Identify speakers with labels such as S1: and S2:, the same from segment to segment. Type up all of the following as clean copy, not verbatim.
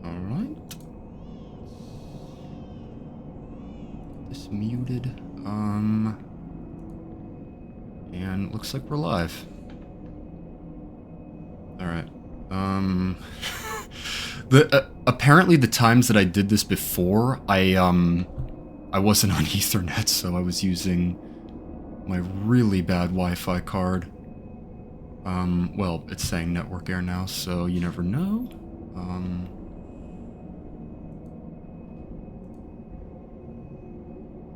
S1: Alright. This muted. And looks like we're live. Alright. Apparently the times that I did this before, I wasn't on Ethernet, so I was using my really bad Wi-Fi card. Well, it's saying network error now, so you never know.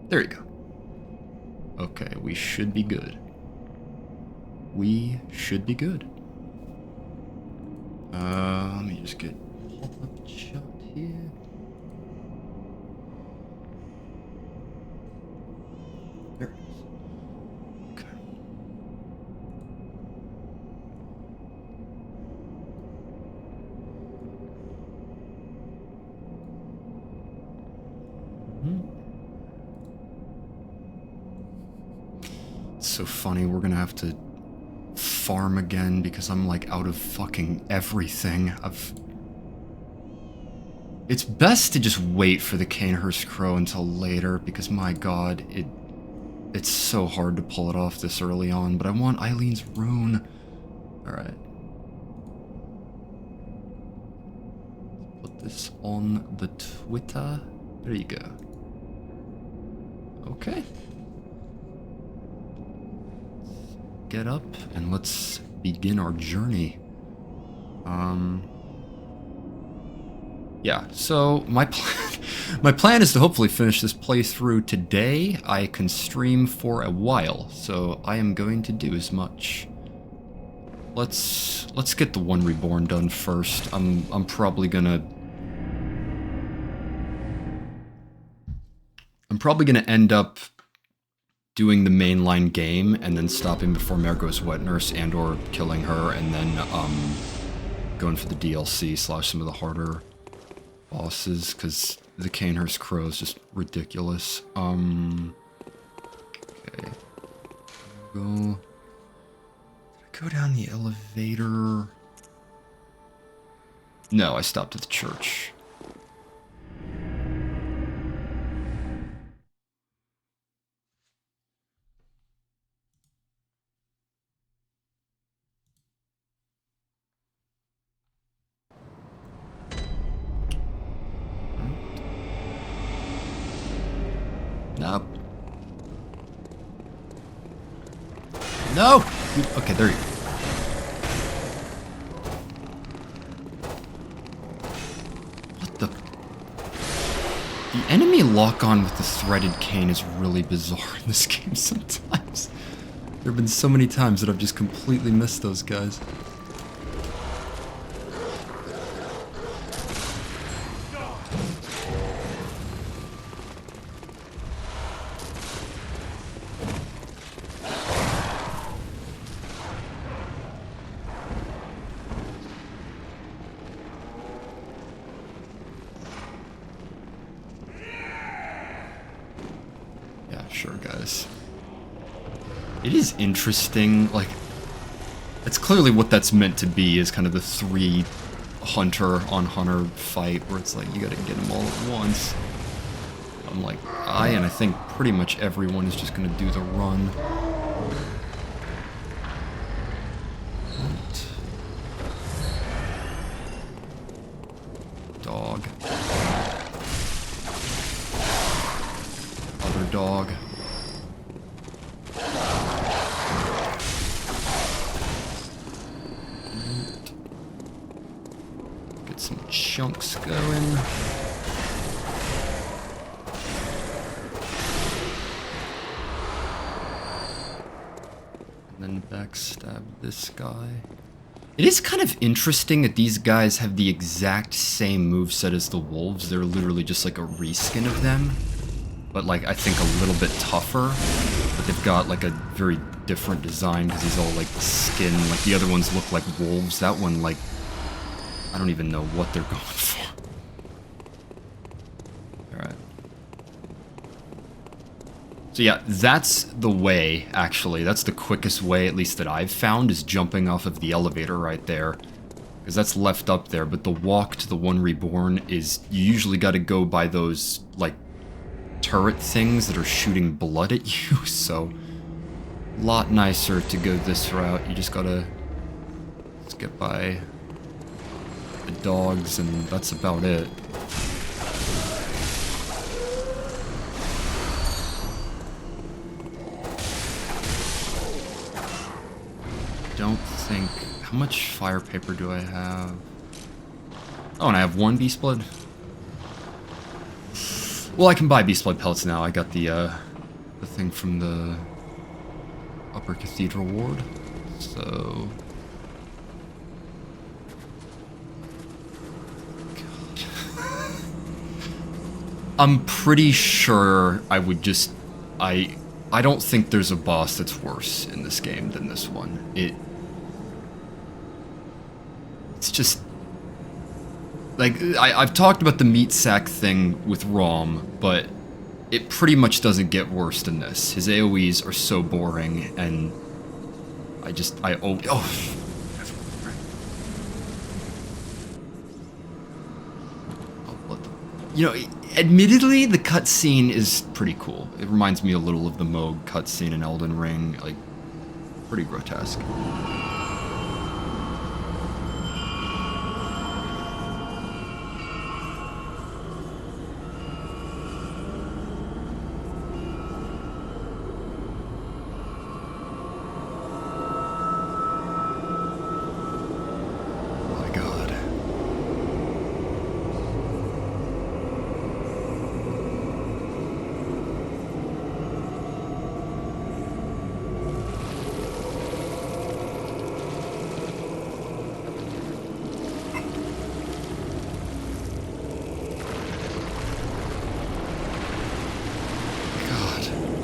S1: There you go. Okay, we should be good. We should be good. Let me just get pop-up shot here. There it is. Okay. It's so funny, we're gonna have to farm again because I'm like out of fucking everything. It's best to just wait for the Cainhurst Crow until later because my god, it's so hard to pull it off this early on, but I want Eileen's rune. Alright. Put this on the Twitter. There you go. Okay. Get up and let's begin our journey. Yeah, so my plan is to hopefully finish this playthrough today. I can stream for a while, so I am going to do as much. Let's get the one reborn done first. I'm probably gonna end up doing the mainline game and then stopping before Margot's wet nurse and or killing her and then going for the DLC / some of the harder bosses because the Cainhurst Crow is just ridiculous. Okay. Did I go down the elevator? No, I stopped at the church. Nope. No! Okay, there you go. What the? The enemy lock-on with the threaded cane is really bizarre in this game sometimes. There have been so many times that I've just completely missed those guys. Interesting, like, it's clearly what that's meant to be, is kind of the 3 hunter on hunter fight, where it's like, you gotta get them all at once. I'm like, and I think pretty much everyone is just gonna do the run. What? Dog. Other dog. Chunks going. And then backstab this guy. It is kind of interesting that these guys have the exact same moveset as the wolves. They're literally just like a reskin of them. But like, I think a little bit tougher. But they've got like a very different design because he's all like skin. Like the other ones look like wolves. That one, like, I don't even know what they're going for. Alright. So yeah, that's the way, actually. That's the quickest way, at least that I've found, is jumping off of the elevator right there. Because that's left up there, but the walk to the one reborn is... You usually gotta go by those, like, turret things that are shooting blood at you, so... A lot nicer to go this route. You just gotta... Let's get by... the dogs, and that's about it. Don't think... How much fire paper do I have? Oh, and I have 1 beast blood? Well, I can buy beast blood pellets now. I got the thing from the Upper Cathedral Ward. So... God. I'm pretty sure I would just... I don't think there's a boss that's worse in this game than this one. It's just... Like, I've talked about the meat sack thing with Rom, but it pretty much doesn't get worse than this. His AoEs are so boring, and You know, admittedly, the cutscene is pretty cool. It reminds me a little of the Moog cutscene in Elden Ring, like, pretty grotesque.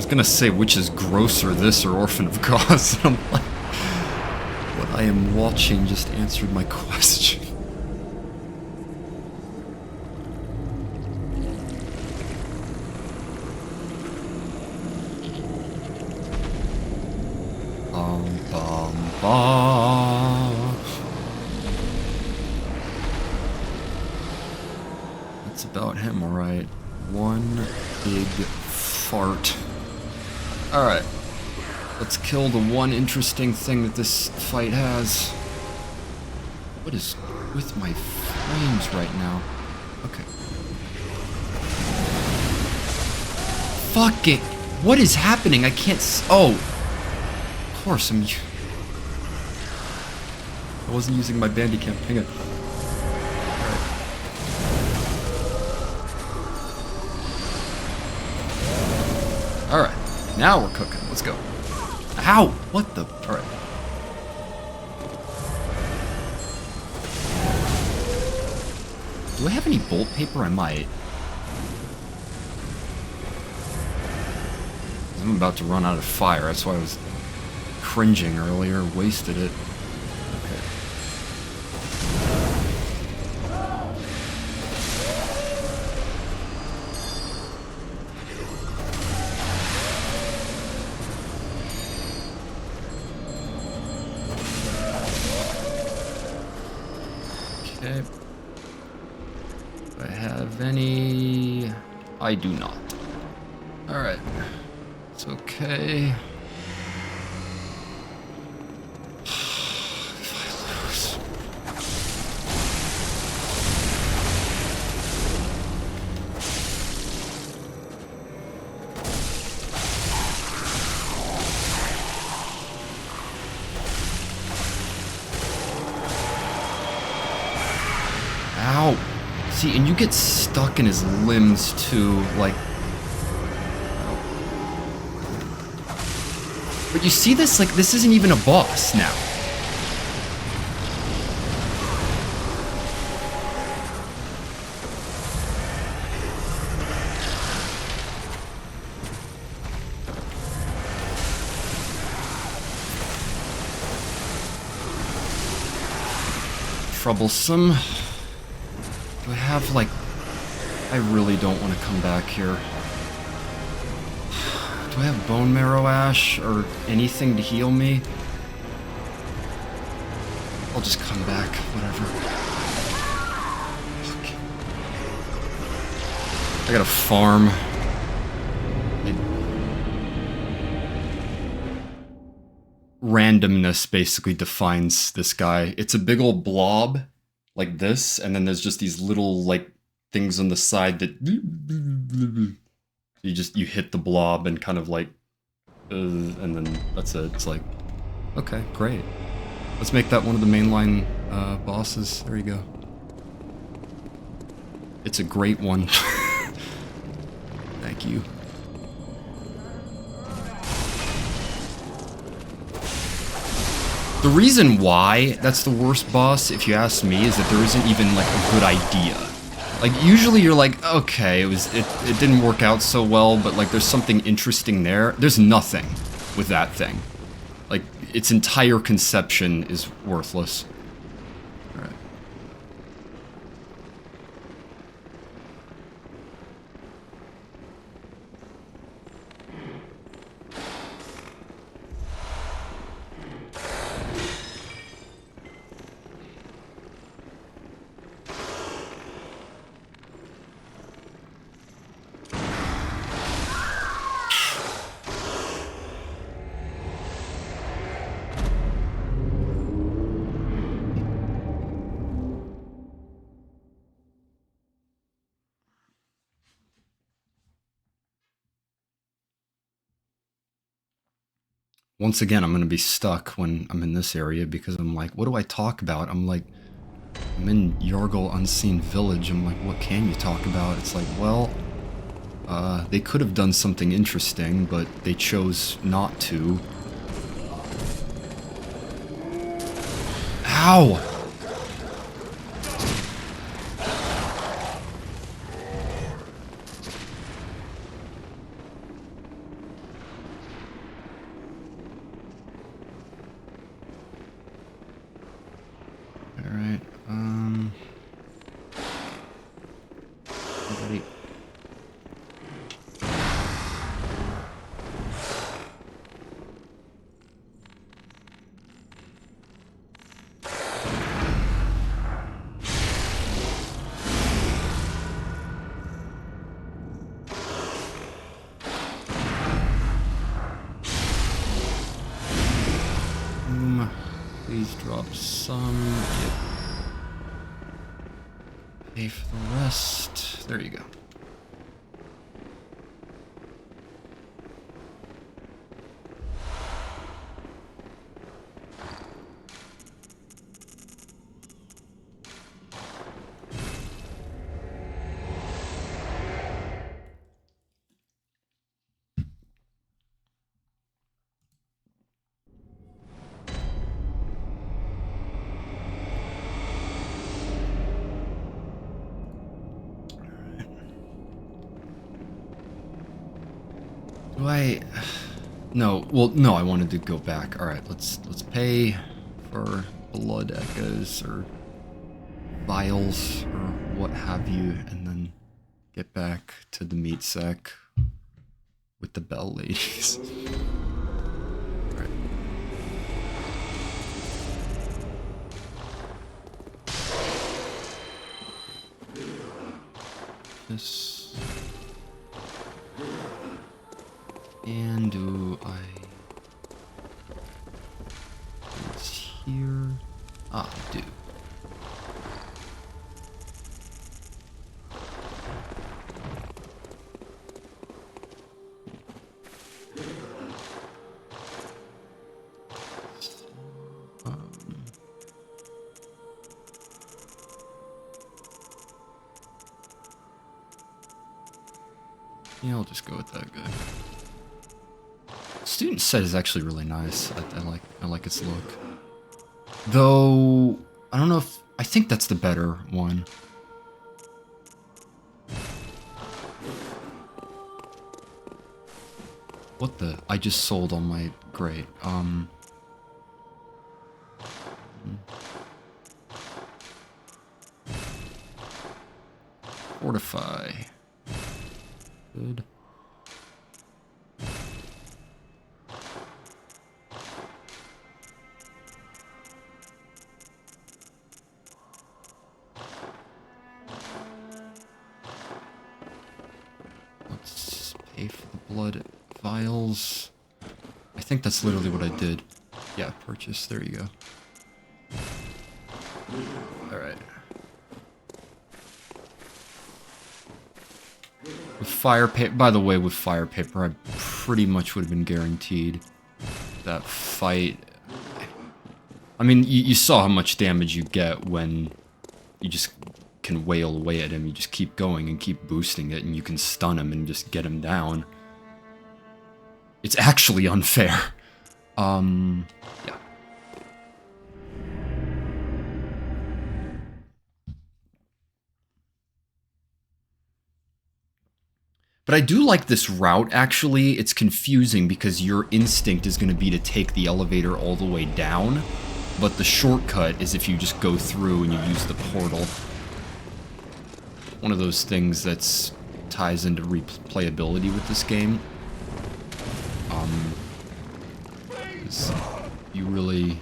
S1: Gonna say which is grosser, this or Orphan of Cause, and I'm like, what I am watching just answered my question. That's about him, alright. One big fart. Alright, let's kill the one interesting thing that this fight has. What is with my frames right now? Okay. Fuck it! What is happening? I can't oh! Of course, I wasn't using my Bandicam. Hang on. Alright. Now we're cooking. Let's go. Ow! What the? Alright. Do I have any bolt paper? I might. I'm about to run out of fire. That's why I was cringing earlier. Wasted it. Okay. Okay. Do I have any? I do not. Alright. It's okay. If I lose. Ow! See, and you get stuck in his limbs too, like... But you see this? Like, this isn't even a boss now. Troublesome. Do I have, like... I really don't want to come back here. Do I have bone marrow ash or anything to heal me? I'll just come back, whatever. Fuck. I gotta farm. Randomness basically defines this guy. It's a big old blob like this, and then there's just these little like things on the side that you hit the blob and kind of like and then that's it. It's like, okay, great. Let's make that one of the mainline bosses. There you go. It's a great one. Thank you. The reason why that's the worst boss, if you ask me, is that there isn't even like a good idea. Like usually you're like, okay, it didn't work out so well, but like there's something interesting there. There's nothing with that thing. Like its entire conception is worthless. All right. Once again, I'm going to be stuck when I'm in this area because I'm like, what do I talk about? I'm like, I'm in Yargle Unseen Village. I'm like, what can you talk about? It's like, well, they could have done something interesting, but they chose not to. Ow! Alright, Everybody. Please drop some. Yep. Pay for the rest. There you go. Do I... No, well, no, I wanted to go back. Alright, let's pay for blood echoes or vials or what have you, and then get back to the meat sack with the bell ladies. Alright. This... And do I... It's here. Ah, I do. Yeah, I'll just go with that guy. Student set is actually really nice. I like its look. Though I don't know if I think that's the better one. What the? I just sold all my great. Fortify. Good. Pay for the blood vials. I think that's literally what I did. Yeah, purchase. There you go. Alright. With fire paper, by the way, with fire paper, I pretty much would have been guaranteed that fight. I mean, you saw how much damage you get when you just can wail away at him. You just keep going and keep boosting it, and you can stun him and just get him down. It's actually unfair. Yeah. But I do like this route, actually. It's confusing because your instinct is going to be to take the elevator all the way down, but the shortcut is if you just go through and you use the portal. One of those things that's ties into replayability with this game. You really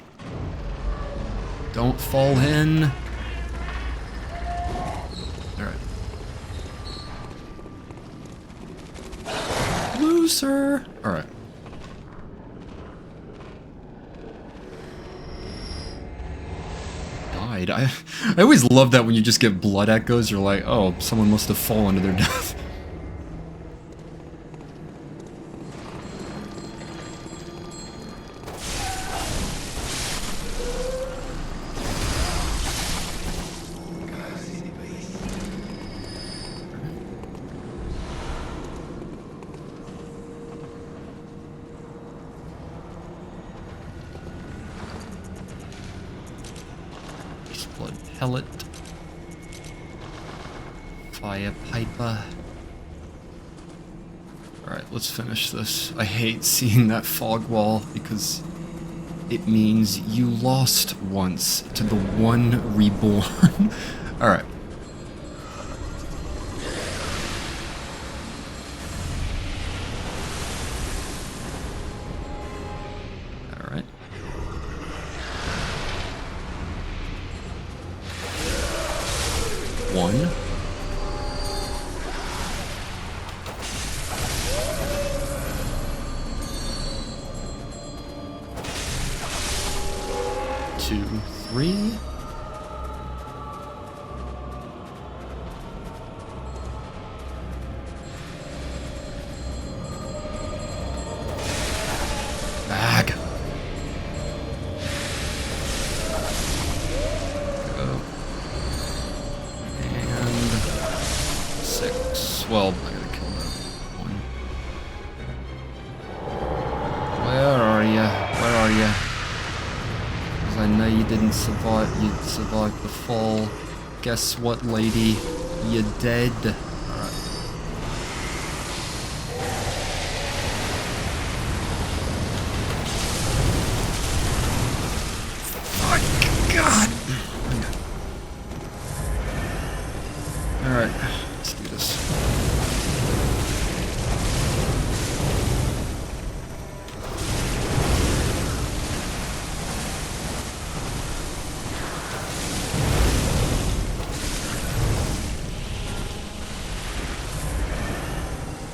S1: don't fall in. Alright. Loser! Alright. Died. I always love that when you just get blood echoes, you're like, oh, someone must have fallen to their death. Blood pellet. Fire piper. Alright, let's finish this. I hate seeing that fog wall because it means you lost once to the one reborn. Alright. Alright. One. Two, three. Bag. Go. And 6. Well, I gotta kill that one. Where are ya? Where are ya? I know you didn't survive, you survived the fall. Guess what, lady? You're dead. Alright. Oh, God! Alright, let's do this.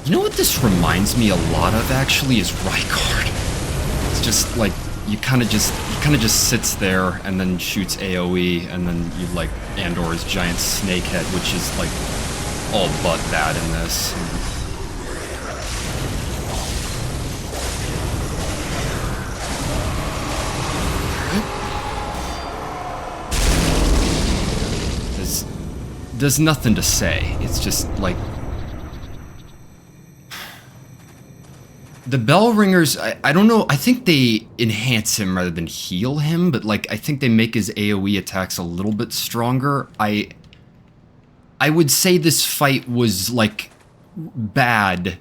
S1: You know what this reminds me a lot of, actually, is Rykard. It's just, like, he kind of just sits there and then shoots AoE, and then you, like, Andor's giant snake head, which is, like, all but bad in this. There's nothing to say. It's just, like... The bell ringers, I don't know, I think they enhance him rather than heal him, but like I think they make his AoE attacks a little bit stronger. I would say this fight was like bad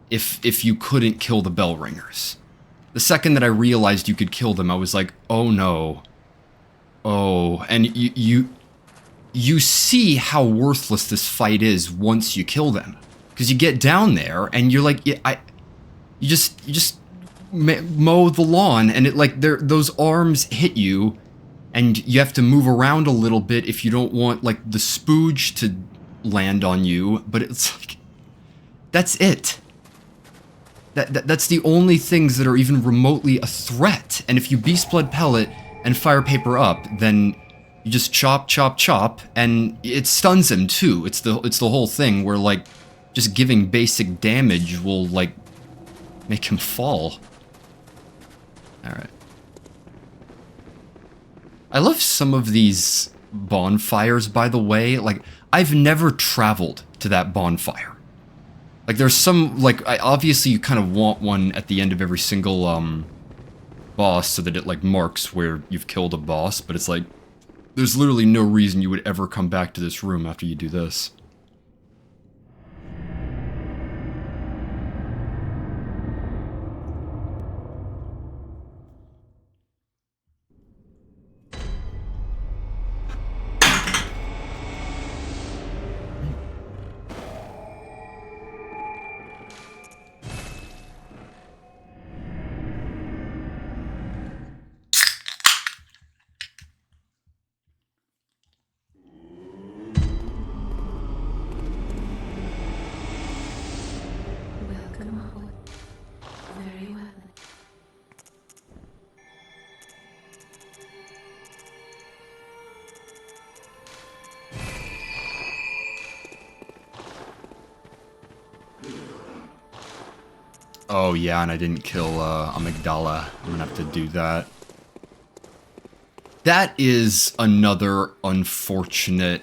S1: if you couldn't kill the bell ringers. The second that I realized you could kill them, I was like, oh no. Oh, and you see how worthless this fight is once you kill them. Because you get down there and you're like, you just mow the lawn, and it like those arms hit you, and you have to move around a little bit if you don't want like the spooge to land on you. But it's like that's it. That's the only things that are even remotely a threat. And if you Beast Blood Pellet and Fire Paper up, then you just chop, chop, chop, and it stuns him too. It's the whole thing where, like, just giving basic damage will, like, make him fall. Alright. I love some of these bonfires, by the way. Like, I've never traveled to that bonfire. Like, there's some, like, obviously you kind of want one at the end of every single, boss so that it, like, marks where you've killed a boss, but it's like, there's literally no reason you would ever come back to this room after you do this. Oh yeah, and I didn't kill Amygdala. I'm gonna have to do that. That is another unfortunate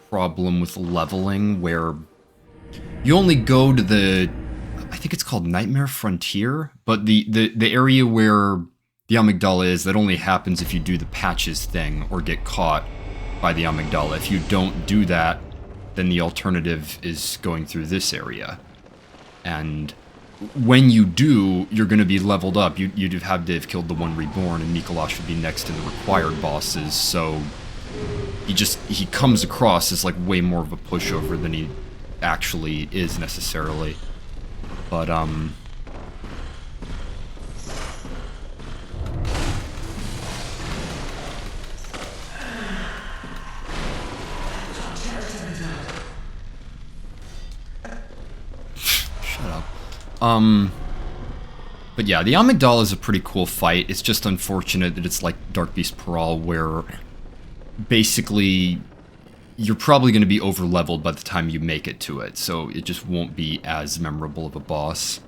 S1: problem with leveling, where you only go to the, I think it's called Nightmare Frontier, but the area where the Amygdala is, that only happens if you do the patches thing or get caught by the Amygdala. If you don't do that, then the alternative is going through this area. And when you do, you're going to be leveled up. You'd have to have killed the one reborn, and Mikolash would be next to the required bosses, so he comes across as like way more of a pushover than he actually is necessarily. But but yeah, the Amygdala is a pretty cool fight. It's just unfortunate that it's like Dark Beast Paral, where basically you're probably going to be over-leveled by the time you make it to it, so it just won't be as memorable of a boss.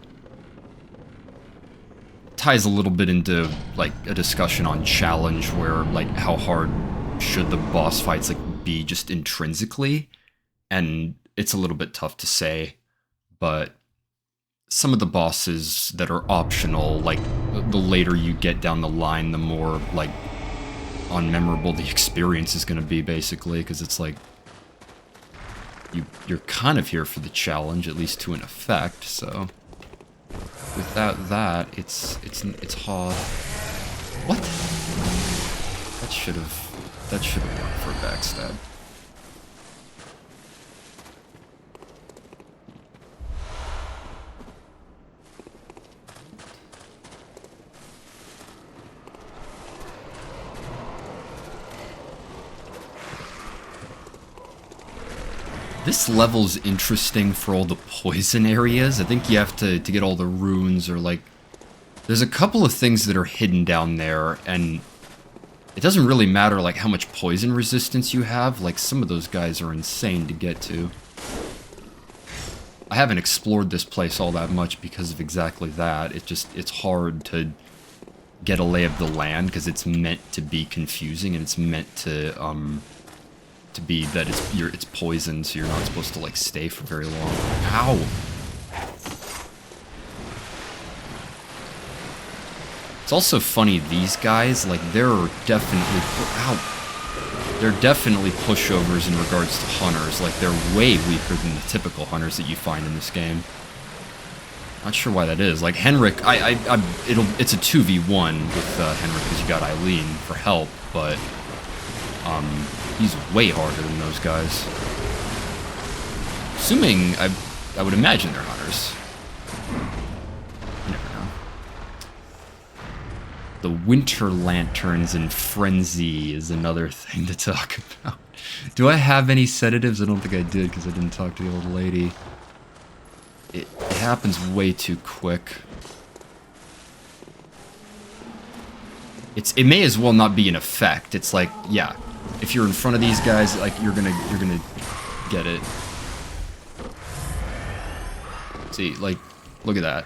S1: Ties a little bit into like a discussion on challenge, where like how hard should the boss fights like be just intrinsically, and it's a little bit tough to say, but some of the bosses that are optional, like, the later you get down the line, the more, like, unmemorable the experience is going to be, basically, because it's like, you're kind of here for the challenge, at least to an effect, so without that, it's hard. What? That should have worked for a backstab. This level's interesting for all the poison areas. I think you have to get all the runes, or like, there's a couple of things that are hidden down there, and it doesn't really matter like how much poison resistance you have. Like, some of those guys are insane to get to. I haven't explored this place all that much because of exactly that. It's hard to get a lay of the land because it's meant to be confusing, and it's meant to be that it's poison, so you're not supposed to like stay for very long. Ow! It's also funny, these guys, like, they're definitely pushovers in regards to hunters. Like, they're way weaker than the typical hunters that you find in this game. Not sure why that is. Like, Henrik, it's a 2v1 with Henrik because you got Eileen for help, but he's way harder than those guys. Assuming, I would imagine they're hunters. You never know. The Winter Lanterns and Frenzy is another thing to talk about. Do I have any sedatives? I don't think I did, because I didn't talk to the old lady. happens way too quick. It may as well not be an effect. It's like, yeah, if you're in front of these guys, like you're gonna get it. See, like, look at that.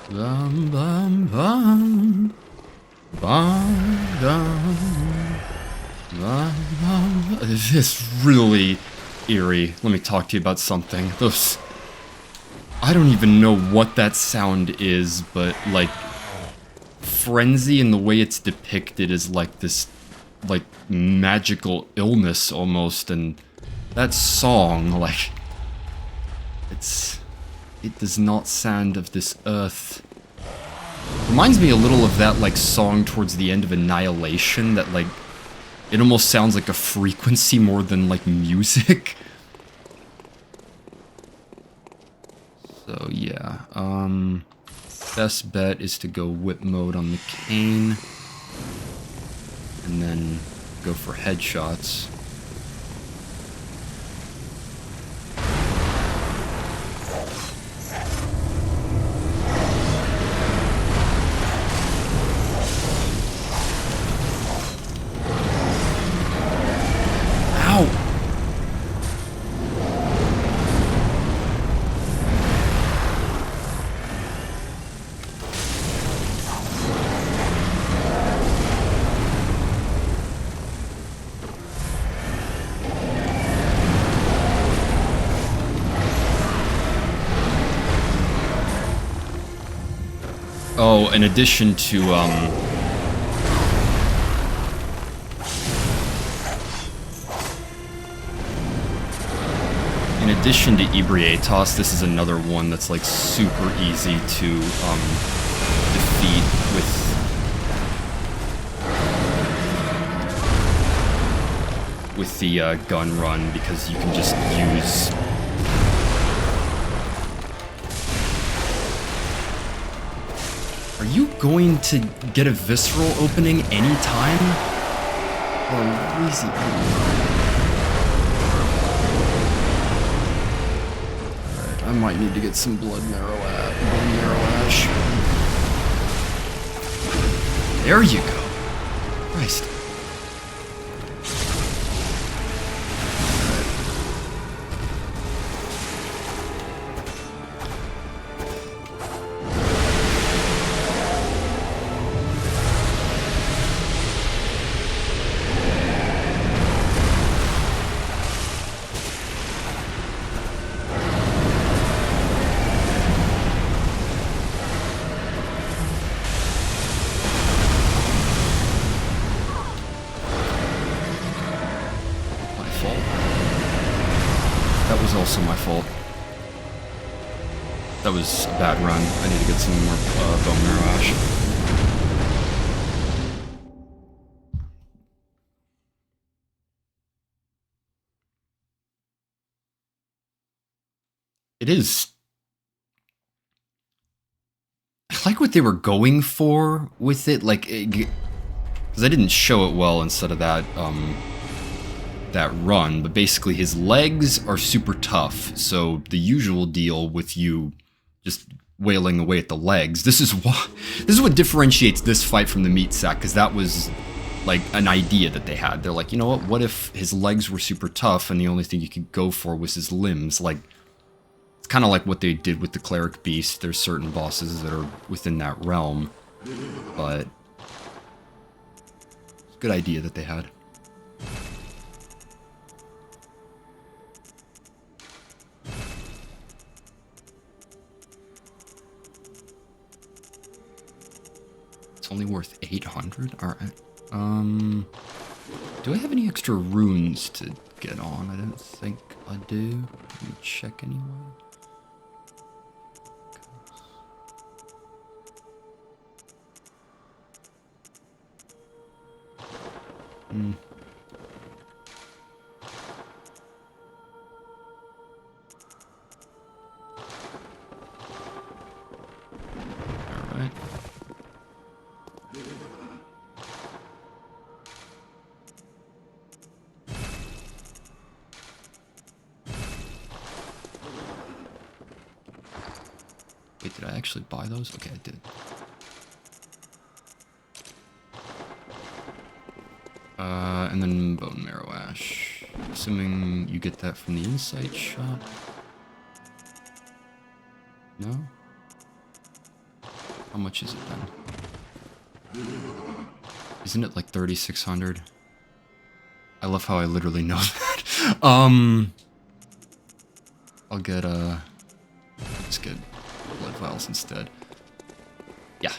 S1: Bum, bum, bum. Bum, bum, bum, bum. This is really eerie. Let me talk to you about something. Those... I don't even know what that sound is, but, like, frenzy and the way it's depicted is like this, like, magical illness almost, and that song, like, it does not sound of this earth. Reminds me a little of that, like, song towards the end of Annihilation, that, like, it almost sounds like a frequency more than, like, music. So, yeah, best bet is to go whip mode on the Cain, and then go for headshots. Oh, in addition to, in addition to Ebrietas, this is another one that's, like, super easy to, defeat with the, gun run, because you can just use... Are you going to get a visceral opening anytime? Or easy? Alright, I might need to get some bone marrow ash. There you go. Christ. Also my fault. That was a bad run. I need to get some more bone marrow ash. It is... I like what they were going for with it, like, because I didn't show it well instead of that, that run, but basically his legs are super tough, so the usual deal with you just wailing away at the legs, this is what differentiates this fight from the meat sack, because that was like an idea that they had. They're like, you know what if his legs were super tough and the only thing you could go for was his limbs? Like, it's kind of like what they did with the cleric beast. There's certain bosses that are within that realm, but it's a good idea that they had. Only worth 800? Alright. Do I have any extra runes to get on? I don't think I do. Let me check anyway. Alright. Wait, did I actually buy those? Okay, I did. And then bone marrow ash. Assuming you get that from the insight shop. No? How much is it then? Isn't it like 3,600? I love how I literally know that. I'll get, let's get blood vials instead. Yeah.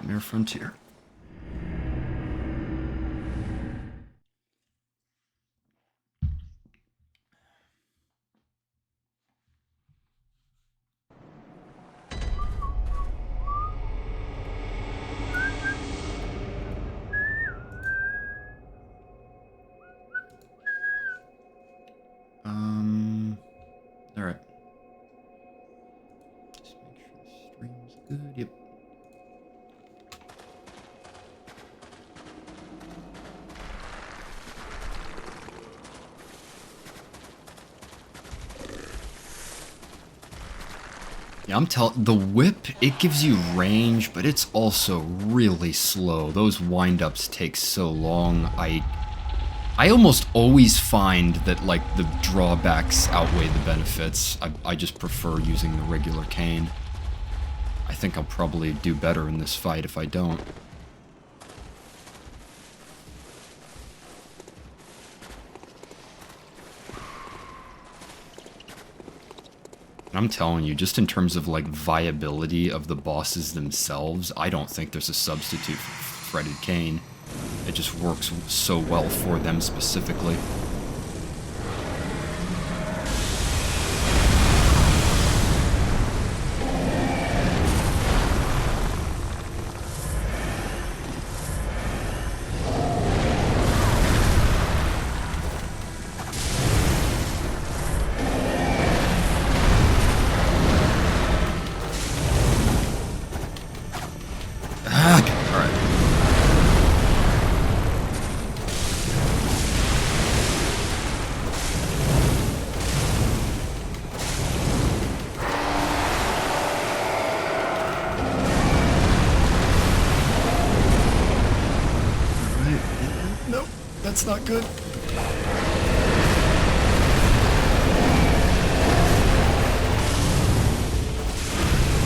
S1: Mere Frontier. Alright. Just make sure the stream's good. Yep. Yeah, the whip, it gives you range, but it's also really slow. Those wind-ups take so long. I almost always find that, like, the drawbacks outweigh the benefits. I just prefer using the regular cane. I think I'll probably do better in this fight if I don't. And I'm telling you, just in terms of, like, viability of the bosses themselves, I don't think there's a substitute for Fretted Cane. It just works so well for them specifically. That's not good.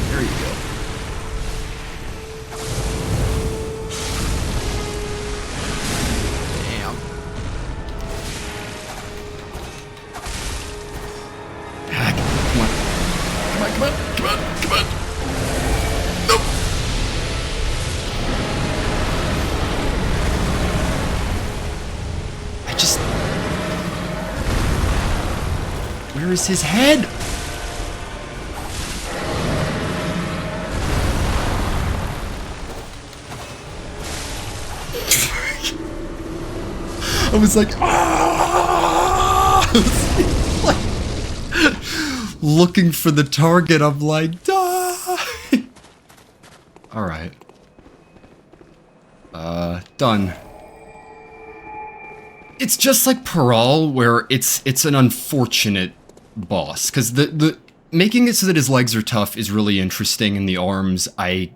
S1: There you go. Damn. Ah, come on. Come on, come on, come on, come on. Nope. Where is his head? I was like, ah! Like, looking for the target. I'm like, die! Alright. Done. It's just like Paral, where it's an unfortunate boss, because the making it so that his legs are tough is really interesting, and the arms, I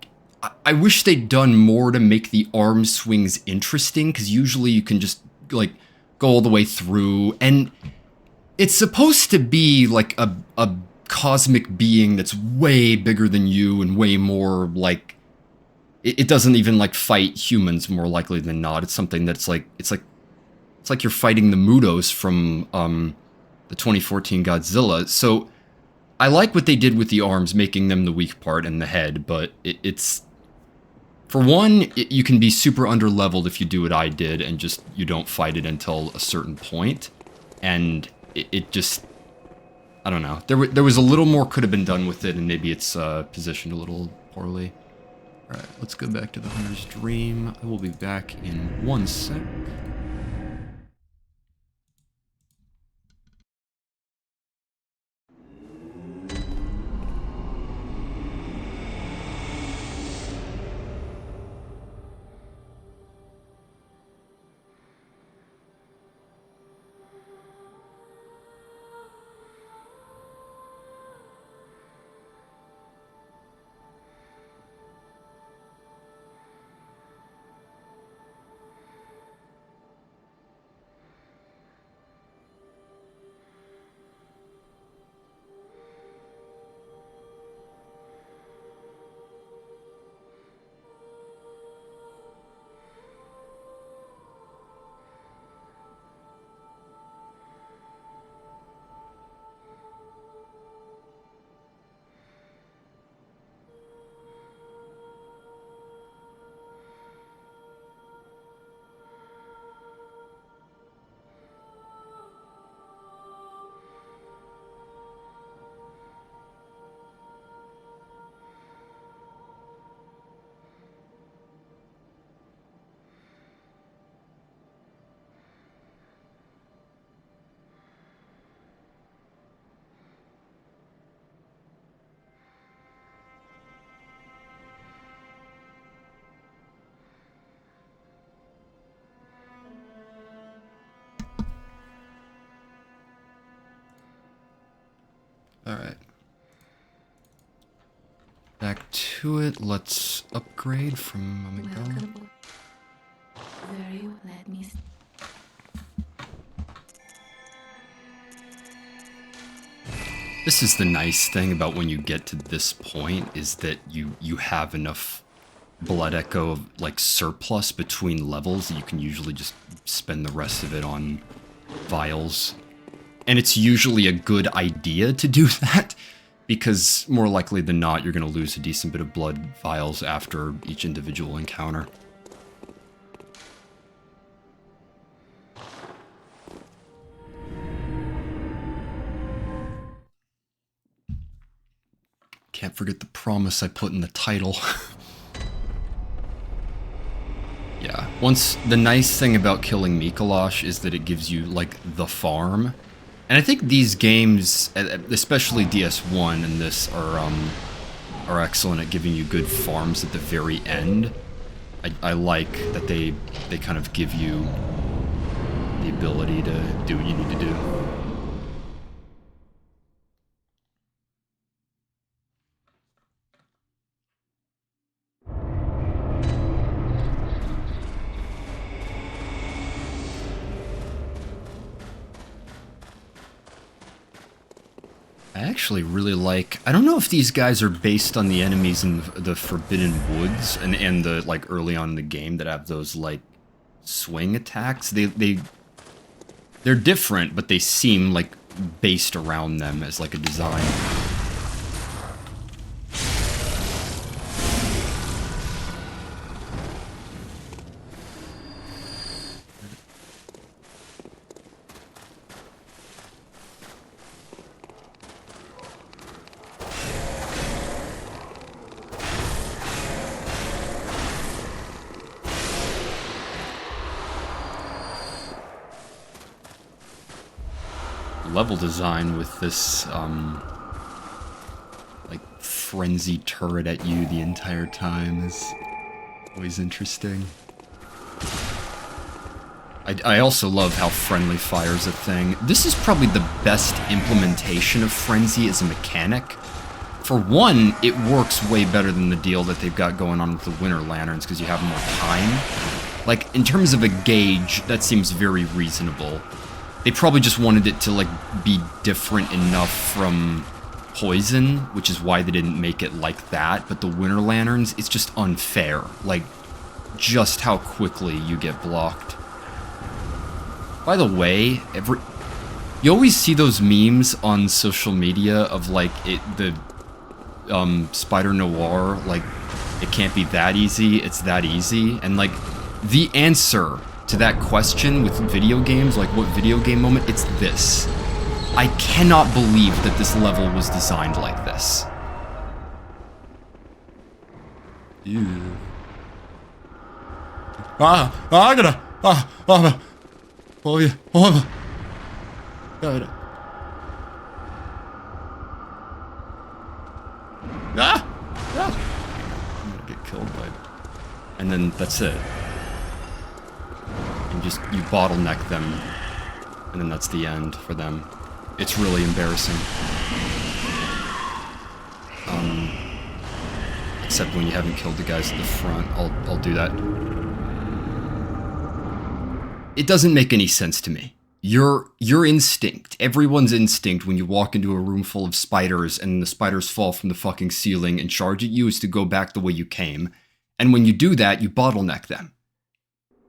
S1: wish they'd done more to make the arm swings interesting, because usually you can just, like, go all the way through, and it's supposed to be like a cosmic being that's way bigger than you and way more, like, it doesn't even, like, fight humans more likely than not. It's something that's like, it's like you're fighting the Mudos from the 2014 Godzilla. So I like what they did with the arms, making them the weak part and the head, but it's... For one, you can be super underleveled if you do what I did and just, you don't fight it until a certain point. And it just... I don't know. There was a little more could have been done with it, and maybe it's positioned a little poorly. Alright, let's go back to the Hunter's Dream. I will be back in 1 sec. Alright. Back to it. Let's upgrade from Welcome. Very well, let me... This is the nice thing about when you get to this point, is that you have enough blood echo, like, surplus between levels that you can usually just spend the rest of it on vials. And it's usually a good idea to do that, because more likely than not, you're going to lose a decent bit of blood vials after each individual encounter. Can't forget the promise I put in the title. Yeah, the nice thing about killing Mikolash is that it gives you, like, the farm. And I think these games, especially DS1 and this, are excellent at giving you good farms at the very end. I like that they kind of give you the ability to do what you need to do. I actually really like... I don't know if these guys are based on the enemies in the Forbidden Woods and the, like, early on in the game that have those, like, swing attacks. They're different, but they seem, like, based around them as, like, a design. Level design with this, like, frenzy turret at you the entire time is always interesting. I also love how friendly fire's a thing. This is probably the best implementation of frenzy as a mechanic. For one, it works way better than the deal that they've got going on with the Winter Lanterns because you have more time. Like, in terms of a gauge, that seems very reasonable. They probably just wanted it to, like, be different enough from Poison, which is why they didn't make it like that, but the Winter Lanterns, it's just unfair. Like, just how quickly you get blocked. By the way, you always see those memes on social media of, like, the Spider Noir, like, it can't be that easy, it's that easy, and, like, the answer to that question with video games, like what video game moment, it's this. I cannot believe that this level was designed like this. Ew. I'm gonna get killed by... And then that's it. And you bottleneck them, and then that's the end for them. It's really embarrassing. Except when you haven't killed the guys at the front, I'll do that. It doesn't make any sense to me. Your instinct, everyone's instinct when you walk into a room full of spiders and the spiders fall from the fucking ceiling and charge at you is to go back the way you came. And when you do that, you bottleneck them.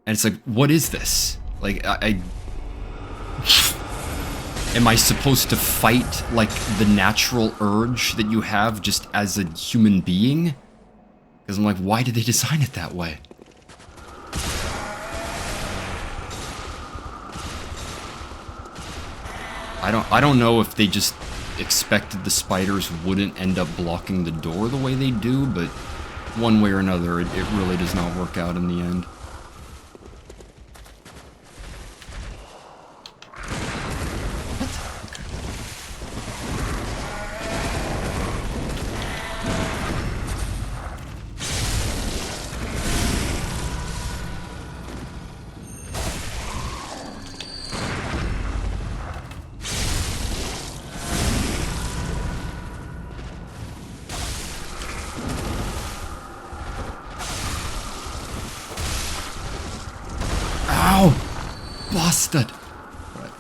S1: And it's like, what is this? Like, am I supposed to fight, like, the natural urge that you have just as a human being? Because I'm like, why did they design it that way? I don't know if they just expected the spiders wouldn't end up blocking the door the way they do, but one way or another, it really does not work out in the end. bastard! Right.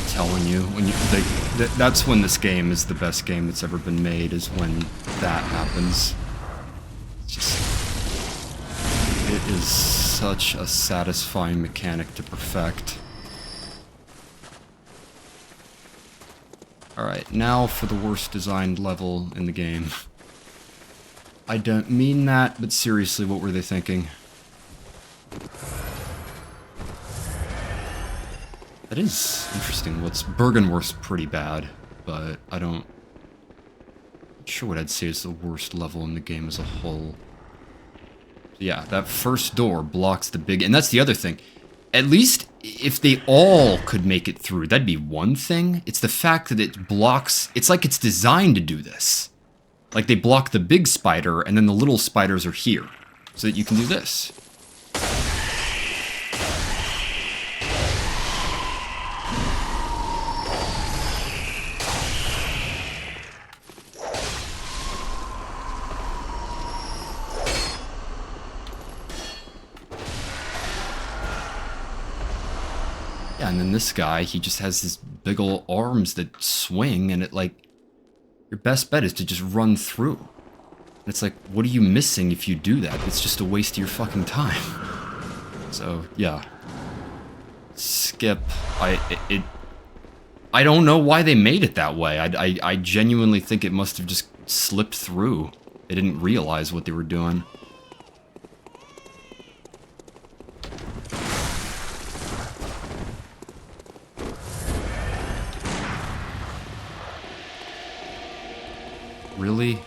S1: Telling you, when you that's when this game is the best game that's ever been made, is when that happens. It's just, it is such a satisfying mechanic to perfect. Alright, now for the worst designed level in the game. I don't mean that, but seriously, what were they thinking? That is interesting. What's Bergenworth's pretty bad, but I don't... not sure what I'd say is the worst level in the game as a whole. Yeah, that first door blocks the big... and that's the other thing. At least if they all could make it through, that'd be one thing. It's the fact that it blocks... it's like it's designed to do this. Like they block the big spider, and then the little spiders are here, so that you can do this. Yeah, and then this guy, he just has his big ol' arms that swing, and it, like, your best bet is to just run through. And it's like, what are you missing if you do that? It's just a waste of your fucking time. So, yeah. Skip. I don't know why they made it that way. I genuinely think it must have just slipped through. They didn't realize what they were doing. Really?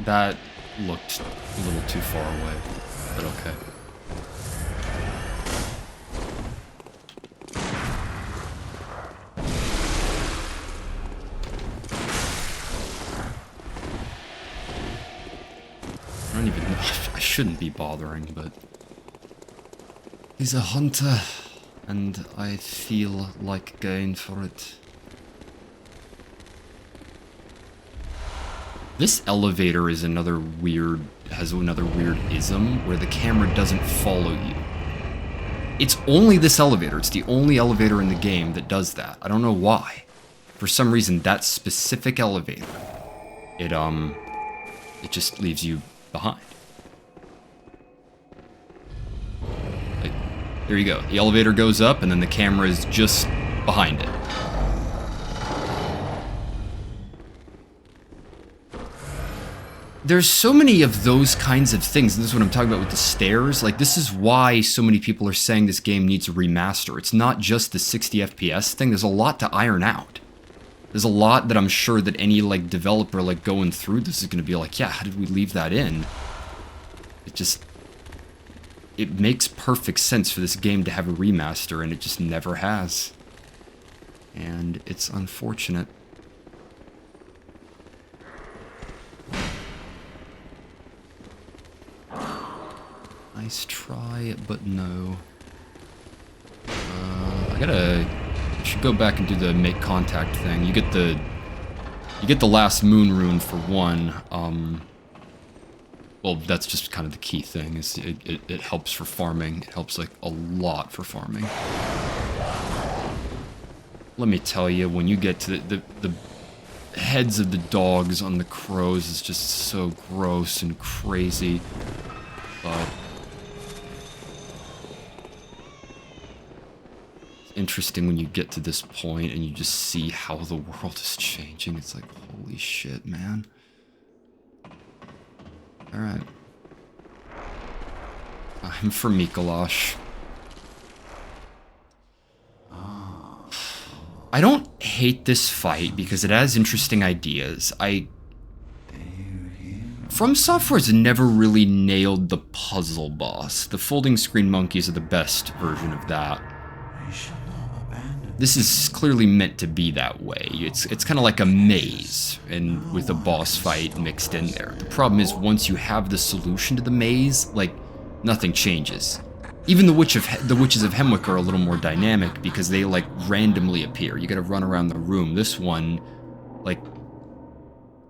S1: That looked a little too far away, but okay. I don't even know. I shouldn't be bothering, but... he's a hunter, and I feel like going for it. This elevator is another weird, has another weird ism where the camera doesn't follow you. It's only this elevator. It's the only elevator in the game that does that. I don't know why. For some reason, that specific elevator, it just leaves you behind. Like, there you go. The elevator goes up and then the camera is just behind it. There's so many of those kinds of things, and this is what I'm talking about with the stairs. Like, this is why so many people are saying this game needs a remaster. It's not just the 60 FPS thing. There's a lot to iron out. There's a lot that I'm sure that any, like, developer, like, going through this is going to be like, yeah, how did we leave that in? It makes perfect sense for this game to have a remaster, and it just never has. And it's unfortunate. I Nice try, but no. I should go back and do the make contact thing. You get the last moon rune for one. Well, that's just kind of the key thing. Is it helps for farming. It helps like a lot for farming. Let me tell you, when you get to the heads of the dogs on the crows is just so gross and crazy. But it's interesting when you get to this point and you just see how the world is changing. It's like, holy shit, man. Alright. Time for Mikolash. I don't hate this fight because it has interesting ideas. From Software's never really nailed the puzzle boss. The folding screen monkeys are the best version of that. This is clearly meant to be that way. It's kind of like a maze, and with a boss fight mixed in there. The problem is once you have the solution to the maze, like, nothing changes. Even the witches of Hemwick are a little more dynamic because they like randomly appear. You gotta run around the room. This one, like,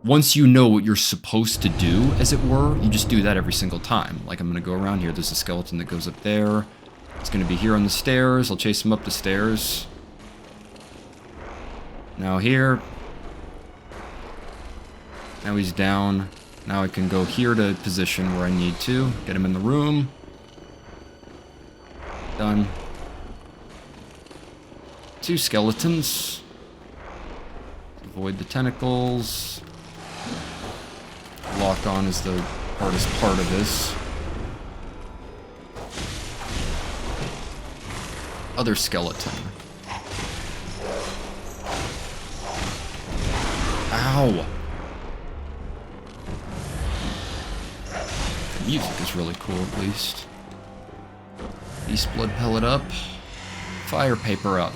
S1: once you know what you're supposed to do, as it were, you just do that every single time. Like, I'm gonna go around here. There's a skeleton that goes up there. It's gonna be here on the stairs. I'll chase him up the stairs. Now here. Now he's down. Now I can go here to position where I need to. Get him in the room. Done. 2 skeletons. Avoid the tentacles. Lock on is the hardest part of this. Other skeleton. Ow! The music is really cool, at least. Beast blood pellet up. Fire paper up.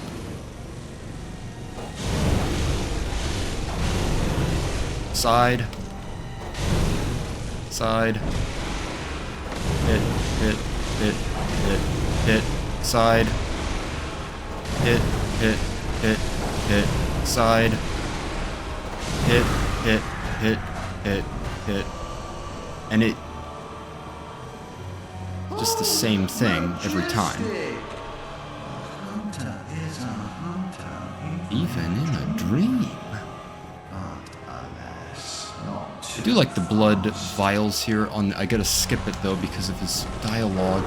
S1: Side. Side. Hit, hit, hit, hit, hit. Side. Hit, hit, hit, hit. Side. Hit, hit, hit, hit, hit. And it... just the same thing every time. Even in a dream. I do like the blood vials here. I gotta skip it though because of his dialogue.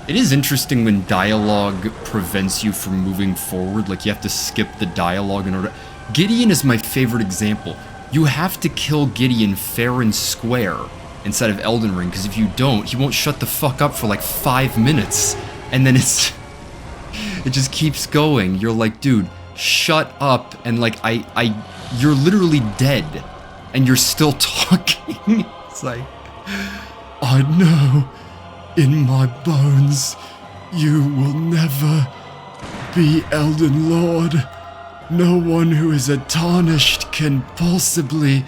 S1: It is interesting when dialogue prevents you from moving forward. Like, you have to skip the dialogue in order. Gideon is my favorite example. You have to kill Gideon fair and square inside of Elden Ring, because if you don't, he won't shut the fuck up for like 5 minutes. And then it just keeps going. You're like, dude, shut up. And like, you're literally dead. And you're still talking. It's like, I know in my bones you will never be Elden Lord. No one who is a tarnished can possibly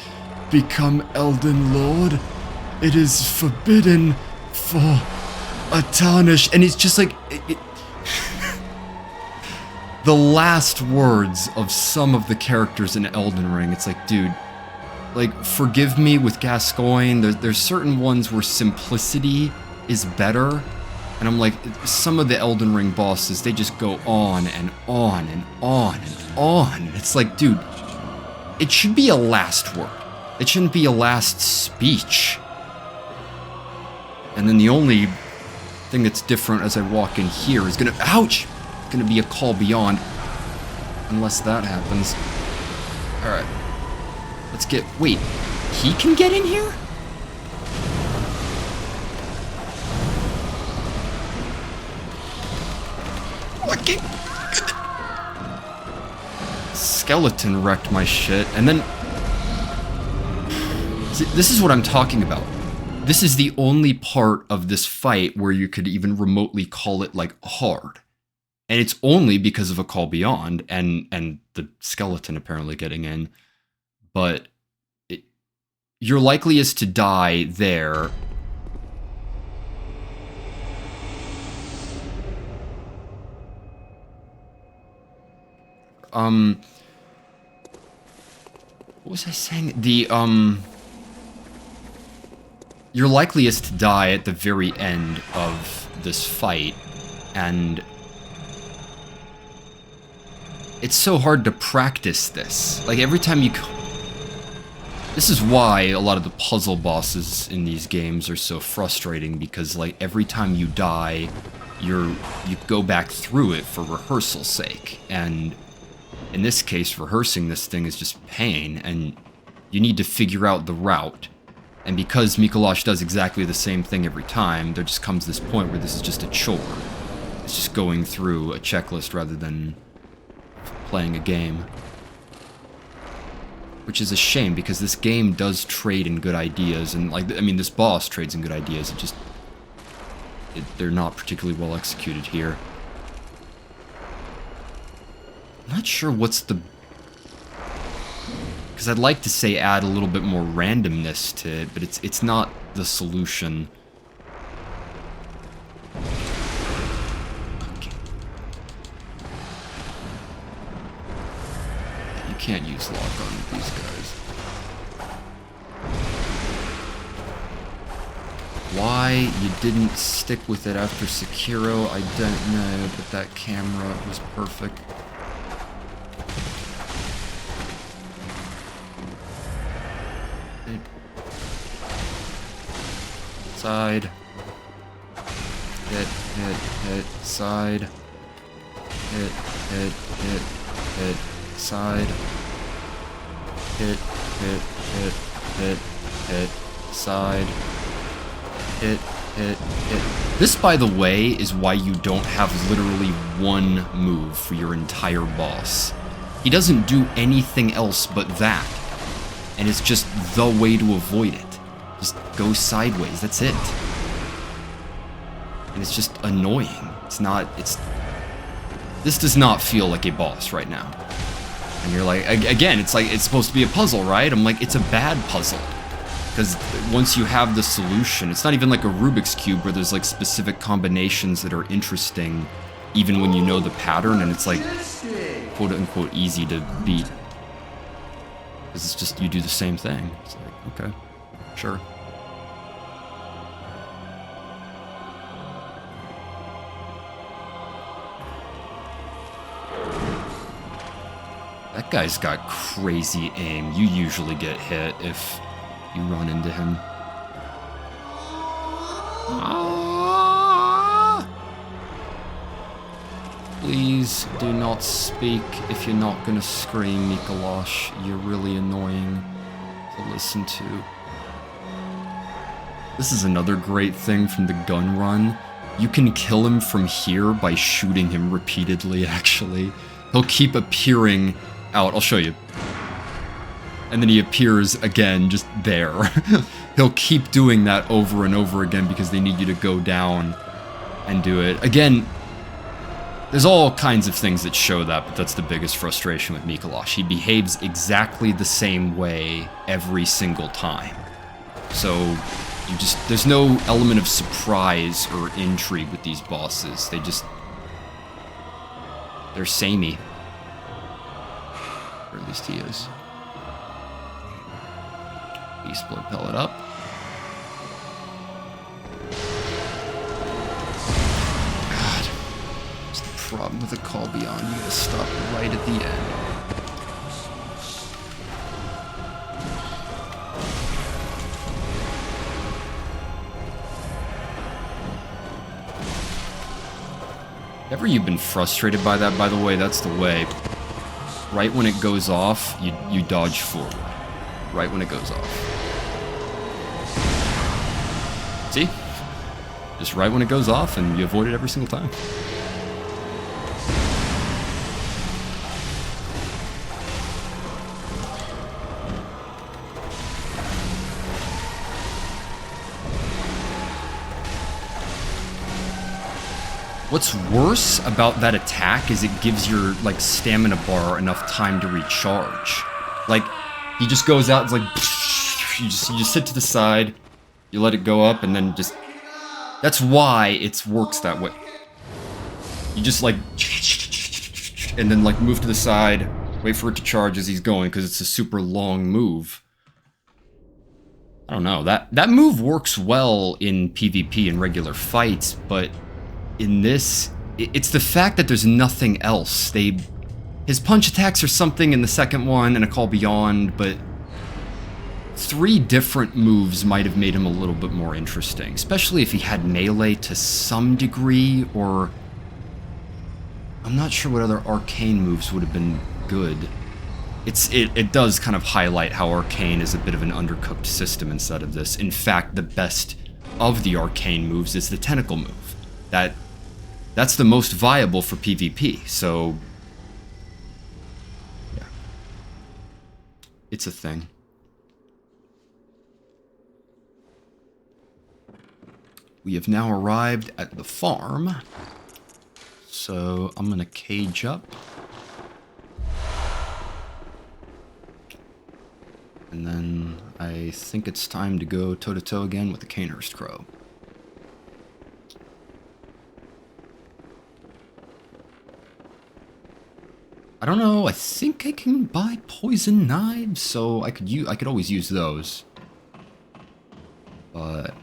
S1: become Elden Lord. It is forbidden for a tarnish. And it's just like... the last words of some of the characters in Elden Ring, it's like, dude, like, forgive me with Gascoigne. There's certain ones where simplicity is better. And I'm like, some of the Elden Ring bosses, they just go on and on and on and on. It's like, dude, it should be a last word. It shouldn't be a last speech. And then the only thing that's different as I walk in here is gonna, ouch! Gonna be a call beyond. Unless that happens. Alright. Let's get, wait, he can get in here? What? Skeleton wrecked my shit, and then... See, this is what I'm talking about. This is the only part of this fight where you could even remotely call it, like, hard. And it's only because of a call beyond, and the skeleton apparently getting in. But you're likeliest to die there. What was I saying? You're likeliest to die at the very end of this fight, and it's so hard to practice this. Like, every time you go... This is why a lot of the puzzle bosses in these games are so frustrating, because, like, every time you die, you go back through it for rehearsal's sake, and in this case, rehearsing this thing is just pain, and you need to figure out the route. And because Mikuláš does exactly the same thing every time, there just comes this point where this is just a chore. It's just going through a checklist rather than playing a game. Which is a shame, because this game does trade in good ideas, and, like, I mean, this boss trades in good ideas, it just... they're not particularly well executed here. I'm not sure what's the... Because I'd like to say add a little bit more randomness to it, but it's not the solution. Okay. You can't use lock on with these guys. Why you didn't stick with it after Sekiro, I don't know, but that camera was perfect. Side. Hit, side. Hit, side. Hit, side. Hit. This, by the way, is why you don't have literally one move for your entire boss. He doesn't do anything else but that. And it's just the way to avoid it. Just go sideways, that's it. And it's just annoying. This does not feel like a boss right now. And you're like, again, it's like, it's supposed to be a puzzle, right? I'm like, it's a bad puzzle. Because once you have the solution, it's not even like a Rubik's Cube where there's like specific combinations that are interesting, even when you know the pattern, and it's like, quote unquote, easy to beat. Because it's just, you do the same thing. It's like, okay, sure. That guy's got crazy aim. You usually get hit if you run into him. Ah! Please do not speak if you're not gonna scream, Mikuláš. You're really annoying to listen to. This is another great thing from the gun run. You can kill him from here by shooting him repeatedly, actually. He'll keep appearing out. I'll show you. And then he appears again, just there. He'll keep doing that over and over again because they need you to go down and do it. Again, there's all kinds of things that show that, but that's the biggest frustration with Mikuláš. He behaves exactly the same way every single time. So, there's no element of surprise or intrigue with these bosses. They're samey. Or at least he is. Beast Blood pellet up. God. What's the problem with a call beyond? You gotta stop right at the end. Ever you've been frustrated by that, by the way, that's the way. Right when it goes off, you dodge forward. Right when it goes off. See? Just right when it goes off, and you avoid it every single time. What's worse about that attack is it gives your, like, stamina bar enough time to recharge. Like, he just goes out, it's like, you just sit to the side, you let it go up, and then just... That's why it works that way. You just, like... dash, and then like move to the side, wait for it to charge as he's going, because it's a super long move. I don't know, that move works well in PvP and regular fights, but in this, it's the fact that there's nothing else. His punch attacks are something in the second one and a call beyond, but 3 different moves might have made him a little bit more interesting, especially if he had melee to some degree, or I'm not sure what other arcane moves would have been good. It does kind of highlight how arcane is a bit of an undercooked system instead of this. In fact, the best of the arcane moves is the tentacle move. That's the most viable for PvP, so yeah. It's a thing. We have now arrived at the farm, so I'm gonna cage up. And then I think it's time to go toe-to-toe again with the Cainhurst Crow. I don't know, I think I can buy poison knives, so I could always use those. But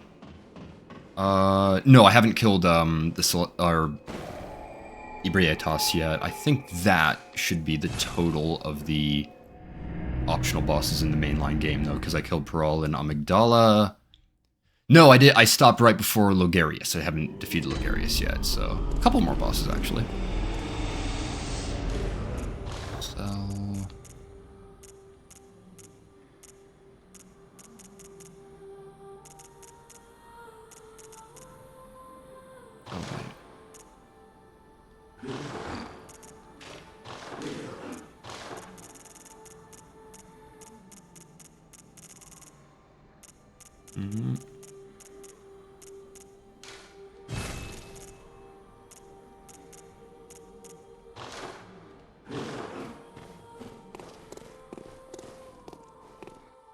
S1: no, I haven't killed Ebrietas yet. I think that should be the total of the optional bosses in the mainline game, though, because I killed Pearl and Amygdala. No, I stopped right before Logarius. I haven't defeated Logarius yet, so a couple more bosses, actually. So... oh, wait. Mm-hmm.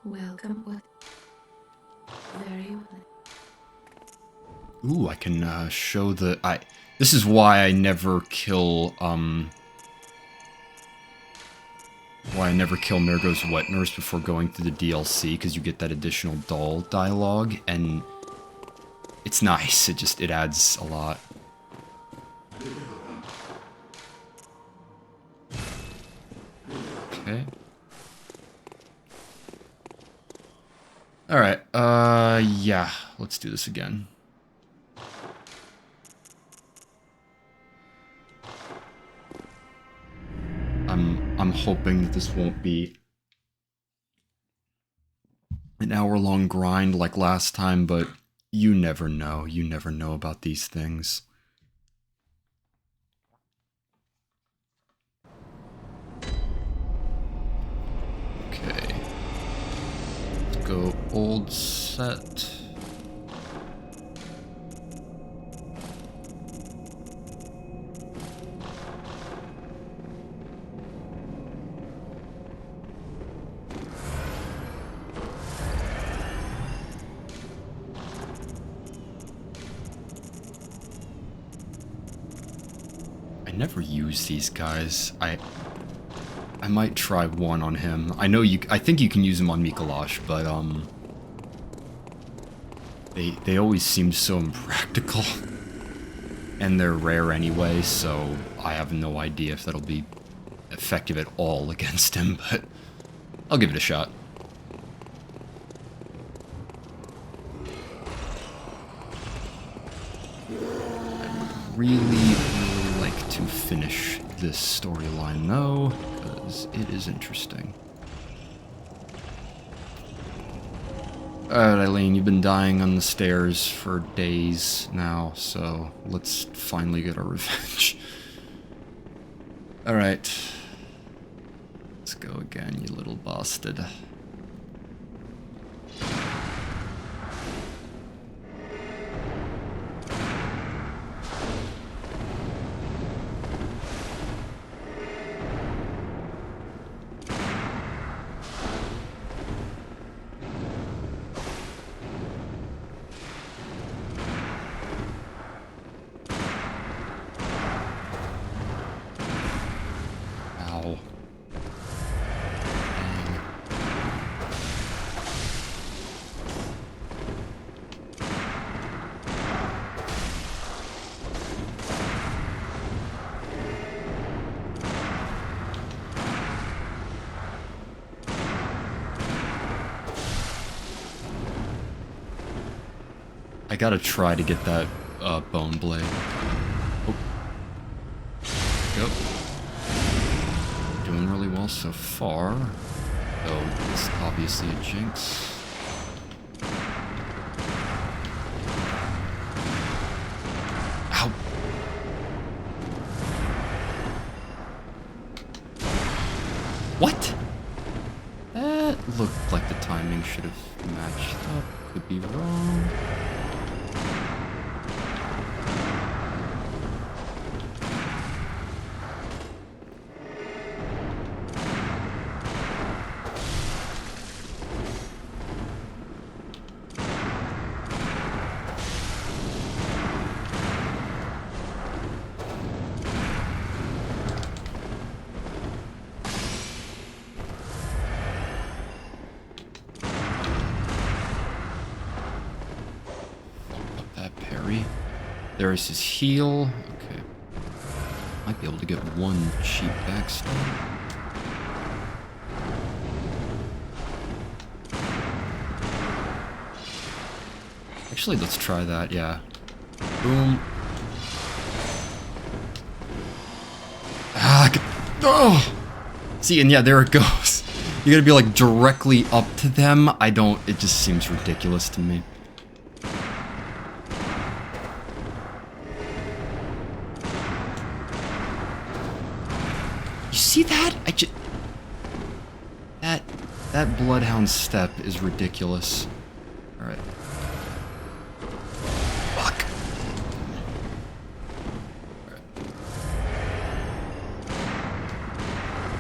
S2: Welcome. Very well.
S1: Ooh, I can show the... This is why I never kill, why I never kill Mergo's Wet Nurse before going through the DLC, because you get that additional doll dialogue, and it's nice. It adds a lot. Okay. Alright, yeah, let's do this again. I'm hoping that this won't be an hour-long grind like last time, but you never know. You never know about these things. Okay. Let's go old set. Never use these guys. I might try one on him. I think you can use them on Mikolash, but they always seem so impractical. And they're rare anyway, so I have no idea if that'll be effective at all against him, but I'll give it a shot. I would really like to finish this storyline though, because it is interesting. Alright, Eileen, you've been dying on the stairs for days now, so let's finally get our revenge. Alright. Let's go again, you little bastard. I gotta try to get that bone blade. Oh. Yep. Doing really well so far. Though it's obviously a jinx. Ow. What? That looked like the timing should have matched up. Could be wrong. There's his heal. Okay. Might be able to get one cheap backstab. Actually, let's try that, yeah. Boom. Ah, oh! See, and yeah, there it goes. You gotta be like directly up to them. It just seems ridiculous to me. See that? That Bloodhound step is ridiculous. Alright. Fuck. Alright.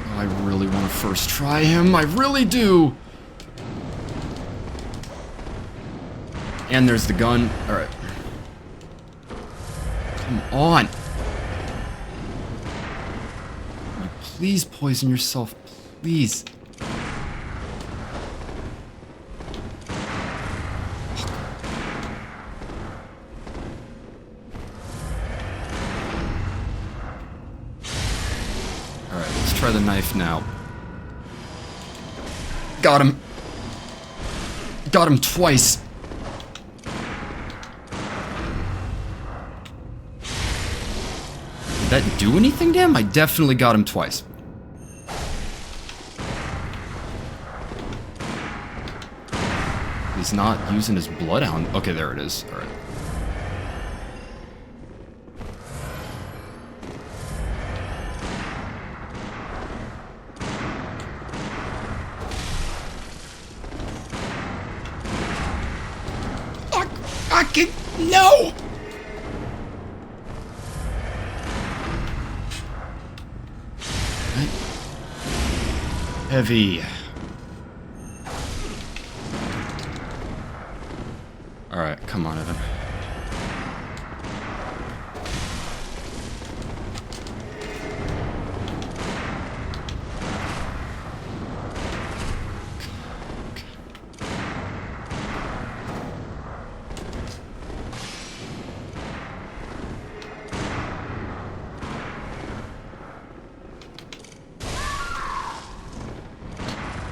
S1: Oh, I really want to first try him. I really do. And there's the gun. Alright. Come on. Please poison yourself, please. Alright, let's try the knife now. Got him. Got him twice. Did that do anything to him? I definitely got him twice. He's not using his Bloodhound. Okay, there it is. Alright. I can... No! Heavy. Alright, come on, Evan.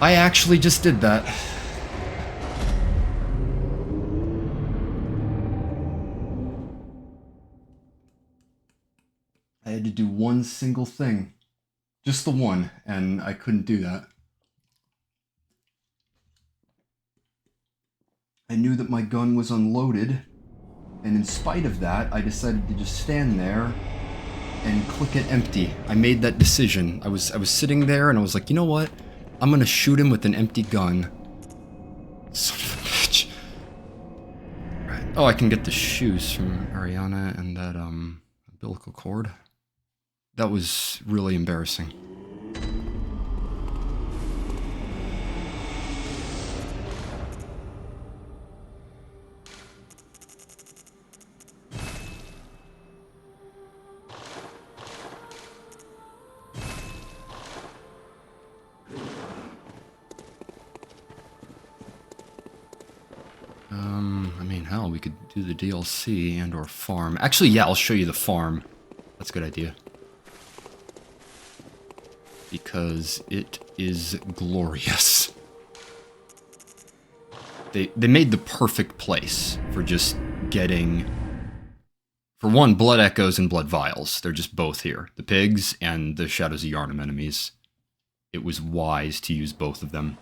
S1: I actually just did that. I had to do one single thing. Just the one, and I couldn't do that. I knew that my gun was unloaded, and in spite of that, I decided to just stand there and click it empty. I made that decision. I was sitting there and I was like, you know what? I'm gonna shoot him with an empty gun. Son of a bitch. Right. Oh, I can get the shoes from Ariana and that, umbilical cord. That was really embarrassing. I mean, hell, we could do the DLC and or farm. Actually, yeah, I'll show you the farm. That's a good idea. Because it is glorious. They made the perfect place for just getting, for one, blood echoes and blood vials. They're just both here. The pigs and the Shadows of Yharnam enemies. It was wise to use both of them.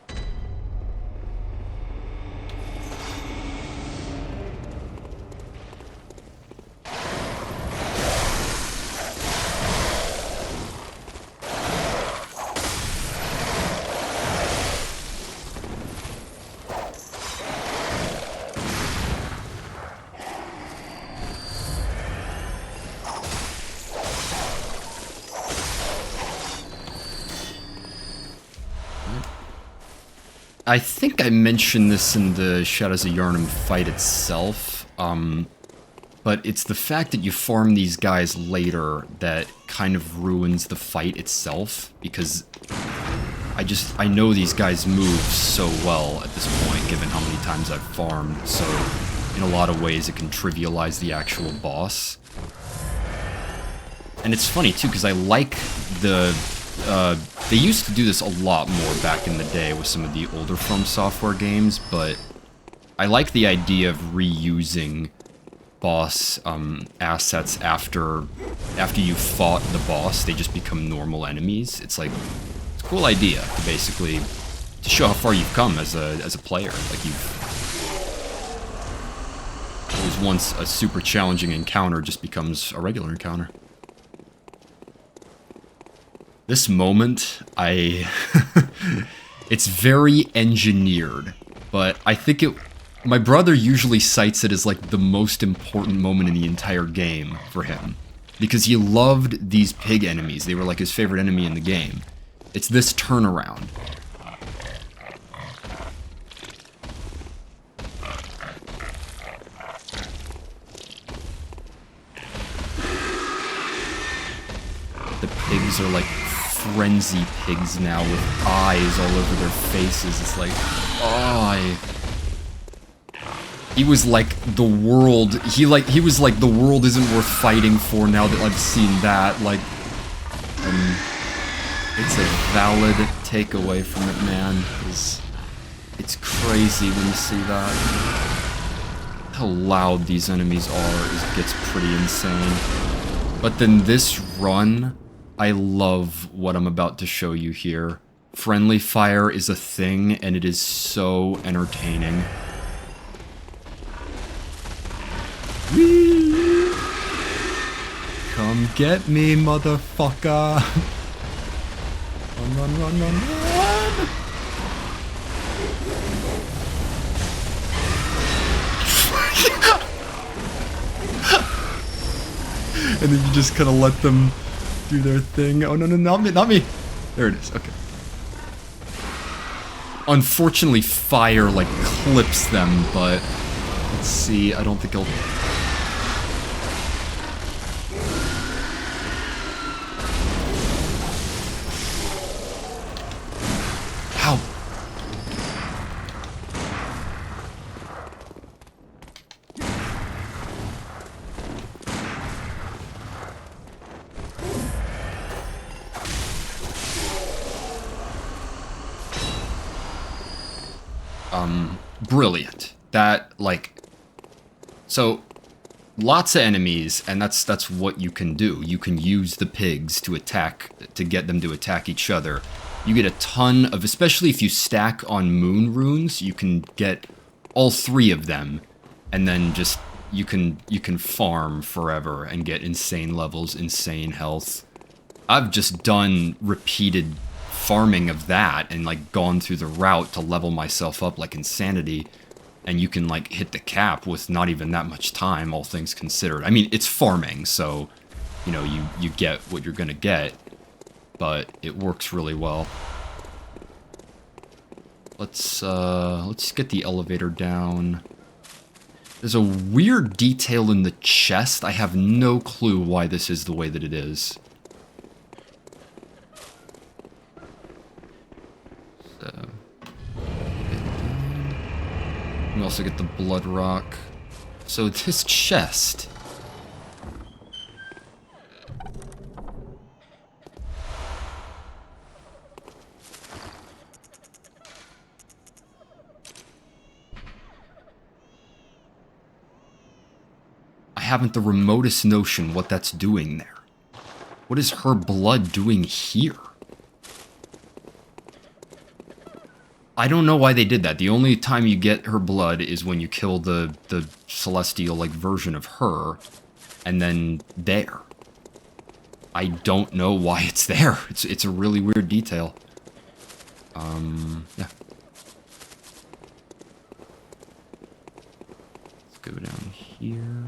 S1: I think I mentioned this in the Shadows of Yharnam fight itself, but it's the fact that you farm these guys later that kind of ruins the fight itself, because I know these guys move so well at this point, given how many times I've farmed, so in a lot of ways it can trivialize the actual boss. And it's funny too, because I like the... they used to do this a lot more back in the day with some of the older From Software games, but I like the idea of reusing boss assets after you fought the boss. They just become normal enemies. It's like, it's a cool idea to basically to show how far you've come as a player. Like what was once a super challenging encounter just becomes a regular encounter. This moment, it's very engineered, but I think my brother usually cites it as like the most important moment in the entire game for him, because he loved these pig enemies. They were like his favorite enemy in the game. It's this turnaround. The pigs are like frenzy pigs now with eyes all over their faces. It's like, oh, he was like the world. He was like the world isn't worth fighting for now that I've seen that. Like, it's a valid takeaway from it, man. It's crazy when you see that. How loud these enemies are gets pretty insane. But then this run, I love what I'm about to show you here. Friendly fire is a thing, and it is so entertaining. Whee! Come get me, motherfucker! Run, run, run, run, run! And then you just kind of let them do their thing. Oh, no, no, not me, not me. There it is, okay. Unfortunately, fire, like, clips them, but... Let's see, I don't think he'll... Ow! Brilliant. That, like... So, lots of enemies, and that's what you can do. You can use the pigs to attack, to get them to attack each other. You get a ton of, especially if you stack on moon runes, you can get all 3 of them, and then just, you can farm forever and get insane levels, insane health. I've just done repeated farming of that and like gone through the route to level myself up like insanity, and you can like hit the cap with not even that much time, all things considered. I mean, it's farming, so you know, you get what you're gonna get, but it works really well. Let's get the elevator down. There's a weird detail in the chest. I have no clue why this is the way that it is. So, we also get the blood rock. So this chest. haven't the remotest notion what that's doing there. What is her blood doing here? I don't know why they did that. The only time you get her blood is when you kill the celestial, like, version of her, and then there. I don't know why it's there. It's a really weird detail. Yeah. Let's go down here.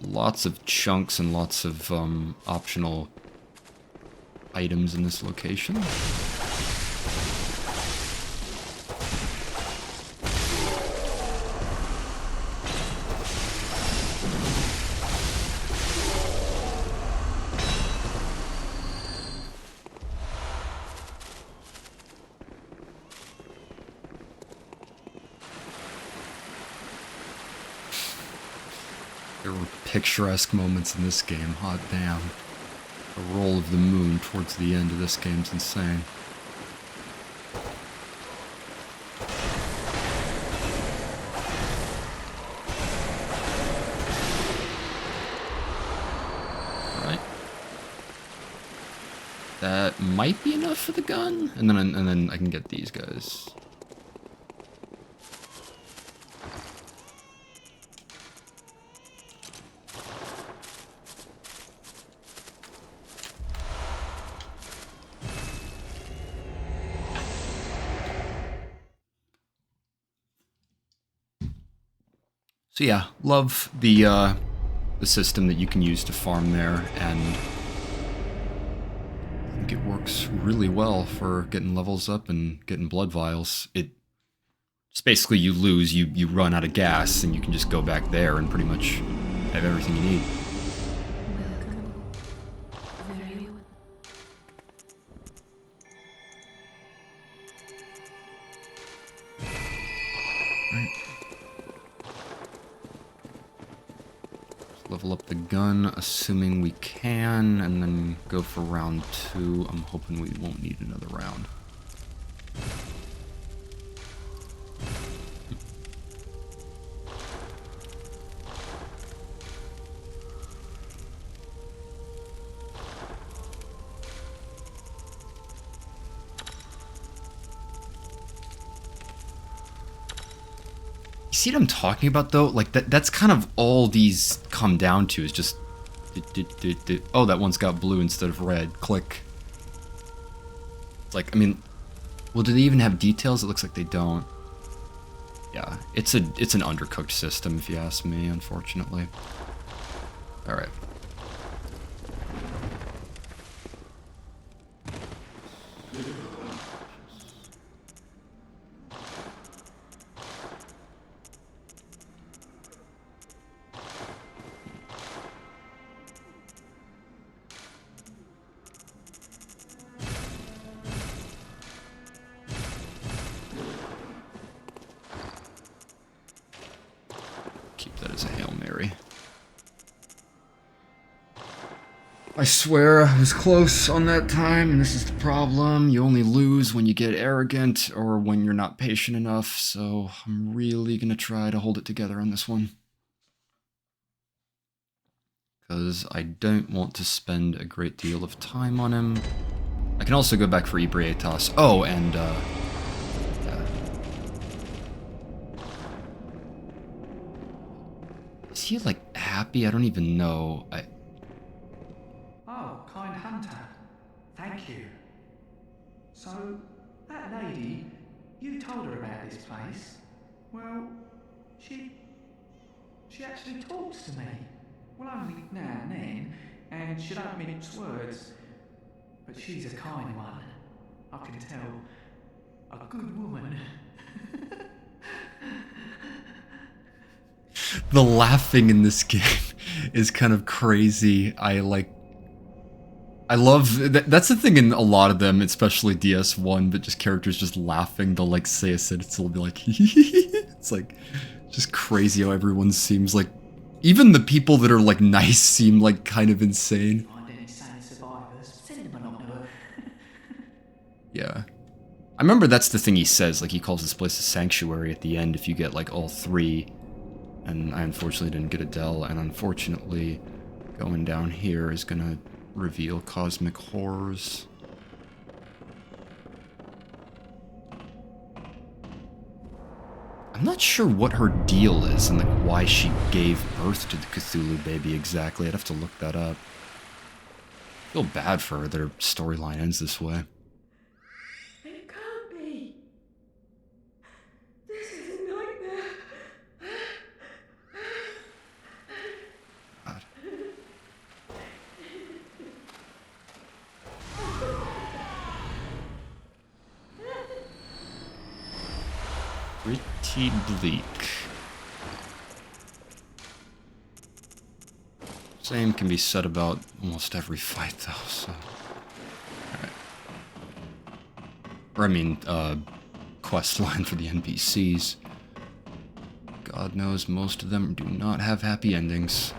S1: Lots of chunks and lots of, optional items in this location. There were picturesque moments in this game, hot damn. The roll of the moon towards the end of this game's insane. Alright. That might be enough for the gun, and then I can get these guys. So yeah, love the system that you can use to farm there, and I think it works really well for getting levels up and getting blood vials. It's basically you lose, you run out of gas, and you can just go back there and pretty much have everything you need. Level up the gun, assuming we can, and then go for round 2. I'm hoping we won't need another round. See what I'm talking about, though? Like, that's kind of all these come down to, is just... Oh, that one's got blue instead of red. Click. It's like, I mean... Well, do they even have details? It looks like they don't. Yeah, it's an undercooked system, if you ask me, unfortunately. Alright. I swear I was close on that time, and this is the problem. You only lose when you get arrogant or when you're not patient enough, so I'm really gonna try to hold it together on this one. Because I don't want to spend a great deal of time on him. I can also go back for Ebrietas. Oh, and, yeah. Is he, like, happy? I don't even know.
S2: Oh, kind hunter. Thank you. So, that lady, you told her about this place. Well, she actually talks to me. Well, only now and then, and she don't mince words. But she's a kind one. I can tell. A good woman.
S1: The laughing in this game is kind of crazy. I love, that's the thing in a lot of them, especially DS1, but just characters just laughing. They'll like say a sentence, they'll be like, it's like, just crazy how everyone seems like, even the people that are like nice seem like kind of insane. Yeah. I remember that's the thing he says, like he calls this place a sanctuary at the end if you get like all 3. And I unfortunately didn't get Adele, and unfortunately, going down here is gonna reveal cosmic horrors. I'm not sure what her deal is and like why she gave birth to the Cthulhu baby exactly. I'd have to look that up. I feel bad for her that her storyline ends this way.
S3: It can't be. This is a nightmare.
S1: God. Pretty bleak. Same can be said about almost every fight, though, so... Alright. Or, I mean, quest line for the NPCs. God knows most of them do not have happy endings.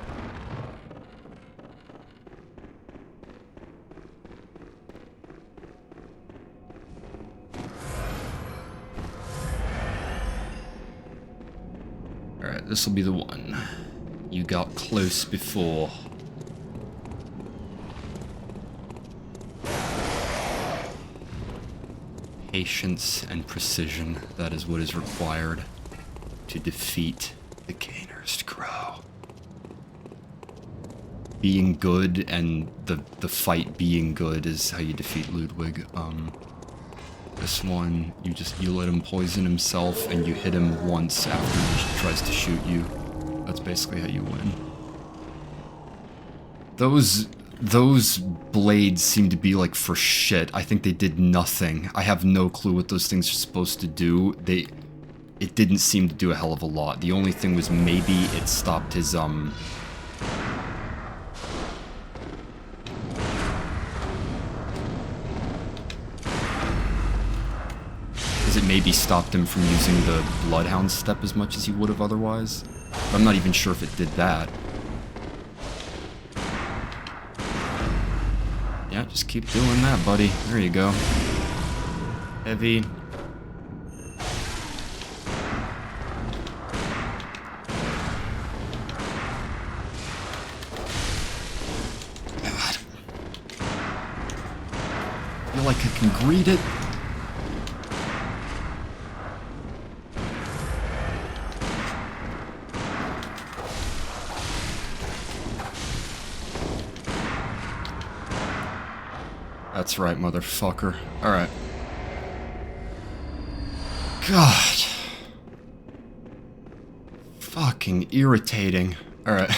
S1: Alright, this will be the one. You got close before. Patience and precision, that is what is required to defeat the Cainhurst Crow. Being good and the fight being good is how you defeat Ludwig. This one, you let him poison himself and you hit him once after he tries to shoot you. That's basically how you win. Those blades seem to be like for shit. I think they did nothing. I have no clue what those things are supposed to do. It didn't seem to do a hell of a lot. The only thing was maybe it stopped his it maybe stopped him from using the Bloodhound step as much as he would have otherwise. But I'm not even sure if it did that. Yeah, just keep doing that, buddy. There you go. Heavy. God. I feel like I can greet it. That's right, motherfucker. Alright. God. Fucking irritating. Alright.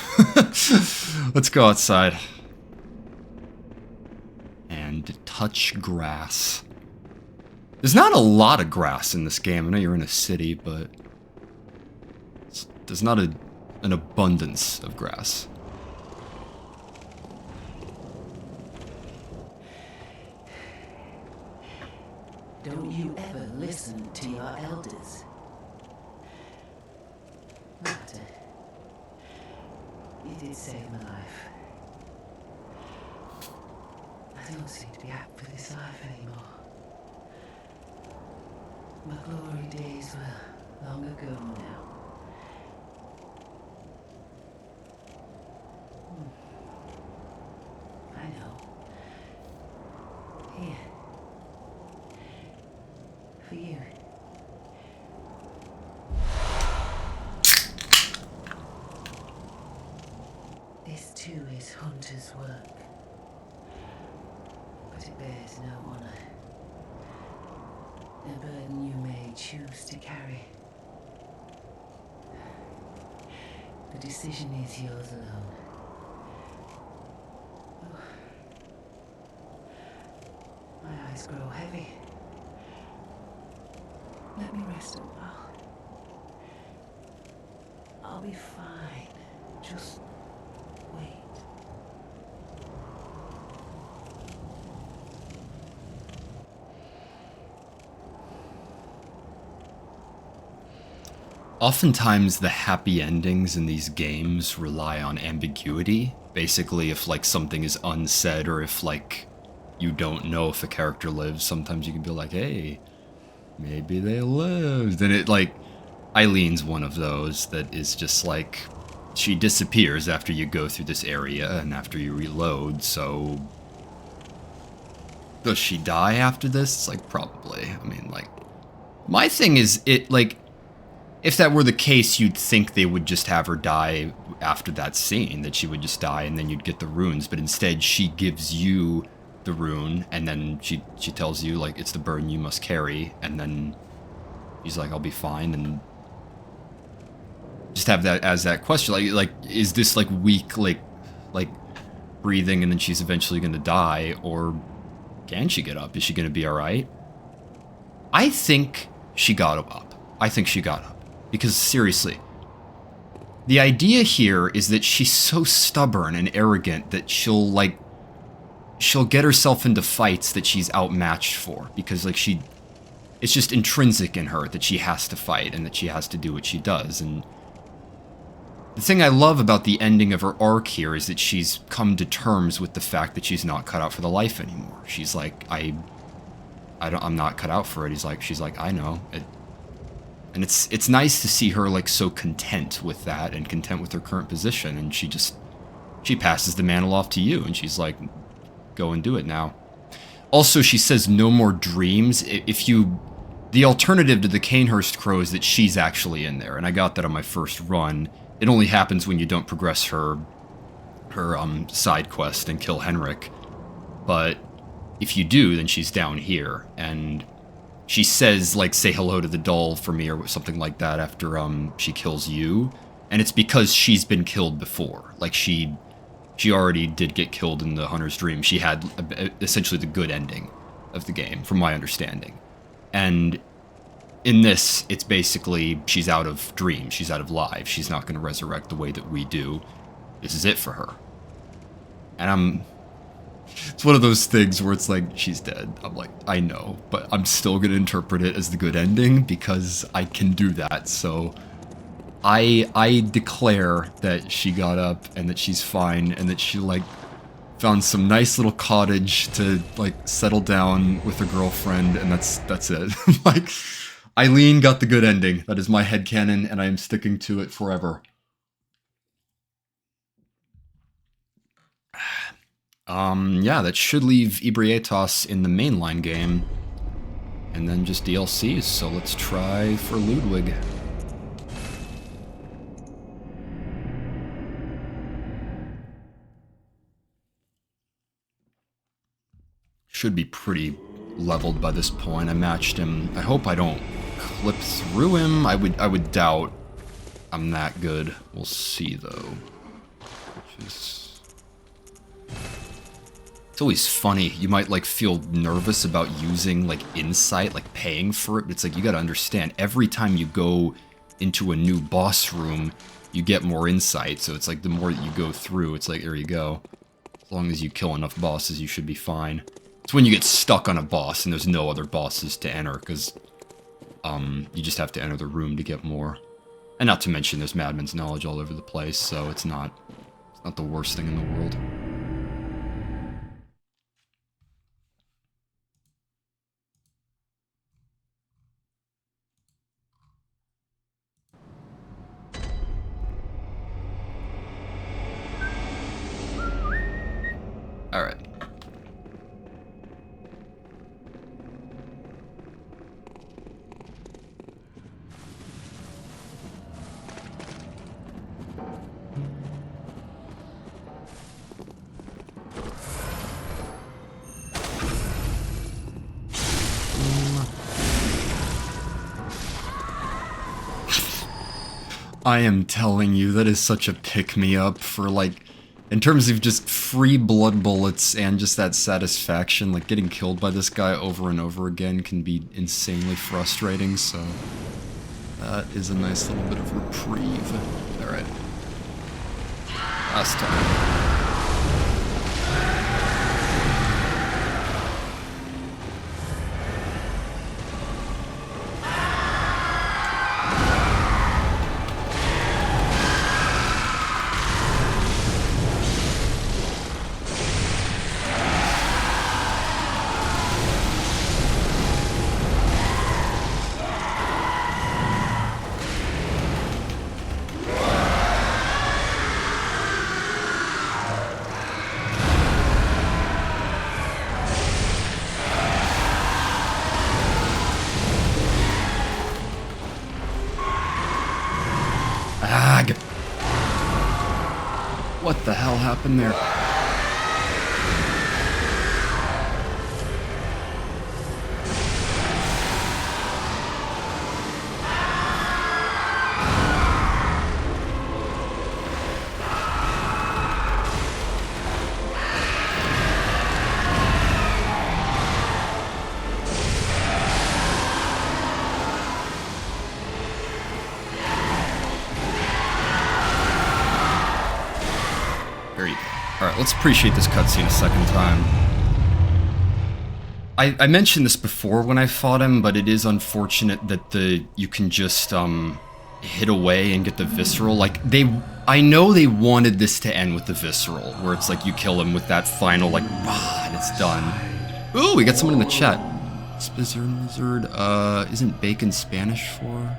S1: Let's go outside. And touch grass. There's not a lot of grass in this game. I know you're in a city, but... there's not an abundance of grass.
S3: Don't you ever listen to your elders. Matter. You did save my life. I don't seem to be apt for this life anymore. My glory days were long ago now. I know. Here. For you. This too is hunter's work, but it bears no honor. A burden you may choose to carry. The decision is yours alone. Oh. My eyes grow heavy. Let me rest a while. I'll be fine. Just wait.
S1: Oftentimes the happy endings in these games rely on ambiguity. Basically, if like something is unsaid or if like you don't know if a character lives, sometimes you can be like, hey, maybe they lived. And it like, Eileen's one of those that is just like, she disappears after you go through this area and after you reload, so... Does she die after this? It's like, probably. I mean, like... My thing is, if that were the case, you'd think they would just have her die after that scene, that she would just die and then you'd get the runes, but instead she gives you the rune, and then she tells you, like, it's the burden you must carry, and then he's like, I'll be fine, and just have that as that question, like is this like weak, like breathing, and then she's eventually gonna die, or can she get up? Is she gonna be alright? I think she got up. I think she got up. Because seriously, the idea here is that she's so stubborn and arrogant that she'll get herself into fights that she's outmatched for, because like it's just intrinsic in her that she has to fight and that she has to do what she does. And the thing I love about the ending of her arc here is that she's come to terms with the fact that she's not cut out for the life anymore. She's like, I'm not cut out for it. She's like, I know. And it's nice to see her like so content with that and content with her current position, and she passes the mantle off to you, and she's like, go and do it now. Also, she says no more dreams. The alternative to the Cainhurst Crow is that she's actually in there, and I got that on my first run. It only happens when you don't progress her side quest and kill Henrik. But if you do, then she's down here, and she says, like, say hello to the doll for me or something like that after she kills you, and it's because she's been killed before. Like, she already did get killed in the Hunter's Dream. She had essentially the good ending of the game, from my understanding. And in this, it's basically, she's out of dreams, she's out of lives, she's not going to resurrect the way that we do. This is it for her. And it's one of those things where it's like, she's dead. I'm like, I know, but I'm still going to interpret it as the good ending because I can do that. So I declare that she got up and that she's fine and that she, like, found some nice little cottage to, like, settle down with her girlfriend, and that's it. Like, Eileen got the good ending. That is my headcanon, and I am sticking to it forever. Yeah, that should leave Ebrietas in the mainline game, and then just DLCs, so let's try for Ludwig. Should be pretty leveled by this point. I matched him. I hope I don't clip through him. I would doubt I'm that good. We'll see, though. It's always funny. You might, like, feel nervous about using, like, insight, like, paying for it. But it's like, you gotta understand, every time you go into a new boss room, you get more insight. So it's like, the more that you go through, it's like, there you go. As long as you kill enough bosses, you should be fine. It's when you get stuck on a boss and there's no other bosses to enter, because you just have to enter the room to get more. And not to mention there's Madman's Knowledge all over the place, so it's not the worst thing in the world. Alright. I am telling you, that is such a pick-me-up for, like, in terms of just free blood bullets and just that satisfaction. Like, getting killed by this guy over and over again can be insanely frustrating, so that is a nice little bit of reprieve. Alright. Last time. happened there? Alright, let's appreciate this cutscene a second time. I mentioned this before when I fought him, but it is unfortunate that you can just, hit away and get the visceral. Like, I know they wanted this to end with the visceral, where it's like you kill him with that final, like, and it's done. Ooh, we got someone in the chat. Spizzard Lizard, isn't bacon Spanish for?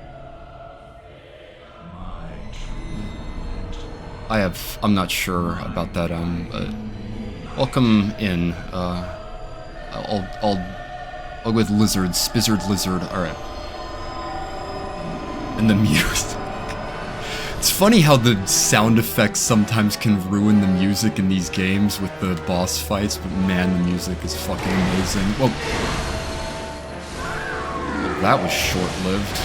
S1: I'm not sure about that, but welcome in, I'll go with lizard, Spizzard Lizard, alright. And the music. It's funny how the sound effects sometimes can ruin the music in these games with the boss fights, but man, the music is fucking amazing. Well, that was short-lived.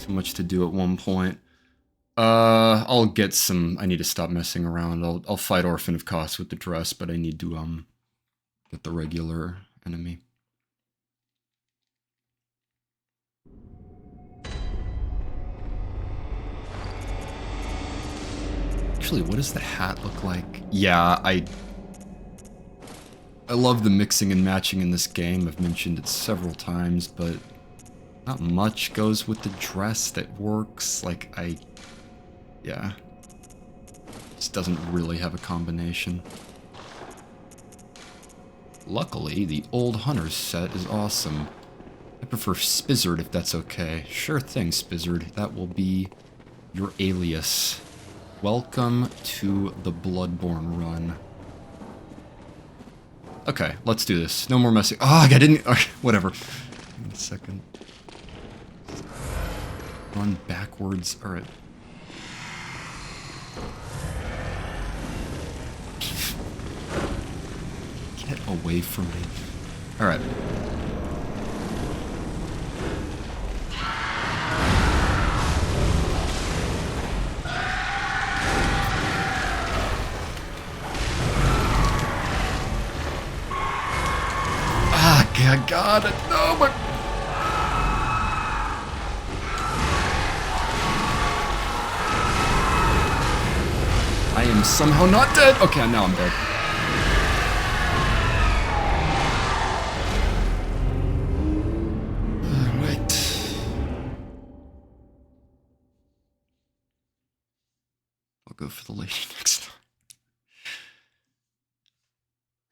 S1: Too much to do at one point. I'll get some. I need to stop messing around. I'll fight Orphan of Kos with the dress, but I need to get the regular enemy. Actually, what does the hat look like? Yeah, I love the mixing and matching in this game. I've mentioned it several times, but not much goes with the dress that works. Like, yeah. Just doesn't really have a combination. Luckily, the old Hunter's set is awesome. I prefer Spizzard if that's okay. Sure thing, Spizzard. That will be your alias. Welcome to the Bloodborne run. Okay, let's do this. No more messing. Oh, I didn't. Okay, whatever. Give me a second. Run backwards. Alright. Get away from me. Alright. Ah, God, no, but... I am somehow not dead. Okay, now I'm dead. Alright. I'll go for the lady next time.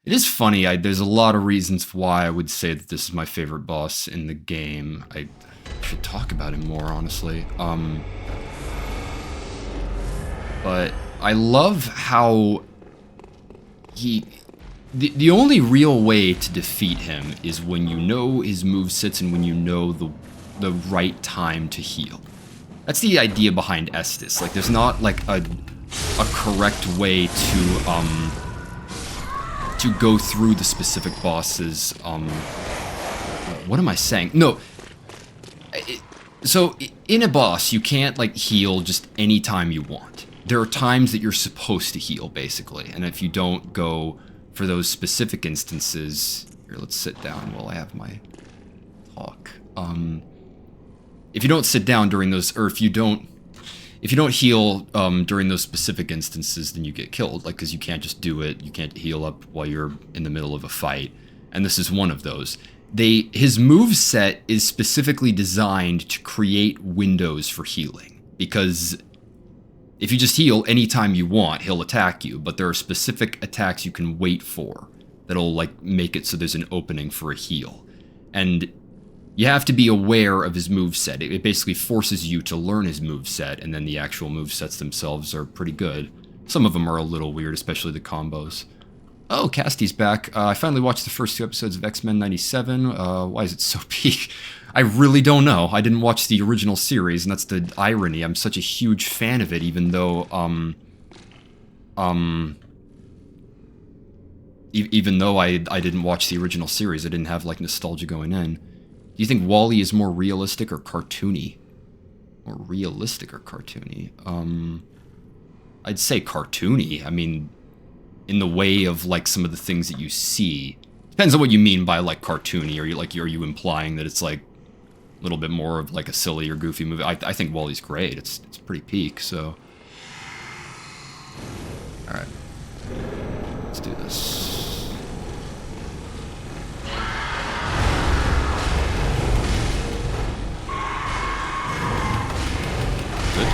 S1: It is funny, there's a lot of reasons why I would say that this is my favorite boss in the game. I should talk about him more, honestly. But I love how the only real way to defeat him is when you know his movesets and when you know the right time to heal. That's the idea behind Estus. Like, there's not like a correct way to go through the specific bosses. What am I saying? No. So in a boss, you can't like heal just any time you want. There are times that you're supposed to heal, basically, and if you don't go for those specific instances, here, let's sit down while I have my talk. If you don't sit down during those, or if you don't heal during those specific instances, then you get killed, like, because you can't just do it. You can't heal up while you're in the middle of a fight, and this is one of those. His moveset is specifically designed to create windows for healing, because if you just heal anytime you want, he'll attack you, but there are specific attacks you can wait for that'll, like, make it so there's an opening for a heal. And you have to be aware of his moveset. It basically forces you to learn his moveset, and then the actual movesets themselves are pretty good. Some of them are a little weird, especially the combos. Oh, Casty's back. I finally watched the first 2 episodes of X-Men 97. Why is it so peak? I really don't know. I didn't watch the original series, and that's the irony. I'm such a huge fan of it, even though, even though I didn't watch the original series. I didn't have, like, nostalgia going in. Do you think Wall-E is more realistic or cartoony? More realistic or cartoony? I'd say cartoony. I mean, in the way of, like, some of the things that you see. Depends on what you mean by, like, cartoony. Are you implying that it's, like, a little bit more of, like, a silly or goofy movie? I think Wall-E's great. It's pretty peak, so... Alright. Let's do this. Good.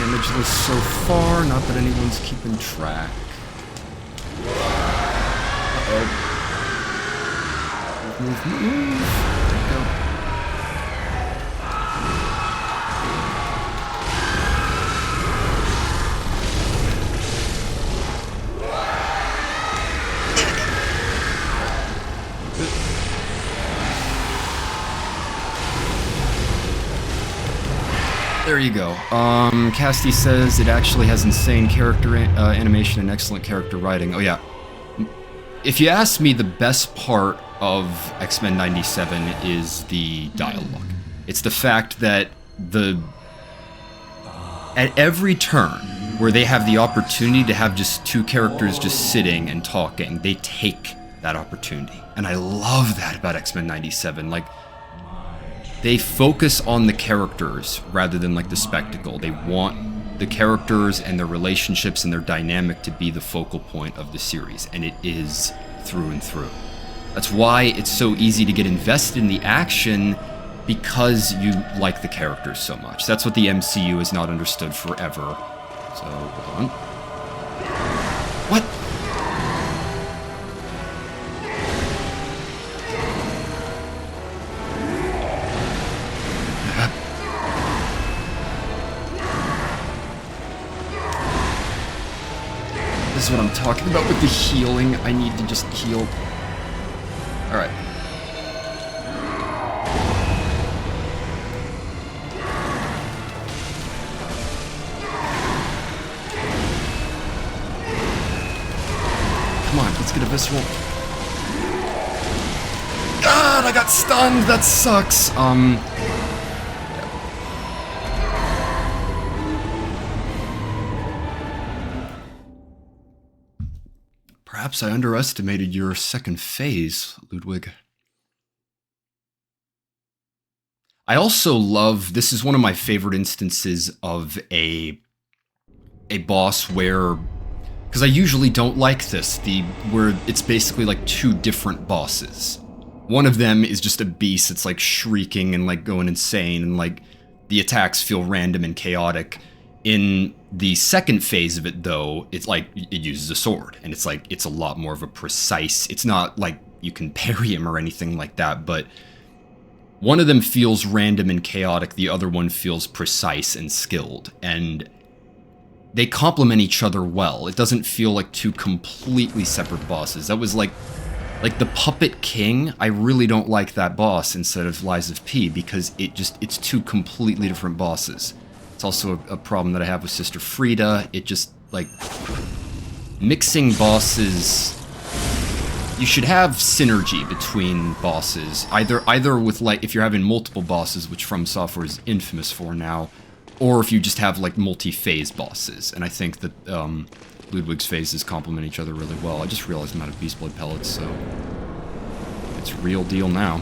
S1: Damageless so far, not that anyone's keeping track. Uh-oh. Move. There you go. There you go. Casty says it actually has insane character animation and excellent character writing. Oh yeah. If you ask me, the best part of X-Men 97 is the dialogue. It's the fact that at every turn where they have the opportunity to have just 2 characters just sitting and talking, they take that opportunity. And I love that about X-Men 97. Like, they focus on the characters rather than, like, the spectacle. They want the characters and their relationships and their dynamic to be the focal point of the series, and it is through and through. That's why it's so easy to get invested in the action, because you like the characters so much. That's what the MCU has not understood forever. So, hold on. What? This is what I'm talking about with the healing. I need to just heal. Alright. Come on, let's get a visceral. God, I got stunned! That sucks! Perhaps I underestimated your second phase, Ludwig. I also love, this is one of my favorite instances of a boss where, because I usually don't like this, where it's basically like 2 different bosses. One of them is just a beast that's like shrieking and like going insane, and like the attacks feel random and chaotic. In the second phase of it, though, it's like it uses a sword, and it's like it's a lot more of a precise. It's not like you can parry him or anything like that, but one of them feels random and chaotic, the other one feels precise and skilled, and they complement each other well. It doesn't feel like 2 completely separate bosses. That was like the Puppet King. I really don't like that boss instead of Lies of P, because it's 2 completely different bosses. It's also a problem that I have with Sister Frida. It just, like, mixing bosses. You should have synergy between bosses, either with, like, if you're having multiple bosses, which From Software is infamous for now, or if you just have, like, multi-phase bosses. And I think that Ludwig's phases complement each other really well. I just realized I'm out of Beast Blood pellets, so it's real deal now.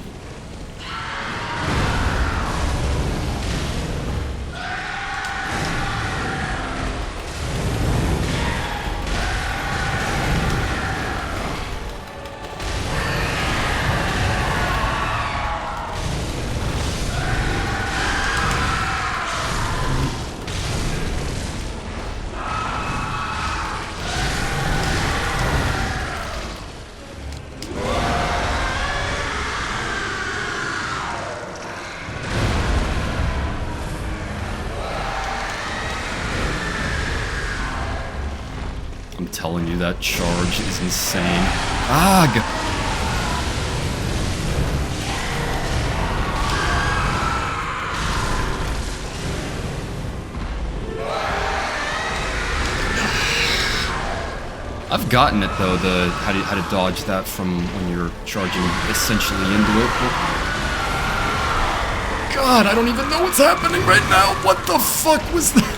S1: telling you that charge is insane. Ah! I've gotten it though, the how to dodge that from when you're charging essentially into it. God, I don't even know what's happening right now. What the fuck was that?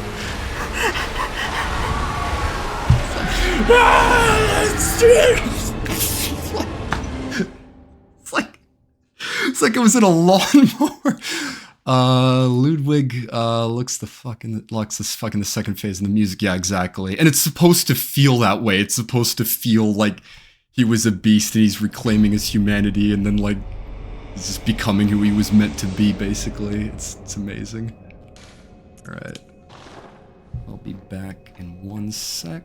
S1: It's like it was in a lawnmower. Ludwig looks the fucking the second phase in the music. Yeah, exactly. And it's supposed to feel that way. It's supposed to feel like he was a beast and he's reclaiming his humanity, and then like he's just becoming who he was meant to be. Basically, it's amazing. All right, I'll be back in 1 sec.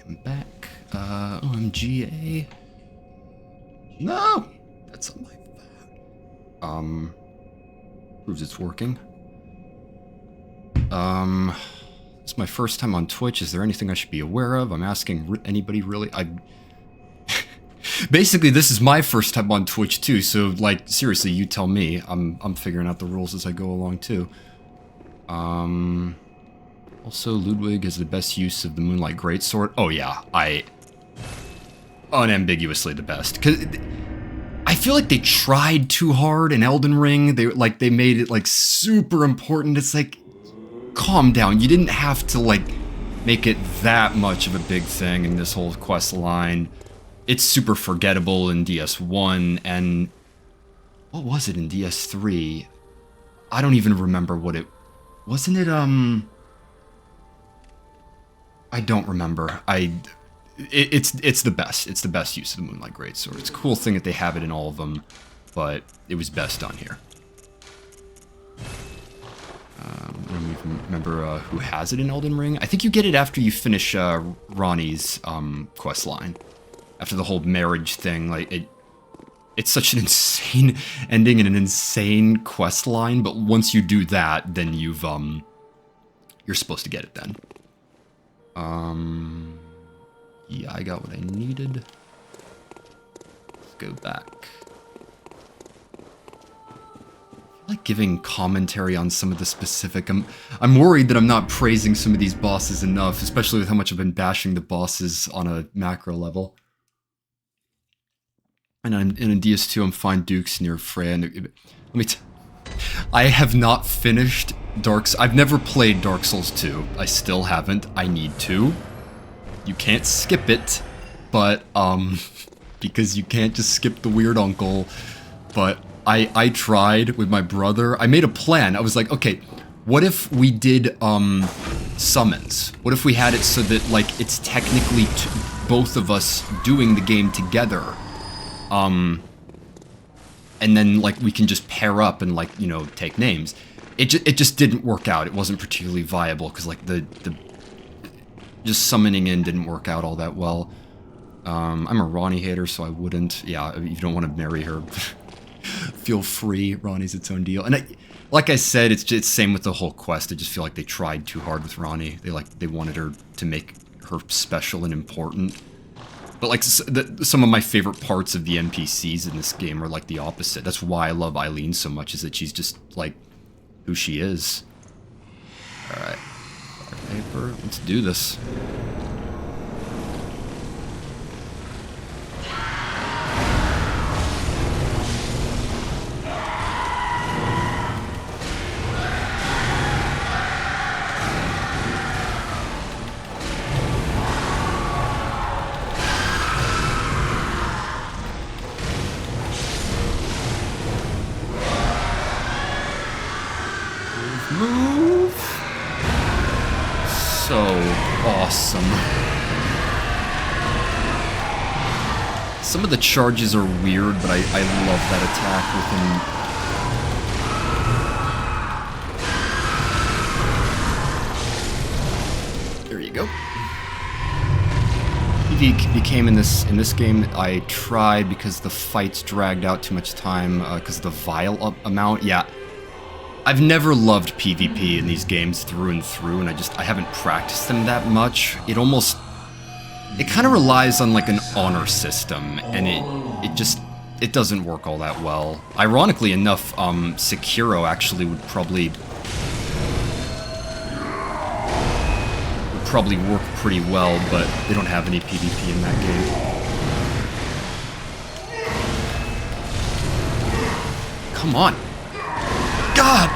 S1: I'm back. OMGA. No! That's on my phone. Proves it's working. It's my first time on Twitch. Is there anything I should be aware of? I'm asking anybody really. Basically, this is my first time on Twitch too, so like seriously, you tell me. I'm figuring out the rules as I go along too. Also, Ludwig is the best use of the Moonlight Greatsword. Oh yeah, unambiguously the best. 'Cause I feel like they tried too hard in Elden Ring. They made it like super important. It's like, calm down. You didn't have to like make it that much of a big thing in this whole quest line. It's super forgettable in DS1, and what was it in DS3? I don't even remember what it... Wasn't it, I don't remember. It's the best. It's the best use of the Moonlight Greatsword. It's a cool thing that they have it in all of them, but it was best done here. I don't even remember who has it in Elden Ring. I think you get it after you finish Ronnie's quest line. After the whole marriage thing, like it's such an insane ending and an insane quest line, but once you do that, then you've you're supposed to get it then. Yeah, I got what I needed. Let's go back. I like giving commentary on some of the specific... I'm worried that I'm not praising some of these bosses enough, especially with how much I've been bashing the bosses on a macro level. And in DS2, I'm fine Dukes near Freya. I have not finished I've never played Dark Souls 2. I still haven't. I need to. You can't skip it, but, because you can't just skip the weird uncle. But I tried with my brother. I made a plan. I was like, okay, what if we did, summons? What if we had it so that, like, it's technically both of us doing the game together? And then, like, we can just pair up and, like, you know, take names. It just didn't work out. It wasn't particularly viable, because, like, the just summoning in didn't work out all that well. I'm a Ronnie hater, so I wouldn't. Yeah, if you don't want to marry her, feel free. Ronnie's its own deal. And like I said, it's just same with the whole quest. I just feel like they tried too hard with Ronnie. They wanted her to make her special and important. But like some of my favorite parts of the NPCs in this game are like the opposite. That's why I love Eileen so much, is that she's just like who she is. Alright. Paper. Let's do this. Move. So awesome. Some of the charges are weird, but I love that attack within. There you go. PvP became in this game. I tried because the fights dragged out too much time because of the vial amount. Yeah. I've never loved PvP in these games through and through, and I haven't practiced them that much. It kind of relies on like an honor system, and it doesn't work all that well. Ironically enough, Sekiro actually would probably work pretty well, but they don't have any PvP in that game. Come on. God!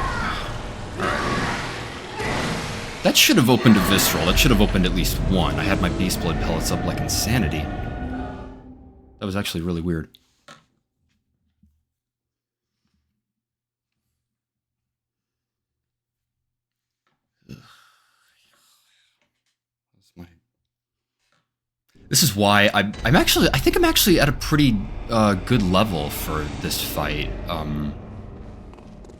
S1: That should have opened a visceral. That should have opened at least one. I had my beast blood pellets up like insanity. That was actually really weird. This is why I think I'm actually at a pretty good level for this fight.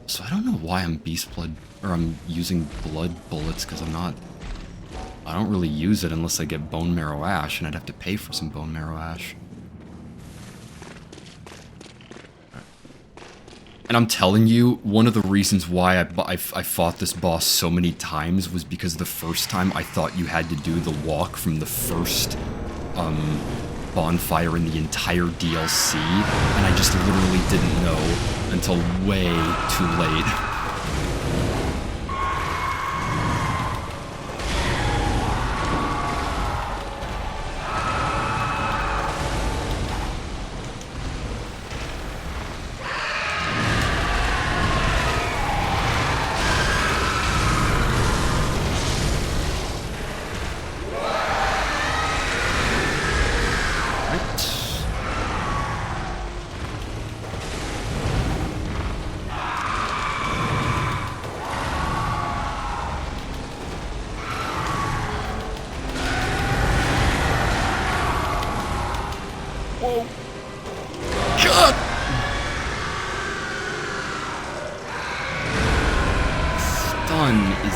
S1: So I don't know why I'm beast blood, or I'm using blood bullets, because I don't really use it unless I get bone marrow ash, and I'd have to pay for some bone marrow ash. And I'm telling you, one of the reasons why I fought this boss so many times was because the first time I thought you had to do the walk from the first bonfire in the entire DLC, and I just literally didn't know until way too late.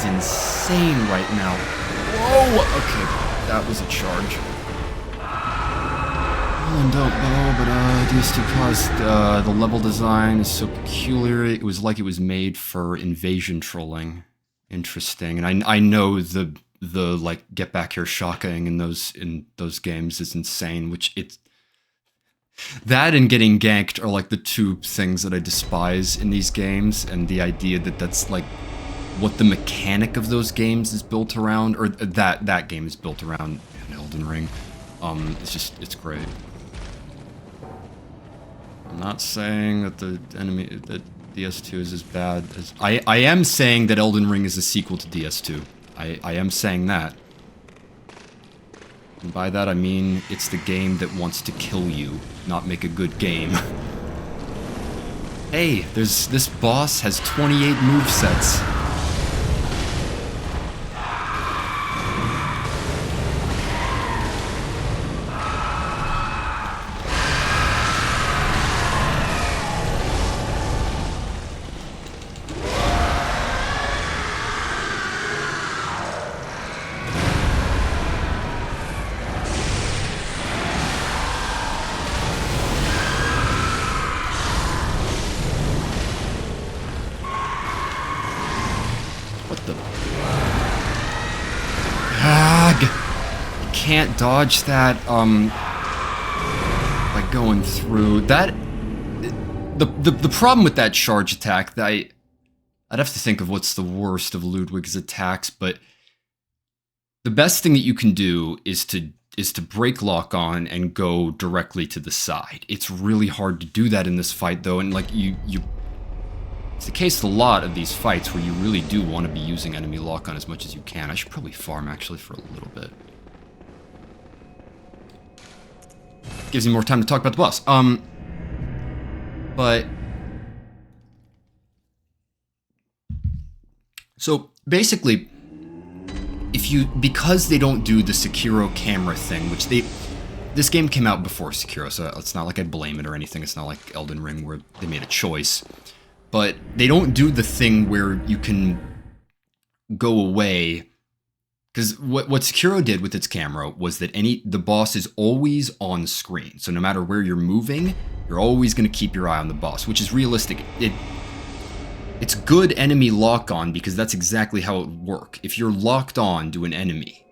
S1: Insane right now. Whoa! Okay, that was a charge. Well, don't know, but DS2 Plus, the level design is so peculiar. It was like it was made for invasion trolling. Interesting. And I know the like get back here shocking in those games is insane, which that and getting ganked are like the two things that I despise in these games, and the idea that that's like what the mechanic of those games is built around, or that game is built around in Elden Ring. It's great. I'm not saying that that DS2 is as bad as... I am saying that Elden Ring is a sequel to DS2. I am saying that. And by that I mean it's the game that wants to kill you, not make a good game. Hey, this boss has 28 movesets. can't dodge that, by going through. That... The problem with that charge attack, that I'd have to think of what's the worst of Ludwig's attacks, but the best thing that you can do is to break lock on and go directly to the side. It's really hard to do that in this fight, though, and like it's the case with a lot of these fights where you really do want to be using enemy lock on as much as you can. I should probably farm actually for a little bit. Gives me more time to talk about the boss. But so basically, because they don't do the Sekiro camera thing, which this game came out before Sekiro, so it's not like I blame it or anything. It's not like Elden Ring where they made a choice, but they don't do the thing where you can go away. Because what Sekiro did with its camera was that the boss is always on screen. So no matter where you're moving, you're always going to keep your eye on the boss, which is realistic. It's good enemy lock-on because that's exactly how it would work. If you're locked on to an enemy,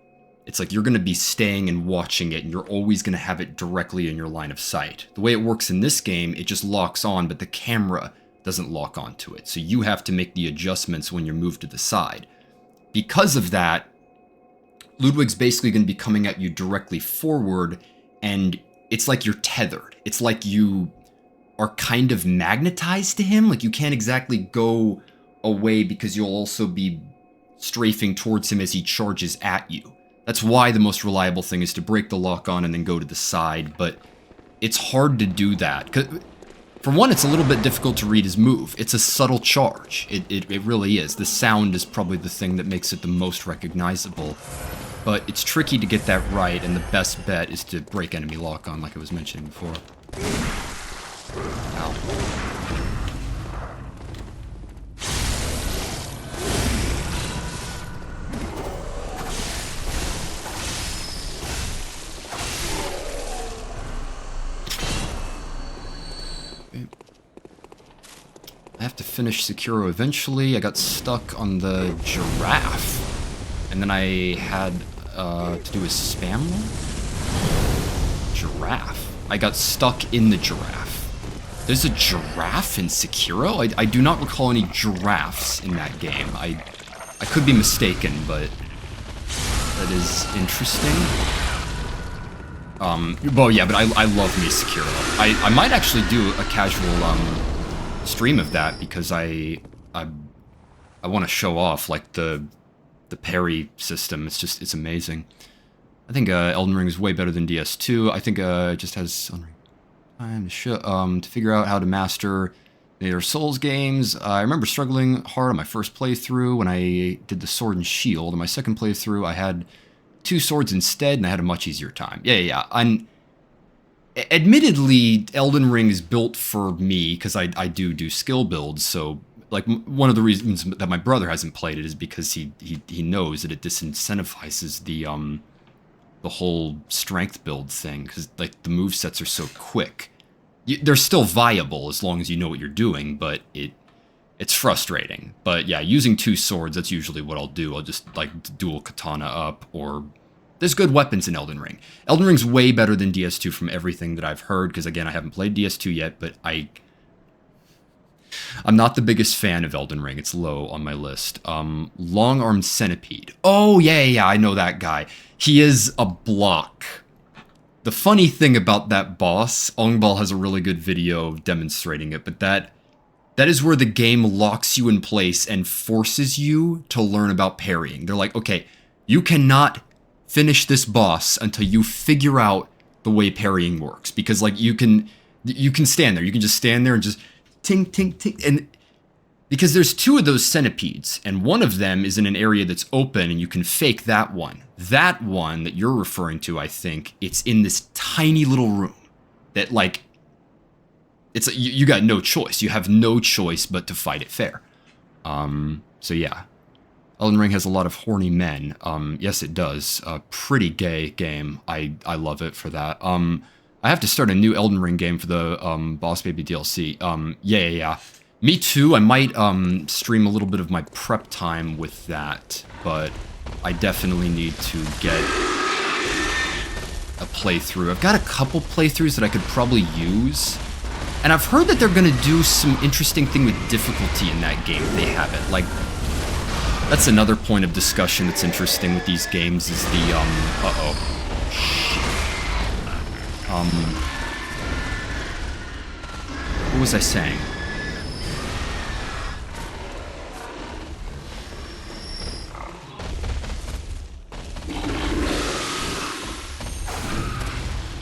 S1: it's like you're going to be staying and watching it, and you're always going to have it directly in your line of sight. The way it works in this game, it just locks on, but the camera doesn't lock onto it. So you have to make the adjustments when you're moved to the side. Because of that, Ludwig's basically going to be coming at you directly forward, and it's like you're tethered. It's like you are kind of magnetized to him. Like you can't exactly go away because you'll also be strafing towards him as he charges at you. That's why the most reliable thing is to break the lock on and then go to the side, but it's hard to do that. 'Cause for one, it's a little bit difficult to read his move. It's a subtle charge. It really is. The sound is probably the thing that makes it the most recognizable. But it's tricky to get that right, and the best bet is to break enemy lock on, like I was mentioning before. Ow. Okay. I have to finish Sekiro eventually. I got stuck on the giraffe. And then I had to do a spam run? Giraffe. I got stuck in the giraffe. There's a giraffe in Sekiro? I do not recall any giraffes in that game. I could be mistaken, but that is interesting. Well, yeah, but I love me Sekiro. I might actually do a casual stream of that because I want to show off like the parry system. It's amazing. I think Elden Ring is way better than DS2. I think it just has time to figure out how to master their Souls games. I remember struggling hard on my first playthrough when I did the Sword and Shield. On my second playthrough, I had 2 swords instead, and I had a much easier time. Yeah. Admittedly, Elden Ring is built for me because I do skill builds, so like one of the reasons that my brother hasn't played it is because he knows that it disincentivizes the whole strength build thing, because like the movesets are so quick. They're still viable as long as you know what you're doing, but it's frustrating. But yeah, using 2 swords, that's usually what I'll do. I'll just like dual katana up, or there's good weapons in Elden Ring. Elden Ring's way better than DS2 from everything that I've heard, because again, I haven't played DS2 yet, but I'm not the biggest fan of Elden Ring. It's low on my list. Long-armed centipede. Oh, yeah, I know that guy. He is a block. The funny thing about that boss, Ongbal has a really good video demonstrating it, but that is where the game locks you in place and forces you to learn about parrying. They're like, okay, you cannot finish this boss until you figure out the way parrying works. Because like you can stand there. You can just stand there and just tink, tink, tink. And because there's 2 of those centipedes, and one of them is in an area that's open, and you can fake that one. That one that you're referring to, I think, it's in this tiny little room that, like, it's you got no choice. You have no choice but to fight it fair. So yeah, Elden Ring has a lot of horny men. Yes, it does. Pretty gay game. I love it for that. I have to start a new Elden Ring game for the Boss Baby DLC. Yeah. Me too. I might stream a little bit of my prep time with that, but I definitely need to get playthrough. I've got a couple playthroughs that I could probably use. And I've heard that they're gonna do some interesting thing with difficulty in that game if they have it. Like, that's another point of discussion that's interesting with these games is the, what was I saying?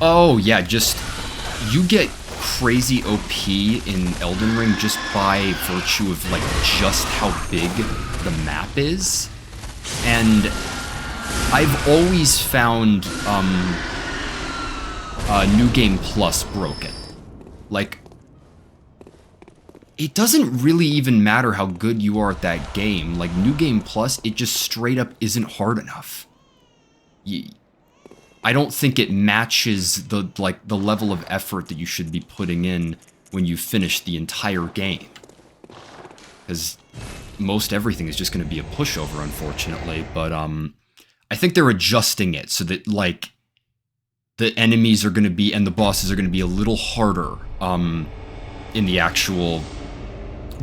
S1: Oh, yeah, just, you get crazy OP in Elden Ring just by virtue of, like, just how big the map is. And I've always found, New Game Plus broken. Like, it doesn't really even matter how good you are at that game. Like, New Game Plus, it just straight up isn't hard enough. I don't think it matches the level of effort that you should be putting in when you finish the entire game. Because most everything is just going to be a pushover, unfortunately. But I think they're adjusting it so that, like, the enemies are going to be, and the bosses are going to be a little harder in the actual,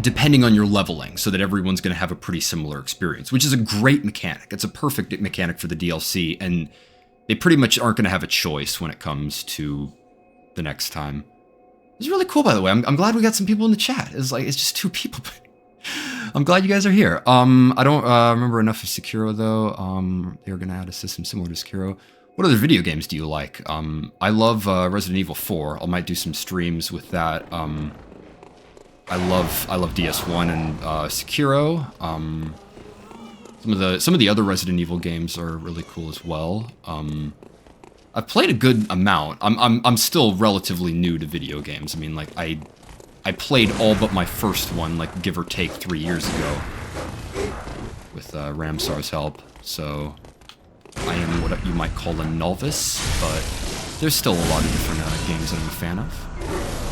S1: depending on your leveling, so that everyone's going to have a pretty similar experience, which is a great mechanic. It's a perfect mechanic for the DLC, and they pretty much aren't going to have a choice when it comes to the next time. It's really cool, by the way. I'm glad we got some people in the chat. It's just 2 people. I'm glad you guys are here. I don't remember enough of Sekiro, though. They're going to add a system similar to Sekiro. What other video games do you like? I love Resident Evil 4. I might do some streams with that. I love DS1 and Sekiro. Some of the other Resident Evil games are really cool as well. I've played a good amount. I'm still relatively new to video games. I mean, like, I played all but my first one, like, give or take 3 years ago, with Ramsar's help. So I am what you might call a novice, but there's still a lot of different games that I'm a fan of.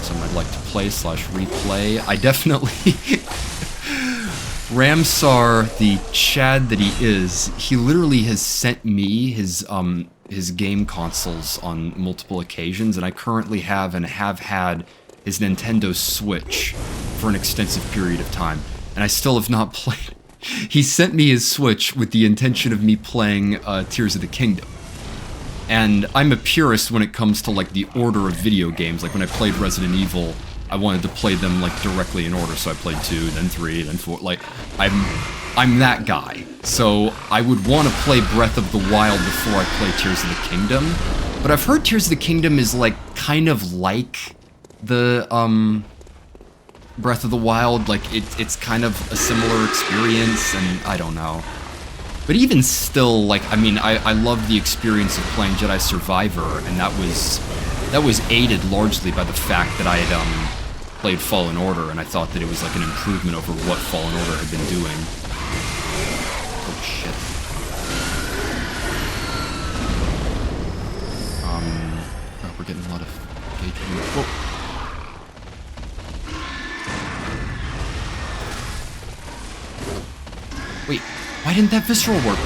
S1: Some I'd like to play / replay. I definitely Ramsar, the Chad that he is, he literally has sent me his game consoles on multiple occasions, and I currently have and have had his Nintendo Switch for an extensive period of time, and I still have not played. He sent me his Switch with the intention of me playing Tears of the Kingdom. And I'm a purist when it comes to, like, the order of video games. Like, when I played Resident Evil, I wanted to play them, like, directly in order, so I played 2, then 3, then 4, like, I'm that guy. So I would want to play Breath of the Wild before I play Tears of the Kingdom, but I've heard Tears of the Kingdom is, like, kind of like the, Breath of the Wild, like, it's kind of a similar experience, and I don't know. But even still, like, I mean, I love the experience of playing Jedi Survivor, and that was aided largely by the fact that I had played Fallen Order, and I thought that it was like an improvement over what Fallen Order had been doing. Oh shit. Oh, we're getting a lot of engagement. Whoa. Wait, why didn't that visceral work?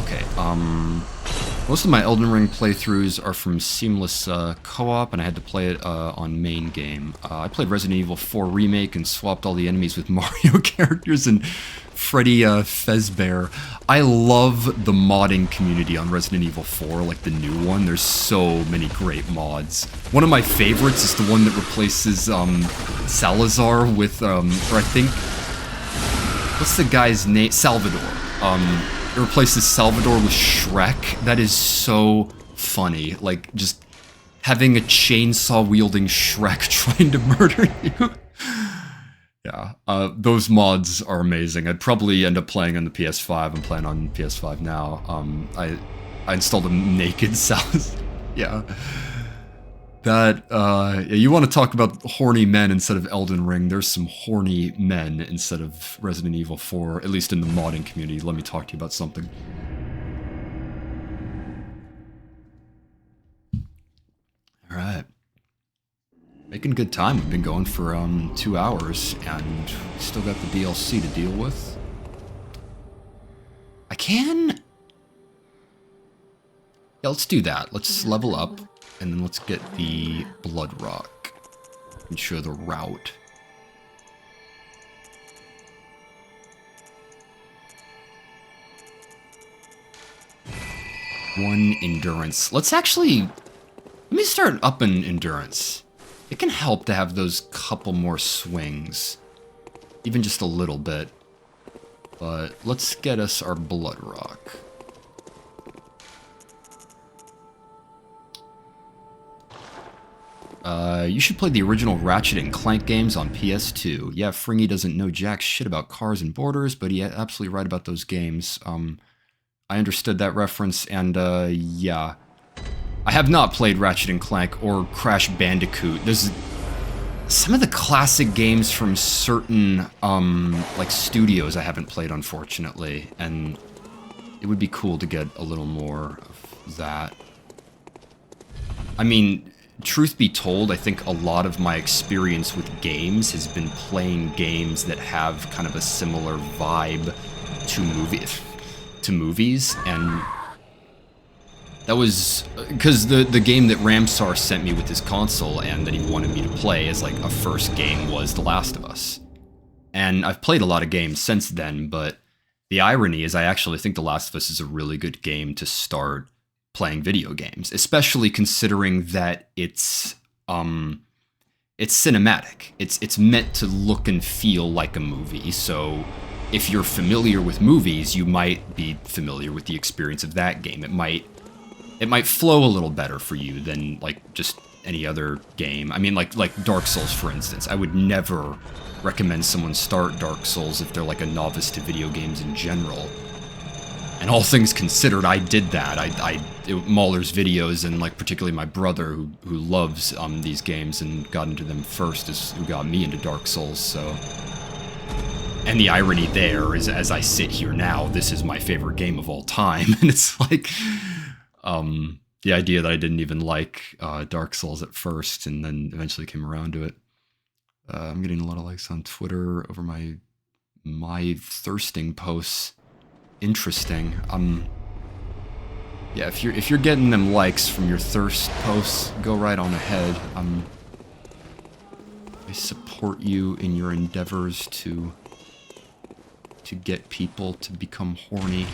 S1: Okay, most of my Elden Ring playthroughs are from seamless co-op, and I had to play it on main game. I played Resident Evil 4 Remake and swapped all the enemies with Mario characters and Freddy Fazbear. I love the modding community on Resident Evil 4, like the new one. There's so many great mods. One of my favorites is the one that replaces Salazar with, or I think, what's the guy's name? Salvador. It replaces Salvador with Shrek. That is so funny. Like, just having a chainsaw-wielding Shrek trying to murder you. Yeah, those mods are amazing. I'd probably end up playing on the PS5. I'm playing on PS5 now. I installed a naked Salazar. Yeah. That, yeah, you want to talk about horny men instead of Elden Ring. There's some horny men instead of Resident Evil 4, at least in the modding community. Let me talk to you about something. Alright. Making good time. We've been going for 2 hours, and still got the DLC to deal with. I can... Yeah, let's do that. Let's level up, and then let's get the Blood Rock and show the route. One endurance. Let's actually... Let me start upping endurance. It can help to have those couple more swings. Even just a little bit. But let's get us our Blood Rock. You should play the original Ratchet and Clank games on PS2. Yeah, Fringy doesn't know jack shit about cars and borders, but he absolutely right about those games. I understood that reference, and yeah. I have not played Ratchet and Clank or Crash Bandicoot. There's some of the classic games from certain, like, studios I haven't played, unfortunately, and it would be cool to get a little more of that. I mean, truth be told, I think a lot of my experience with games has been playing games that have kind of a similar vibe to movies, and that was because the game that Ramsar sent me with his console and that he wanted me to play as like a first game was The Last of Us. And I've played a lot of games since then, but the irony is I actually think The Last of Us is a really good game to start playing video games, especially considering that it's cinematic. It's meant to look and feel like a movie, so if you're familiar with movies, you might be familiar with the experience of that game. It might flow a little better for you than like just any other game. I mean, like Dark Souls, for instance. I would never recommend someone start Dark Souls if they're like a novice to video games in general. And all things considered, I did that. Mahler's videos, and like particularly my brother who loves these games and got into them first is who got me into Dark Souls, so. And the irony there is, as I sit here now, this is my favorite game of all time. And it's like, the idea that I didn't even like Dark Souls at first and then eventually came around to it. I'm getting a lot of likes on Twitter over my thirsting posts. Interesting. Yeah, if you're getting them likes from your thirst posts, go right on ahead. I support you in your endeavors to get people to become horny.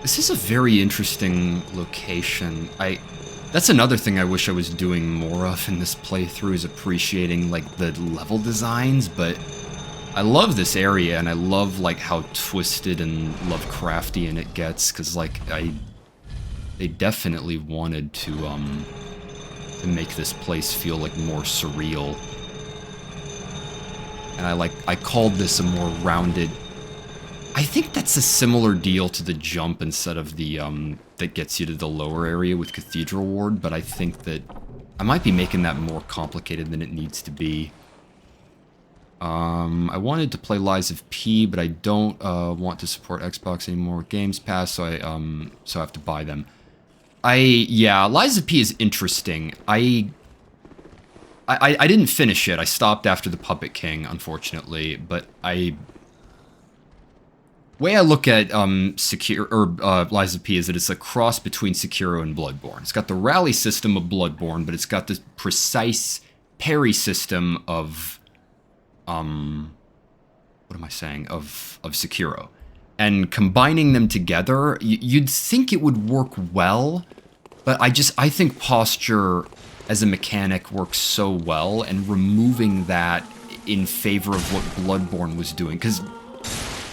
S1: This is a very interesting location. That's another thing I wish I was doing more of in this playthrough, is appreciating like the level designs, but I love this area and I love like how twisted and Lovecraftian it gets, because like they definitely wanted to make this place feel like more surreal. And I called this a more rounded. I think that's a similar deal to the jump instead of the that gets you to the lower area with Cathedral Ward, but I think that I might be making that more complicated than it needs to be. I wanted to play Lies of P, but I don't want to support Xbox anymore with Games Pass, so I have to buy them. Yeah, Lies of P is interesting. I didn't finish it. I stopped after the Puppet King, unfortunately, but way I look at Lies of P is that it's a cross between Sekiro and Bloodborne. It's got the rally system of Bloodborne, but it's got the precise parry system of what am I saying? Of Sekiro. And combining them together, you'd think it would work well, but I think posture as a mechanic works so well, and removing that in favor of what Bloodborne was doing, because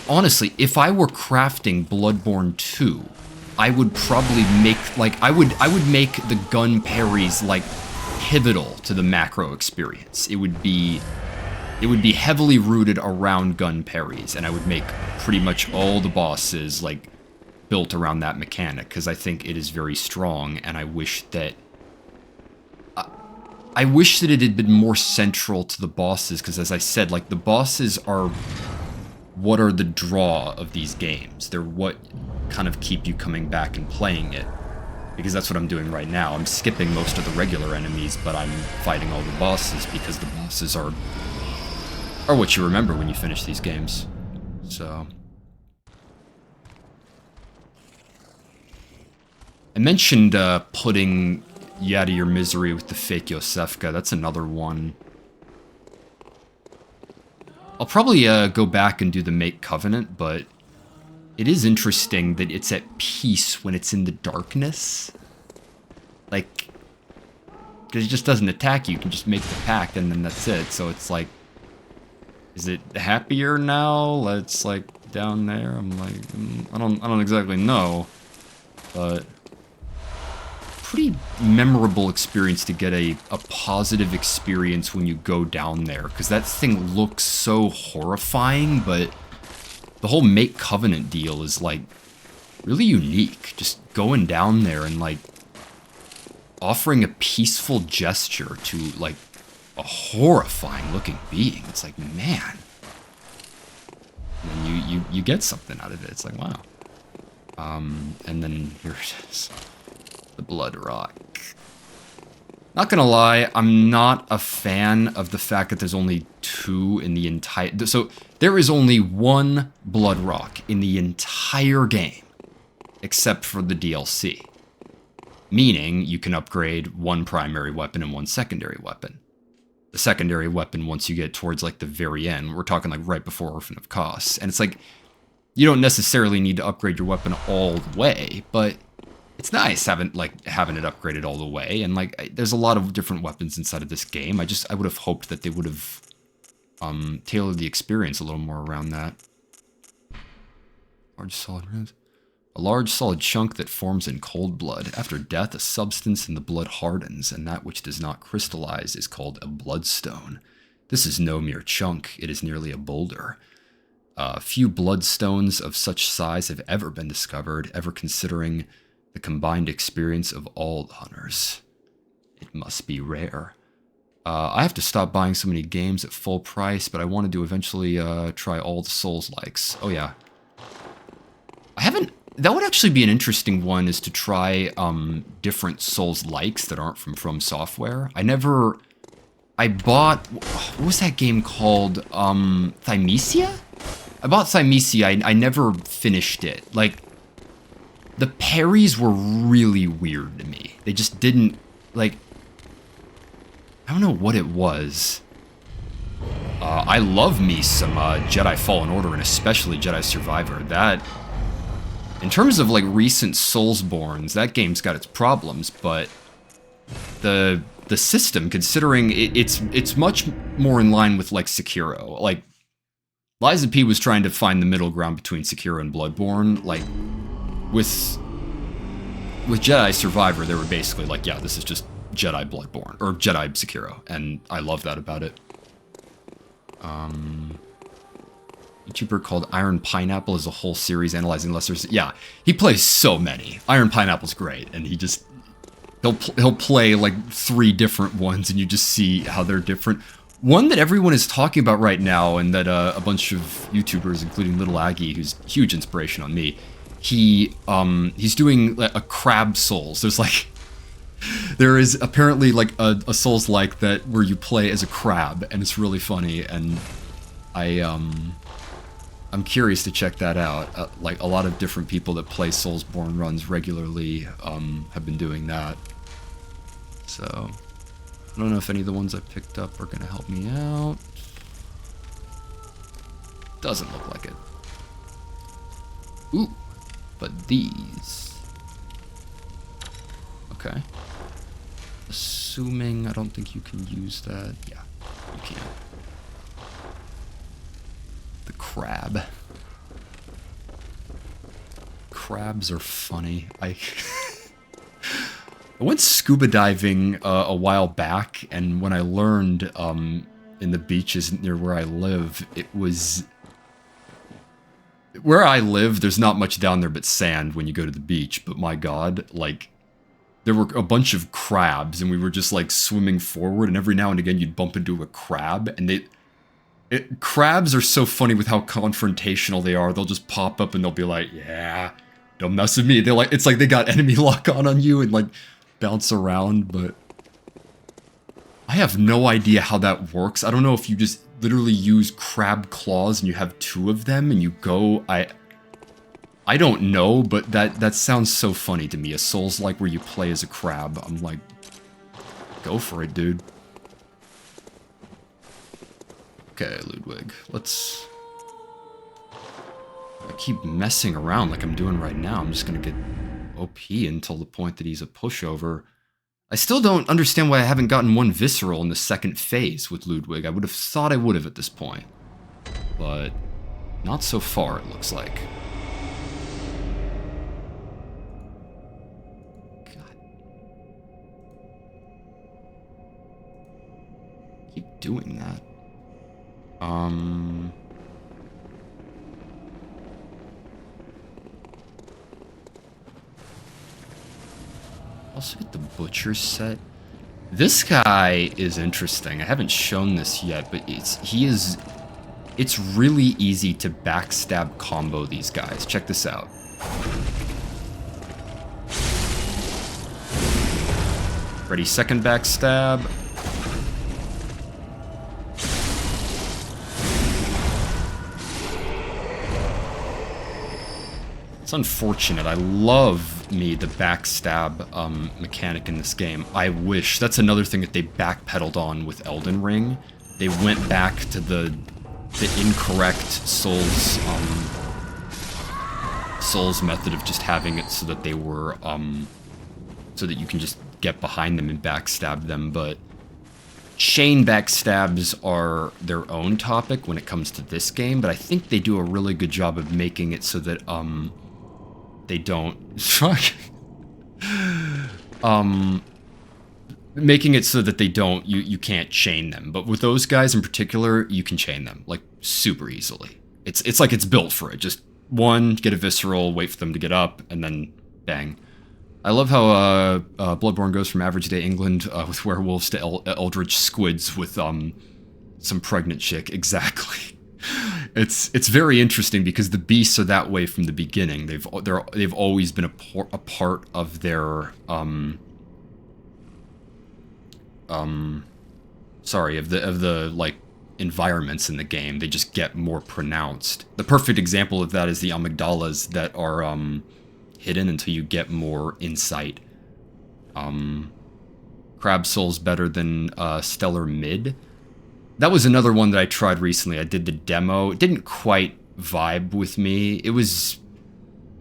S1: honestly, if I were crafting Bloodborne 2, I would probably make, like, I would make the gun parries, like, pivotal to the macro experience. It would be heavily rooted around gun parries, and I would make pretty much all the bosses, like, built around that mechanic, because I think it is very strong, and I wish that it had been more central to the bosses, because as I said, like, the bosses are what are the draw of these games. They're what kind of keep you coming back and playing it. Because that's what I'm doing right now. I'm skipping most of the regular enemies, but I'm fighting all the bosses because the bosses are what you remember when you finish these games. So I mentioned putting you out of your misery with the fake Yosefka. That's another one. I'll probably go back and do the Make Covenant, but it is interesting that it's at peace when it's in the darkness. Like, because it just doesn't attack you. You can just make the pact and then that's it. So it's like, is it happier now? It's like down there. I'm like, I don't exactly know, but pretty memorable experience to get a positive experience when you go down there, because that thing looks so horrifying, but the whole Make Covenant deal is like really unique. Just going down there and like offering a peaceful gesture to like a horrifying looking being. It's like, man. And then you get something out of it. It's like, wow. And then here it is. The Blood Rock. Not gonna lie, I'm not a fan of the fact that there's only 2 in the entire... So, there is only 1 Blood Rock in the entire game, except for the DLC. Meaning, you can upgrade 1 primary weapon and 1 secondary weapon. The secondary weapon, once you get towards, like, the very end, we're talking, like, right before Orphan of Kos. And it's like, you don't necessarily need to upgrade your weapon all the way, but it's nice having it upgraded all the way. And, like, there's a lot of different weapons inside of this game. I would have hoped that they would have tailored the experience a little more around that. Large solid ribs. A large solid chunk that forms in cold blood. After death, a substance in the blood hardens, and that which does not crystallize is called a bloodstone. This is no mere chunk, it is nearly a boulder. Few bloodstones of such size have ever been discovered, ever considering the combined experience of all the hunters. It must be rare. I have to stop buying so many games at full price, but I wanted to eventually try all the Souls-likes. Oh yeah. That would actually be an interesting one, is to try different Souls-likes that aren't from Software. I bought, what was that game called? Thymesia? I bought Thymesia, I never finished it. Like, the parries were really weird to me. They just didn't, like, I don't know what it was. I love me some Jedi Fallen Order, and especially Jedi Survivor. That, in terms of like recent Soulsborns, that game's got its problems, but the system, considering it's much more in line with like Sekiro. Like, Liza P was trying to find the middle ground between Sekiro and Bloodborne. Like, with Jedi Survivor, they were basically like, yeah, this is just Jedi Bloodborne, or Jedi Sekiro, and I love that about it. YouTuber called Iron Pineapple is a whole series analyzing lessers. Yeah, he plays so many. Iron Pineapple's great, and he'll play like 3 different ones, and you just see how they're different. One that everyone is talking about right now, and that a bunch of YouTubers, including Little Aggie, who's a huge inspiration on me, he's doing a Crab Souls. There is apparently like a Souls-like that where you play as a crab, and it's really funny, and I'm curious to check that out. Like, a lot of different people that play Soulsborne runs regularly have been doing that. So, I don't know if any of the ones I picked up are going to help me out. Doesn't look like it. Ooh, but these. Okay. Assuming, I don't think you can use that. Yeah, you can. The crab. Crabs are funny. I went scuba diving a while back, and when I learned in the beaches near where I live, it was... Where I live, there's not much down there but sand when you go to the beach, but my god, like, there were a bunch of crabs, and we were just, like, swimming forward, and every now and again you'd bump into a crab, and crabs are so funny with how confrontational they are. They'll just pop up and they'll be like, yeah, don't mess with me. They're like, it's like they got enemy lock on you and like bounce around, but I have no idea how that works. I don't know if you just literally use crab claws and you have 2 of them and you go, I don't know, but that sounds so funny to me. A Souls-like where you play as a crab. I'm like, go for it, dude. Okay, Ludwig, let's... I keep messing around like I'm doing right now. I'm just gonna get OP until the point that he's a pushover. I still don't understand why I haven't gotten 1 visceral in the second phase with Ludwig. I would have thought I would have at this point. But not so far, it looks like. God. Keep doing that. Also get the butcher set. This guy is interesting. I haven't shown this yet, but it's really easy to backstab combo these guys. Check this out. Ready, second backstab. It's unfortunate. I love me the backstab mechanic in this game. I wish. That's another thing that they backpedaled on with Elden Ring. They went back to the incorrect Souls method of just having it so that they were so that you can just get behind them and backstab them, but chain backstabs are their own topic when it comes to this game, but I think they do a really good job of making it so that they don't making it so that they don't you can't chain them. But with those guys in particular, you can chain them like super easily. It's like it's built for it. Just 1, get a visceral, wait for them to get up, and then bang. I love how Bloodborne goes from average day England with werewolves to eldritch squids with some pregnant chick. Exactly. It's very interesting because the beasts are that way from the beginning. They've always been a part of their sorry, of the like environments in the game. They just get more pronounced. The perfect example of that is the amygdalas that are hidden until you get more insight. Crab Soul's better than Stellar Mid. That was another one that I tried recently. I did the demo. It didn't quite vibe with me. It was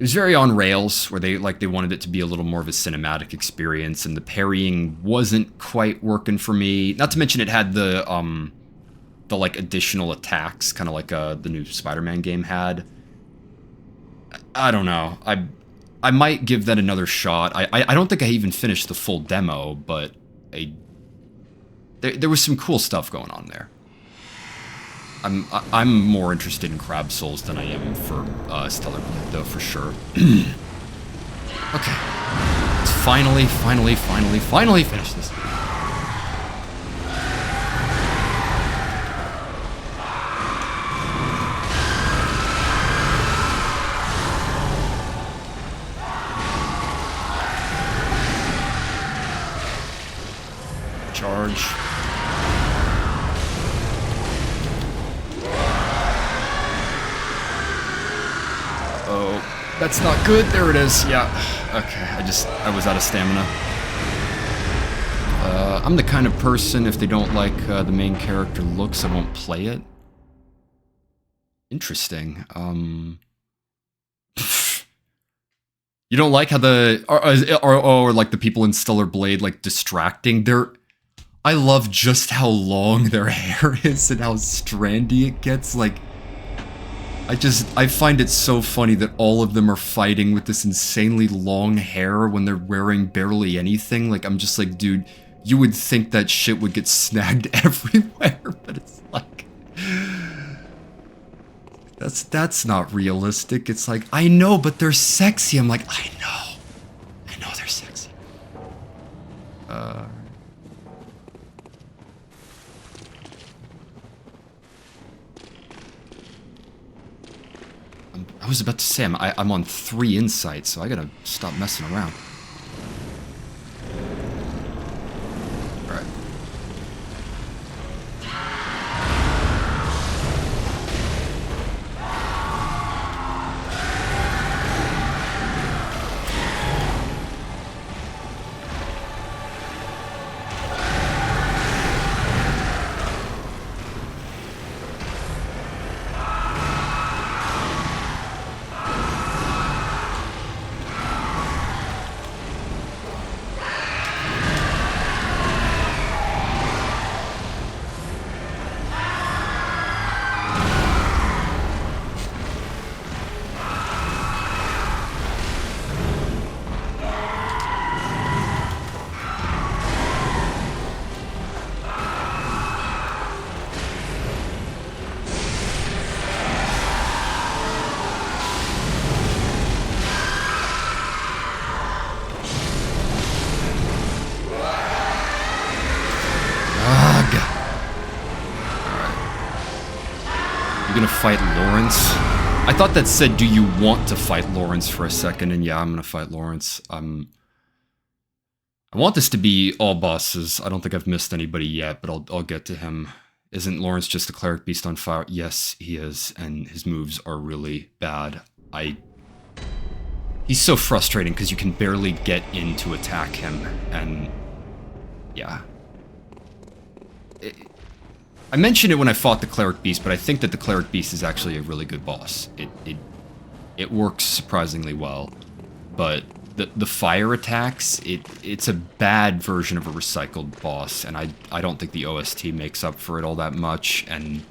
S1: very on rails, where they wanted it to be a little more of a cinematic experience, and the parrying wasn't quite working for me. Not to mention it had the like additional attacks, kind of like the new Spider-Man game had. I don't know. I might give that another shot. I don't think I even finished the full demo, but there was some cool stuff going on there. I'm more interested in Crab Souls than I am for Stellar Blade, though, for sure. Okay. Let's finally finish this. Charge. Oh, that's not good. There it is. Yeah. Okay, I was out of stamina. I'm the kind of person, if they don't like the main character looks, I won't play it. Interesting. You don't like how or like the people in Stellar Blade like distracting? I love just how long their hair is and how strandy it gets. Like, I find it so funny that all of them are fighting with this insanely long hair when they're wearing barely anything. Like, I'm just like, dude, you would think that shit would get snagged everywhere, but it's like, that's not realistic. It's like, I know, but they're sexy. I'm like, I know they're sexy. was about to say, I'm on 3 insight, so I gotta stop messing around. Alright. You're gonna fight Lawrence? I thought that said, do you want to fight Lawrence for a second? And yeah, I'm gonna fight Lawrence. I want this to be all bosses. I don't think I've missed anybody yet, but I'll get to him. Isn't Lawrence just a cleric beast on fire? Yes, he is, and his moves are really bad. He's so frustrating because you can barely get in to attack him, and yeah. I mentioned it when I fought the Cleric Beast, but I think that the Cleric Beast is actually a really good boss. It works surprisingly well, but the fire attacks, it's a bad version of a recycled boss, and I don't think the OST makes up for it all that much, and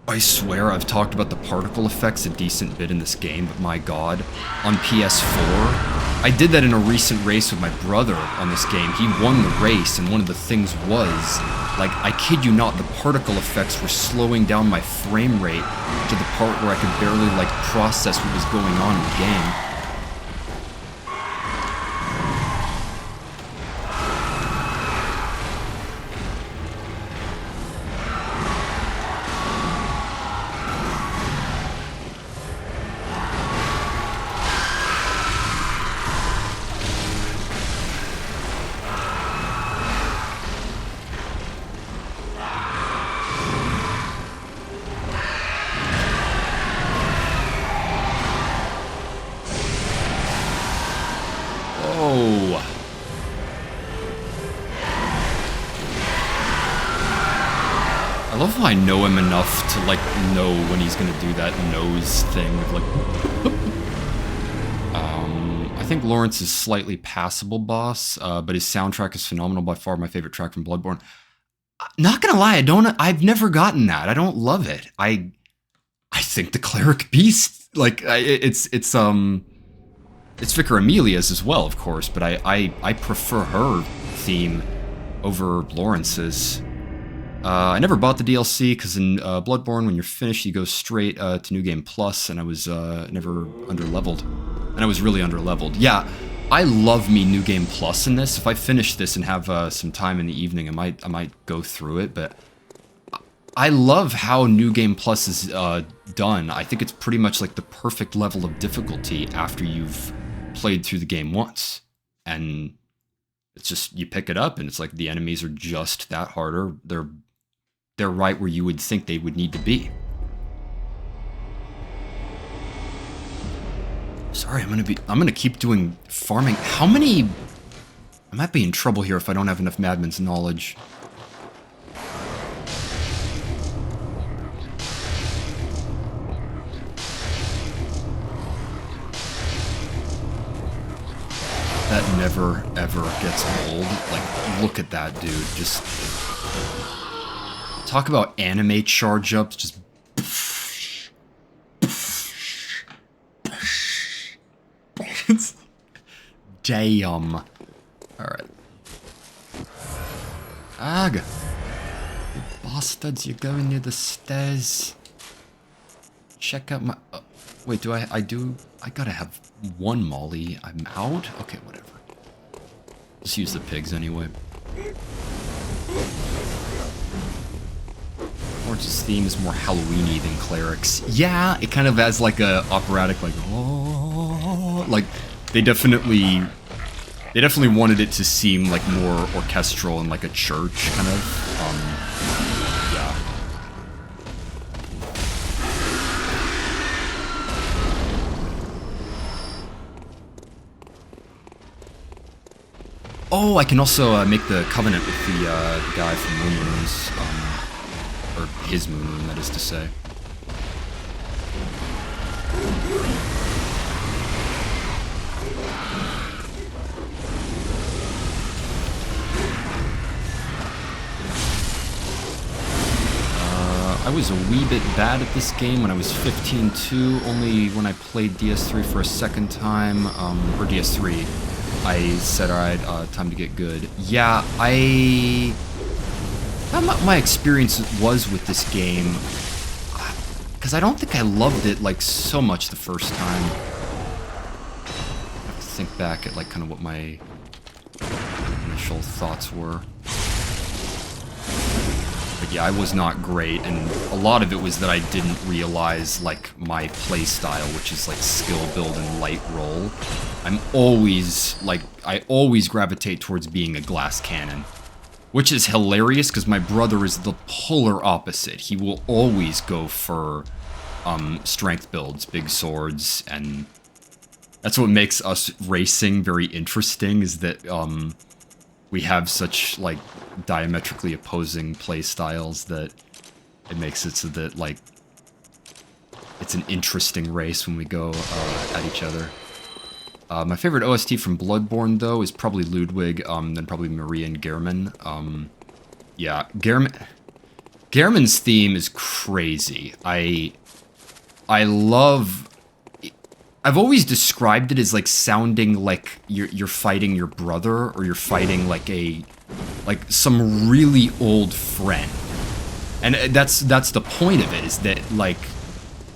S1: I swear I've talked about the particle effects a decent bit in this game, but my god, on PS4, I did that in a recent race with my brother on this game. He won the race, and one of the things was, like, I kid you not, the particle effects were slowing down my frame rate to the part where I could barely, like, process what was going on in the game. I love how I know him enough to, like, know when he's gonna do that nose thing of, like... I think Lawrence is slightly passable boss, but his soundtrack is phenomenal, by far my favorite track from Bloodborne. Not gonna lie, I've never gotten that. I don't love it. I think the Cleric Beast, like, it's Vicar Amelia's as well, of course, but I prefer her theme over Lawrence's. I never bought the DLC, because in Bloodborne, when you're finished, you go straight to New Game Plus, and I was never under-leveled. And I was really under-leveled. Yeah, I love me New Game Plus in this. If I finish this and have some time in the evening, I might go through it, but I love how New Game Plus is done. I think it's pretty much like the perfect level of difficulty after you've played through the game once. And it's just, you pick it up, and it's like the enemies are just that harder. They're right where you would think they would need to be. Sorry, I'm gonna keep doing farming. How many... I might be in trouble here if I don't have enough Madman's knowledge. That never, ever gets old. Like, look at that, dude. Just... talk about anime charge ups, just... Damn. Alright. Ag! You bastards, you're going near the stairs. Check out my... wait, I gotta have one molly. I'm out? Okay, whatever. Just use the pigs anyway. Lawrence's theme is more Halloween-y than Cleric's. Yeah, it kind of has like a operatic, like, oh, like, they definitely wanted it to seem like more orchestral and like a church, kind of. Yeah. Oh, I can also make the covenant with the guy from Moon Moons, or his Moon Moon, that is to say. I was a wee bit bad at this game when I was 15 too, only when I played DS3 for a second time, or DS3. I said, alright, time to get good. Yeah, my experience was with this game, because I don't think I loved it, like, so much the first time. I have to think back at, like, kind of what my initial thoughts were. But yeah, I was not great, and a lot of it was that I didn't realize, like, my play style, which is, like, skill build and light roll. I always gravitate towards being a glass cannon. Which is hilarious, because my brother is the polar opposite. He will always go for strength builds, big swords, and that's what makes us racing very interesting, is that we have such, like, diametrically opposing play styles that it makes it so that, like, it's an interesting race when we go at each other. My favorite OST from Bloodborne, though, is probably Ludwig, then probably Maria and Gehrman. Yeah, Gehrman's theme is crazy. I love... I've always described it as, like, sounding like you're fighting your brother, or you're fighting, like, some really old friend. And that's the point of it, is that, like...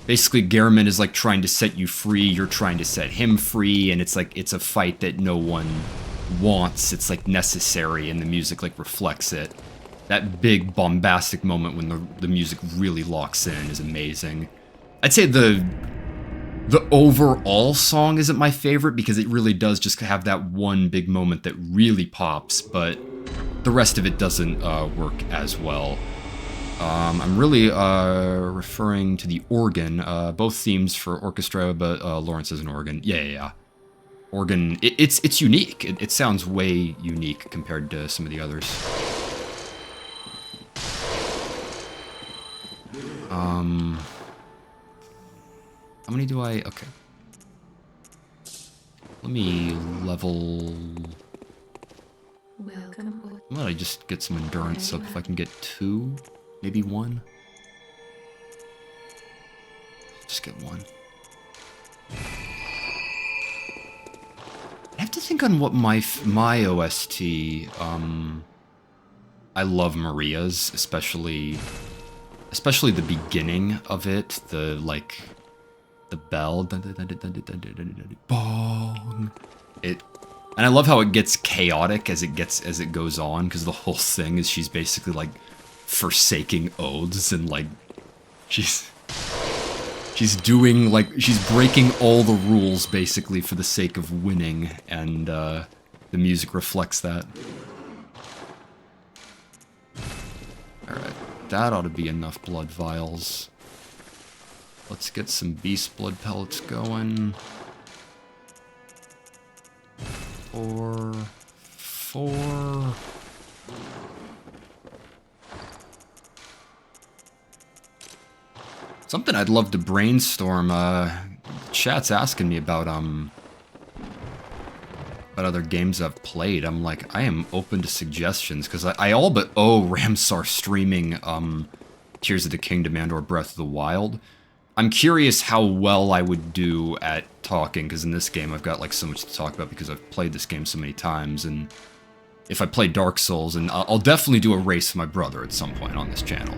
S1: Basically, Gehrman is, like, trying to set you free, you're trying to set him free, and it's, like, it's a fight that no one wants, it's, like, necessary, and the music, like, reflects it. That big, bombastic moment when the music really locks in is amazing. I'd say the overall song isn't my favorite, because it really does just have that one big moment that really pops, but the rest of it doesn't work as well. I'm really referring to the organ, both themes for orchestra, but Lawrence is an organ. Yeah. Organ, it's unique. It sounds way unique compared to some of the others. How many do I... Okay. Let me level...
S3: Welcome.
S1: Why don't I just get some endurance up if I can get 2? Maybe 1? Just get 1. I have to think on what my OST, I love Maria's, especially the beginning of it, the, like, the bell, bong. And I love how it gets chaotic as it goes on, because the whole thing is she's basically, like, forsaking oaths, and, like, she's doing, like, she's breaking all the rules basically for the sake of winning, and the music reflects that. Alright, that ought to be enough blood vials. Let's get some beast blood pellets going. 4. Something I'd love to brainstorm, chat's asking me about other games I've played. I'm like, I am open to suggestions, because I all but owe Ramsar streaming, Tears of the Kingdom and or Breath of the Wild. I'm curious how well I would do at talking, because in this game I've got, like, so much to talk about because I've played this game so many times, and if I play Dark Souls, and I'll definitely do a race with my brother at some point on this channel.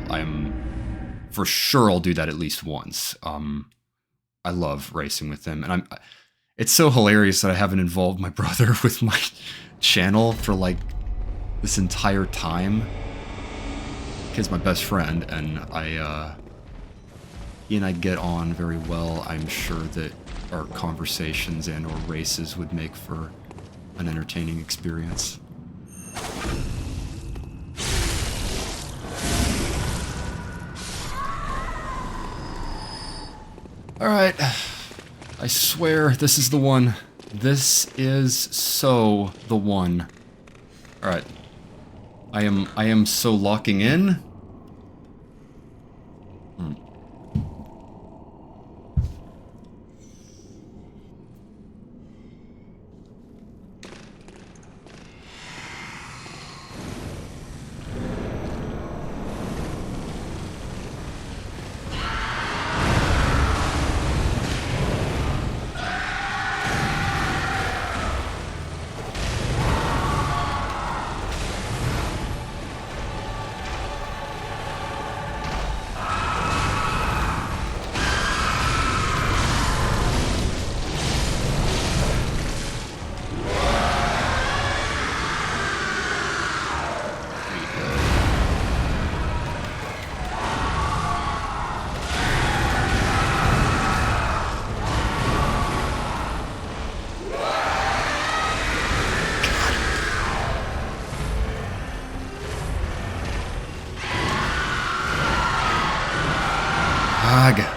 S1: For sure I'll do that at least once. I love racing with him, and it's so hilarious that I haven't involved my brother with my channel for, like, this entire time. kid's my best friend, and he and I get on very well. I'm sure that our conversations and or races would make for an entertaining experience. Alright, I swear this is the one. This is so the one. Alright. I am so locking in.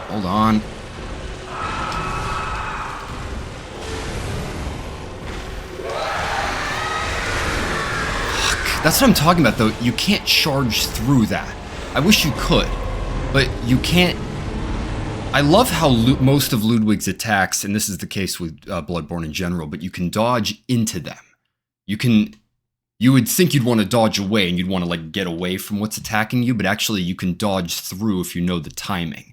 S1: Hold on. Fuck. That's what I'm talking about, though. You can't charge through that. I wish you could, but you can't. I love how most of Ludwig's attacks, and this is the case with Bloodborne in general, but you can dodge into them. You would think you'd want to dodge away and you'd want to like get away from what's attacking you, but actually you can dodge through if you know the timing.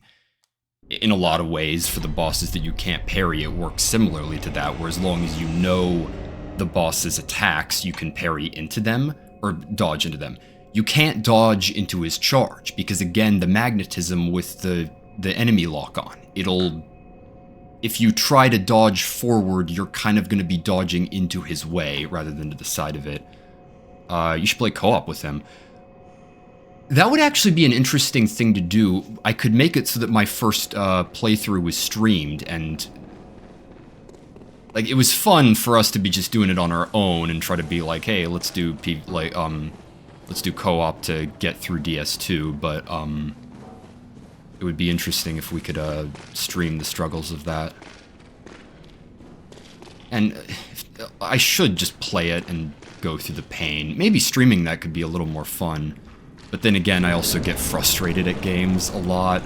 S1: In a lot of ways, for the bosses that you can't parry, it works similarly to that, where as long as you know the boss's attacks, you can parry into them, or dodge into them. You can't dodge into his charge, because again, the magnetism with the enemy lock on. If you try to dodge forward, you're kind of going to be dodging into his way, rather than to the side of it. You should play co-op with him. That would actually be an interesting thing to do. I could make it so that my first playthrough was streamed, and like it was fun for us to be just doing it on our own and try to be like, hey, let's do co-op to get through DS2. But it would be interesting if we could stream the struggles of that. And I should just play it and go through the pain. Maybe streaming that could be a little more fun. But then again, I also get frustrated at games a lot,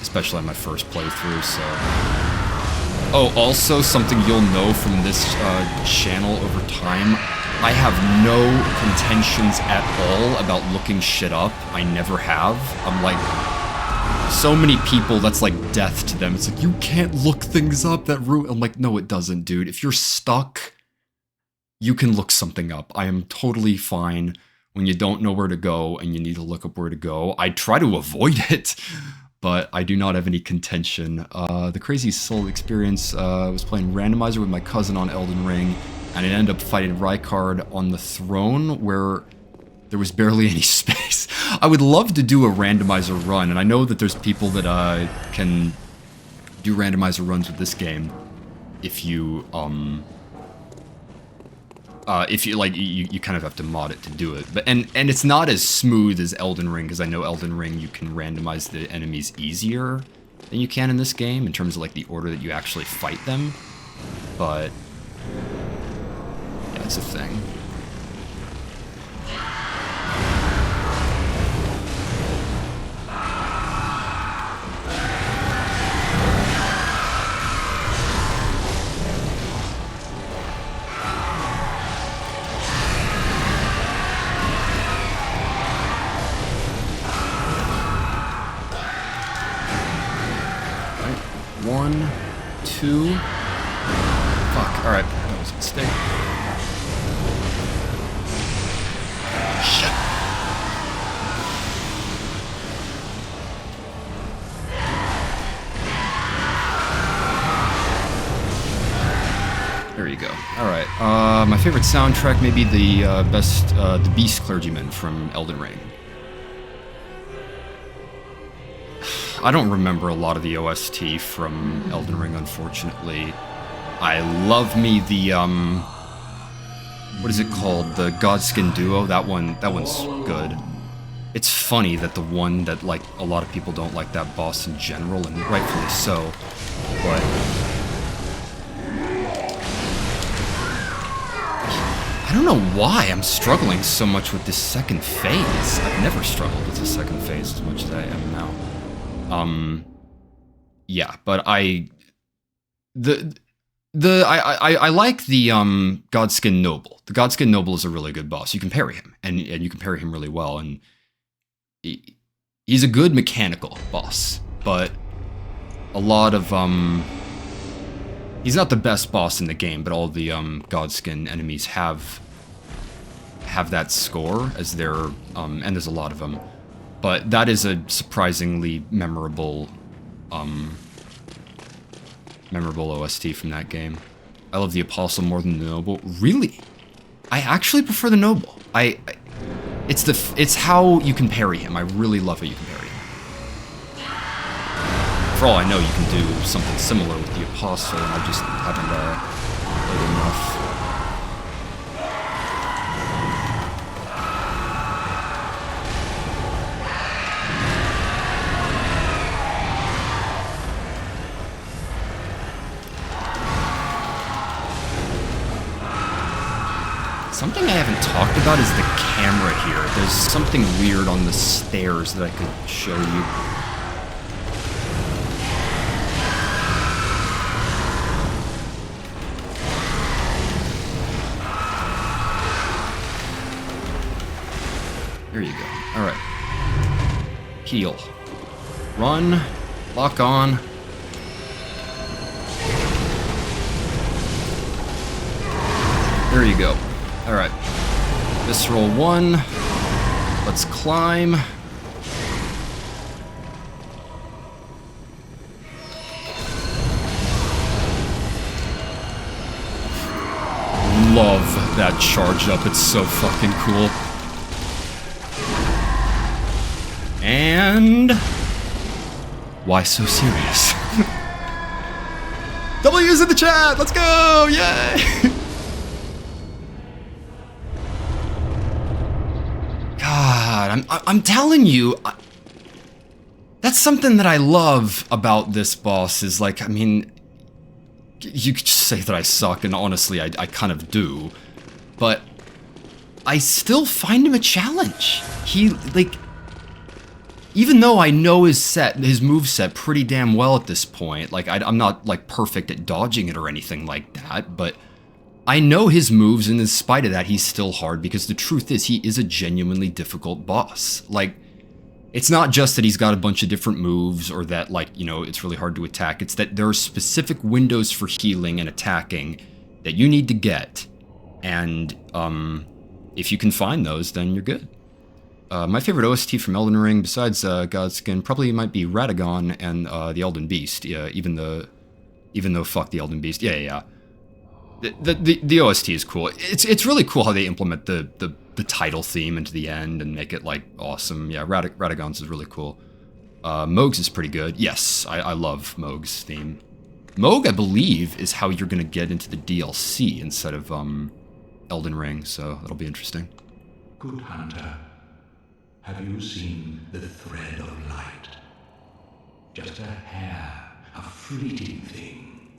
S1: especially on my first playthrough, so... Oh, also, something you'll know from this channel over time, I have no contentions at all about looking shit up. I never have. I'm like... So many people, that's like death to them. It's like, you can't look things up, that route. I'm like, no, it doesn't, dude. If you're stuck, you can look something up. I am totally fine when you don't know where to go and you need to look up where to go. I try to avoid it, but I do not have any contention. The Crazy Soul experience, was playing randomizer with my cousin on Elden Ring, and I ended up fighting Rykard on the throne where there was barely any space. I would love to do a randomizer run, and I know that there's people that can do randomizer runs with this game if you like, you kind of have to mod it to do it. But and it's not as smooth as Elden Ring, because I know Elden Ring you can randomize the enemies easier than you can in this game, in terms of like the order that you actually fight them. But yeah, it's a thing. One, two. Fuck. Alright, that was a mistake. Shit. There you go. Alright, my favorite soundtrack may be the Beast Clergyman from Elden Ring. I don't remember a lot of the OST from Elden Ring, unfortunately. I love me the, what is it called? The Godskin Duo? That one's good. It's funny that the one that, like, a lot of people don't like that boss in general, and rightfully so, but... I don't know why I'm struggling so much with this second phase. I've never struggled with the second phase as much as I am now. Yeah, but I like the Godskin Noble. The Godskin Noble is a really good boss. You can parry him, and you can parry him really well, and he's a good mechanical boss, but a lot of he's not the best boss in the game, but all the Godskin enemies have that score as their and there's a lot of them. But that is a surprisingly memorable OST from that game. I love the Apostle more than the Noble. Really? I actually prefer the Noble. It's how you can parry him. I really love how you can parry him. For all I know, you can do something similar with the Apostle, and I just haven't played enough. Something I haven't talked about is the camera here. There's something weird on the stairs that I could show you. There you go. Alright. Heal. Run. Lock on. There you go. Alright. Visceral 1. Let's climb. Love that charge up. It's so fucking cool. And... why so serious? W's in the chat! Let's go! Yay! God, I'm telling you, that's something that I love about this boss is, like, I mean, you could just say that I suck, and honestly, I kind of do, but I still find him a challenge. He, like, even though I know his moveset pretty damn well at this point, like, I'm not, like, perfect at dodging it or anything like that, but I know his moves, and in spite of that, he's still hard, because the truth is, he is a genuinely difficult boss. Like, it's not just that he's got a bunch of different moves, or that, like, you know, it's really hard to attack. It's that there are specific windows for healing and attacking that you need to get, and, if you can find those, then you're good. My favorite OST from Elden Ring, besides Godskin, probably might be Radagon and the Elden Beast. Yeah, even though fuck the Elden Beast. Yeah. The OST is cool. It's really cool how they implement the title theme into the end and make it, like, awesome. Yeah, Radagon's is really cool. Mohg's is pretty good. Yes, I love Mohg's theme. Mohg, I believe, is how you're gonna get into the DLC instead of Elden Ring, so that'll be interesting.
S4: Good hunter, have you seen the thread of light? Just a hair, a fleeting thing.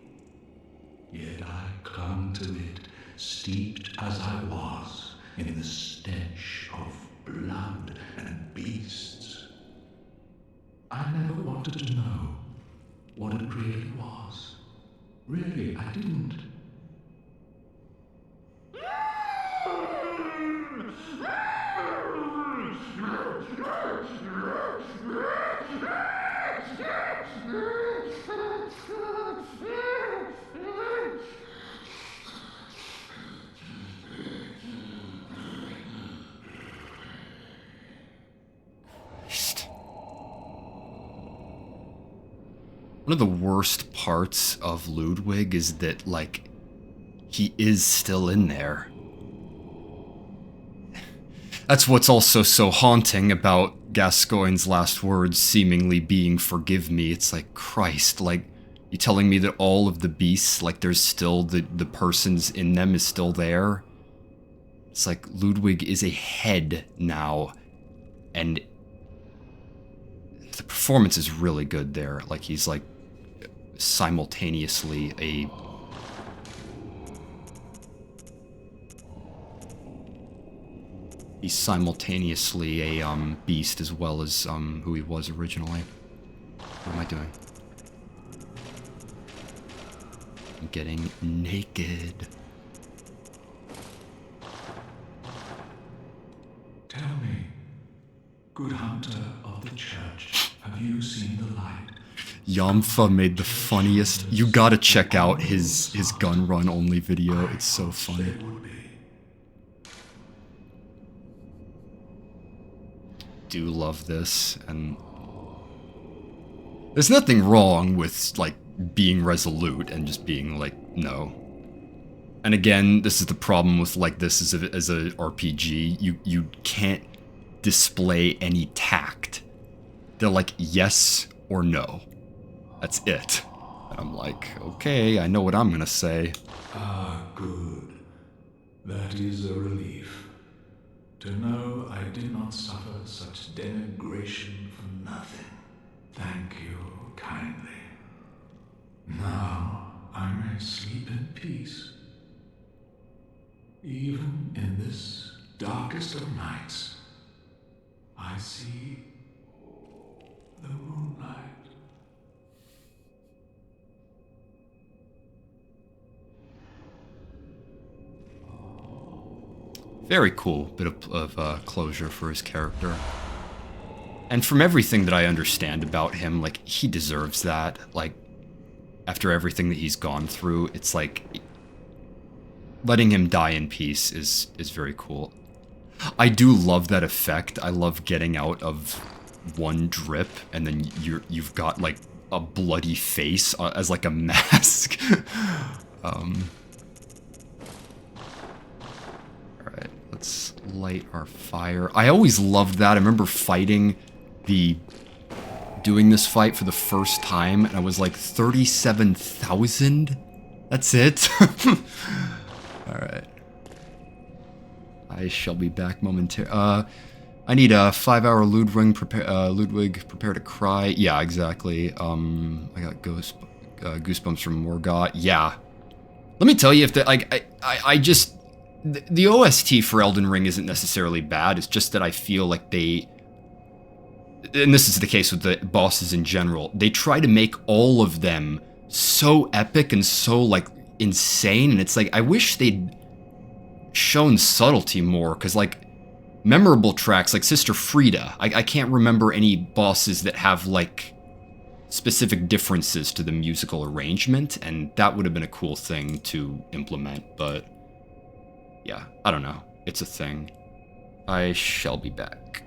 S4: Yet I clung to it, steeped as I was in the stench of blood and beasts. I never wanted to know what it really was. Really, I didn't.
S1: One of the worst parts of Ludwig is that, like, he is still in there. That's what's also so haunting about Gascoigne's last words seemingly being "forgive me." It's like, Christ, like, you telling me that all of the beasts, like, there's still the persons in them is still there? It's like Ludwig is a head now, and the performance is really good there. Like, he's like simultaneously a beast as well as who he was originally. What am I doing? I'm getting naked.
S4: Tell me, good hunter of the church, have you seen the light?
S1: Yamfa made the funniest. You gotta check out his gun run only video. It's so funny. Do love this, and there's nothing wrong with like being resolute and just being like, no. And again, this is the problem with like this as a RPG. You can't display any tact. They're like yes or no. That's it. And I'm like, okay, I know what I'm gonna say.
S4: Ah, good. That is a relief. To know I did not suffer such denigration for nothing. Thank you kindly. Now I may sleep in peace. Even in this darkest of nights, I see the moonlight.
S1: Very cool bit of closure for his character. And from everything that I understand about him, like, he deserves that. Like, after everything that he's gone through, it's like, letting him die in peace is very cool. I do love that effect. I love getting out of one drip, and then you've got, like, a bloody face as, like, a mask. Alright, let's light our fire. I always loved that. I remember doing this fight for the first time, and I was like, 37,000? That's it? Alright. I shall be back momentarily. I need a 5-hour Ludwig, prepare to cry. Yeah, exactly. I got goosebumps from Morgoth. Yeah. Let me tell you, if the, like, I just, the OST for Elden Ring isn't necessarily bad. It's just that I feel like they, and this is the case with the bosses in general, they try to make all of them so epic and so, like, insane, and it's like, I wish they'd shown subtlety more, because, like, memorable tracks like Sister Frida, I can't remember any bosses that have, like, specific differences to the musical arrangement, and that would have been a cool thing to implement, but yeah, I don't know. It's a thing. I shall be back.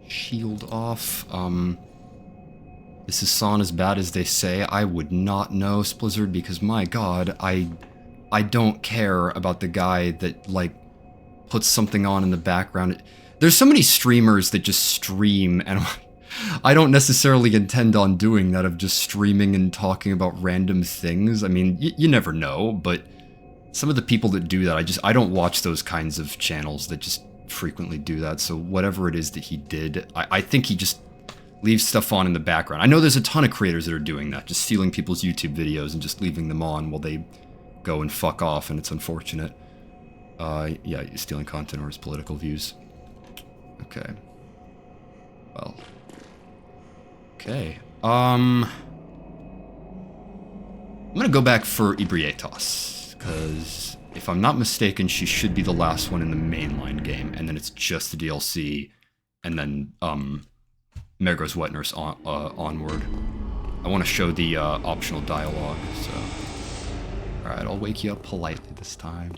S1: Shield off. This is not as bad as they say. I would not know, Splizzard, because my god, I don't care about the guy that, like, puts something on in the background. There's so many streamers that just stream, and I don't necessarily intend on doing that, of just streaming and talking about random things. I mean, you never know, but some of the people that do that, I don't watch those kinds of channels that just frequently do that. So whatever it is that he did, I think he just leaves stuff on in the background. I know there's a ton of creators that are doing that, just stealing people's YouTube videos and just leaving them on while they go and fuck off, and it's unfortunate. Yeah, stealing content or his political views. Okay. Well. Okay. I'm gonna go back for Ebrietas, because if I'm not mistaken, she should be the last one in the mainline game, and then it's just the DLC, and then, Megros Wet Nurse onward. I want to show the, optional dialogue, so... Alright, I'll wake you up politely this time.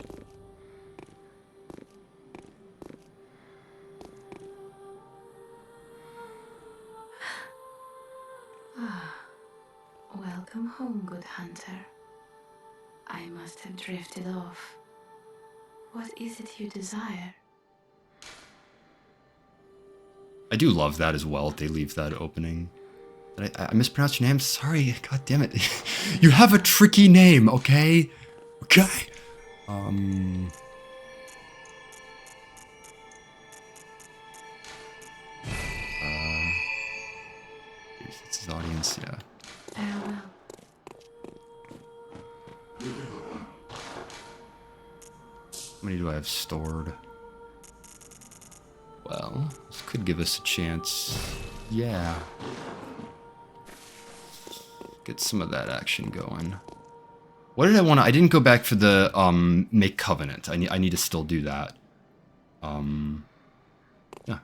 S5: Welcome home, good hunter. I must have drifted off. What is it you desire?
S1: I do love that as well. They leave that opening. I mispronounced your name. Sorry. God damn it. You have a tricky name, okay? Okay. It's his audience, yeah.
S5: Farewell.
S1: How many do I have stored? Well, this could give us a chance. Yeah. Get some of that action going. What did I want to... I didn't go back for the, make covenant. I need to still do that. Yeah.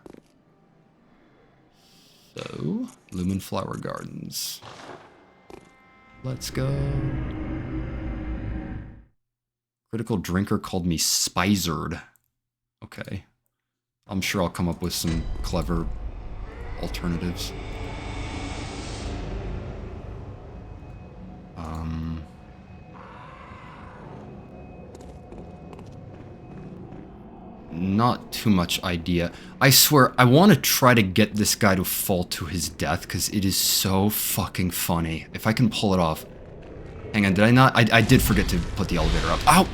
S1: So, Lumen Flower Gardens. Let's go. Critical Drinker called me Spizered. Okay. I'm sure I'll come up with some clever alternatives. Not too much idea. I swear, I want to try to get this guy to fall to his death, because it is so fucking funny. If I can pull it off. Hang on, did I not? I did forget to put the elevator up. Ow!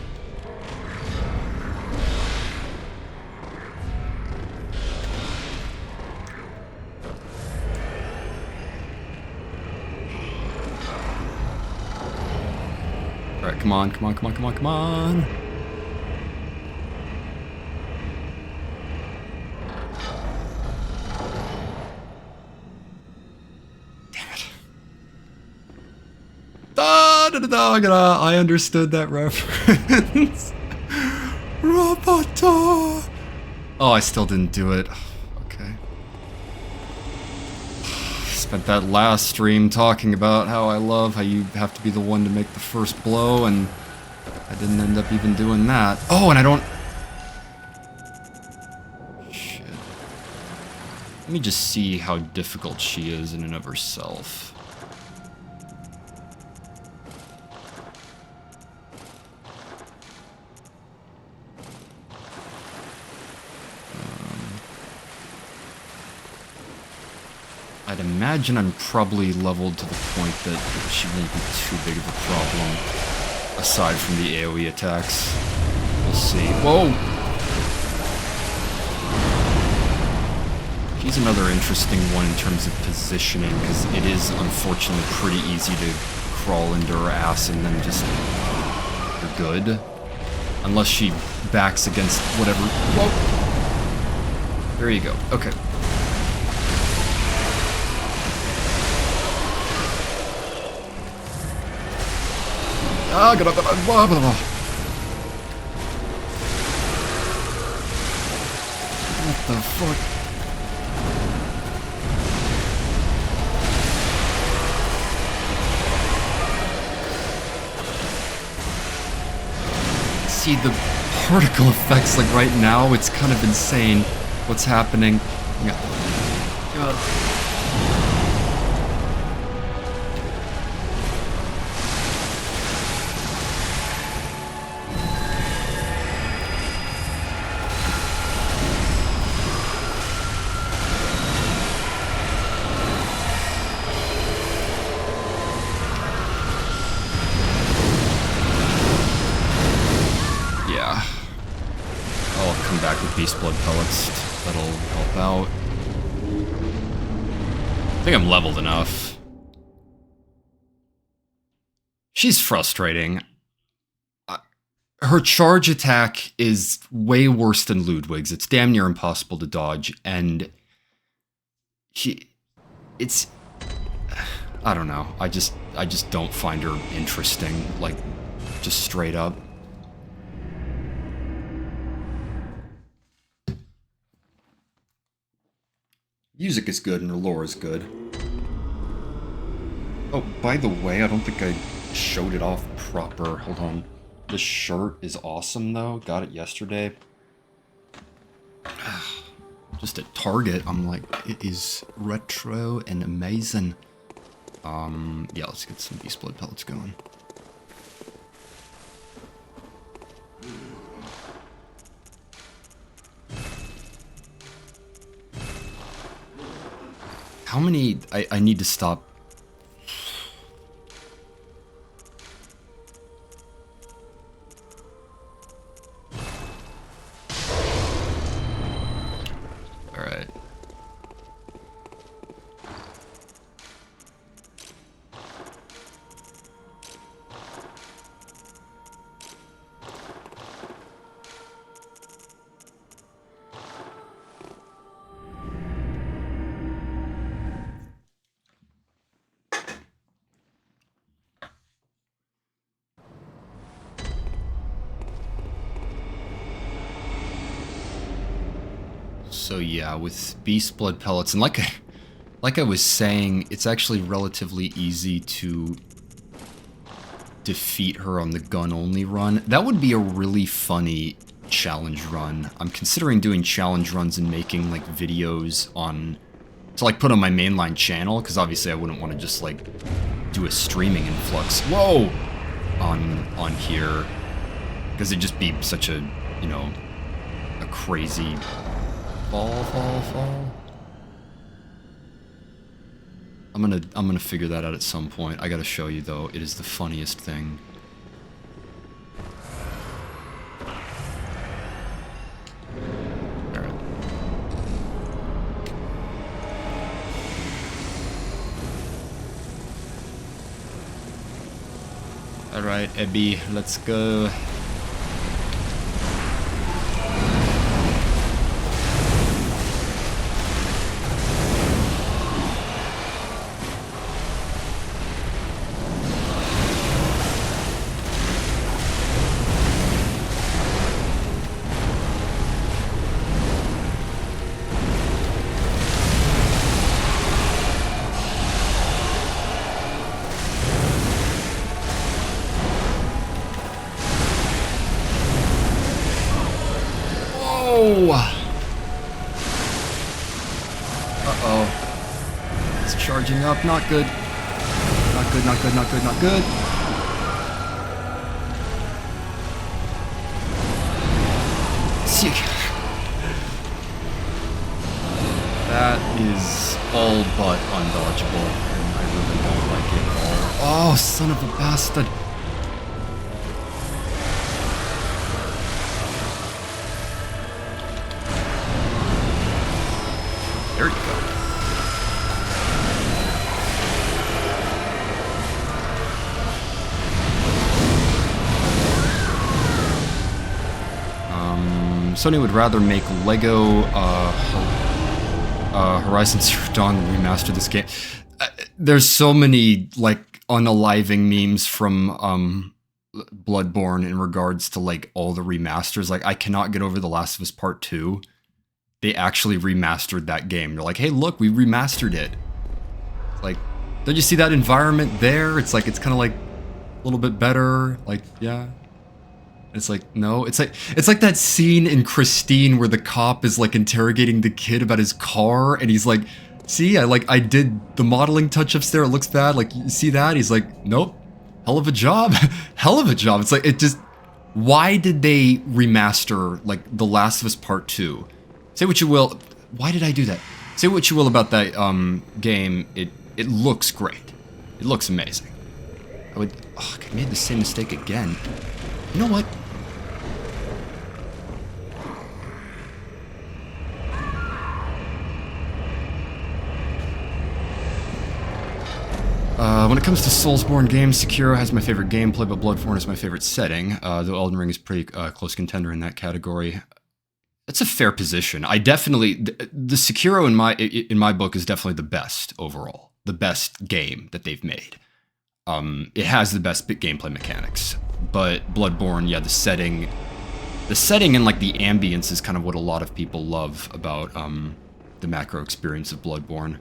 S1: Alright, come on, come on, come on, come on, come on! I understood that reference. Robota! Oh, I still didn't do it. Okay. Spent that last stream talking about how I love how you have to be the one to make the first blow, and I didn't end up even doing that. Oh, and I don't... Shit. Let me just see how difficult she is in and of herself. I'd imagine I'm probably leveled to the point that she won't be too big of a problem, aside from the AoE attacks. We'll see. Whoa! She's another interesting one in terms of positioning, because it is unfortunately pretty easy to crawl into her ass and then just... you're good. Unless she backs against whatever... Whoa! There you go. Okay. Ah, get up, blah, blah, blah. What the fuck? See, the particle effects, like right now, it's kind of insane what's happening. God. beast blood pellets. That'll help out. I think I'm leveled enough. She's frustrating. Her charge attack is way worse than Ludwig's. It's damn near impossible to dodge, and it's, I don't know. I just don't find her interesting, like, just straight up. Music is good and her lore is good. Oh, by the way, I don't think I showed it off proper. Hold on. This shirt is awesome, though. Got it yesterday. Just at Target, I'm like, it is retro and amazing. Yeah, let's get some beast blood pellets going. How many... I need to stop... Alright. So yeah, with beast blood pellets, and like I was saying, it's actually relatively easy to defeat her on the gun-only run. That would be a really funny challenge run. I'm considering doing challenge runs and making like videos on, to like put on my mainline channel, because obviously I wouldn't want to just like do a streaming influx. Whoa! On here, because it'd just be such a, you know, a crazy fall. I'm gonna figure that out at some point. I gotta show you though. It is the funniest thing. Alright. Alright, Abby, let's go. Uh-oh. It's charging up. Not good. Not good, not good, not good, not good. Sick. That is all but undodgeable, and I really don't like it at all. Oh, son of a bastard. There you go. Sony would rather make Lego Horizon Zero Dawn remaster this game. There's so many like unaliving memes from Bloodborne in regards to like all the remasters. Like I cannot get over The Last of Us Part 2. They actually remastered that game. They're like, hey, look, we remastered it. Like, don't you see that environment there? It's like, it's kind of like a little bit better. Like, yeah. It's like, no. It's like that scene in Christine where the cop is like interrogating the kid about his car, and he's like, see, I did the modeling touch-ups there. It looks bad. Like, you see that? He's like, nope. Hell of a job. Hell of a job. It's like, it just, why did they remaster like The Last of Us Part 2? Say what you will. Why did I do that? Say what you will about that game. It looks great. It looks amazing. I made the same mistake again. You know what? When it comes to Soulsborne games, Sekiro has my favorite gameplay, but Bloodborne is my favorite setting. Though Elden Ring is pretty close contender in that category. It's a fair position. I definitely the Sekiro in my book is definitely the best overall, the best game that they've made. It has the best gameplay mechanics, but Bloodborne, yeah, the setting and like the ambience is kind of what a lot of people love about the macro experience of Bloodborne.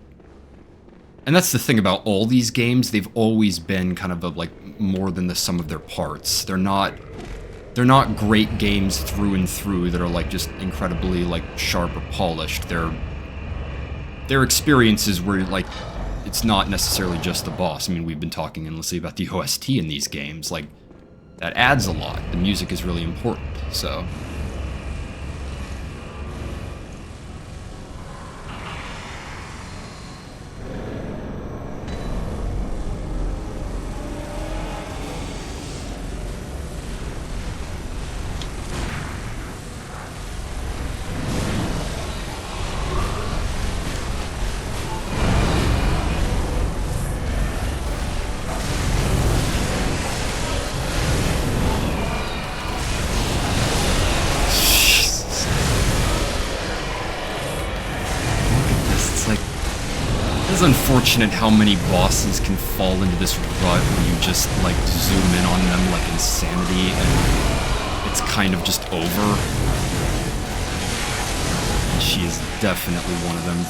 S1: And that's the thing about all these games, they've always been kind of like more than the sum of their parts. They're not great games through and through that are like just incredibly like sharp or polished. They're experiences where like it's not necessarily just the boss. I mean, we've been talking endlessly about the OST in these games. Like, that adds a lot. The music is really important, so... It's unfortunate how many bosses can fall into this rut where you just like zoom in on them like insanity and it's kind of just over. And she is definitely one of them.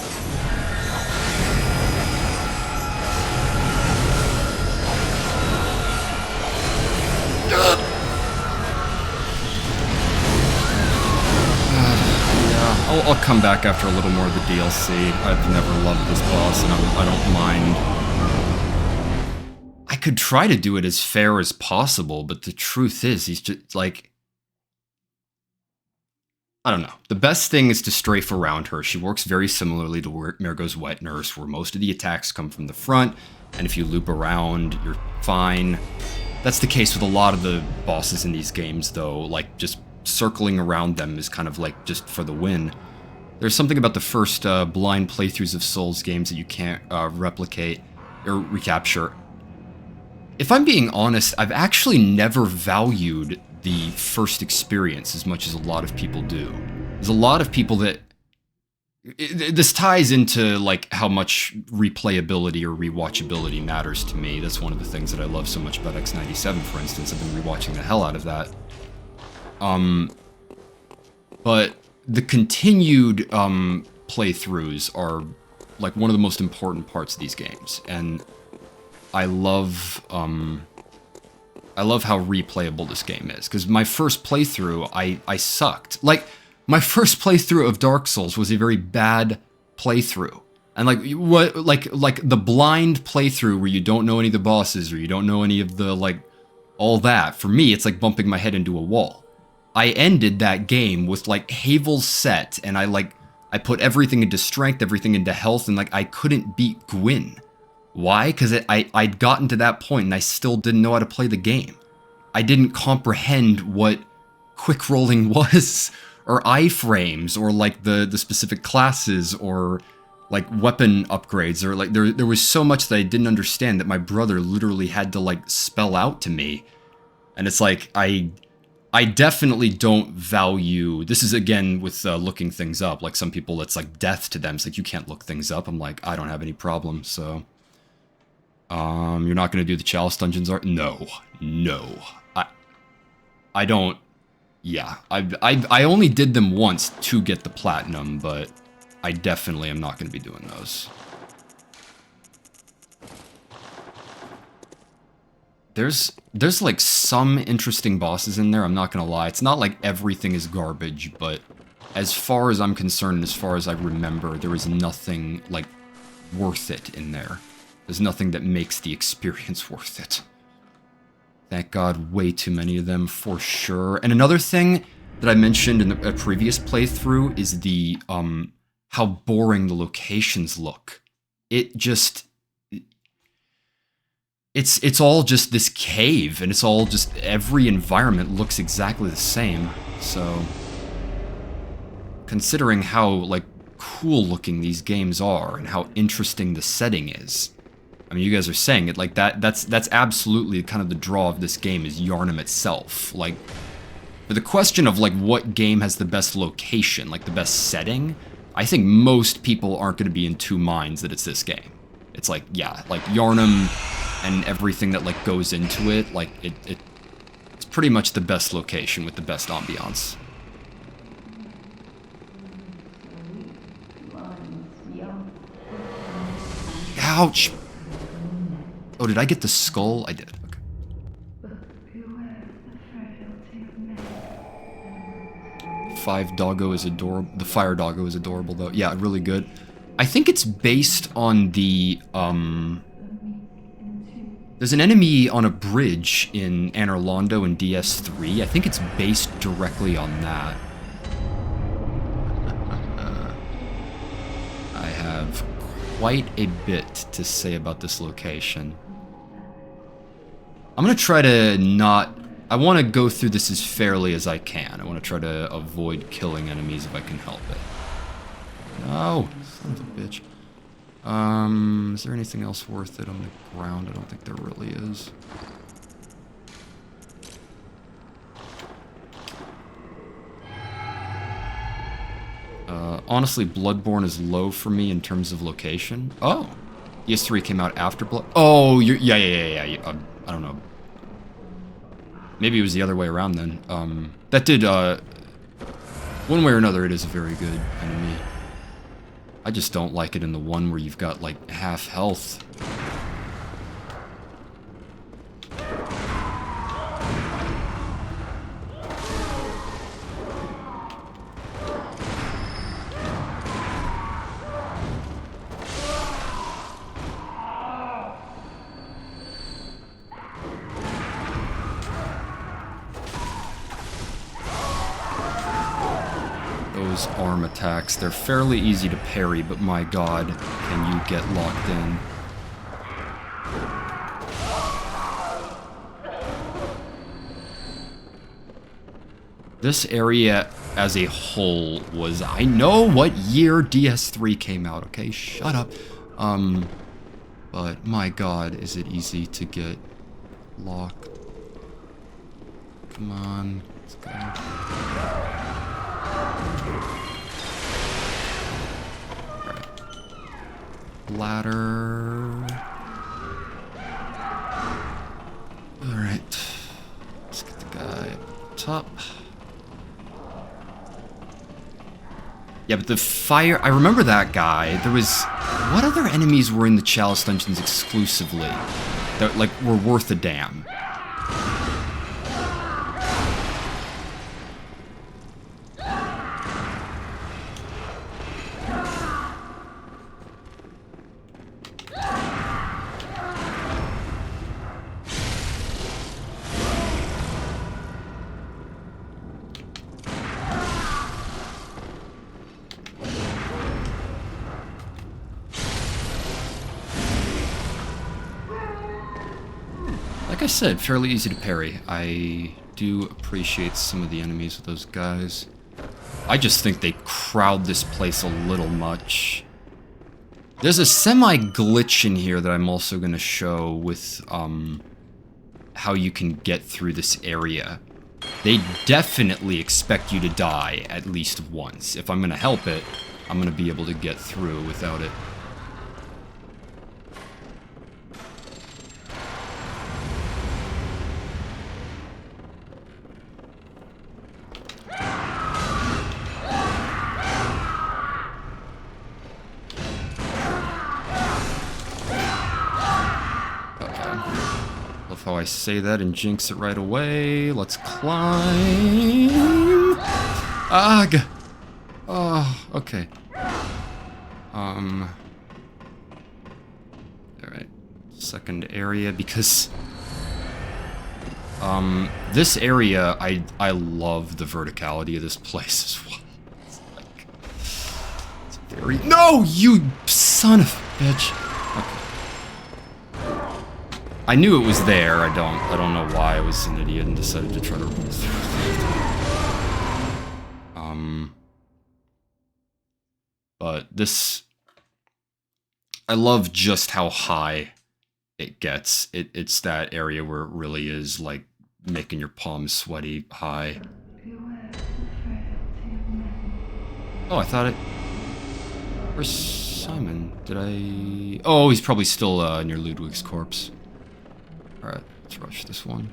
S1: I'll come back after a little more of the DLC. I've never loved this boss, and I don't mind. I could try to do it as fair as possible, but the truth is, he's just, like... I don't know. The best thing is to strafe around her. She works very similarly to Mergo's Wet Nurse, where most of the attacks come from the front, and if you loop around, you're fine. That's the case with a lot of the bosses in these games, though. Like, just circling around them is kind of like just for the win. There's something about the first blind playthroughs of Souls games that you can't replicate or recapture. If I'm being honest, I've actually never valued the first experience as much as a lot of people do. There's a lot of people that... This ties into like how much replayability or rewatchability matters to me. That's one of the things that I love so much about X97, for instance. I've been rewatching the hell out of that. But the continued playthroughs are like one of the most important parts of these games, and I love how replayable this game is. Because my first playthrough, I sucked. Like, my first playthrough of Dark Souls was a very bad playthrough. And like the blind playthrough where you don't know any of the bosses or you don't know any of the like all that, for me it's like bumping my head into a wall. I ended that game with like Havel's set, and I put everything into strength, everything into health, and like I couldn't beat Gwyn. Why? Because I'd gotten to that point and I still didn't know how to play the game. I didn't comprehend what quick rolling was, or iframes, or like the specific classes, or like weapon upgrades, or like there was so much that I didn't understand that my brother literally had to like spell out to me. And it's like, I definitely don't value, this is again with looking things up, like some people it's like death to them, it's like you can't look things up. I'm like, I don't have any problem, so. You're not gonna do the Chalice Dungeons art? No. I don't, yeah. I only did them once to get the platinum, but I definitely am not gonna be doing those. There's like some interesting bosses in there, I'm not gonna lie. It's not like everything is garbage, but as far as I'm concerned, as far as I remember, there is nothing like worth it in there. There's nothing that makes the experience worth it. Thank God, way too many of them for sure. And another thing that I mentioned in a previous playthrough is the how boring the locations look. It just... It's all just this cave, and it's all just, every environment looks exactly the same, so... Considering how, like, cool looking these games are, and how interesting the setting is, I mean, you guys are saying it like that. That's absolutely kind of the draw of this game is Yharnam itself. Like, for the question of like what game has the best location, like the best setting, I think most people aren't going to be in two minds that it's this game. It's like, yeah, like Yharnam and everything that like goes into it, like it's pretty much the best location with the best ambiance. Ouch! Oh, did I get the skull? I did. Okay. Five doggo is adorable. The fire doggo is adorable, though. Yeah, really good. I think it's based on the, there's an enemy on a bridge in Anor Londo in DS3. I think it's based directly on that. I have quite a bit to say about this location. I'm gonna try to not... I want to go through this as fairly as I can. I want to try to avoid killing enemies if I can help it. No! Son of a bitch. Is there anything else worth it on the ground? I don't think there really is. Honestly, Bloodborne is low for me in terms of location. Oh! DS3 came out after Blood... Oh, you're... Yeah. I don't know. Maybe it was the other way around then. That did, one way or another, it is a very good enemy. I just don't like it in the one where you've got, like, half health. Those arm attacks, they're fairly easy to parry, but my god, can you get locked in. This area as a whole was... I know what year DS3 came out, okay? Shut up. But my god, is it easy to get locked. Come on, let's go. Ladder. Alright. Let's get the guy up top. Yeah, but the fire... I remember that guy. There was... What other enemies were in the Chalice Dungeons exclusively? That, like, were worth a damn? Like I said, fairly easy to parry. I do appreciate some of the enemies with those guys. I just think they crowd this place a little much. There's a semi-glitch in here that I'm also going to show with how you can get through this area. They definitely expect you to die at least once. If I'm going to help it, I'm going to be able to get through without it. How I say that and jinx it right away. Let's climb. Ugh. Oh, okay. Alright. Second area, because this area, I love the verticality of this place as well. It's like, it's very... No, you son of a bitch. Okay. I knew it was there. I don't know why I was an idiot and decided to try to roll through. But this... I love just how high it gets. It's that area where it really is like making your palms sweaty high. Oh, I thought it... Where's Simon? Did I... Oh, he's probably still near Ludwig's corpse. Alright, let's rush this one.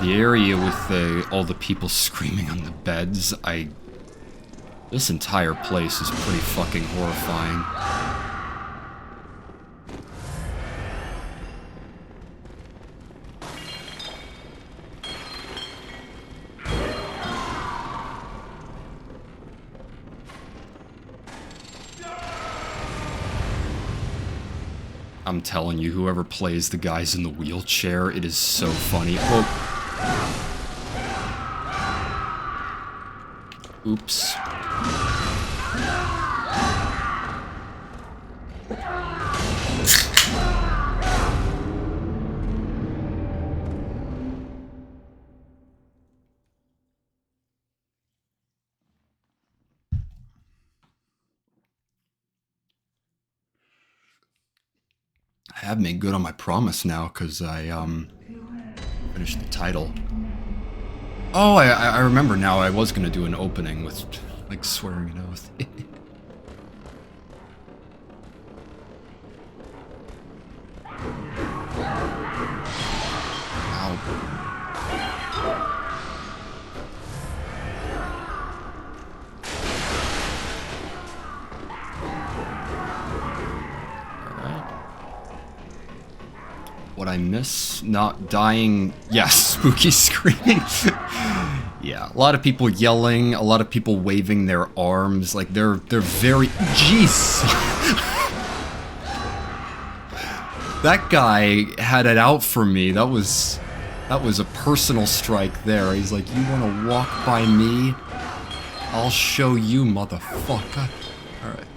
S1: The area with all the people screaming on the beds, this entire place is pretty fucking horrifying. I'm telling you, whoever plays the guys in the wheelchair, it is so funny. Whoa. Oops. I have made good on my promise now, because I, finished the title. Oh, I remember now. I was gonna do an opening with, like, swearing an oath. Ow. Alright. What I miss? Not dying. Yes, spooky screaming. Yeah, a lot of people yelling, a lot of people waving their arms, like they're very... Jeez! That guy had it out for me. That was a personal strike there. He's like, you wanna walk by me? I'll show you, motherfucker. Alright.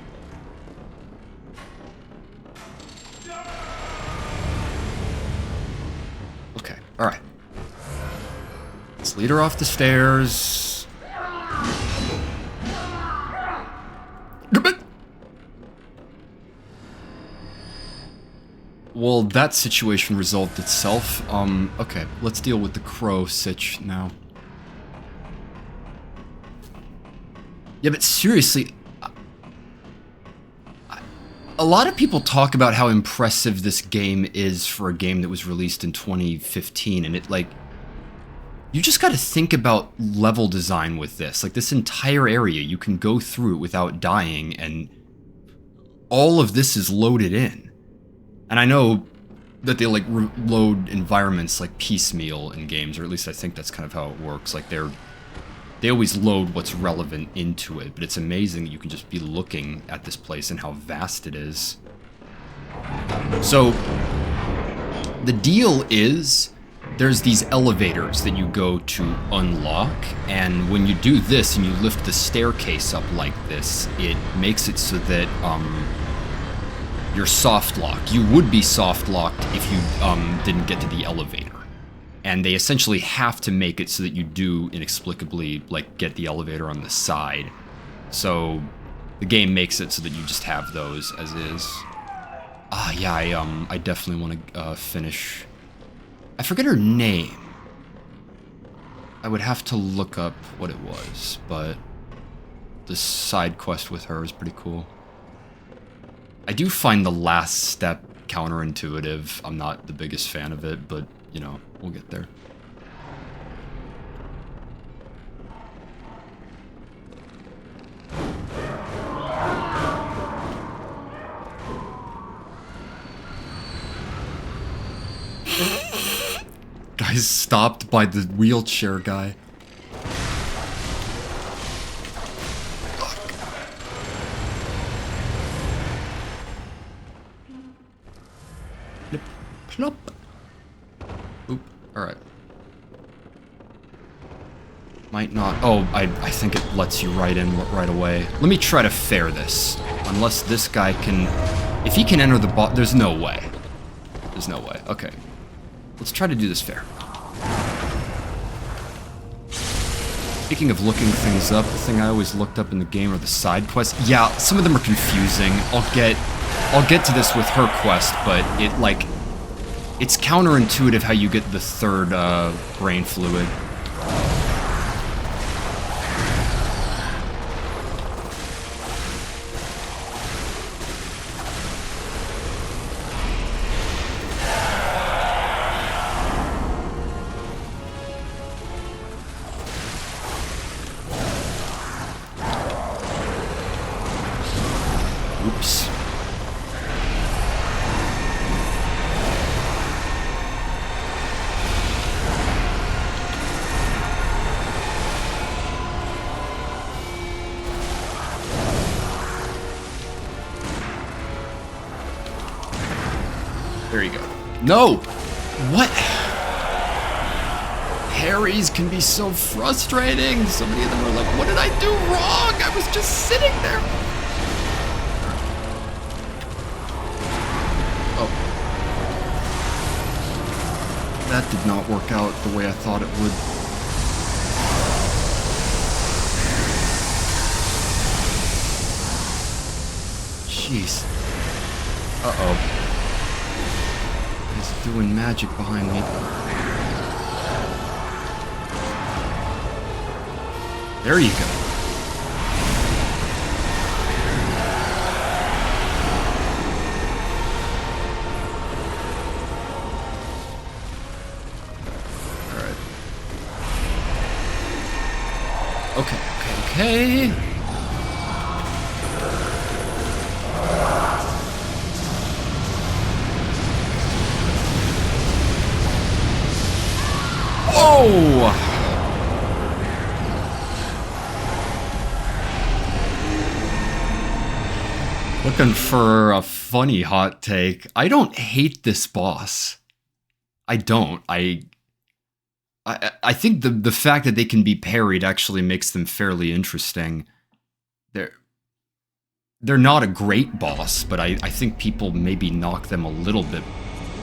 S1: Okay, alright. Let's lead her off the stairs. Well, that situation resolved itself. Okay, let's deal with the crow sitch now. Yeah, but seriously, a lot of people talk about how impressive this game is for a game that was released in 2015, and it, like, you just gotta think about level design with this. Like, this entire area, you can go through it without dying, and all of this is loaded in. And I know that they, like, load environments, like, piecemeal in games, or at least I think that's kind of how it works. Like, they always load what's relevant into it, but it's amazing that you can just be looking at this place and how vast it is. So, the deal is, there's these elevators that you go to unlock, and when you do this and you lift the staircase up like this, it makes it so that you're soft locked. You would be soft locked if you didn't get to the elevator. And they essentially have to make it so that you do inexplicably, like, get the elevator on the side. So the game makes it so that you just have those as is. Ah, yeah, I definitely want to finish. I forget her name. I would have to look up what it was, but the side quest with her is pretty cool. I do find the last step counterintuitive. I'm not the biggest fan of it, but, you know, we'll get there. Guy's stopped by the wheelchair guy. Plop. Plop. Oop. Alright. Might not. Oh, I think it lets you right in right away. Let me try to fair this. Unless this guy can... If he can enter the bot... There's no way. There's no way. Okay. Let's try to do this fair. Speaking of looking things up, the thing I always looked up in the game are the side quests. Yeah, some of them are confusing. I'll get to this with her quest, but it, like... It's counterintuitive how you get the third, brain fluid. Oops. There you go. No! What? Parries can be so frustrating. So many of them are like, what did I do wrong? I was just sitting there. Oh. That did not work out the way I thought it would. Jeez. Uh-oh. He's doing magic behind me. There you go. Alright. Okay. Whoa! Looking for a funny hot take. I don't hate this boss. I don't. I think the fact that they can be parried actually makes them fairly interesting. They're not a great boss, but I think people maybe knock them a little bit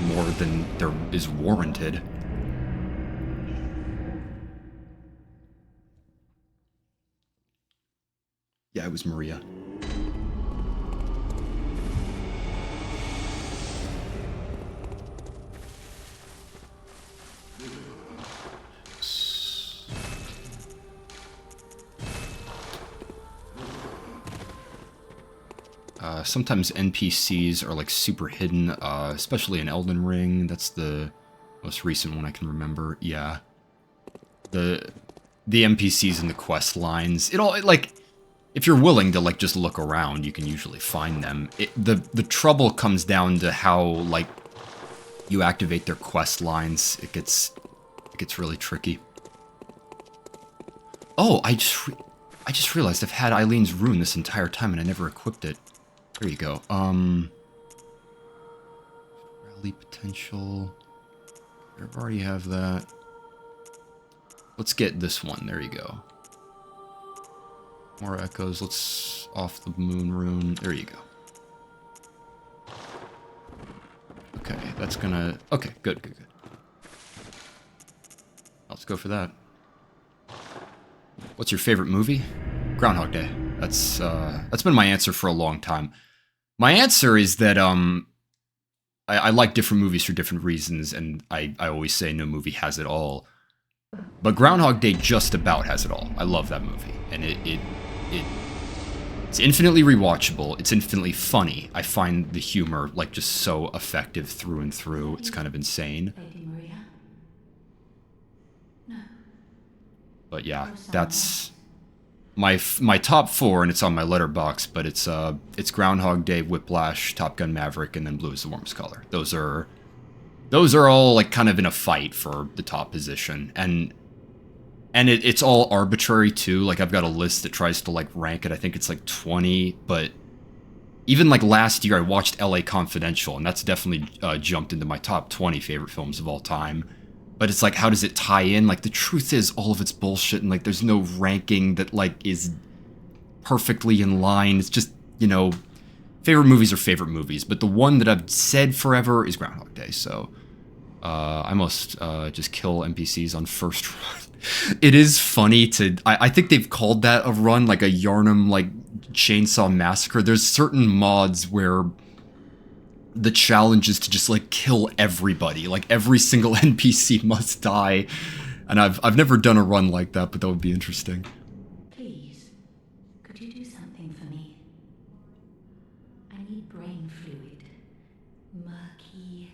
S1: more than there is warranted. Yeah, it was Maria. Sometimes NPCs are like super hidden, especially in Elden Ring. That's the most recent one I can remember. Yeah. The NPCs in the quest lines. Like, if you're willing to like just look around, you can usually find them. The trouble comes down to how like you activate their quest lines. It gets really tricky. Oh, I just realized I've had Eileen's rune this entire time and I never equipped it. There you go. Rally potential. I already have that. Let's get this one. There you go. More echoes. Let's off the moon rune. There you go. Okay, that's gonna... Okay, good. Let's go for that. What's your favorite movie? Groundhog Day. That's been my answer for a long time. My answer is that I like different movies for different reasons, and I always say no movie has it all. But Groundhog Day just about has it all. I love that movie, and it's infinitely rewatchable. It's infinitely funny. I find the humor like just so effective through and through. It's kind of insane. But yeah, that's my top four, and it's on my letterbox. But it's Groundhog Day, Whiplash, Top Gun Maverick, and then Blue is the Warmest Color. Those are all like kind of in a fight for the top position, and it's all arbitrary too. Like I've got a list that tries to like rank it. I think it's like 20, but even like last year I watched LA Confidential, and that's definitely jumped into my top 20 favorite films of all time. But it's like, how does it tie in? Like, the truth is, all of it's bullshit, and like, there's no ranking that like is perfectly in line. It's just, you know, favorite movies are favorite movies. But the one that I've said forever is Groundhog Day. So I must just kill NPCs on first run. It is funny to, I think they've called that a run, like a Yarnum, like Chainsaw Massacre. There's certain mods where the challenge is to just like kill everybody, like every single NPC must die, and I've never done a run like that, but that would be interesting.
S3: Please, could you do something for me? I need brain fluid. Murky,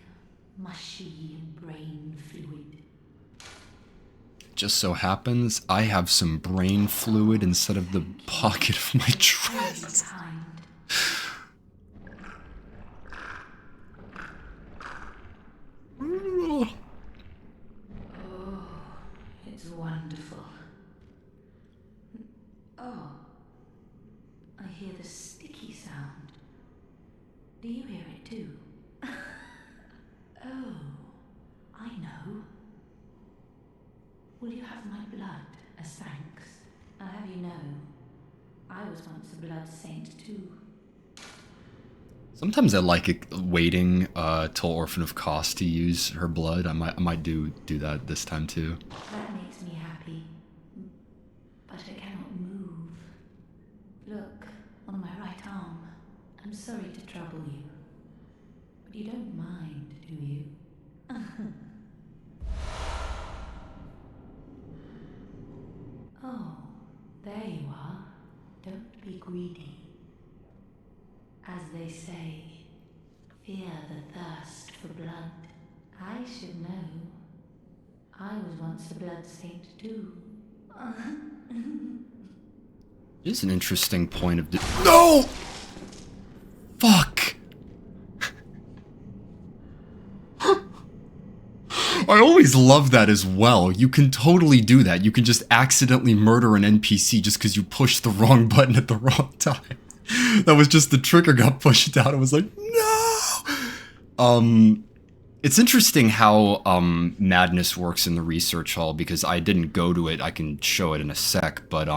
S3: mushy brain fluid.
S1: Just so happens I have some brain fluid inside of the pocket of my dress.
S3: Kind. Oh, it's wonderful. Oh, I hear the sticky sound. Do you hear it too? Oh, I know. Will you have my blood as thanks? I'll have you know, I was once a blood saint too.
S1: Sometimes I like it waiting till Orphan of Kos to use her blood. I might do that this time too.
S3: That makes me happy. But I cannot move. Look, on my right arm. I'm sorry to trouble you. But you don't mind, do you? Oh, there you are. Don't be greedy. As they say, fear the thirst for blood. I should know. I was once a blood saint too.
S1: It is an interesting point of no! Fuck! I always love that as well. You can totally do that. You can just accidentally murder an NPC just because you pushed the wrong button at the wrong time. That was just the trigger got pushed out. I was like, no! It's interesting how Madness works in the research hall, because I didn't go to it. I can show it in a sec, but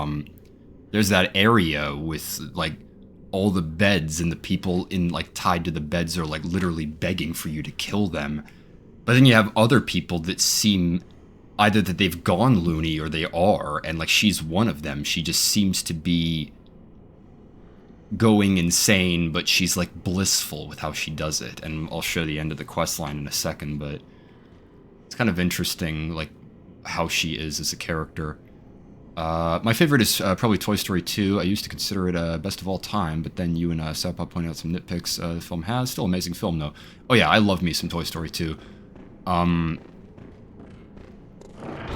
S1: there's that area with like all the beds, and the people in like tied to the beds are like literally begging for you to kill them. But then you have other people that seem either that they've gone loony or they are, and like she's one of them. She just seems to be going insane, but she's like blissful with how she does it. And I'll show the end of the quest line in a second, but it's kind of interesting like how she is as a character. My favorite is probably Toy Story 2. I used to consider it best of all time, but then you and Sappa pointed out some nitpicks the film has. Still amazing film though. Oh yeah, I love me some Toy Story 2.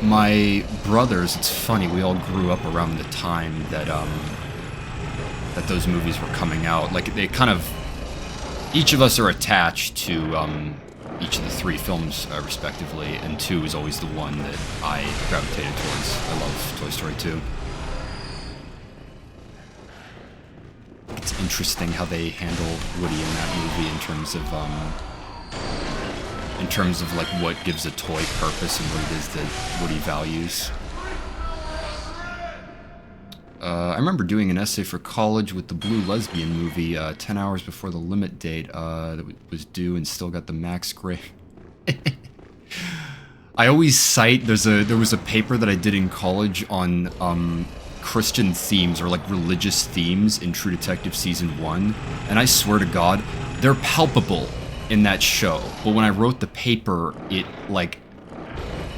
S1: My brothers, it's funny, we all grew up around the time that that those movies were coming out. Like, they kind of, each of us are attached to each of the three films respectively, and 2 is always the one that I gravitated towards. I love Toy Story 2. It's interesting how they handle Woody in that movie in terms of like what gives a toy purpose and what it is that Woody values. I remember doing an essay for college with the Blue Lesbian movie 10 hours before the limit date that was due, and still got the max grade. I always cite, there was a paper that I did in college on Christian themes, or like religious themes in True Detective Season 1, and I swear to God, they're palpable in that show. But when I wrote the paper, it like,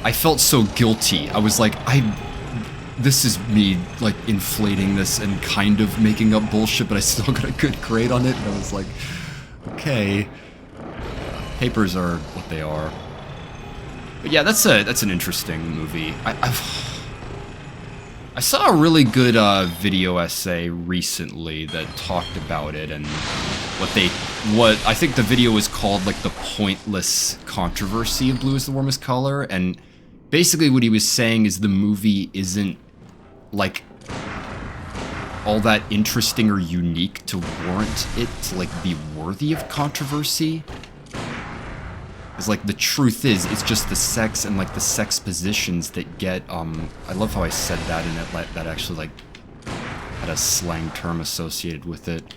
S1: I felt so guilty. I was like, this is me, like, inflating this and kind of making up bullshit, but I still got a good grade on it, and I was like, okay. Papers are what they are. But yeah, that's an interesting movie. I saw a really good video essay recently that talked about it, and what I think the video was called, like, the pointless controversy of Blue is the Warmest Color, and basically what he was saying is the movie isn't like all that interesting or unique to warrant it to like be worthy of controversy. Because, like, the truth is, it's just the sex and, like, the sex positions that get, I love how I said that, and that actually, like, had a slang term associated with it.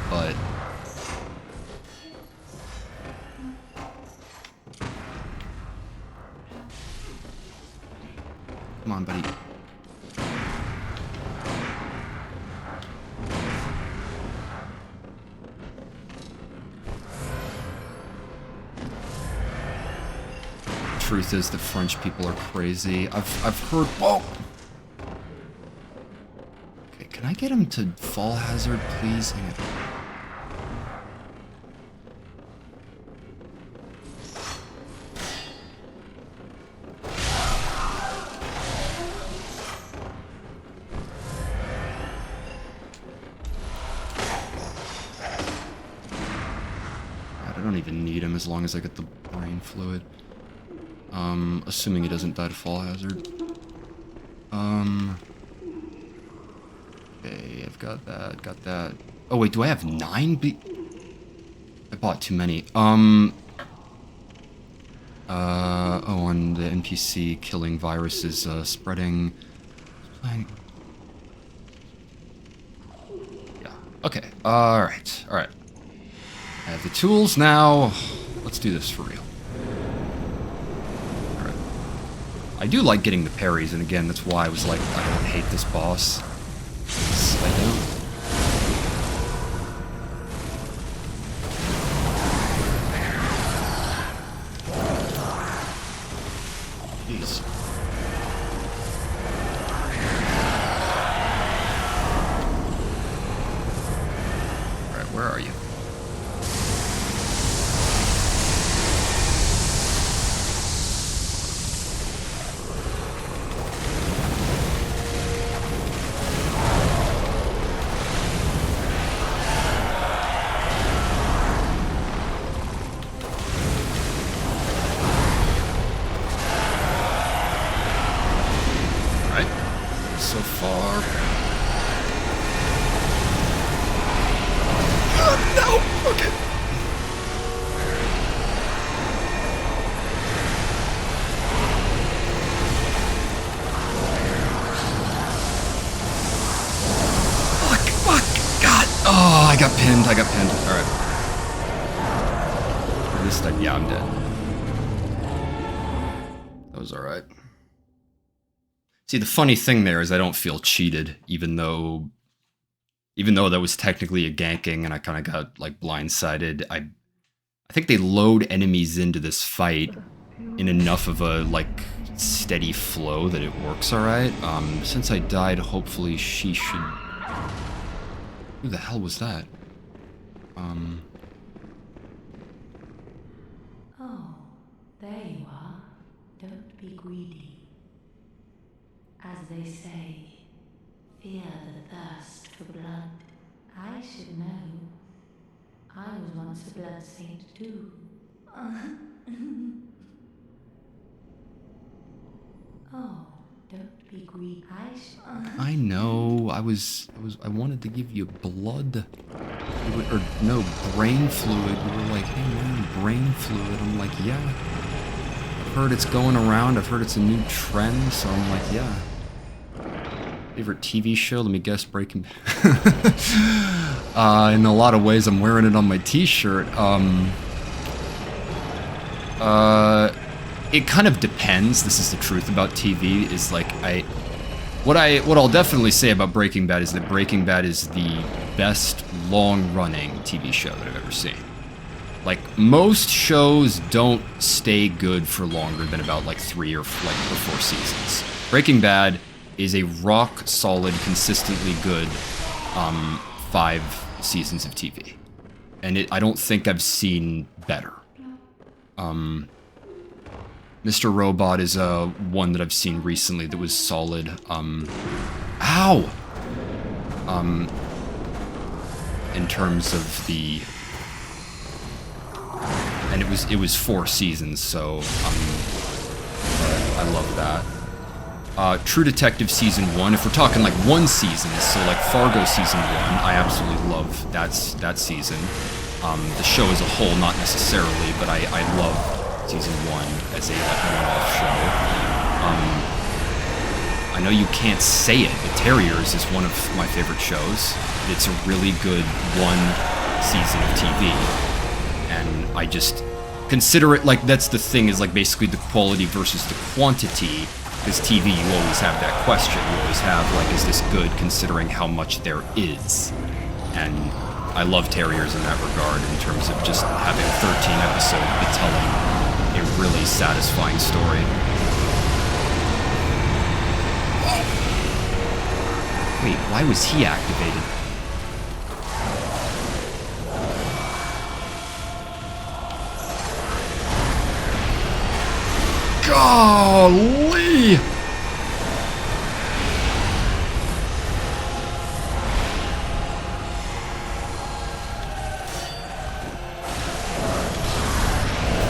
S1: But... Come on, buddy. Truth is that French people are crazy. I've heard. Whoa. Okay, can I get him to fall hazard, please? Hang on. God, I don't even need him as long as I get the brain fluid. Assuming he doesn't die to fall hazard. Okay, I've got that. Oh wait, do I have 9 I bought too many. Oh, on the NPC killing viruses, spreading... Yeah, okay, alright. I have the tools now. Let's do this for real. I do like getting the parries, and again, that's why I was like, I don't hate this boss. Yes, I do. Jeez. Alright, where are you? So far. No! Okay. Fuck! God! Oh, I got pinned. Alright. At least yeah, I'm dead. That was alright. See, the funny thing there is I don't feel cheated, even though that was technically a ganking and I kind of got, like, blindsided. I think they load enemies into this fight in enough of a, like, steady flow that it works alright. Since I died, hopefully she should... Who the hell was that?
S3: Oh, there you are. Don't be greedy. As they say, fear the thirst for blood. I should know. I was once a blood saint too. Oh, don't be greedy.
S1: I know. I wanted to give you blood. Or no, brain fluid. You were like, hey man, brain fluid. I'm like, yeah. I've heard it's going around. I've heard it's a new trend. So I'm like, yeah. Favorite TV show? Let me guess, Breaking Bad. In a lot of ways, I'm wearing it on my t-shirt. It kind of depends. This is the truth about TV, is like, what I'll definitely say about Breaking Bad is that Breaking Bad is the best long-running TV show that I've ever seen. Like, most shows don't stay good for longer than about, like, 3 or 4 seasons. Breaking Bad is a rock-solid, consistently good 5 seasons of TV. And I don't think I've seen better. Mr. Robot is one that I've seen recently that was solid. Ow! In terms of the... And it was 4 seasons, so I love that. True Detective Season 1, if we're talking like one season, so like Fargo Season 1, I absolutely love that season. The show as a whole, not necessarily, but I love Season 1 as a like one-off show. I know you can't say it, but Terriers is one of my favorite shows. It's a really good one season of TV. And I just consider it like, that's the thing, is like basically the quality versus the quantity. Because TV, you always have that question. You always have, like, is this good considering how much there is? And I love Terriers in that regard, in terms of just having 13 episodes but telling a really satisfying story. Wait, why was he activated? Golly!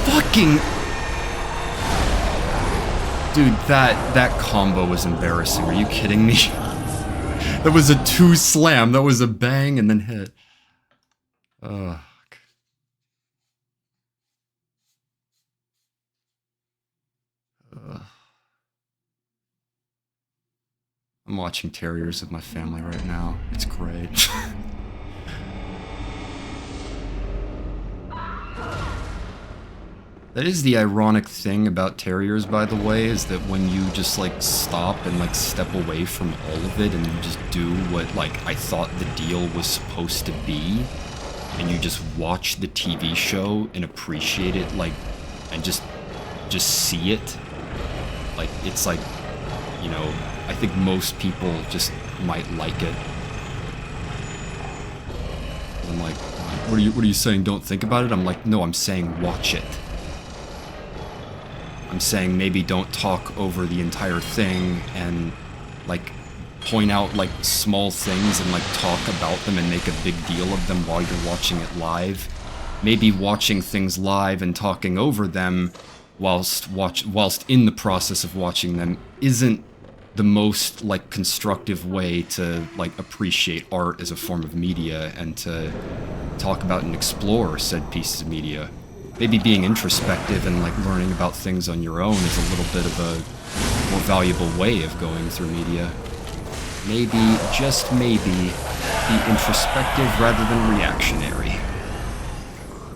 S1: Fucking... Dude, that combo was embarrassing. Are you kidding me? That was a 2 slam. That was a bang and then hit. Ugh. I'm watching Terriers with my family right now. It's great. That is the ironic thing about Terriers, by the way, is that when you just, like, stop and, like, step away from all of it and you just do what, like, I thought the deal was supposed to be, and you just watch the TV show and appreciate it, like, and just see it, like, it's like, you know, I think most people just might like it. I'm like, what are you saying, don't think about it? I'm like, no, I'm saying watch it. I'm saying maybe don't talk over the entire thing and, like, point out, like, small things and, like, talk about them and make a big deal of them while you're watching it live. Maybe watching things live and talking over them whilst in the process of watching them isn't the most, like, constructive way to, like, appreciate art as a form of media and to talk about and explore said pieces of media. Maybe being introspective and, like, learning about things on your own is a little bit of a more valuable way of going through media. Maybe, just maybe, be introspective rather than reactionary.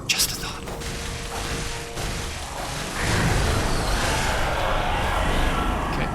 S1: Just a thought. Okay.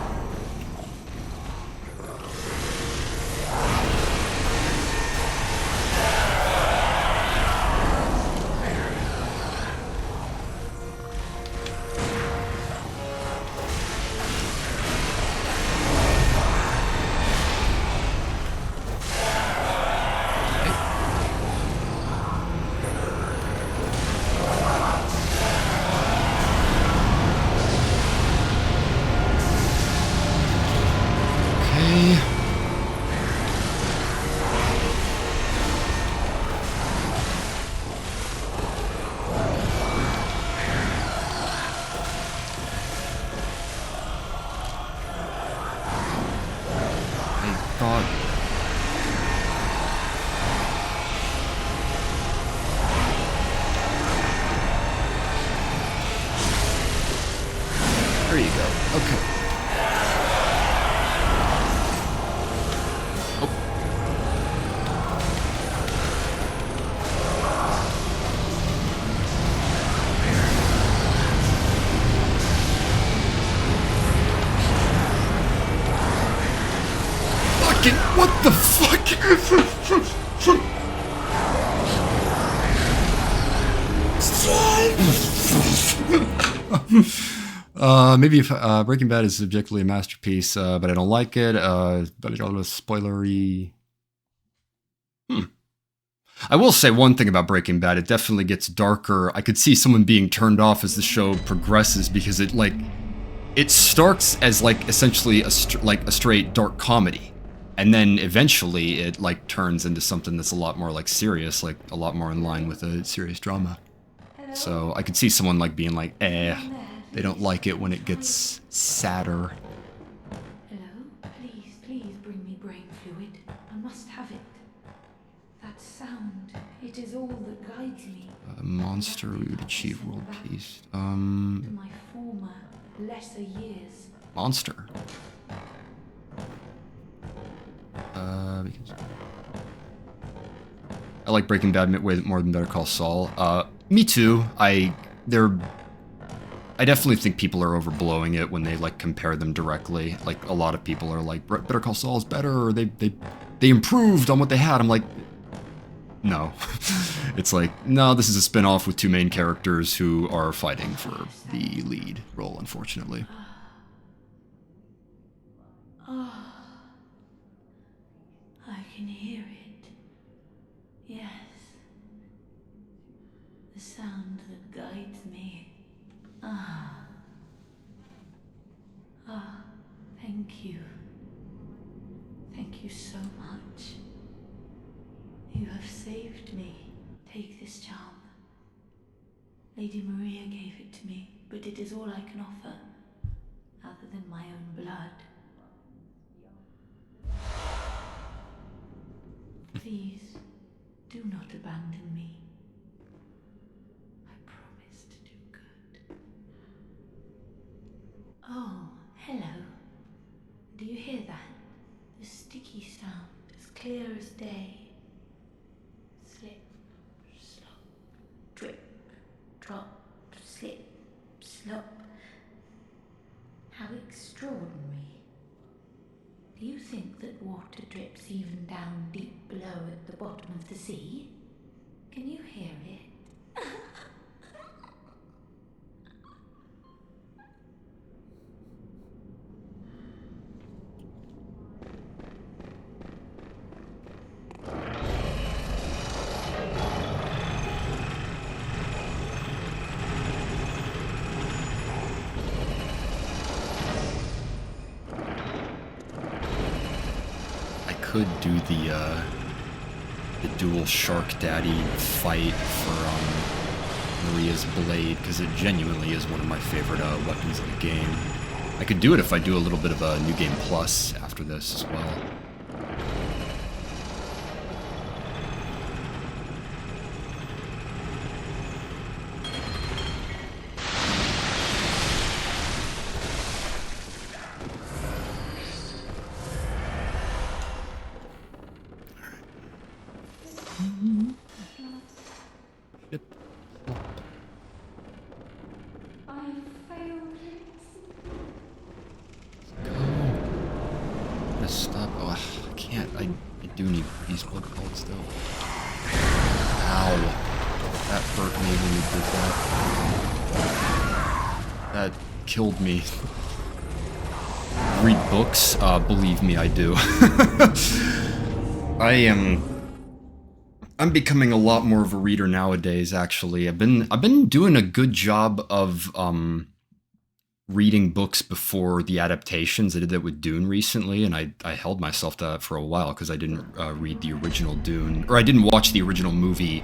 S1: There you go. Okay. Oh. Fucking, what the fuck? Maybe if Breaking Bad is objectively a masterpiece, but I don't like it. But it's all spoilery. I will say one thing about Breaking Bad: it definitely gets darker. I could see someone being turned off as the show progresses because it starts as like essentially a straight dark comedy, and then eventually it like turns into something that's a lot more like serious, like a lot more in line with a serious drama. So I could see someone like being like, they don't like it when it gets sadder.
S5: fluid. I must have it. That sound, it is all that guides me.
S1: Monster, we would achieve world peace.
S5: To my former, lesser years.
S1: Monster. Because I like Breaking Bad way more than Better Call Saul. Me too. I definitely think people are overblowing it when they like compare them directly. Like a lot of people are like, Better Call Saul is better, or they improved on what they had. I'm like, no. It's like, no, this is a spin-off with two main characters who are fighting for the lead role, unfortunately.
S5: I can hear it. Yes. The sound that guides me. Thank you. Thank you so much. You have saved me. Take this charm. Lady Maria gave it to me, but it is all I can offer, other than my own blood. Please, do not abandon me. I promise to do good. Oh, hello. Do you hear that? The sticky sound, as clear as day. Slip, slop, drip, drop, slip, slop. How extraordinary. Do you think that water drips even down deep below at the bottom of the sea? Can you hear it?
S1: Could do the dual Shark Daddy fight for Maria's blade, because it genuinely is one of my favorite weapons in the game. I could do it if I do a little bit of a New Game Plus after this as well. Stop. Oh, I can't. I do need these blood pellets though. Ow. That hurt me when you did that. That killed me. Read books? Believe me, I do. I'm becoming a lot more of a reader nowadays, actually. I've been doing a good job of reading books before the adaptations. I did that with Dune recently, and I held myself to that for a while because I didn't read the original Dune, or I didn't watch the original movie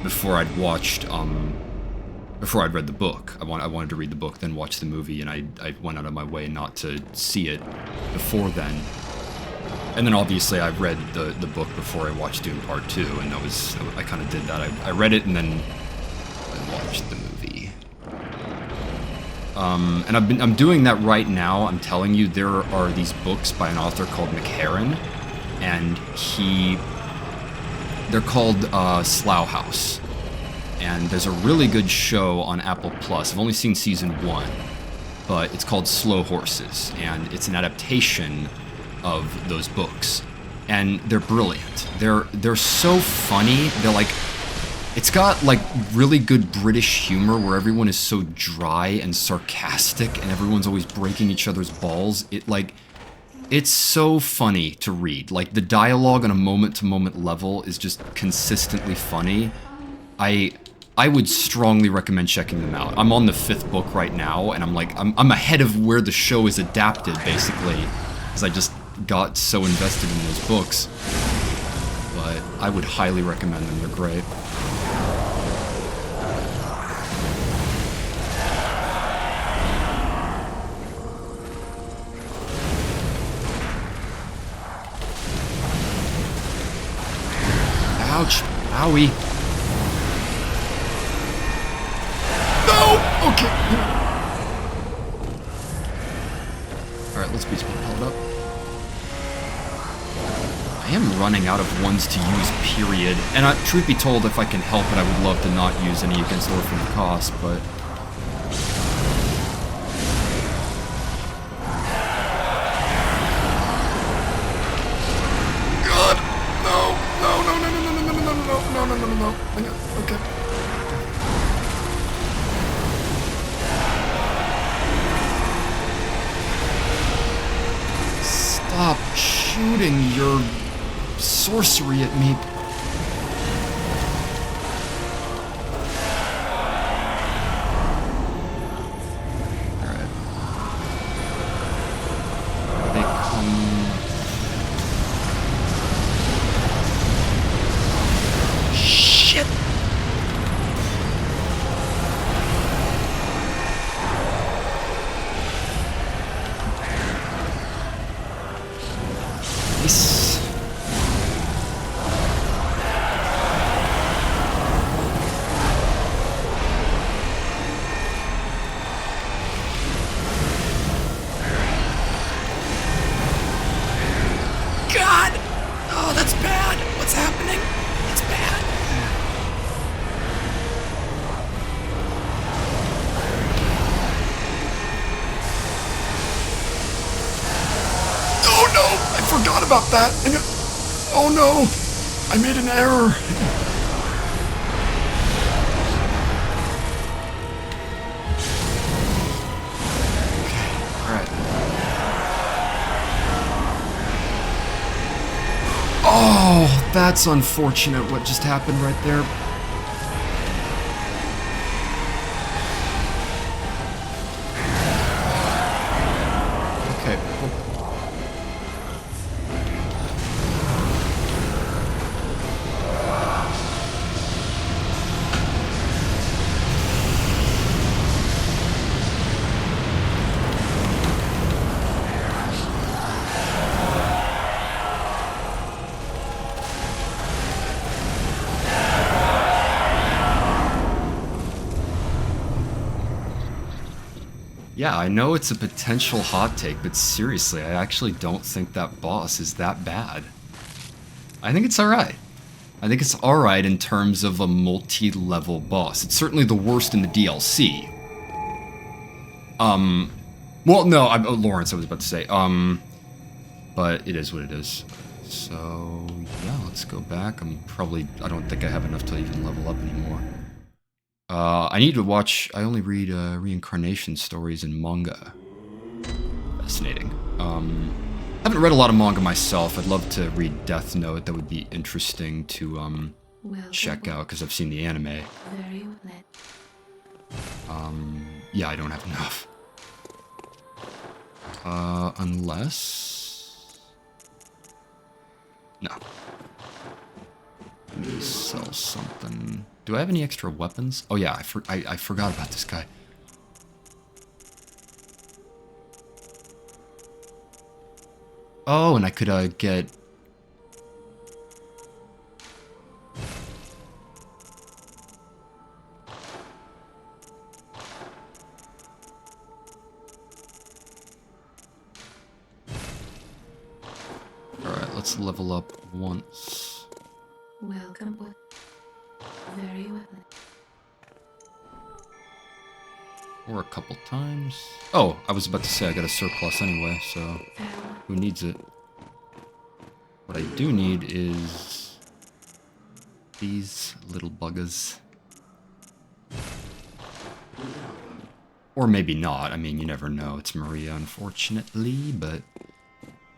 S1: before I'd watched before I'd read the book. I wanted to read the book, then watch the movie, and I went out of my way not to see it before then. And then obviously I read the book before I watched Dune Part 2, and I kind of did that. I read it and then I watched the movie. And I'm doing that right now. I'm telling you, there are these books by an author called McHarren, and they're called Slough House. And there's a really good show on Apple Plus. I've only seen season 1, but it's called Slow Horses, and it's an adaptation of those books. And they're brilliant. They're so funny. They're like, it's got like really good British humor where everyone is so dry and sarcastic and everyone's always breaking each other's balls. It's so funny to read. Like the dialogue on a moment-to-moment level is just consistently funny. I would strongly recommend checking them out. I'm on the 5th book right now, and I'm ahead of where the show is adapted, basically, because I just got so invested in those books. But I would highly recommend them. They're great. Ouch. Owie. No! Okay. Alright, let's be propelled up. I am running out of ones to use, period. And truth be told, if I can help it, I would love to not use any against Orphan Cost, but... God! No! No, no, no, no, no, no, no, no, no, no, no, no, no. Hang on, okay. Stop shooting your sorcery at me. Alright. They come... Shit! Nice. God! Oh, that's bad. What's happening? It's bad. Oh no! I forgot about that. Oh no! I made an error. Okay, alright. Oh, that's unfortunate what just happened right there. Okay. Yeah, I know it's a potential hot take, but seriously, I actually don't think that boss is that bad. I think it's alright. I think it's alright in terms of a multi-level boss. It's certainly the worst in the DLC. Well, no, Lawrence, I was about to say. But it is what it is. So, yeah, let's go back. I don't think I have enough to even level up anymore. I need to watch, I only read reincarnation stories in manga. Fascinating. I haven't read a lot of manga myself. I'd love to read Death Note. That would be interesting to check out, because I've seen the anime. Yeah, I don't have enough. Unless... No. Let me sell something. Do I have any extra weapons? Oh yeah, I forgot about this guy. Oh, and I could get... Alright, let's level up once.
S3: Welcome. Very well.
S1: Or a couple times. Oh, I was about to say I got a surplus anyway, so who needs it? What I do need is these little buggers. Or maybe not. I mean, you never know. It's Maria, unfortunately, but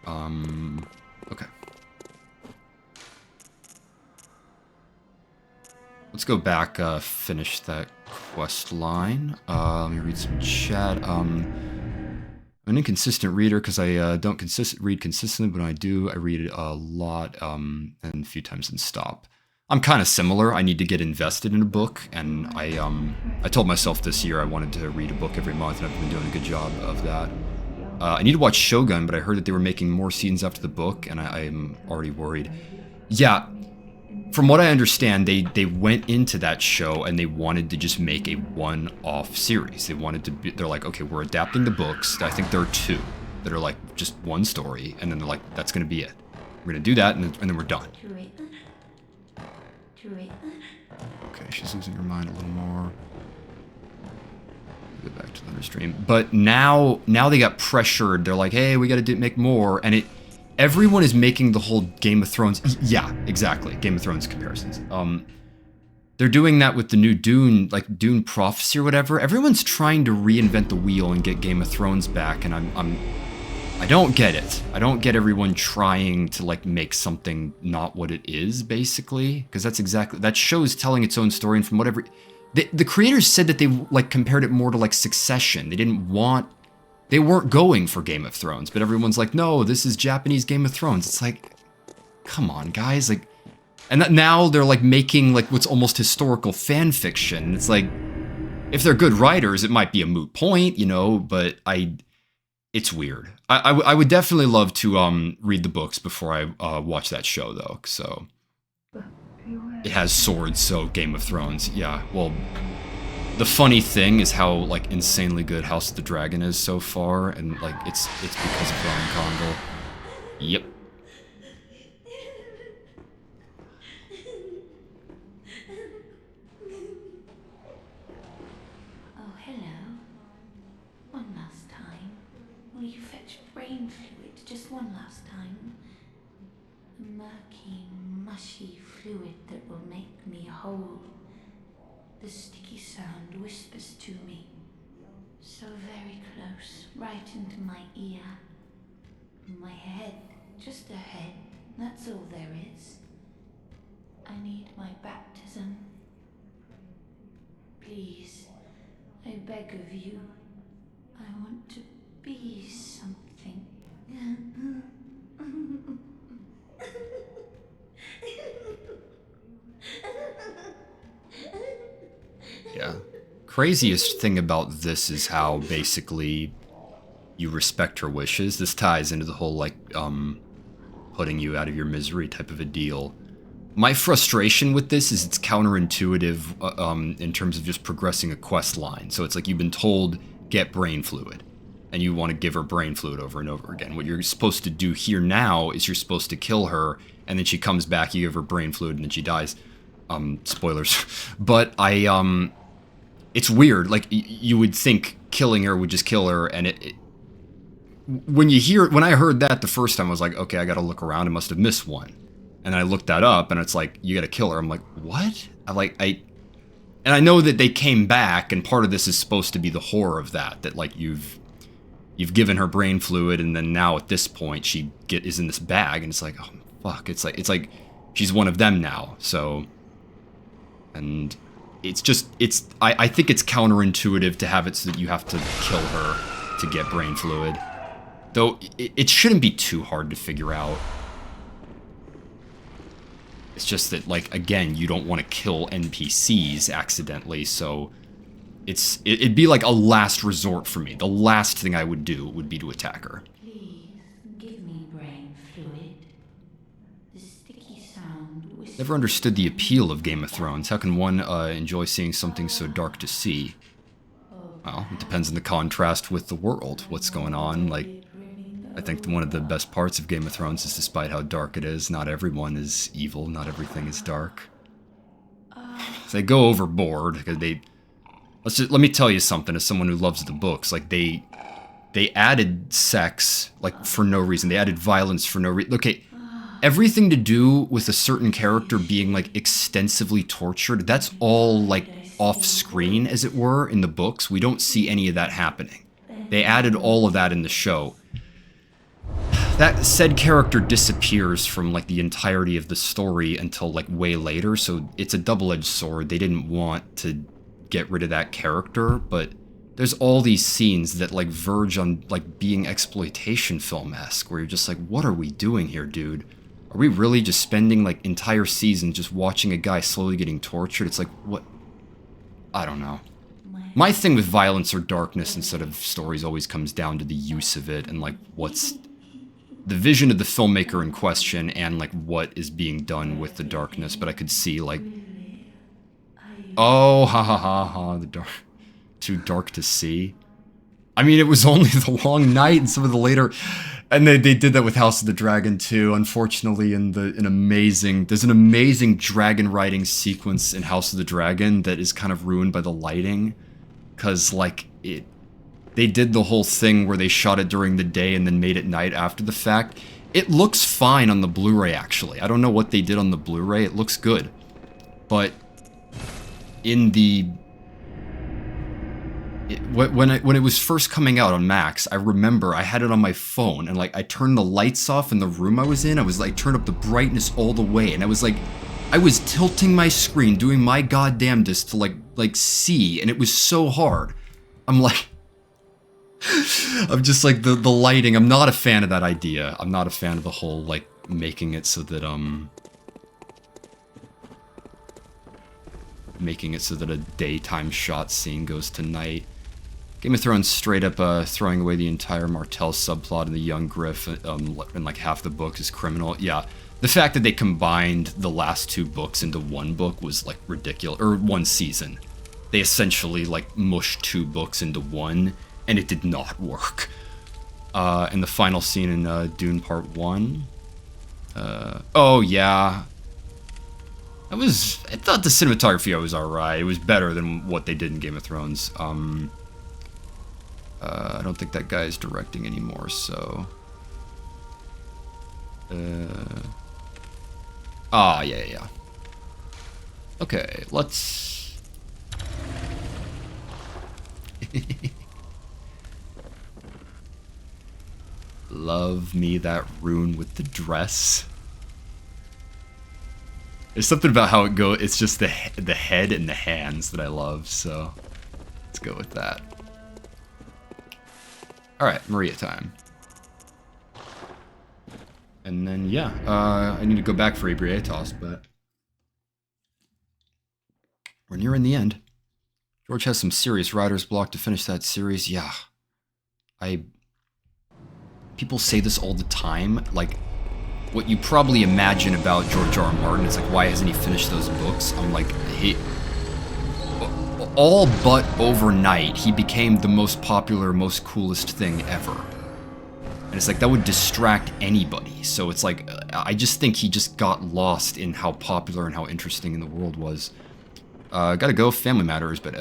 S1: okay. Let's go back, finish that quest line. Let me read some chat. I'm an inconsistent reader because I don't read consistently, but when I do, I read it a lot and a few times and stop. I'm kind of similar. I need to get invested in a book, and I told myself this year I wanted to read a book every month, and I've been doing a good job of that. I need to watch Shogun, but I heard that they were making more seasons after the book, and I'm already worried. Yeah. from what I understand, they went into that show and they wanted to just make a one-off series. They wanted to be, they're like, okay, we're adapting the books. I think there are 2 that are like just one story, and then they're like, that's gonna be it. We're gonna do that, and then we're done. Okay, she's losing her mind a little more. Get back to the stream. But now they got pressured. They're like, hey, we gotta make more, and everyone is making the whole Game of Thrones. Yeah, exactly. Game of Thrones comparisons. They're doing that with the new Dune, like Dune Prophecy or whatever. Everyone's trying to reinvent the wheel and get Game of Thrones back, and I don't get it. I don't get everyone trying to like make something not what it is, basically, because that's exactly that show's telling its own story, and from whatever the creators said that they like compared it more to like Succession. They weren't going for Game of Thrones, but everyone's like, no, this is Japanese Game of Thrones. It's like, come on, guys. Like, and now they're like making like what's almost historical fan fiction. It's like, if they're good writers, it might be a moot point, you know, but it's weird. I would definitely love to read the books before I watch that show, though, so. It has swords, so Game of Thrones, yeah, well. The funny thing is how like insanely good House of the Dragon is so far, and like it's because of Ryan Condal. Yep.
S3: Oh, hello. One last time. Will you fetch brain fluid just one last time? A murky, mushy fluid that will make me whole. The sticky sound whispers to me, so very close, right into my ear. My head, just a head, that's all there is. I need my baptism. Please, I beg of you, I want to be something.
S1: Yeah. Craziest thing about this is how basically you respect her wishes. This ties into the whole like putting you out of your misery type of a deal. My frustration with this is it's counterintuitive in terms of just progressing a quest line. So it's like you've been told get brain fluid, and you want to give her brain fluid over and over again. What you're supposed to do here now is you're supposed to kill her, and then she comes back, you give her brain fluid, and then she dies. Spoilers. But it's weird. Like, you would think killing her would just kill her, and when I heard that the first time, I was like, okay, I gotta look around, I must have missed one. And I looked that up, and it's like, you gotta kill her. I'm like, what? And I know that they came back, and part of this is supposed to be the horror of that like you've given her brain fluid, and then now at this point she is in this bag, and it's like, oh fuck, it's like she's one of them now. So, and I think it's counterintuitive to have it so that you have to kill her to get brain fluid. Though it shouldn't be too hard to figure out. It's just that, like, again, you don't want to kill NPCs accidentally, so it'd be like a last resort for me. The last thing I would do would be to attack her.
S3: Please, give me brain fluid. The sticky sound whispers.
S1: Never understood the appeal of Game of Thrones. How can one enjoy seeing something so dark to see? Well, it depends on the contrast with the world. What's going on, like, I think one of the best parts of Game of Thrones is, despite how dark it is, not everyone is evil, not everything is dark. So they go overboard, because let me tell you something, as someone who loves the books, like, they added sex, like, for no reason. They added violence for no reason. Okay, everything to do with a certain character being, like, extensively tortured, that's all, like, off-screen, as it were, in the books. We don't see any of that happening. They added all of that in the show. That said character disappears from, like, the entirety of the story until, like, way later, so it's a double-edged sword. They didn't want to get rid of that character, but there's all these scenes that, like, verge on, like, being exploitation film-esque, where you're just like, what are we doing here, dude? Are we really just spending, like, entire seasons just watching a guy slowly getting tortured? It's like, what? I don't know. My thing with violence or darkness instead of stories always comes down to the use of it and, like, what's the vision of the filmmaker in question and like what is being done with the darkness, but I could see like, oh, ha ha ha ha, the dark, too dark to see. I mean, it was only the long night and some of the later, and they did that with House of the Dragon too. Unfortunately, there's an amazing dragon riding sequence in House of the Dragon that is kind of ruined by the lighting, because like they did the whole thing where they shot it during the day and then made it night after the fact. It looks fine on the Blu-ray, actually. I don't know what they did on the Blu-ray. It looks good. But in the... when it was first coming out on Max, I remember I had it on my phone, and like I turned the lights off in the room I was in. I was like, turned up the brightness all the way, and I was like... I was tilting my screen, doing my goddamnedest to like see, and it was so hard. I'm like... I'm just like, the lighting, I'm not a fan of that idea. I'm not a fan of the whole, like, making it so that a daytime shot scene goes to night. Game of Thrones straight up throwing away the entire Martell subplot in the Young Griff in like half the book is criminal. Yeah, the fact that they combined the last 2 books into one book was like ridiculous, or one season. They essentially like mushed 2 books into one, and it did not work. And the final scene in Dune Part 1. Oh yeah. I thought the cinematography was alright. It was better than what they did in Game of Thrones. I don't think that guy is directing anymore, so... yeah. Okay, let's... Love me that rune with the dress. There's something about how it goes. It's just the head and the hands that I love, so let's go with that. Alright, Maria time. And then, yeah, I need to go back for Ebrietos, but we're nearing the end. George has some serious writer's block to finish that series. Yeah. People say this all the time, like, what you probably imagine about George R. R. Martin is like, why hasn't he finished those books? I'm like, all but overnight, he became the most popular, most coolest thing ever. And it's like, that would distract anybody. So it's like, I just think he just got lost in how popular and how interesting in the world was. Gotta go, family matters, but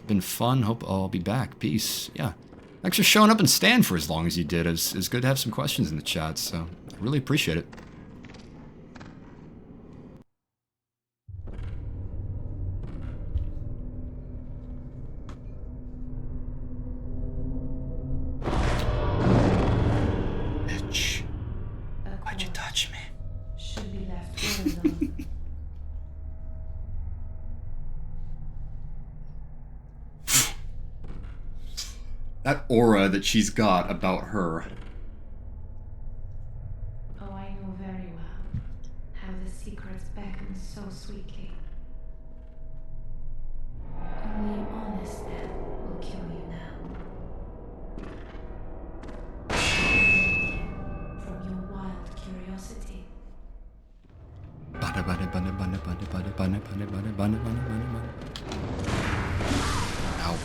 S1: been fun. Hope I'll be back. Peace. Yeah. Thanks for showing up and staying for as long as you did. It's good to have some questions in the chat, so I really appreciate it. Bitch. Why'd you touch me?
S5: Should be left alone.
S1: That aura that she's got about her.
S5: Oh, I know very well how the secrets beckon so sweetly. Only honest death will kill you now. From your wild curiosity.
S1: Ow.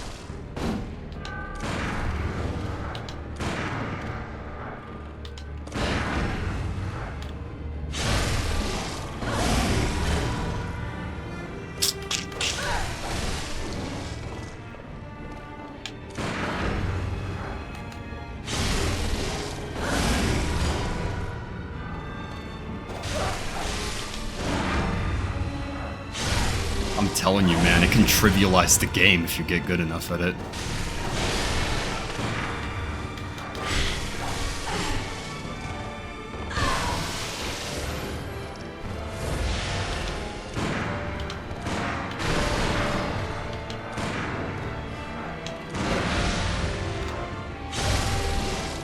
S1: I'm telling you, man, it can trivialize the game if you get good enough at it.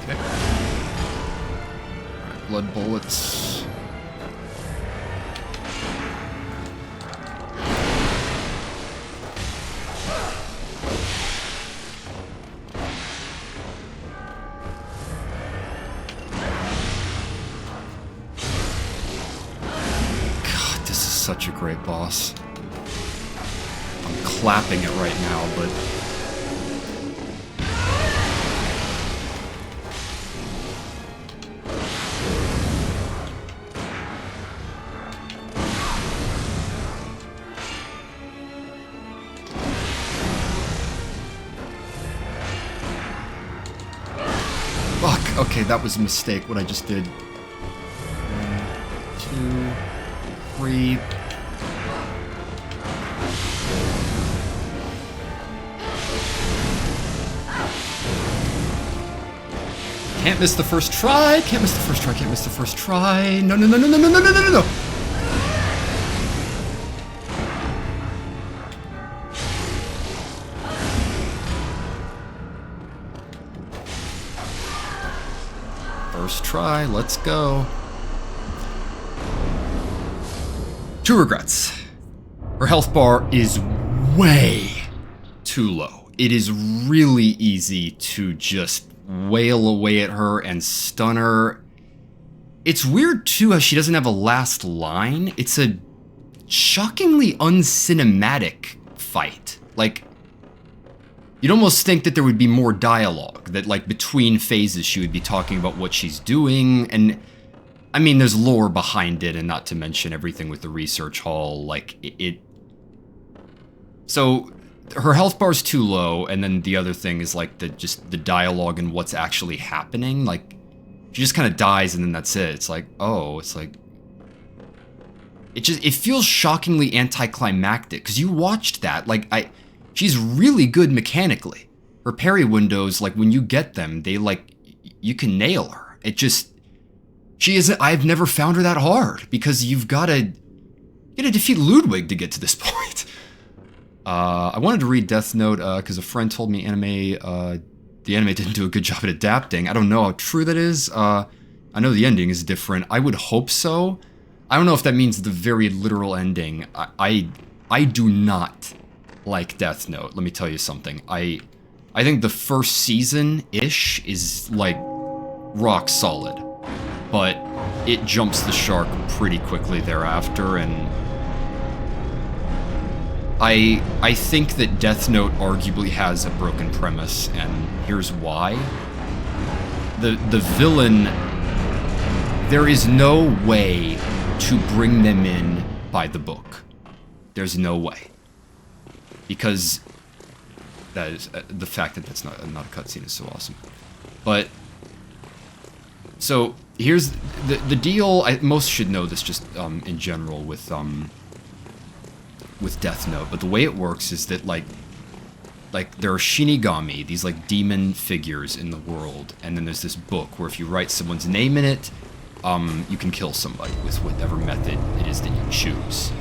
S1: Okay. Alright, blood bullets. such a great boss. I'm clapping it right now, but... Fuck, okay, that was a mistake, what I just did. 1, 2, 3... Can't miss the first try, can't miss the first try, can't miss the first try. No, no, no, no, no, no, no, no, no, no. First try, let's go. 2 regrets. Her health bar is way too low. It is really easy to just wail away at her and stun her. It's weird too how she doesn't have a last line. It's a shockingly uncinematic fight. Like, you'd almost think that there would be more dialogue, that like between phases she would be talking about what she's doing, and I mean there's lore behind it, and not to mention everything with the research hall, like it so her health bar's too low, and then the other thing is like the dialogue and what's actually happening. Like, she just kind of dies and then that's it. It's like, oh, it's like... It feels shockingly anticlimactic, because you watched that, like, she's really good mechanically. Her parry windows, like, when you get them, they, like, you can nail her. It just... I've never found her that hard, because you gotta defeat Ludwig to get to this point. I wanted to read Death Note because a friend told me the anime didn't do a good job at adapting. I don't know how true that is. I know the ending is different. I would hope so. I don't know if that means the very literal ending. I do not like Death Note. Let me tell you something. I think the first season-ish is like rock solid, but it jumps the shark pretty quickly thereafter, and I think that Death Note arguably has a broken premise, and here's why. The villain, there is no way to bring them in by the book. There's no way. Because that is, the fact that that's not a cutscene is so awesome. But, so, here's the deal. Most should know this just in general with Death Note, but the way it works is that like there are Shinigami, these like demon figures in the world, and then there's this book where if you write someone's name in it, you can kill somebody with whatever method it is that you choose.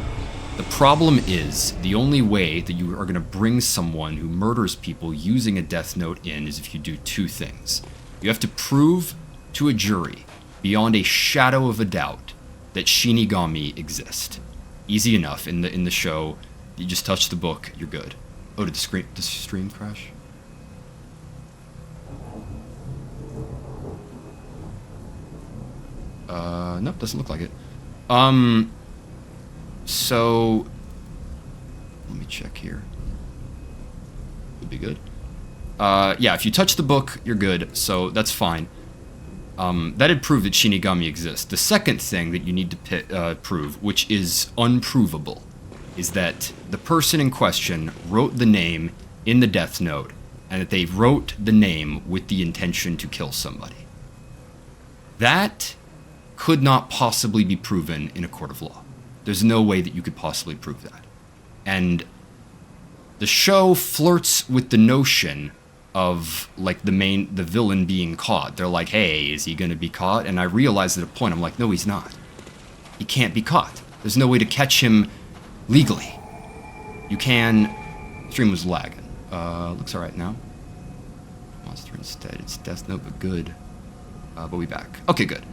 S1: The problem is, the only way that you are going to bring someone who murders people using a Death Note in is if you do 2 things. You have to prove to a jury, beyond a shadow of a doubt, that Shinigami exist. Easy enough. In the show, you just touch the book, you're good. Oh, did the stream crash? Nope, doesn't look like it. So let me check here. Would be good. Yeah, if you touch the book, you're good, so that's fine. That'd prove that Shinigami exists. The second thing that you need to prove, which is unprovable, is that the person in question wrote the name in the Death Note, and that they wrote the name with the intention to kill somebody. That could not possibly be proven in a court of law. There's no way that you could possibly prove that. And the show flirts with the notion of like the villain being caught. They're like, hey, is he gonna be caught? And I realized at a point, I'm like, no, he's not. He can't be caught. There's no way to catch him legally. You can... Stream was lagging. Looks alright now. Monster instead. It's Death Note, but good. But we back. Okay, good.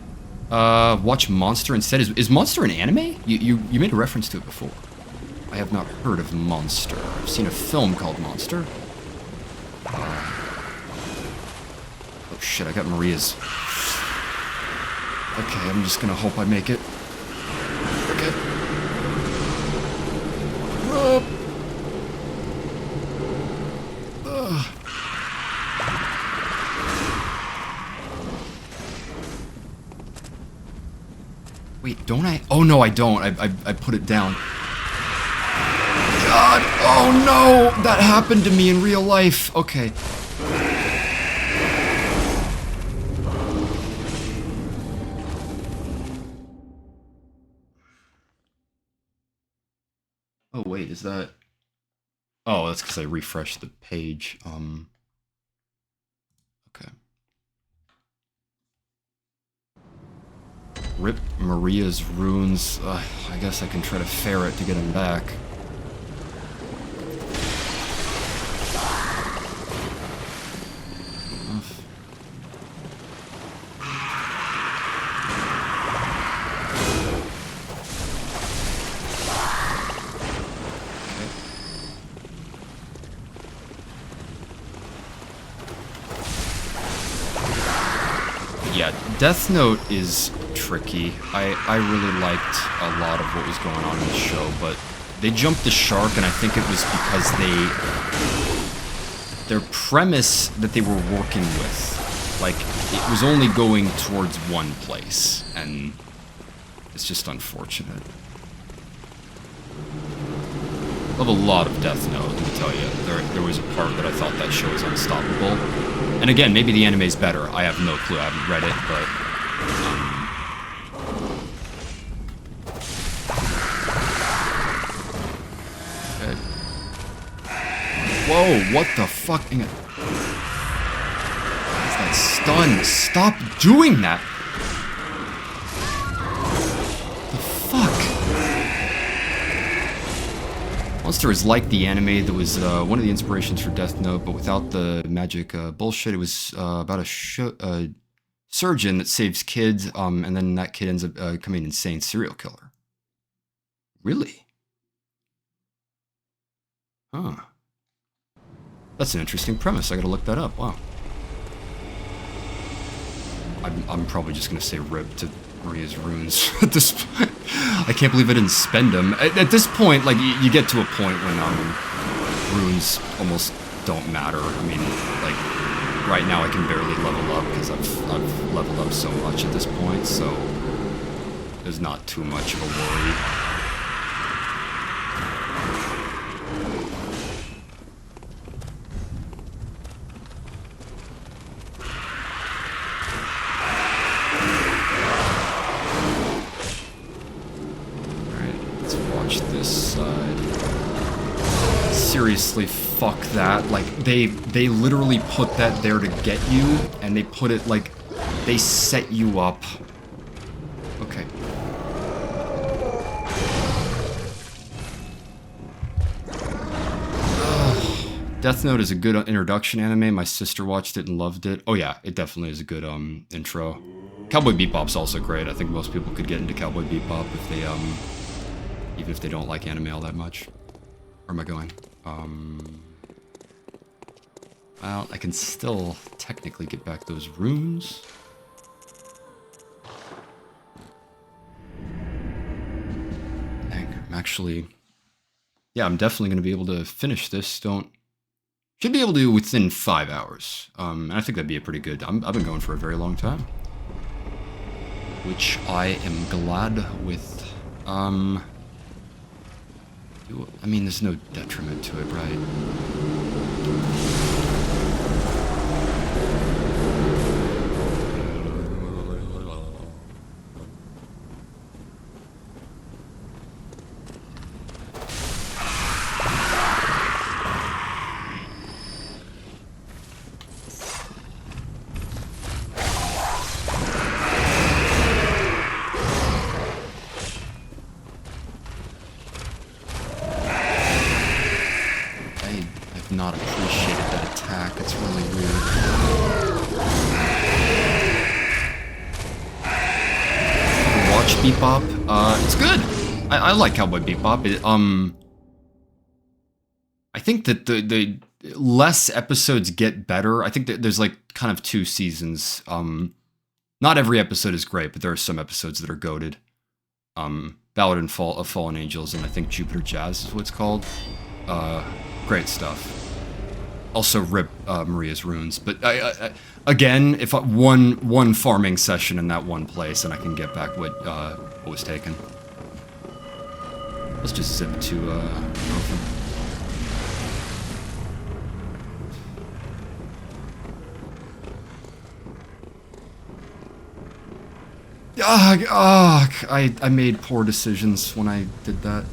S1: Watch Monster instead. Is Monster an anime? You made a reference to it before. I have not heard of Monster. I've seen a film called Monster. Oh shit, I got Maria's. Okay, I'm just gonna hope I make it. Okay. Don't I? Oh, no, I don't. I put it down. God! Oh, no! That happened to me in real life. Okay. Oh, wait, is that... Oh, that's because I refreshed the page. Okay. Rip Maria's runes. I guess I can try to ferret to get him back. Yeah, Death Note is tricky. I really liked a lot of what was going on in the show, but they jumped the shark, and I think it was because their premise that they were working with, like, it was only going towards one place, and it's just unfortunate. I love a lot of Death Note, let me tell you. There was a part that I thought that show was unstoppable. And again, maybe the anime's better. I have no clue. I haven't read it, but... Okay. Whoa, what the fuck? Is that stun? Stop doing that! The fuck? Monster is like the anime that was one of the inspirations for Death Note, but without the magic bullshit. It was about a surgeon that saves kids, and then that kid ends up becoming an insane serial killer. Really? Huh. That's an interesting premise. I gotta look that up. Wow. I'm probably just gonna say rip to Maria's runes at this point. I can't believe I didn't spend them. At this point, like, you get to a point when runes almost don't matter. I mean, like, right now I can barely level up because I've leveled up so much at this point, so there's not too much of a worry. Seriously, fuck that. Like, they literally put that there to get you, and they put it, like, they set you up. Okay. Death Note is a good introduction anime. My sister watched it and loved it. Oh yeah, it definitely is a good intro. Cowboy Bebop's also great. I think most people could get into Cowboy Bebop if they even if they don't like anime all that much. Where am I going? Well, I can still technically get back those runes. Dang, I'm actually... Yeah, I'm definitely going to be able to finish this. Should be able to within 5 hours. And I think that'd be a pretty good... I've been going for a very long time. Which I am glad with. I mean, there's no detriment to it, right? Not appreciated that attack. It's really weird. Watch Bebop. It's good. I like Cowboy Bebop. I think that the less episodes get better. I think that there's like kind of 2 seasons. Not every episode is great, but there are some episodes that are goated. Ballad of Fallen Angels, and I think Jupiter Jazz is what it's called. Great stuff. Also rip Maria's runes. But again, if one farming session in that one place, and I can get back what was taken. Let's just zip to Northern. I made poor decisions when I did that.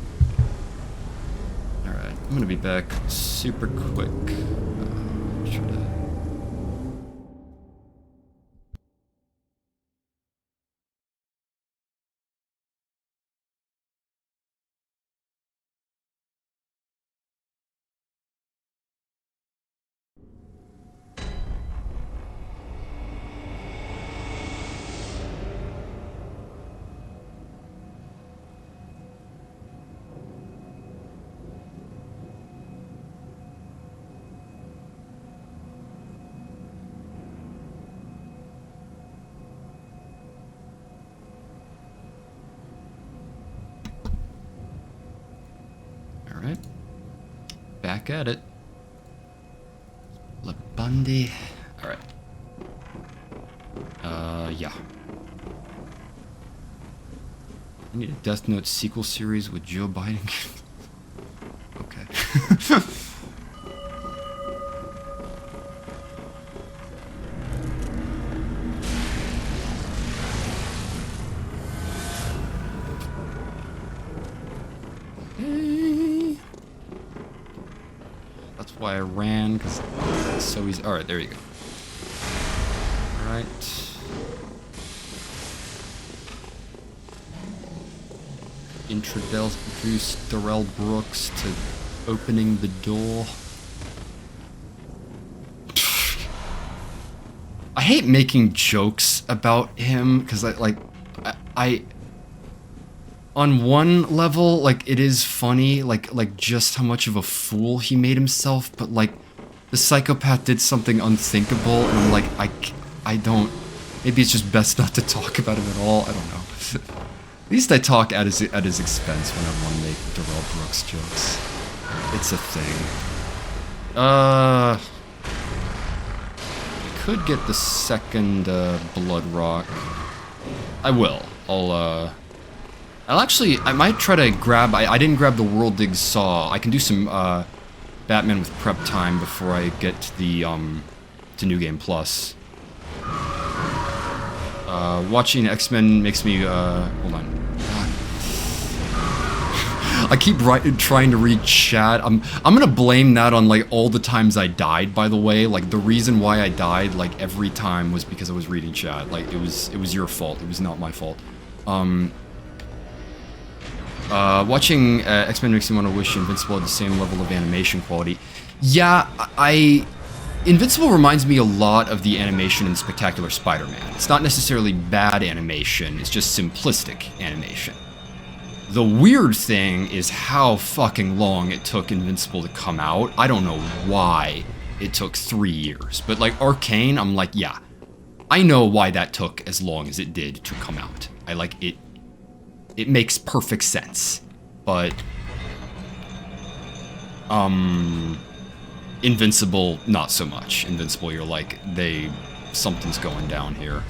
S1: Alright, I'm gonna be back super quick. Try to... Alright. Back at it. Bundy. Alright. Yeah. I need a Death Note sequel series with Joe Biden. Okay. That's why I ran, because it's so easy. Alright, there you go. Alright. Introduce Darrell Brooks to opening the door. I hate making jokes about him, because I on one level, like, it is funny, like just how much of a fool he made himself, but like, the psychopath did something unthinkable, and I'm like, I don't, maybe it's just best not to talk about him at all, I don't know. At least I talk at his expense when I want to make Darrell Brooks jokes. It's a thing. I could get the second, Blood Rock. I will. I'll actually, I might try to grab, I didn't grab the World Dig Saw. I can do some, Batman with prep time before I get to the, to New Game Plus. Watching X-Men makes me, hold on. I keep trying to read chat. I'm gonna blame that on, like, all the times I died, by the way. Like, the reason why I died, like, every time was because I was reading chat. Like, it was your fault. It was not my fault. Watching X-Men makes me want to wish Invincible had the same level of animation quality. Yeah, Invincible reminds me a lot of the animation in Spectacular Spider-Man. It's not necessarily bad animation, it's just simplistic animation. The weird thing is how fucking long it took Invincible to come out. I don't know why it took 3 years, but like Arcane, I'm like, yeah, I know why that took as long as it did to come out. I like it. It makes perfect sense, but Invincible, not so much. Invincible, you're like, something's going down here.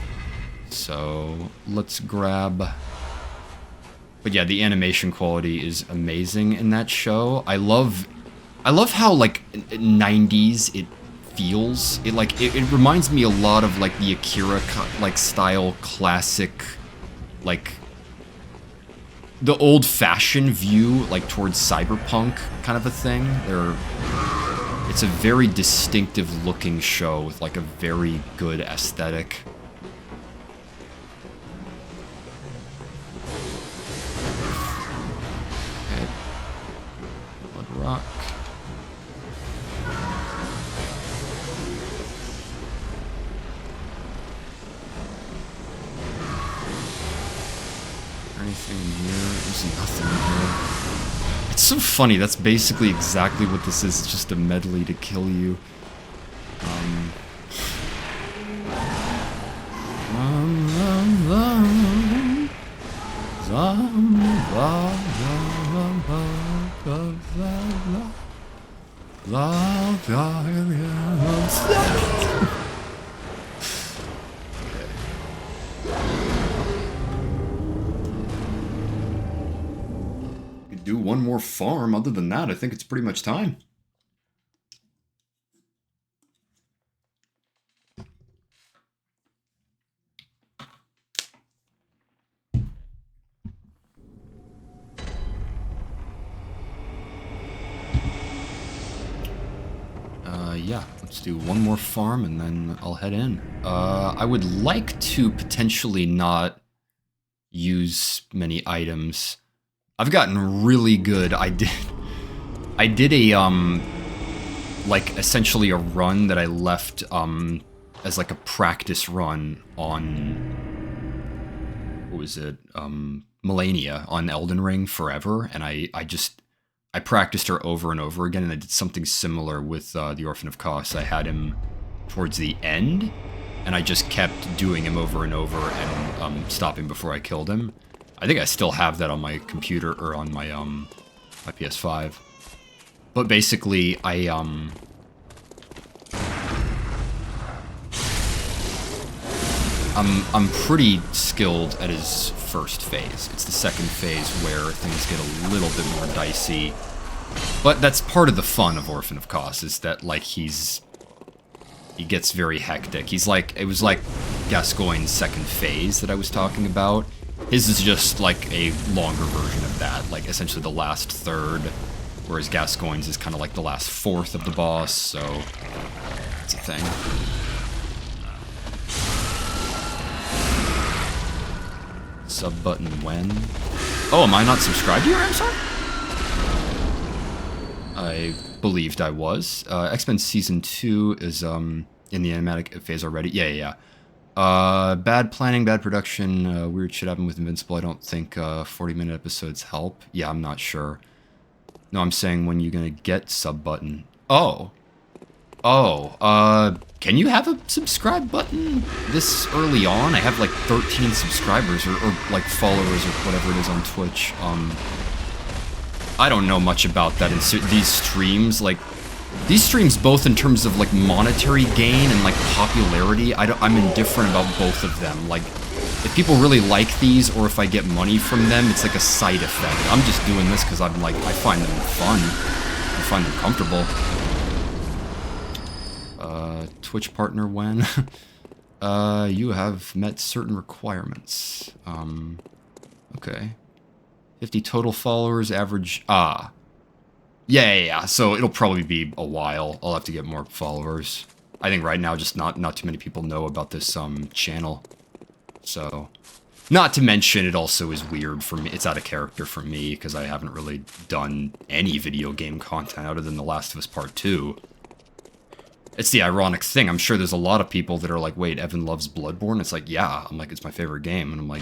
S1: So let's grab. But yeah, the animation quality is amazing in that show. I love how like 90s it feels. It reminds me a lot of like the Akira like style classic, like the old-fashioned view, like towards cyberpunk kind of a thing. It's a very distinctive looking show with like a very good aesthetic. Okay. Blood Rock. Anything here? There's nothing here. It's so funny, that's basically exactly what this is, it's just a medley to kill you. Could do one more farm. Other than that, I think it's pretty much time. Yeah, let's do one more farm and then I'll head in. I would like to potentially not use many items. I've gotten really good. I did a, like, essentially a run that I left, as like a practice run on, what was it, Melania on Elden Ring forever, and I practiced her over and over again, and I did something similar with the Orphan of Kos. I had him towards the end, and I just kept doing him over and over and stopping before I killed him. I think I still have that on my computer, or on my my PS5. But basically, I'm pretty skilled at his first phase. It's the second phase where things get a little bit more dicey. But that's part of the fun of Orphan of Kos, is that, like, he gets very hectic. He's like, it was like Gascoigne's second phase that I was talking about. His is just like a longer version of that, like essentially the last third, whereas Gascoigne's is kind of like the last fourth of the boss, so it's a thing. Sub button when? Oh, am I not subscribed to your Ramsar? I believed I was. X-Men Season 2 is in the animatic phase already. Yeah. Bad planning, bad production, weird shit happened with Invincible. I don't think 40-minute episodes help. Yeah, I'm not sure. No, I'm saying when you're gonna get sub button. Oh, can you have a subscribe button this early on? I have like 13 subscribers or like followers or whatever it is on Twitch. I don't know much about that in these streams. Like, these streams, both in terms of like monetary gain and like popularity, I'm indifferent about both of them. Like, if people really like these, or if I get money from them, it's like a side effect. I'm just doing this because I'm like, I find them fun. I find them comfortable. Twitch partner when? You have met certain requirements. Okay. 50 total followers, average, Yeah, so it'll probably be a while. I'll have to get more followers. I think right now just not too many people know about this channel. So, not to mention it also is weird for me. It's out of character for me because I haven't really done any video game content other than The Last of Us Part 2. It's the ironic thing. I'm sure there's a lot of people that are like, wait, Evan loves Bloodborne? It's like, yeah. I'm like, it's my favorite game. And I'm like,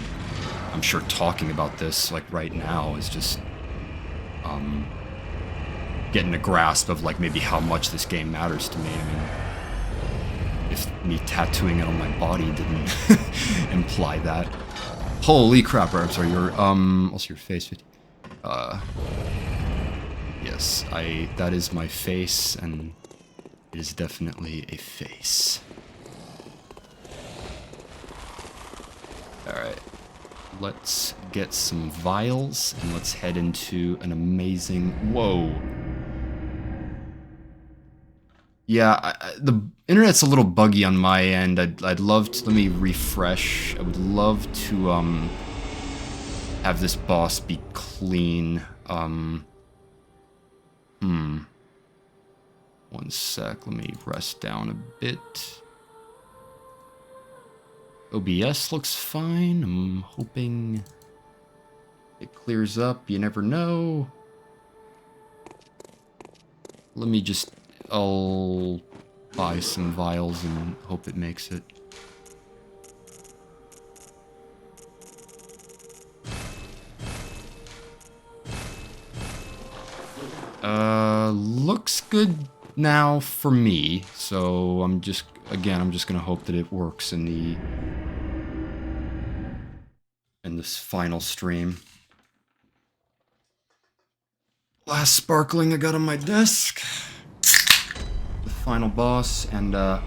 S1: I'm sure talking about this like right now is just getting a grasp of like maybe how much this game matters to me. I mean, if me tattooing it on my body didn't imply that. Holy crap, I'm sorry, your also your face. Yes, that is my face, and it is definitely a face. Alright. Let's get some vials, and let's head into an amazing... Whoa. Yeah, the internet's a little buggy on my end. I'd love to... Let me refresh. I would love to, have this boss be clean. One sec. Let me rest down a bit. OBS looks fine. I'm hoping it clears up. You never know. Let me just... I'll buy some vials and hope it makes it. Looks good now for me, so I'm just gonna hope that it works in this final stream. Last sparkling I got on my desk. final boss, and if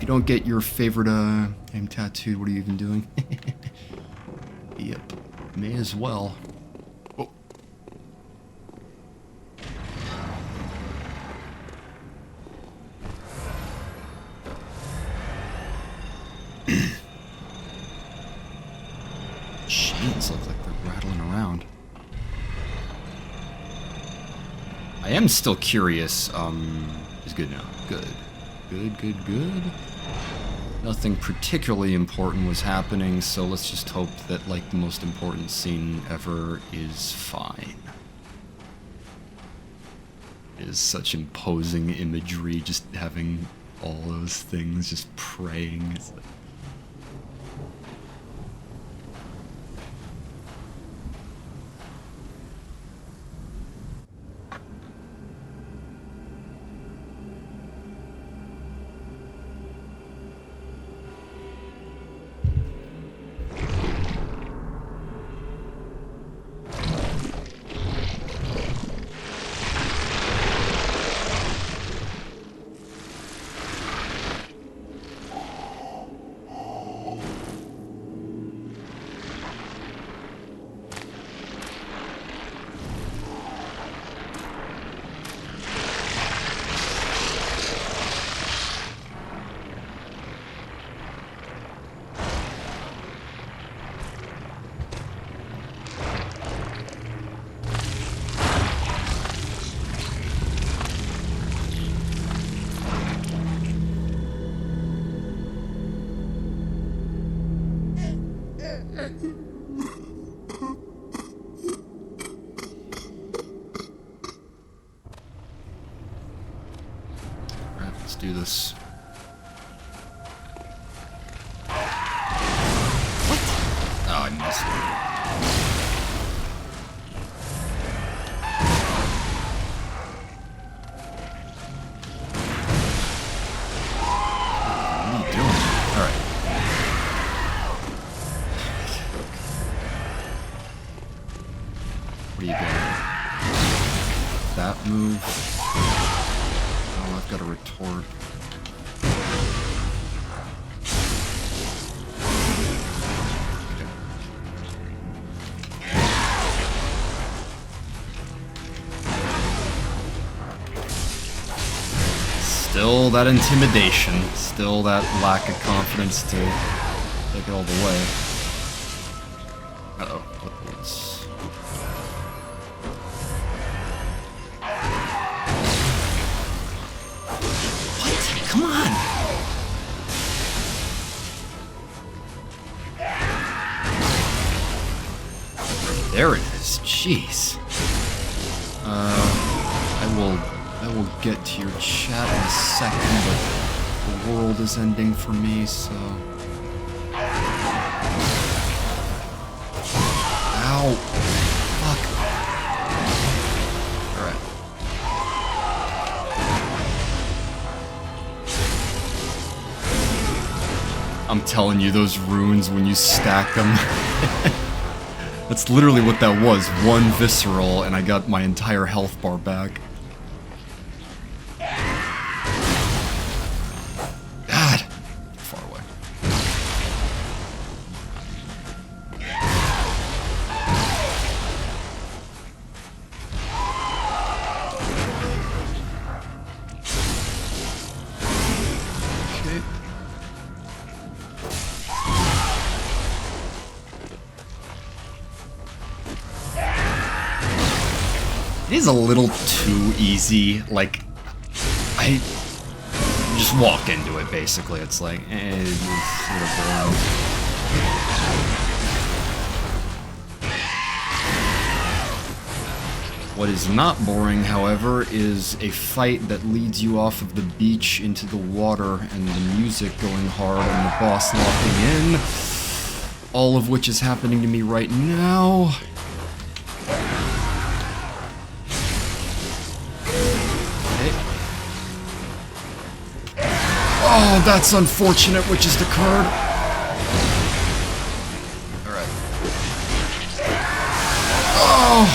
S1: you don't get your favorite name tattooed, what are you even doing? Yep, may as well. Oh. Chains look like they're rattling around. I am still curious. It's good now. Good. Good. Nothing particularly important was happening, so let's just hope that, like, the most important scene ever is fine. It is such imposing imagery, just having all those things just praying. It's like... Alright, let's do this. What? Oh, I missed it. What are you doing? Alright. What are you doing? That move. Oh, I've got a retort. Still that intimidation. Still that lack of confidence to take it all the way. Uh-oh. What's... Come on! There it is. Jeez. I will get to your chat in a second, but the world is ending for me, so... Ow! Fuck. Alright. I'm telling you, those runes, when you stack them... That's literally what that was. One visceral, and I got my entire health bar back. God! Far away. Okay. It is a little too easy, like, I just walk into it, basically. It's like, it's sort of boring. What is not boring, however, is a fight that leads you off of the beach into the water, and the music going hard and the boss locking in, all of which is happening to me right now. Oh, that's unfortunate, what just occurred. Alright. Oh!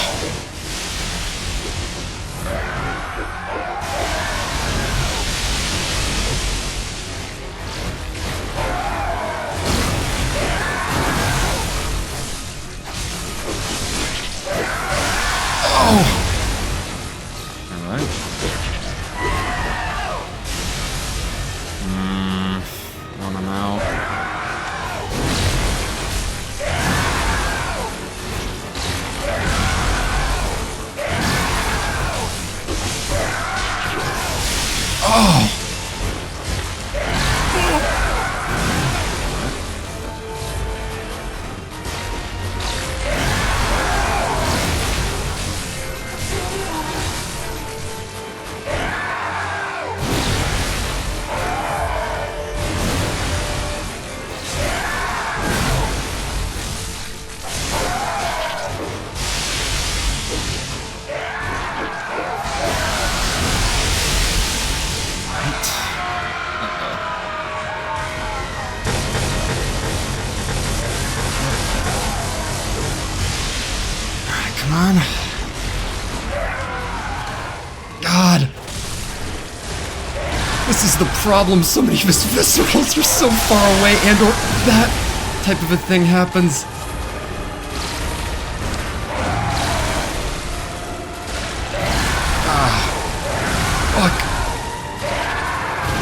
S1: Alright. Run him out. Oh! Come on. God. This is the problem. So many of his viscerals are so far away, and or that type of a thing happens. Fuck.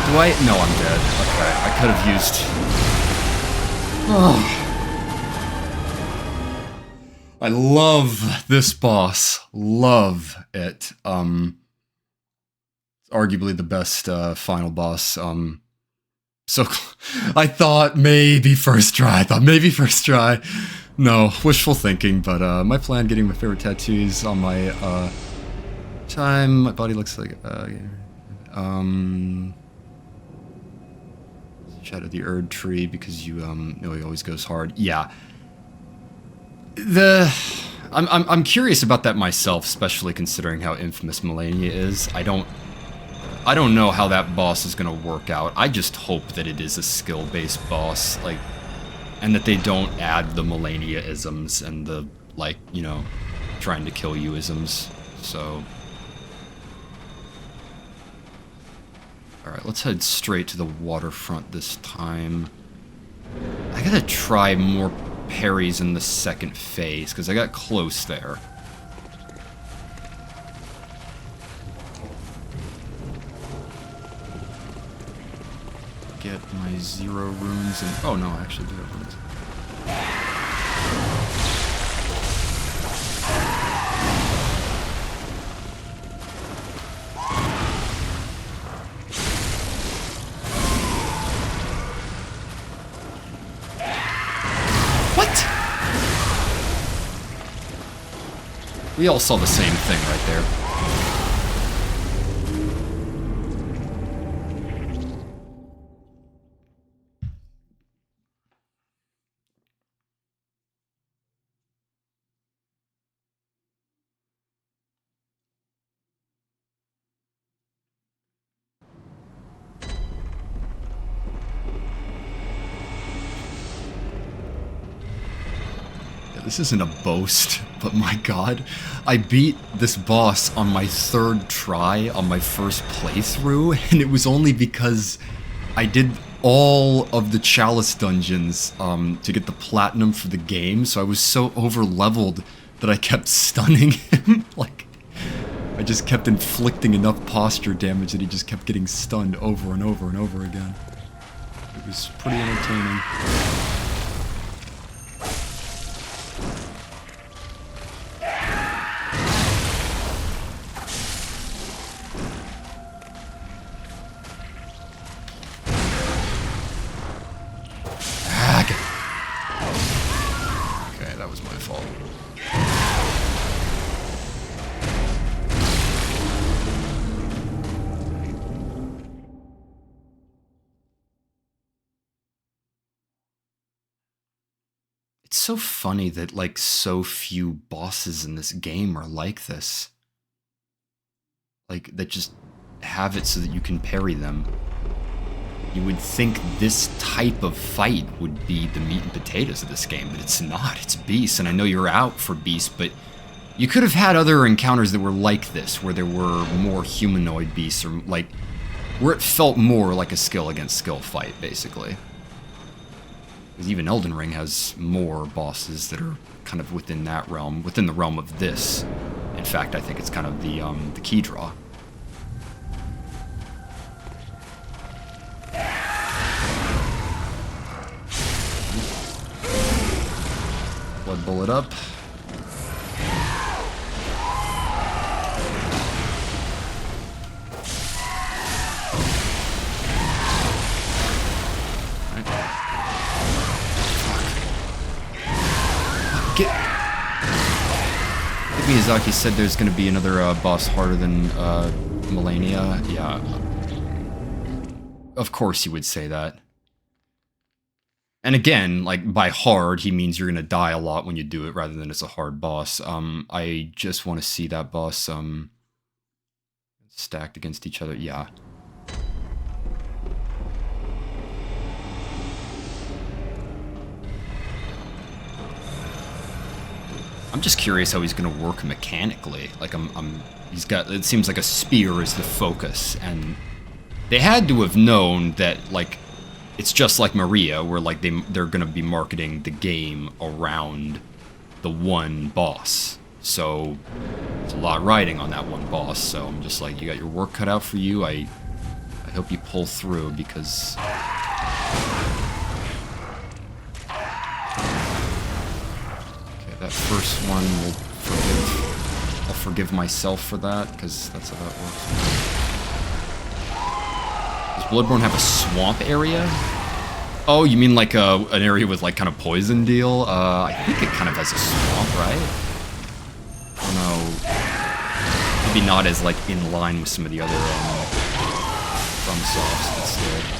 S1: Do I? No, I'm dead. Okay, I could have used... Oh. I love this boss. Love it. It's arguably the best final boss. So I thought maybe first try. No, wishful thinking, but my plan getting my favorite tattoos on my time. My body looks like Shadow the Erd tree because you know he always goes hard. Yeah. I'm curious about that myself, especially considering how infamous Melania is. I don't know how that boss is gonna work out. I just hope that it is a skill-based boss, like, and that they don't add the Melania-isms and the, like, you know, trying to kill you isms. So, all right, let's head straight to the waterfront this time. I gotta try more parries in the second phase, because I got close there. Get my 0 runes and... Oh no, I actually do have runes. We all saw the same thing right there. This isn't a boast, but my god, I beat this boss on my 3rd try on my first playthrough, and it was only because I did all of the Chalice dungeons to get the platinum for the game, so I was so over-leveled that I kept stunning him. Like, I just kept inflicting enough posture damage that he just kept getting stunned over and over and over again. It was pretty entertaining. It's so funny that, like, so few bosses in this game are like this. Like, that just have it so that you can parry them. You would think this type of fight would be the meat and potatoes of this game, but it's not. It's Beast, and I know you're out for Beast, but you could have had other encounters that were like this, where there were more humanoid beasts, or, like, where it felt more like a skill against skill fight, basically. Because even Elden Ring has more bosses that are kind of within that realm, within the realm of this. In fact, I think it's kind of the key draw. Blood bullet up. Miyazaki said there's going to be another boss harder than Melania. Yeah. Of course he would say that. And again, like, by hard, he means you're going to die a lot when you do it, rather than it's a hard boss. I just want to see that boss stacked against each other. Yeah. I'm just curious how he's gonna work mechanically. Like, he's got, it seems like a spear is the focus, and they had to have known that, like, it's just like Maria, where, like, they're gonna be marketing the game around the one boss. So, there's a lot riding on that one boss, so I'm just like, you got your work cut out for you. I hope you pull through, because... That first one will I'll forgive myself for that, because that's how that works. Does Bloodborne have a swamp area? Oh, you mean like an area with like kind of poison deal? I think it kind of has a swamp, right? I don't know. Maybe not as like in line with some of the other FromSofts, but still.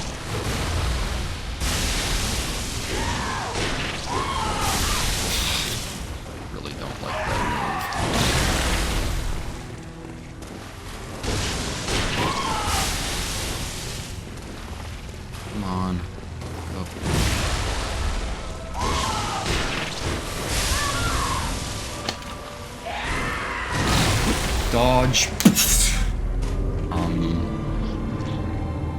S1: Dodge.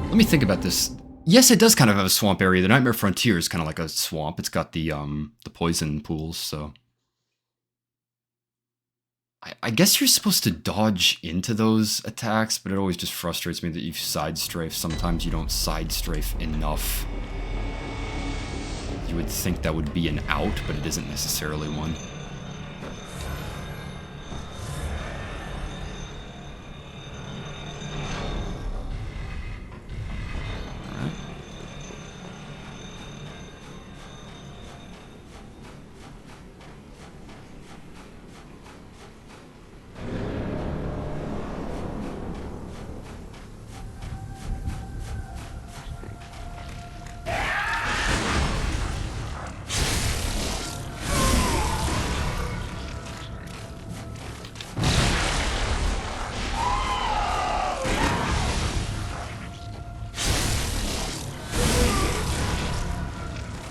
S1: Let me think about this. Yes, it does kind of have a swamp area. The Nightmare Frontier is kind of like a swamp. It's got the poison pools, so... I guess you're supposed to dodge into those attacks, but it always just frustrates me that you side strafe. Sometimes you don't side strafe enough. You would think that would be an out, but it isn't necessarily one.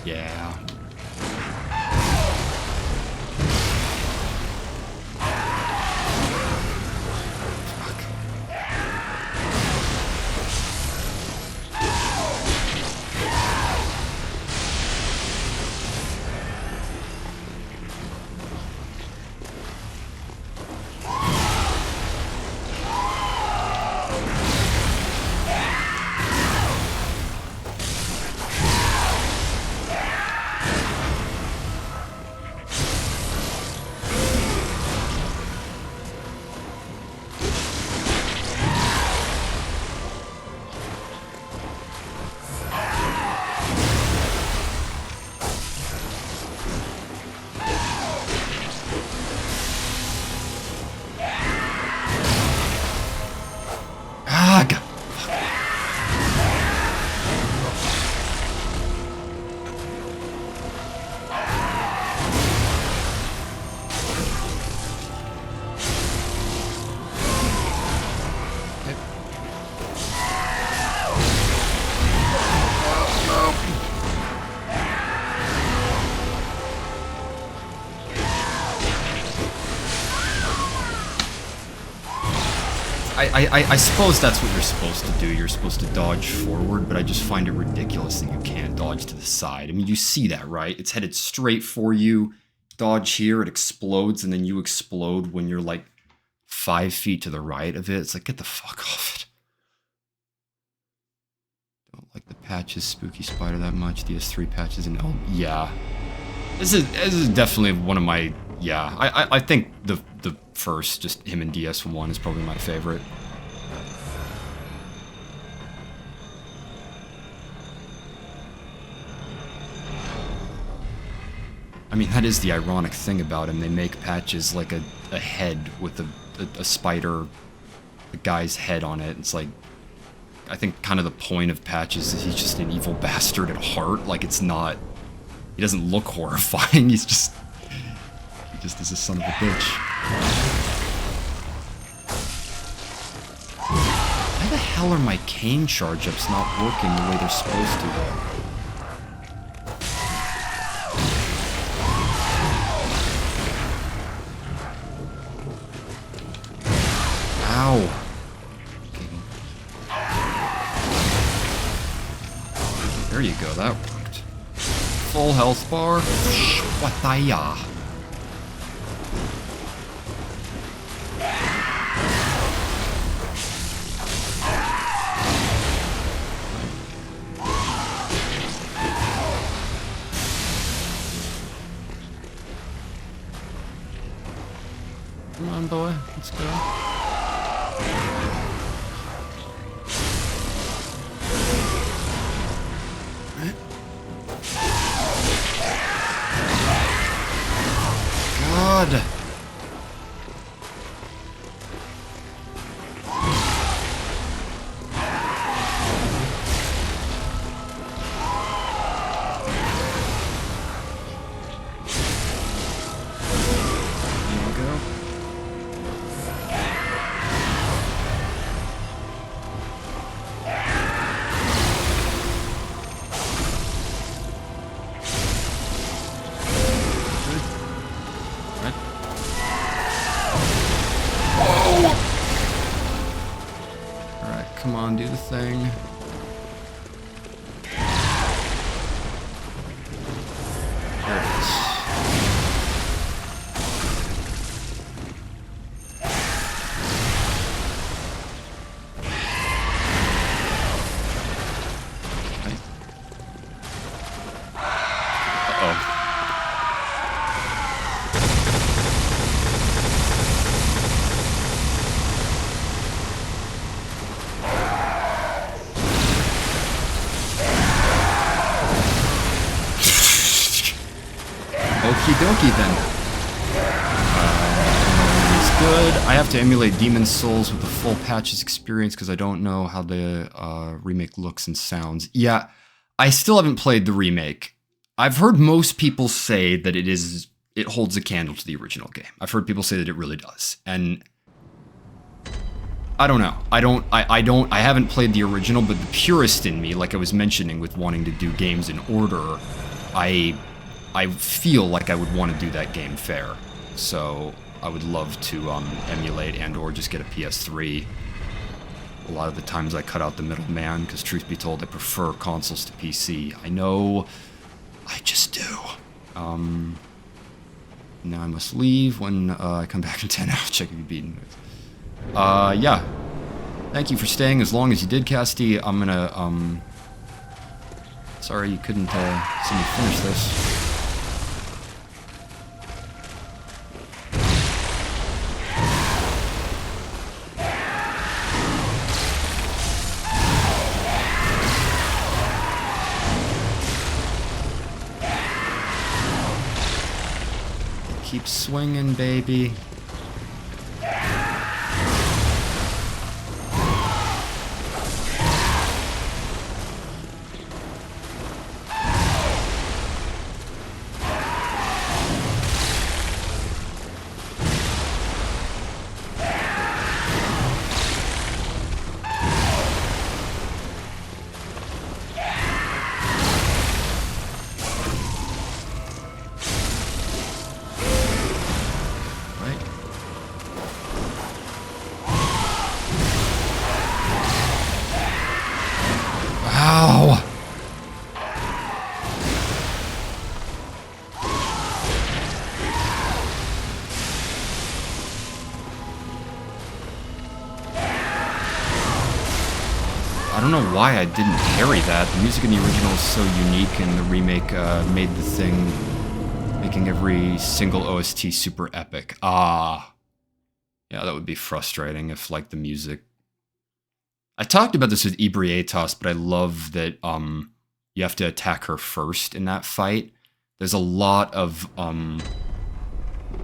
S1: Yeah. I suppose that's what you're supposed to do. You're supposed to dodge forward, but I just find it ridiculous that you can't dodge to the side. I mean, you see that, right? It's headed straight for you. Dodge here, it explodes, and then you explode when you're, like, 5 feet to the right of it. It's like, get the fuck off it. Don't like the patches, Spooky Spider, that much. DS3 patches and yeah. This is definitely one of my, yeah. I think the first, just him and DS1 is probably my favorite. I mean, that is the ironic thing about him. They make patches like a head with a spider, the guy's head on it. It's like, I think kind of the point of patches is he's just an evil bastard at heart. Like, it's not, he doesn't look horrifying. He just is a son of a bitch. Why the hell are my cane charge-ups not working the way they're supposed to? Ow. There you go, that worked. Full health bar. What the ya? Come on, boy. Let's go. God. There we go. Come on, do the thing. There it is. Okay. Uh-oh. Okie dokie then. It's good. I have to emulate Demon's Souls with the full patches experience because I don't know how the remake looks and sounds. Yeah, I still haven't played the remake. I've heard most people say that it holds a candle to the original game. I've heard people say that it really does. And I don't know. I haven't played the original, but the purist in me, like I was mentioning with wanting to do games in order, I feel like I would want to do that game fair. So I would love to emulate and or just get a PS3. A lot of the times I cut out the middleman, because truth be told, I prefer consoles to PC. I know, I just do. Now I must leave. When I come back in 10 hours, check if you've beaten it. Yeah. Thank you for staying as long as you did, Casti. I'm gonna, sorry you couldn't see me finish this. Keep swinging, baby. Right. I don't know why I didn't parry that. The music in the original is so unique, and the remake made the thing, making every single OST super epic. Ah. Yeah, that would be frustrating if, like, the music... I talked about this with Ebrietas, but I love that you have to attack her first in that fight. There's a lot of...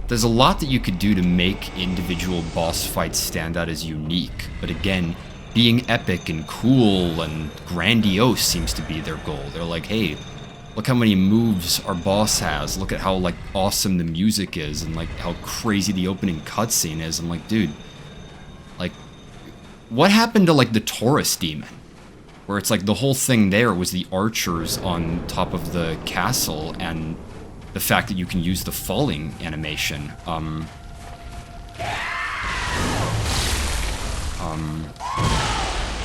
S1: There's a lot that you could do to make individual boss fights stand out as unique, but again, being epic and cool and grandiose seems to be their goal. They're like, hey, look how many moves our boss has, look at how, like, awesome the music is, and, like, how crazy the opening cutscene is. I'm like, dude, like, what happened to, like, the Taurus demon? Where it's like the whole thing there was the archers on top of the castle, and the fact that you can use the falling animation.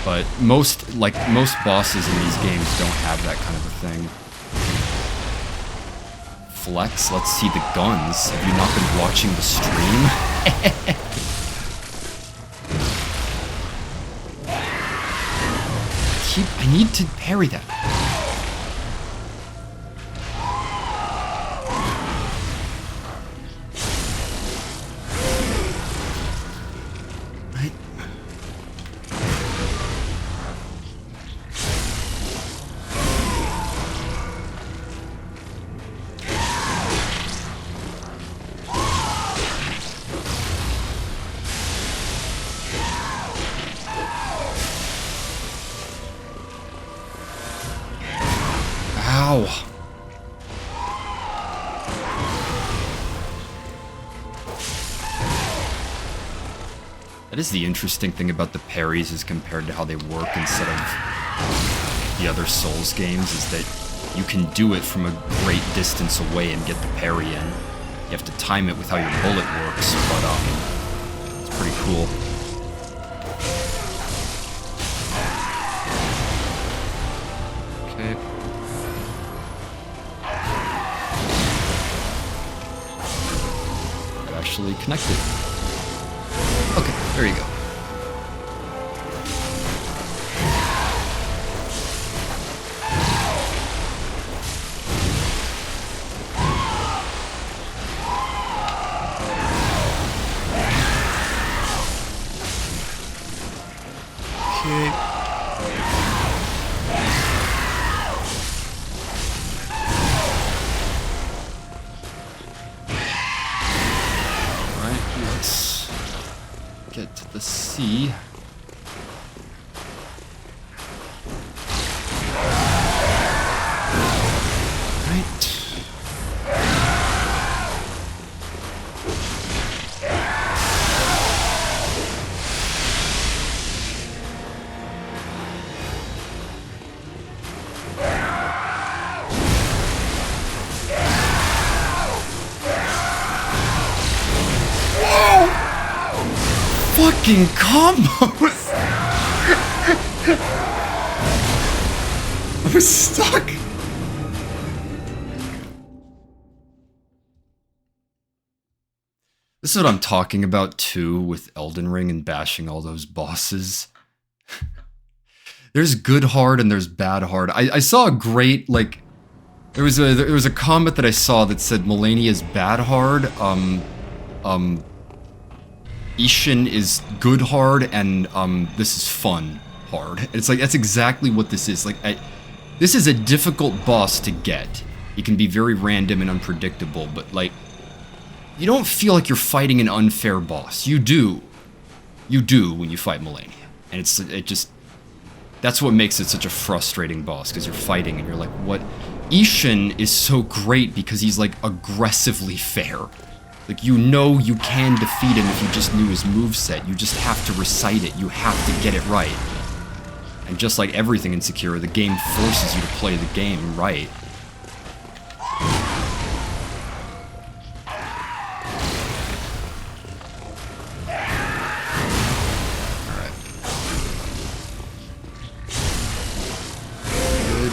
S1: But most bosses in these games don't have that kind of a thing. Flex, let's see the guns. Have you not been watching the stream? I need to parry that. That is the interesting thing about the parries as compared to how they work instead of the other Souls games, is that you can do it from a great distance away and get the parry in. You have to time it with how your bullet works, but it's pretty cool. Okay. It actually connected. Okay, there you go. Okay. Alright, let's get to the sea. Right. Fucking combos! I was stuck! This is what I'm talking about too with Elden Ring and bashing all those bosses. There's good hard and there's bad hard. I saw a great, like, there was a comment that I saw that said Melania's bad hard, Ishin is good hard, and this is fun hard. It's like, that's exactly what this is. Like, this is a difficult boss to get. It can be very random and unpredictable, but, like, you don't feel like you're fighting an unfair boss. You do. You do when you fight Melania. And that's what makes it such a frustrating boss, because you're fighting and you're like, what? Ishin is so great because he's, like, aggressively fair. Like, you know you can defeat him if you just knew his moveset. You just have to recite it. You have to get it right. And just like everything in Sekiro, the game forces you to play the game right. Alright. Good.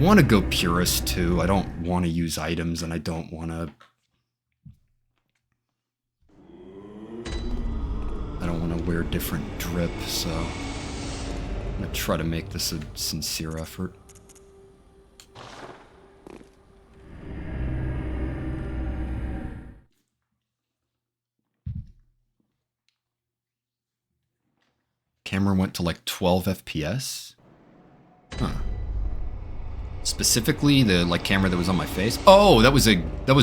S1: want to go purist too. I don't want to use items, and I don't want to... I don't want to wear different drip, so... I'm going to try to make this a sincere effort. Camera went to like 12 FPS? Huh. Specifically the like camera that was on my face? Oh, that was a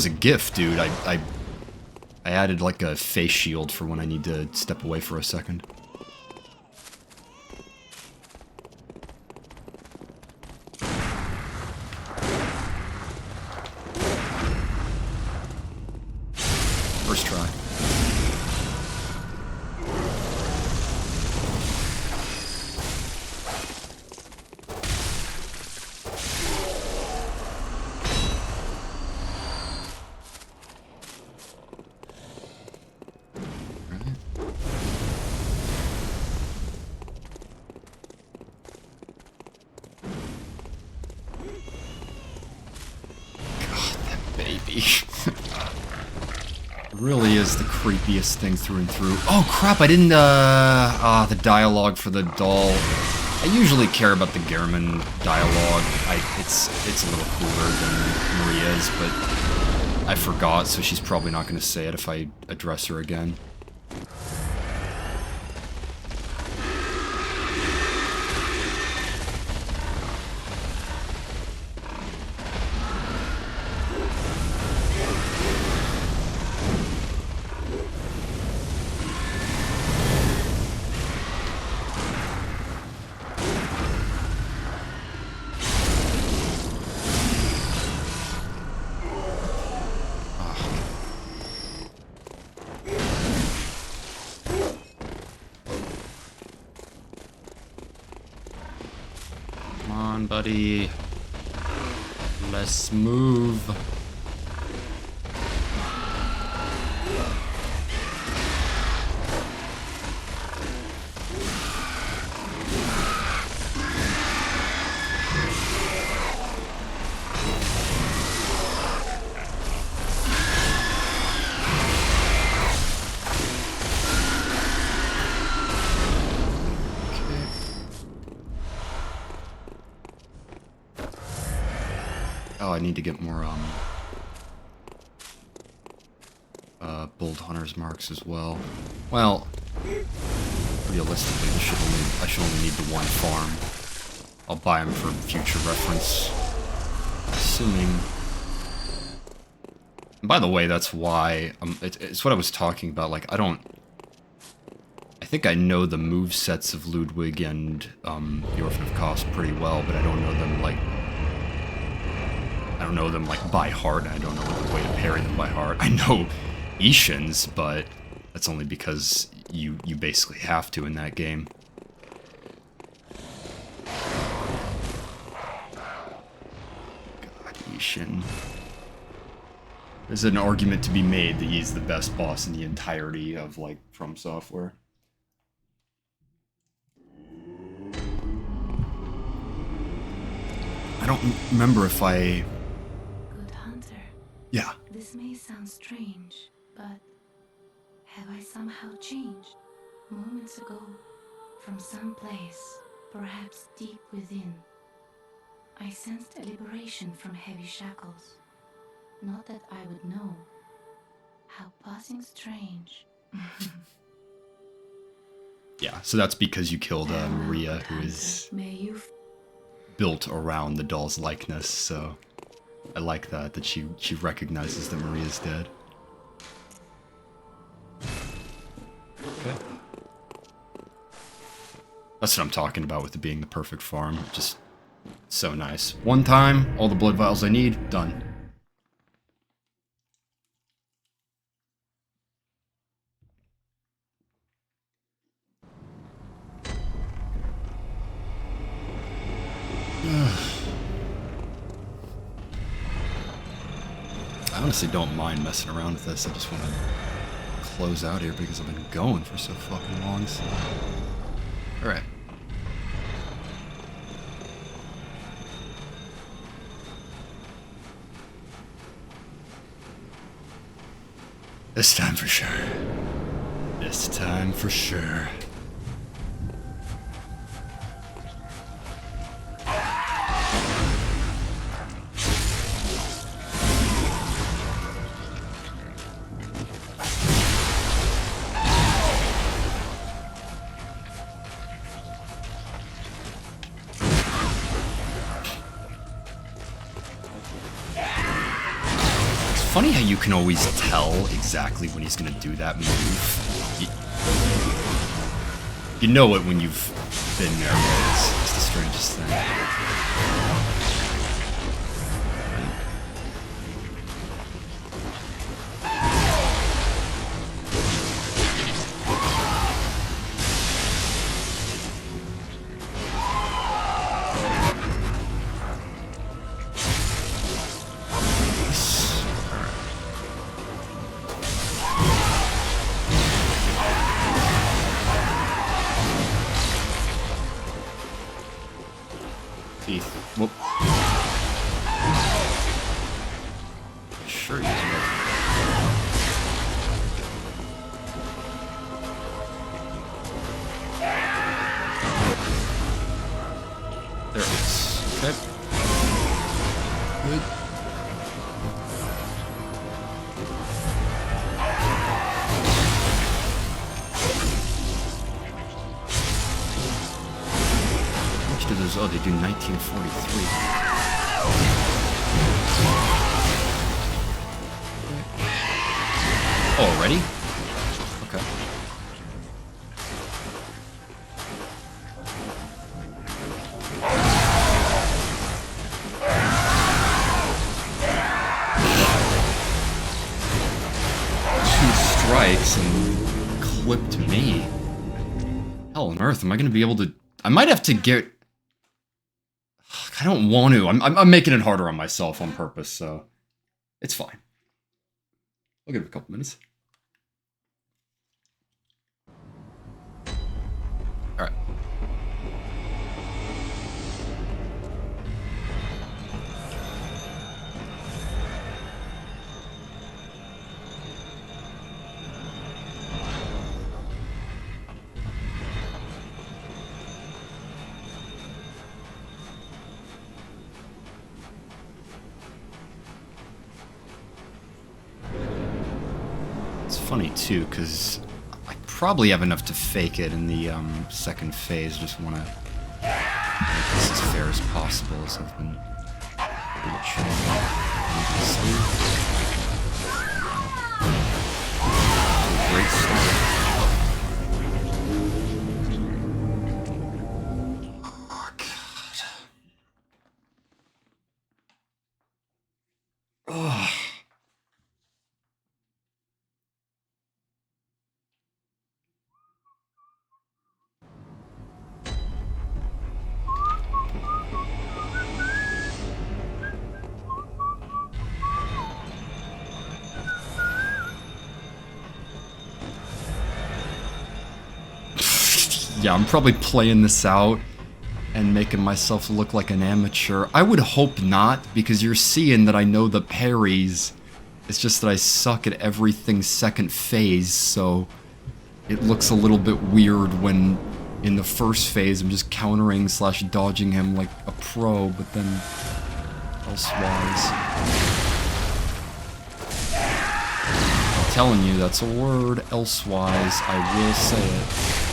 S1: GIF, dude. I added like a face shield for when I need to step away for a second. First try. Really is the creepiest thing through and through. Oh crap, I didn't, the dialogue for the doll. I usually care about the Gehrman dialogue. It's a little cooler than Maria's, but I forgot, so she's probably not going to say it if I address her again. Buddy, let's move. Oh, I need to get more, Bold Hunter's marks as well. Well, realistically, I should only need the one farm. I'll buy them for future reference. Assuming... And by the way, that's why, it's what I was talking about, like, I think I know the movesets of Ludwig and, the Orphan of Kos pretty well, but I don't know them, like, by heart. I don't know the way to parry them by heart. I know Ishin's, but that's only because you basically have to in that game. God, Ishin. There's an argument to be made that he's the best boss in the entirety of, like, From Software. I don't remember if I...
S3: Good hunter.
S1: Yeah.
S3: This may sound strange, but have I somehow changed? Moments ago, from some place, perhaps deep within, I sensed a liberation from heavy shackles. Not that I would know. How passing strange.
S1: Yeah, so that's because you killed Maria, who is built around the doll's likeness, so I like that she recognizes that Maria's dead. Okay. That's what I'm talking about with it being the perfect farm. Just so nice. One time, all the blood vials I need, done. I honestly don't mind messing around with this. I just want to close out here because I've been going for so fucking long. So. Alright. This time for sure. This time for sure. Funny how you can always tell exactly when he's gonna do that move. You know it when you've been there, but it's the strangest thing. Whoop. Sure, he's right. There it is. Okay. Good. Do those? Oh, they do 1943. Oh, already? Okay. Two strikes and clipped me. Hell on earth, am I gonna be able to... I might have to get... I don't want to. I'm making it harder on myself on purpose, so it's fine. I'll give it a couple minutes. All right. It's funny too, because I probably have enough to fake it in the second phase. Just want to make this as fair as possible, as I've been glitching previously. Great start. Oh God. Ugh. Yeah, I'm probably playing this out and making myself look like an amateur. I would hope not, because you're seeing that I know the parries. It's just that I suck at everything second phase, so it looks a little bit weird when in the first phase I'm just countering / dodging him like a pro, but then elsewise. I'm telling you, that's a word, elsewise. I will say it.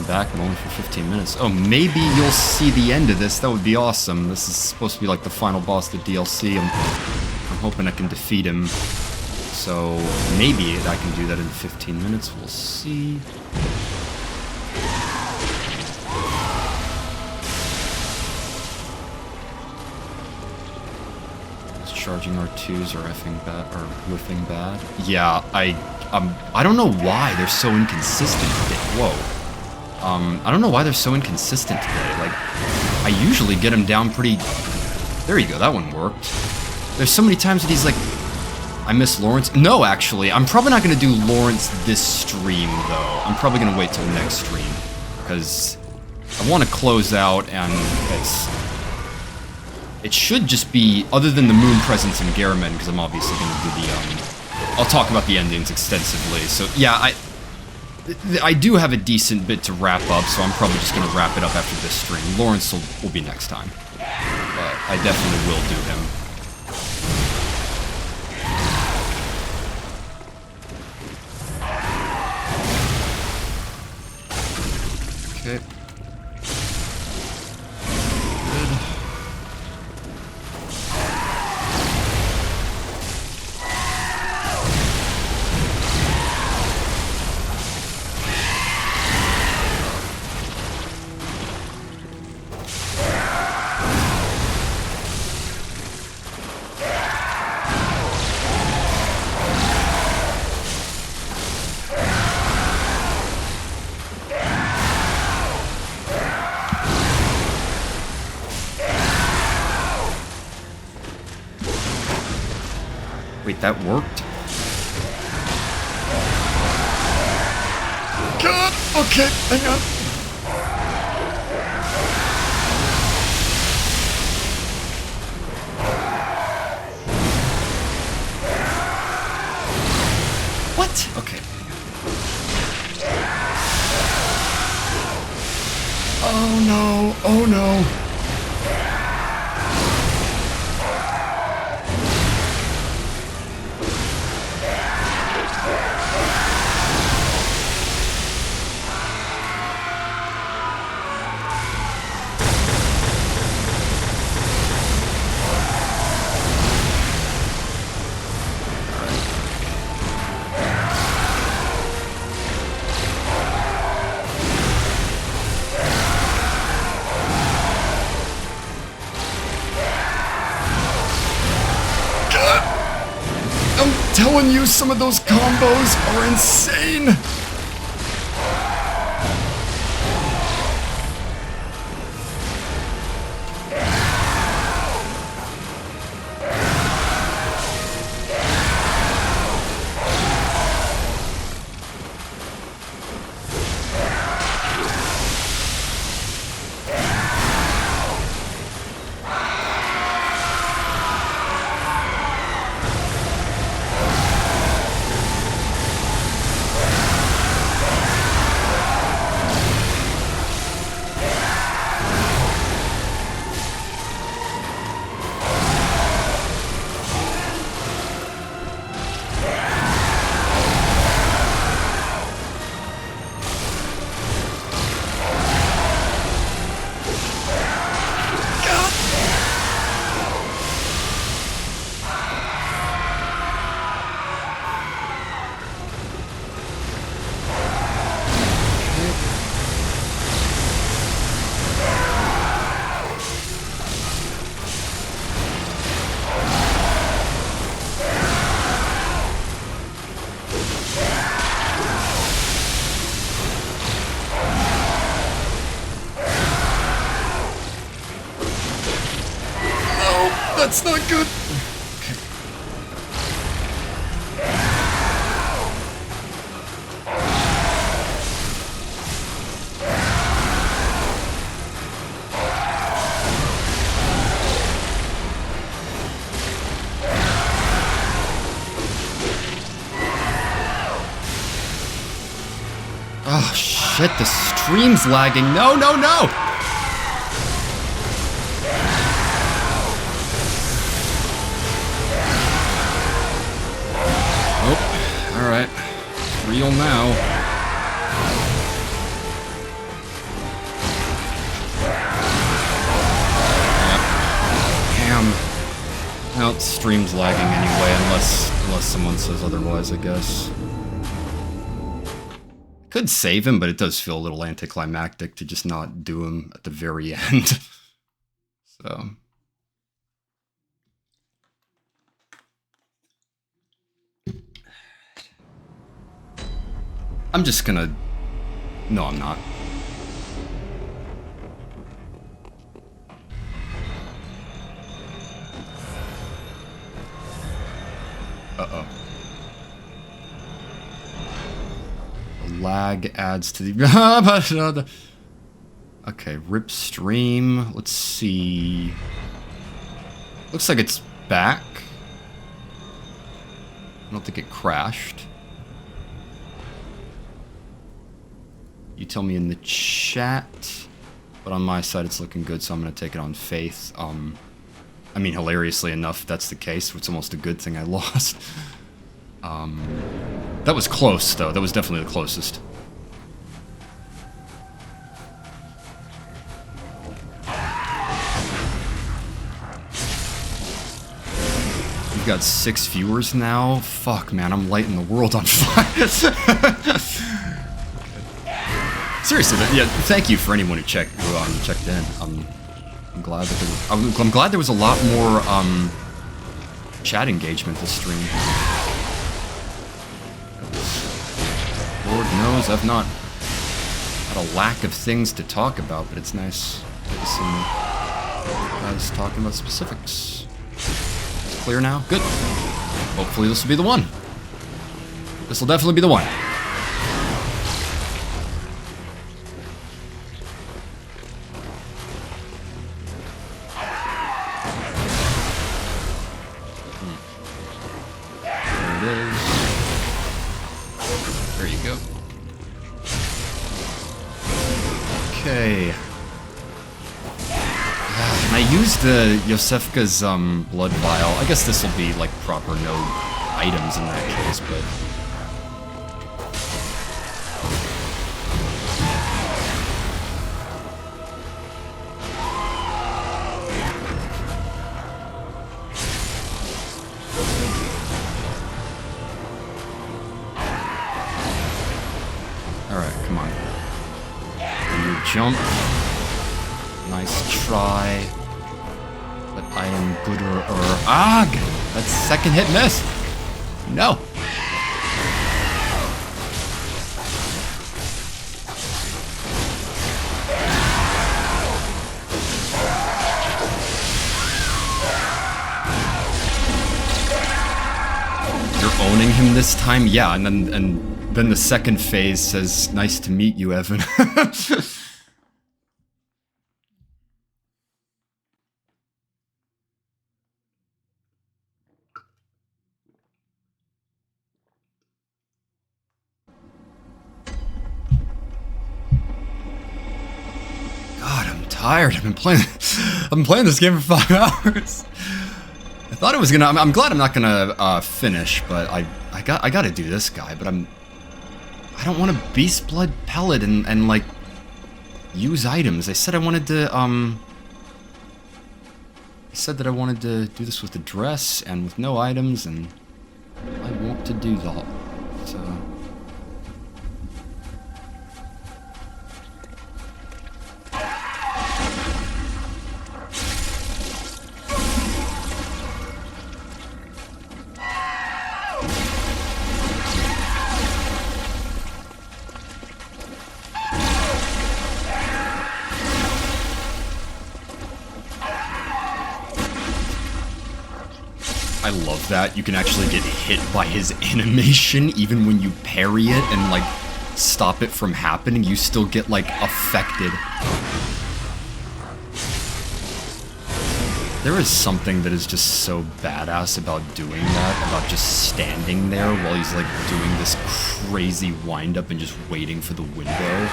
S1: Back, I'm only for 15 minutes. Oh, maybe you'll see the end of this. That would be awesome. This is supposed to be like the final boss of the DLC. I'm hoping I can defeat him. So maybe I can do that in 15 minutes. We'll see. charging R2s are effing bad, or whiffing bad. Yeah, I don't know why they're so inconsistent today. Whoa. I don't know why they're so inconsistent today. Like, I usually get them down pretty... There you go, that one worked. There's so many times that he's like, I miss Lawrence. No, actually, I'm probably not going to do Lawrence this stream, though. I'm probably going to wait till next stream, because I want to close out, and it should just be, other than the Moon Presence and Garamond, because I'm obviously going to do the, I'll talk about the endings extensively. So, yeah, I do have a decent bit to wrap up, so I'm probably just going to wrap it up after this stream. Lawrence will be next time, but I definitely will do him. Okay. Good. Wait, that worked? God! Okay, hang on. What? Okay. Oh no, oh no. Telling you, some of those combos are insane! That's not good. Okay. Oh shit, the stream's lagging. No, no, no! Alright, real now. Yep. Damn. Well, the stream's lagging anyway, unless someone says otherwise, I guess. Could save him, but it does feel a little anticlimactic to just not do him at the very end. So... I'm just gonna... No, I'm not. Uh-oh. The lag adds to the... Okay, rip stream. Let's see. Looks like it's back. I don't think it crashed. You tell me in the chat. But on my side, it's looking good, so I'm going to take it on faith. I mean, hilariously enough, if that's the case. It's almost a good thing I lost. That was close, though. That was definitely the closest. We've got 6 viewers now. Fuck, man, I'm lighting the world on fire. Seriously, yeah. Thank you for anyone who checked in. I'm glad that I'm glad there was a lot more chat engagement this stream. Lord knows I've not had a lack of things to talk about, but it's nice to get some guys talking about specifics. It's clear now? Good. Hopefully this will be the one. This will definitely be the one. The Yosefka's blood vial. I guess this will be like proper no items in that case, but alright, come on. You jump. Nice try. But I am gooder or AG! That's second hit miss! No! You're owning him this time? Yeah, and then the second phase says, "Nice to meet you, Evan." Tired. I've been playing this game for 5 hours. I thought it was gonna. I'm glad I'm not gonna finish, but I gotta do this guy. But I don't want to beast blood pellet and like use items. I said I wanted to I said that I wanted to do this with the dress and with no items, and I want to do that. So. I love that. You can actually get hit by his animation even when you parry it and like stop it from happening. You still get like affected. There is something that is just so badass about doing that, about just standing there while he's like doing this crazy wind-up and just waiting for the window.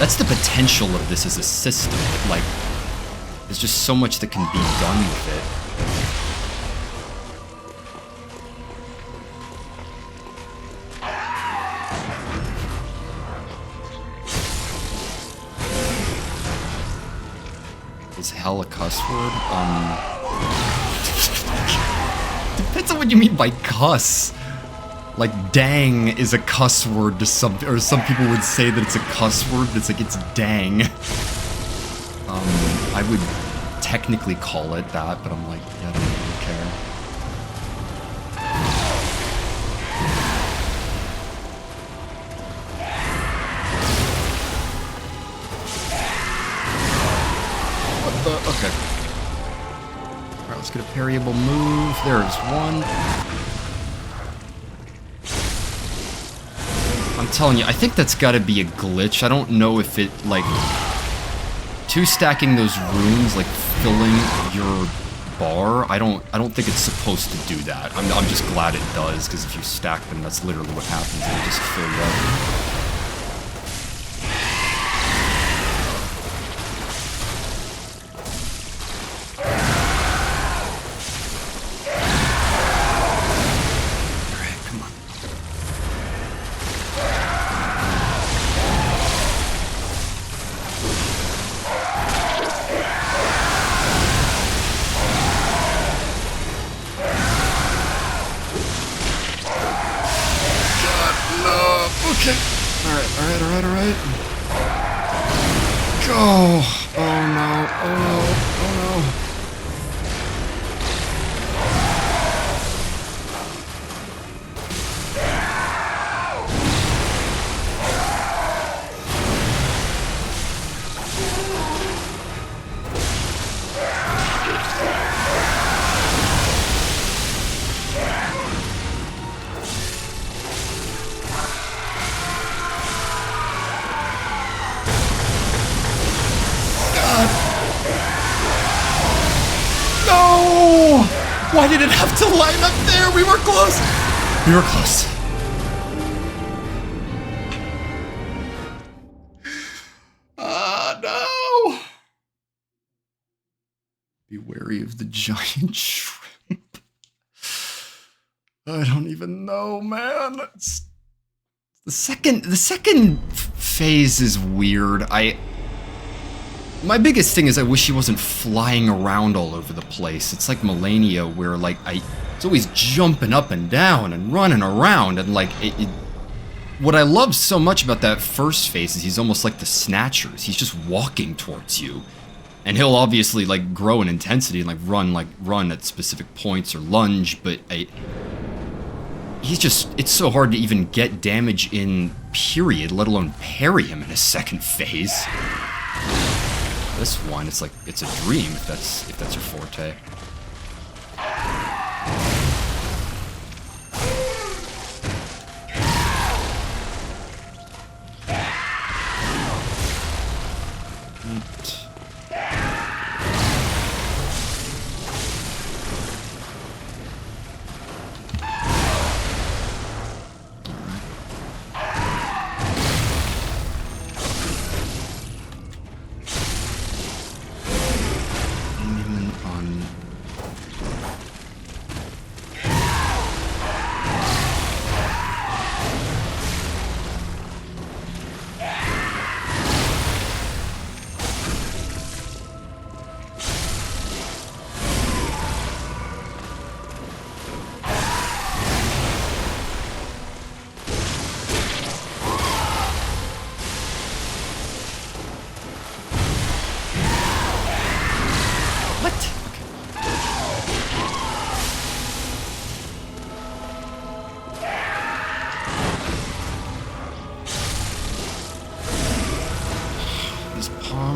S1: That's the potential of this as a system. Like, there's just so much that can be done with it. Is hell a cuss word? Depends on what you mean by cuss. Like, dang is a cuss word to some, or some people would say that it's a cuss word, but it's like, it's dang. I would technically call it that, but I'm like, yeah, I don't really care. parryable move. There's one. I'm telling you, I think that's gotta be a glitch. I don't know if it, like... Two-stacking those runes, like, filling your bar, I don't think it's supposed to do that. I'm just glad it does, because if you stack them, that's literally what happens. They just fill you up. Alright. Go! Oh no. No! Why did it have to line up there? We were close. We were close. No! Be wary of the giant shrimp. I don't even know, man. The second phase is weird. My biggest thing is I wish he wasn't flying around all over the place. It's like Melania, where like it's always jumping up and down and running around, and like what I love so much about that first phase is he's almost like the Snatchers. He's just walking towards you, and he'll obviously like grow in intensity and like run at specific points or lunge, but it's so hard to even get damage in, period, let alone parry him in a second phase. This one, it's like, it's a dream if that's your forte.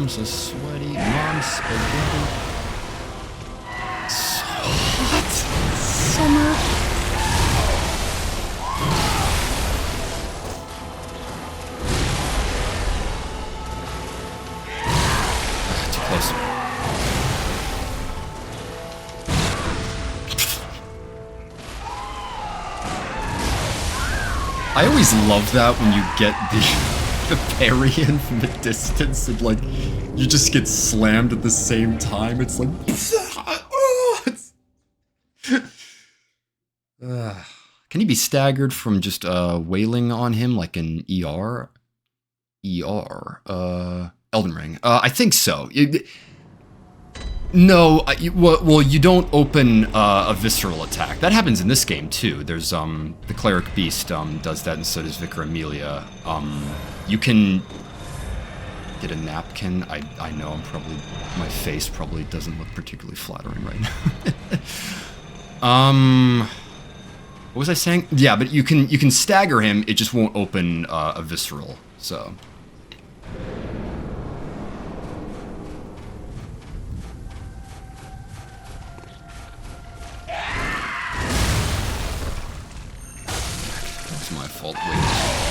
S1: So sweaty, mom spaghetti. So hot. Summer. Too close. I always love that when you get the parry in from a distance and like you just get slammed at the same time. It's like can he be staggered from just wailing on him like an ER? Elden Ring. I think so. No, well, you don't open a visceral attack. That happens in this game too. There's the cleric beast does that, and so does Vicar Amelia. You can get a napkin. I know my face probably doesn't look particularly flattering right now. What was I saying? Yeah, but you can stagger him. It just won't open a visceral. So. It's my fault. Wait.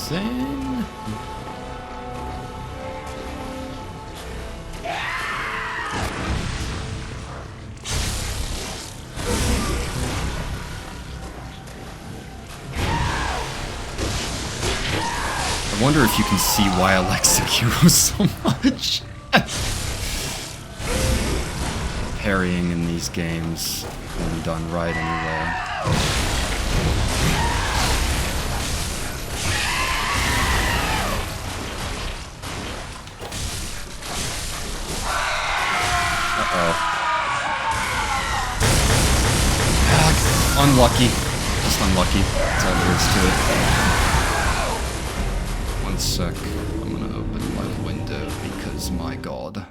S1: Then... I wonder if you can see why I like Sekiro so much. Parrying in these games, when done right anyway. Unlucky. Just unlucky. That's all there is to it. One sec. I'm gonna open my window because, my god.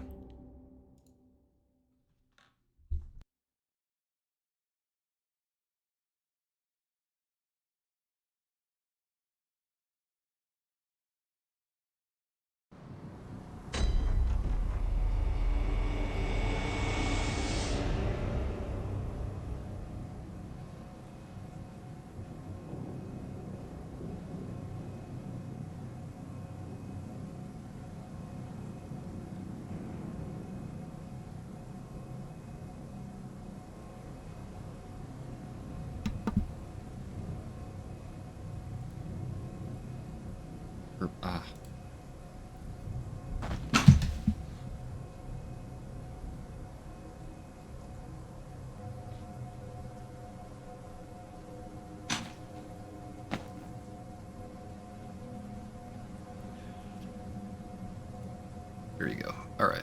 S1: Here you go. Alright.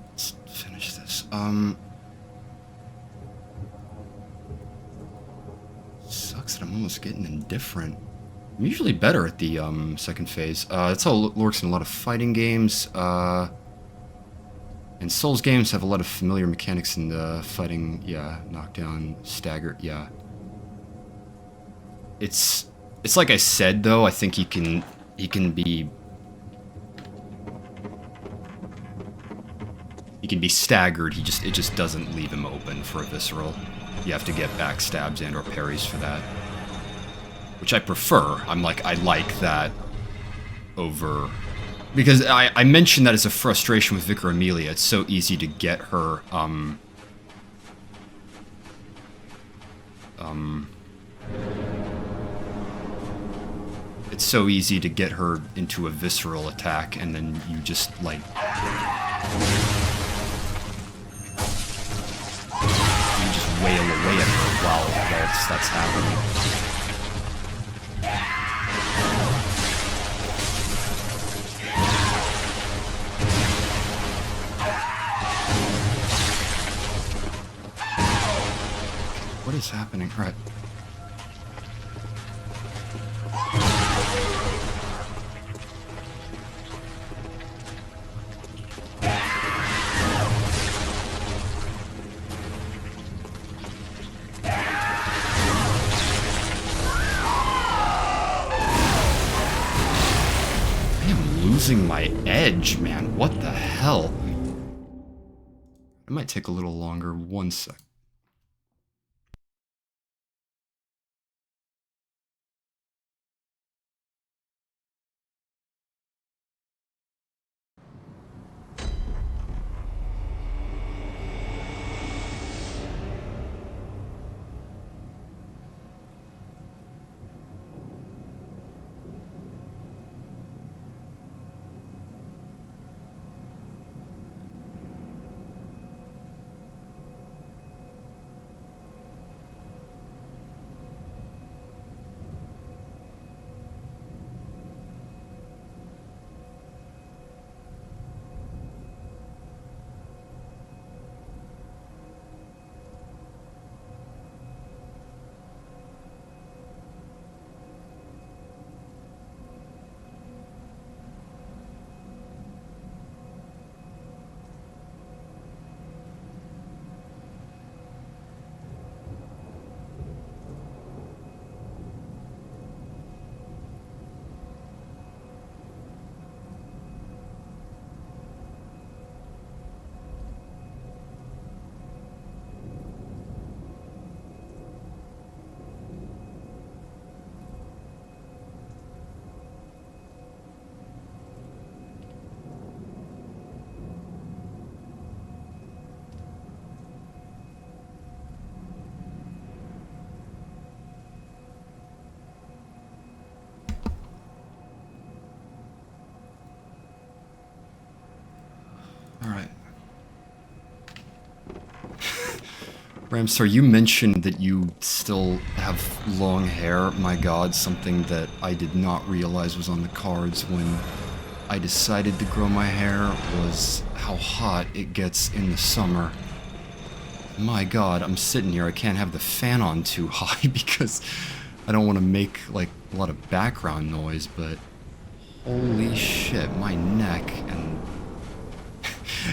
S1: Let's finish this. Sucks that I'm almost getting indifferent. I'm usually better at the, second phase. That's how it works in a lot of fighting games. And Souls games have a lot of familiar mechanics in the fighting. Yeah, knockdown, stagger, yeah. It's like I said, though, I think he can be... He can be staggered, it just doesn't leave him open for a visceral. You have to get backstabs and or parries for that. Which I prefer. I like that over... Because I mentioned that as a frustration with Vicar Amelia. It's so easy to get her, it's so easy to get her into a visceral attack, and then you just, like... You just wail away at her while that's happening. What is happening? Right. losing my edge, man. What the hell? It might take a little longer. 1 sec. Alright. Ramstar, you mentioned that you still have long hair. My god, something that I did not realize was on the cards when I decided to grow my hair was how hot it gets in the summer. My god, I'm sitting here, I can't have the fan on too high because I don't want to make, like, a lot of background noise, but holy shit, my neck and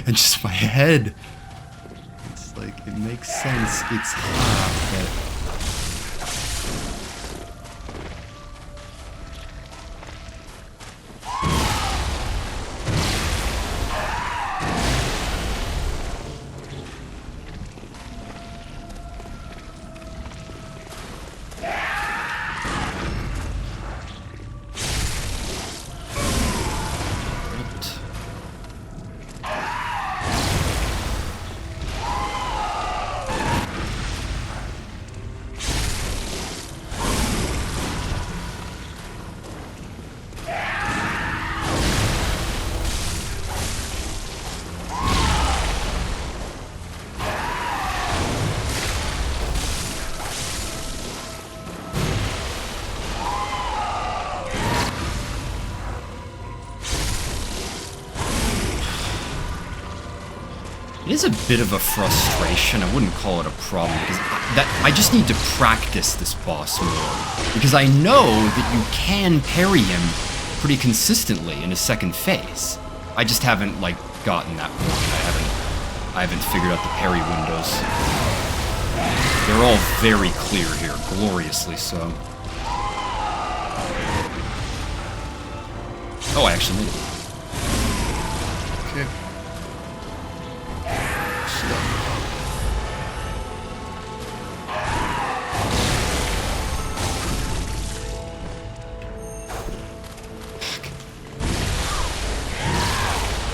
S1: just my head. It's like, it makes sense. It's hot, but it is a bit of a frustration. I wouldn't call it a problem because I just need to practice this boss more. Because I know that you can parry him pretty consistently in his second phase. I just haven't, like, gotten that point. I haven't figured out the parry windows. They're all very clear here, gloriously so. Oh, I actually made it. Okay.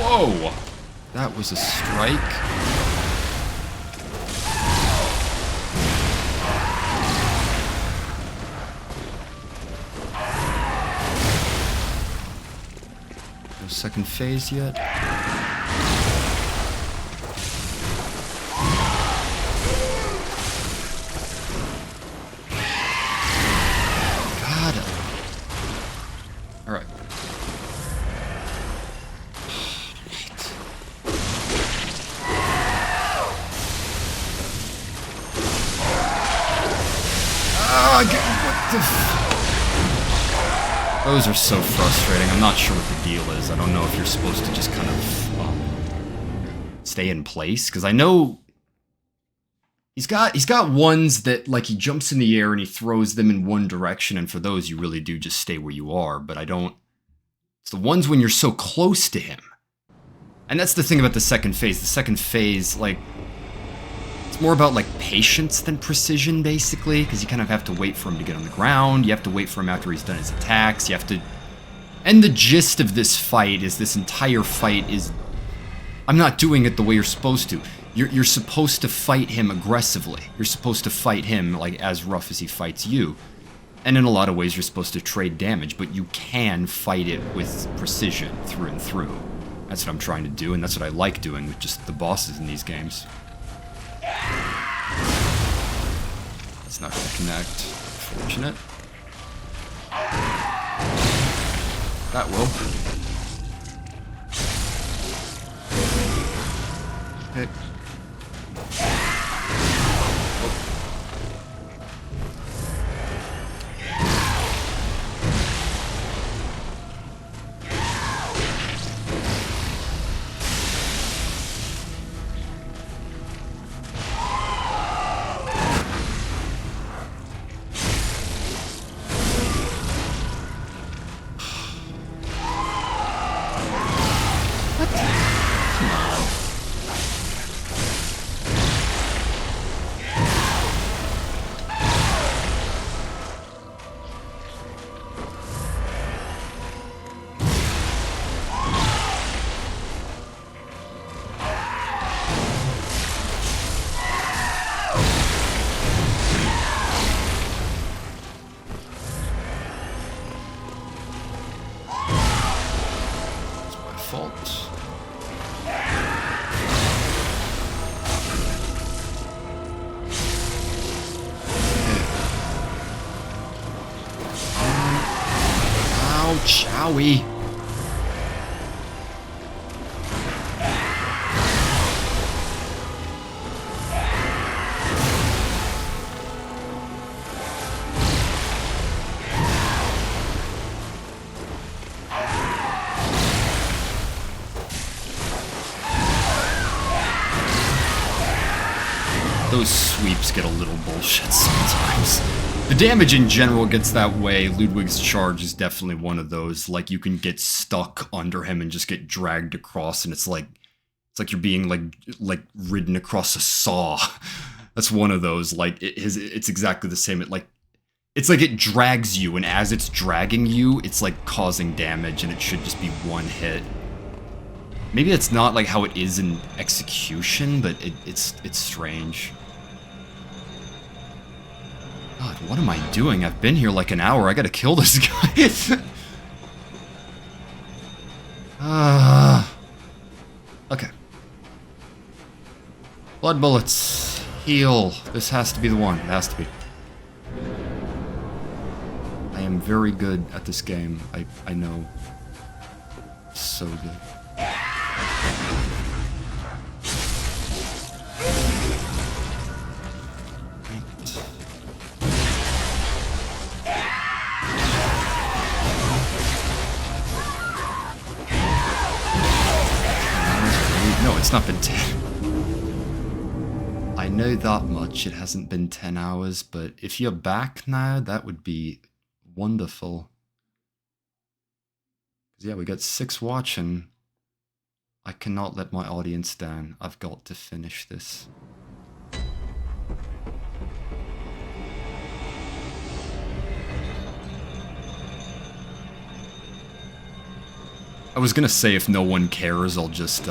S1: Whoa! That was a strike. No second phase yet. Got it. All right. What the Those are so frustrating. I'm not sure what the deal is. I don't know if you're supposed to just kind of stay in place, because I know he's got ones that, like, he jumps in the air and he throws them in one direction, and for those you really do just stay where you are, but I don't It's the ones when you're so close to him. And that's the thing about the second phase. The second phase, like, it's more about, like, patience than precision, basically, because you kind of have to wait for him to get on the ground, you have to wait for him after he's done his attacks, you have to... And the gist of this fight is this entire fight is... I'm not doing it the way you're supposed to. You're supposed to fight him aggressively. You're supposed to fight him, like, as rough as he fights you. And in a lot of ways, you're supposed to trade damage, but you can fight it with precision through and through. That's what I'm trying to do, and that's what I like doing with just the bosses in these games. It's not gonna connect. Fortunate. That will. Okay. Ouch, owie. Those sweeps get a little bullshit sometimes. The damage in general gets that way. Ludwig's charge is definitely one of those. Like, you can get stuck under him and just get dragged across, and it's like you're being like ridden across a saw. That's one of those. Like, it's exactly the same. It's like it drags you, and as it's dragging you, it's like causing damage, and it should just be one hit. Maybe it's not like how it is in execution, but it's strange. God, what am I doing? I've been here like an hour. I gotta kill this guy. Okay. Blood bullets. Heal. This has to be the one. It has to be. I am very good at this game. I know. So good. No, it's not been 10. I know that much. It hasn't been 10 hours, but if you're back now, that would be wonderful. 'Cause yeah, we got 6 watching. I cannot let my audience down. I've got to finish this. I was gonna say if no one cares, I'll just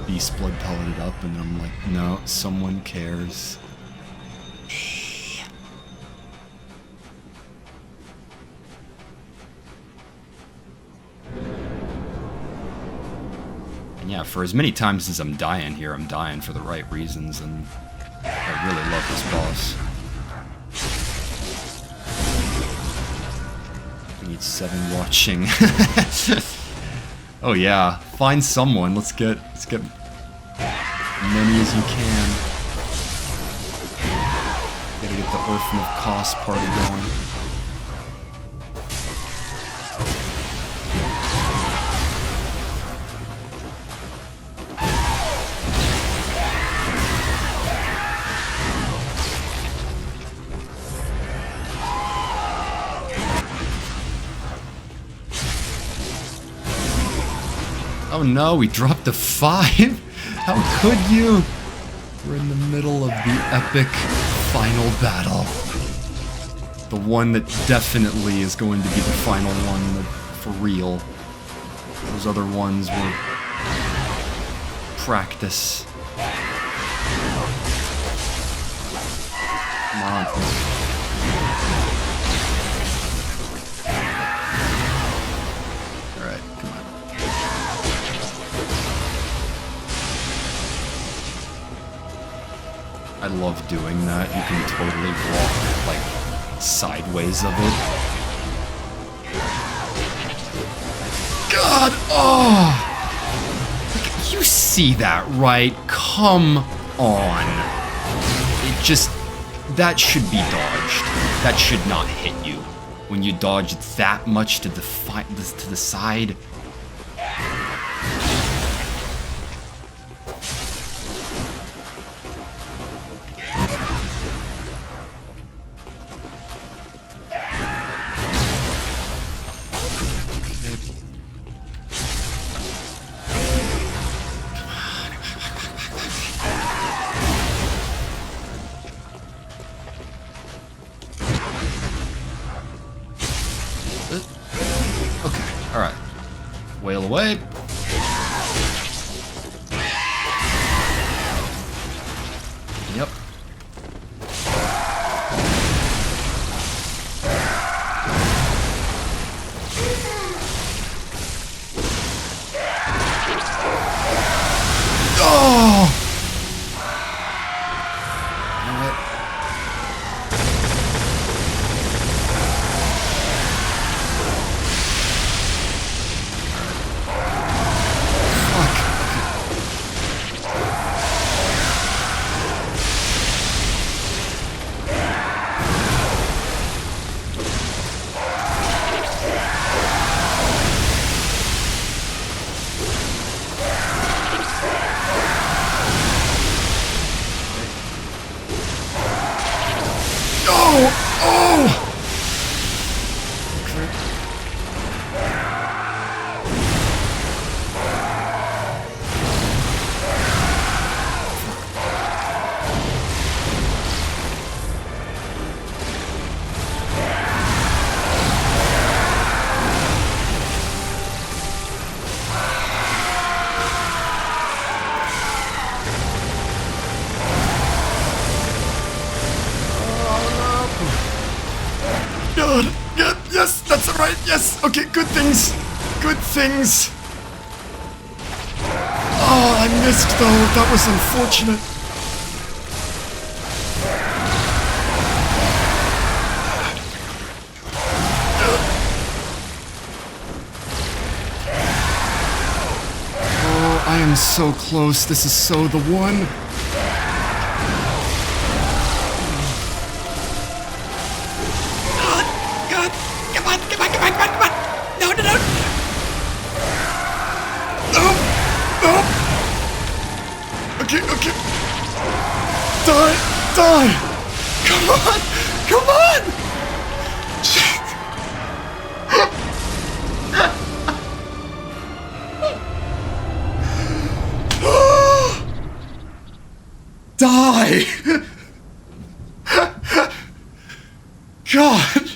S1: beast blood pelleted up, and then I'm like, no, someone cares. And yeah, for as many times as I'm dying here, I'm dying for the right reasons, and I really love this boss. We need 7 watching. Oh yeah, find someone. Let's get many as you can. Gotta get the Orphan of Cost party going. Oh no, we dropped a 5? How could you? We're in the middle of the epic final battle. The one that definitely is going to be the final one for real. Those other ones were practice. Come on. Alright, come on. I love doing that. You can totally walk, like, sideways of it. God! Oh! Like, you see that, right? Come on. It just... That should be dodged. That should not hit you. When you dodge that much to the side. Whale away. Yep. Oh! Yes, that's alright, yes! Okay, good things! Good things! Oh, I missed though, that was unfortunate. Oh, I am so close, this is so the one. Die! Come on! Come on! Die! God!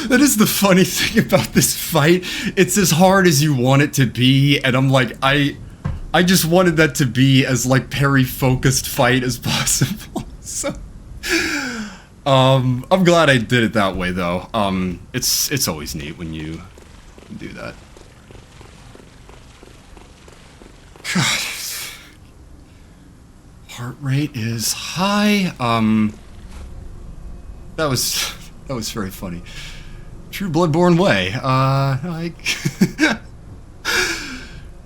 S1: That is the funny thing about this fight. It's as hard as you want it to be, and I'm like, I just wanted that to be as, like, parry-focused fight as possible, so... I'm glad I did it that way, though. It's always neat when you do that. God. Heart rate is high. That was very funny. True Bloodborne way. Like...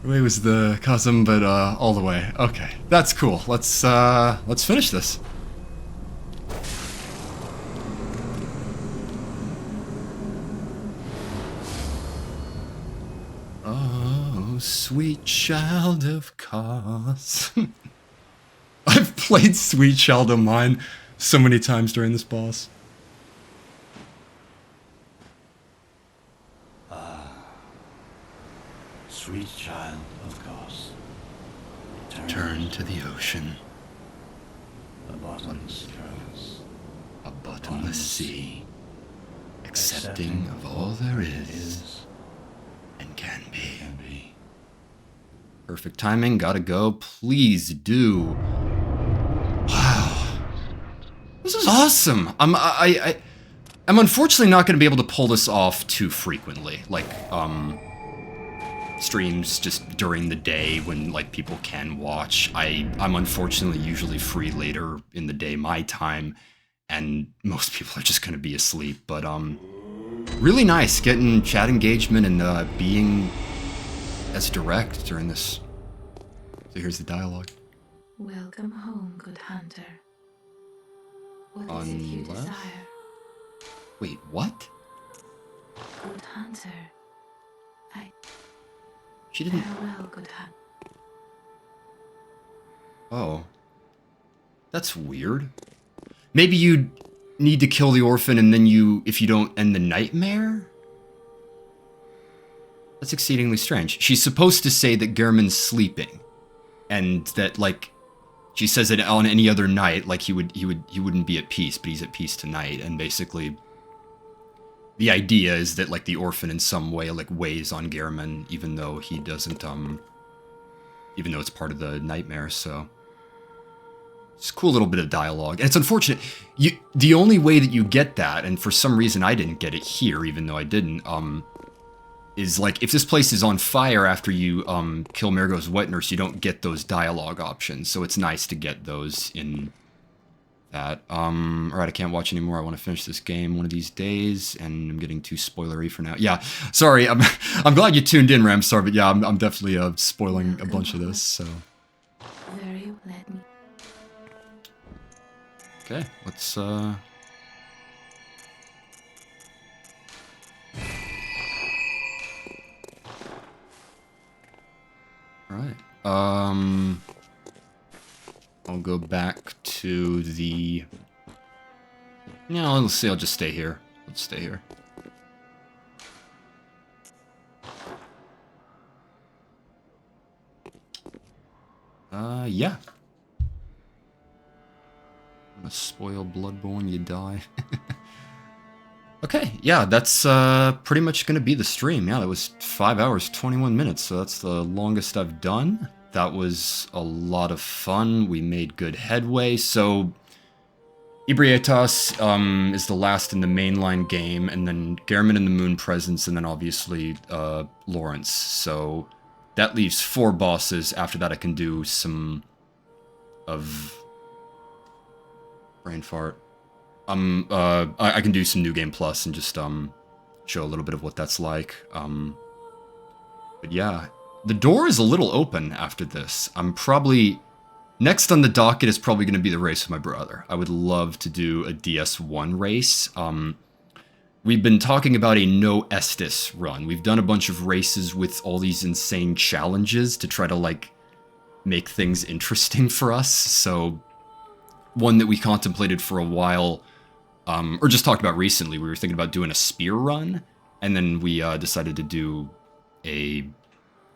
S1: Way was the custom, but all the way. Okay, that's cool. Let's finish this. Oh, sweet child of Cos. I've played Sweet Child of Mine so many times during this boss.
S6: Sweet child of course.
S1: Turn to the ocean,
S6: The bottomless curse.
S1: a bottomless sea, accepting of all there is and can be. Perfect timing, gotta go. Please do. Wow. This is awesome. I'm unfortunately not gonna be able to pull this off too frequently. Like, streams just during the day when like people can watch. I'm unfortunately usually free later in the day my time, and most people are just gonna be asleep. But really nice getting chat engagement and being as direct during this. So here's the dialogue.
S3: Welcome home, good hunter. What is it you
S1: Unless-
S3: desire?
S1: Wait, what?
S3: Good hunter.
S1: She didn't.
S3: Farewell, good hunter.
S1: Oh. That's weird. Maybe you need to kill the orphan and then if you don't end the nightmare? That's exceedingly strange. She's supposed to say that Gehrman's sleeping. And that, like, she says that on any other night, like, he wouldn't be at peace, but he's at peace tonight. And basically, the idea is that, like, the orphan in some way, like, weighs on Gehrman, even though he doesn't, even though it's part of the nightmare, so. It's a cool little bit of dialogue. And it's unfortunate. The only way that you get that, and for some reason I didn't get it here, even though I didn't, is like, if this place is on fire after you kill Marigo's wet nurse, you don't get those dialogue options. So it's nice to get those in that. Alright, I can't watch anymore. I want to finish this game one of these days, and I'm getting too spoilery for now. Yeah, sorry. I'm glad you tuned in, Ramstar, but yeah, I'm definitely spoiling a bunch of this, so.
S3: Very let me.
S1: Okay, let's Alright. I'll go back to the... No, let's see, I'll just stay here. Let's stay here. Yeah. I'm gonna spoil Bloodborne, you die. Okay, yeah, that's pretty much gonna be the stream. Yeah, that was 5 hours, 21 minutes, so that's the longest I've done. That was a lot of fun. We made good headway. So, Ebrietas is the last in the mainline game, and then Gehrman and the Moon Presence, and then obviously Lawrence. So, that leaves 4 bosses. After that, I can do some of... Brain fart. I can do some New Game Plus and just show a little bit of what that's like. But yeah, the door is a little open after this. I'm probably next on the docket is probably going to be the race with my brother. I would love to do a DS1 race. We've been talking about a no Estus run. We've done a bunch of races with all these insane challenges to try to like make things interesting for us. So one that we contemplated for a while, or just talked about recently, we were thinking about doing a spear run, and then we decided to do a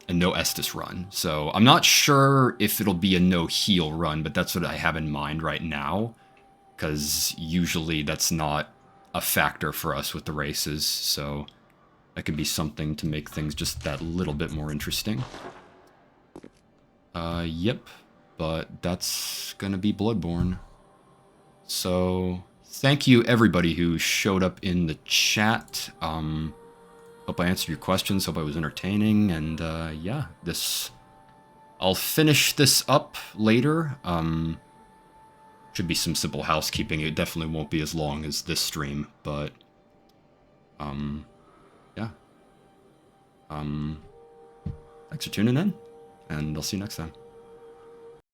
S1: no Estus run. So I'm not sure if it'll be a no heal run, but that's what I have in mind right now, because usually that's not a factor for us with the races, so that could be something to make things just that little bit more interesting. Yep, but that's gonna be Bloodborne. So, thank you everybody who showed up in the chat. Hope I answered your questions, hope I was entertaining, and yeah, I'll finish this up later. Should be some simple housekeeping. It definitely won't be as long as this stream, but yeah. Thanks for tuning in, and I'll see you next time.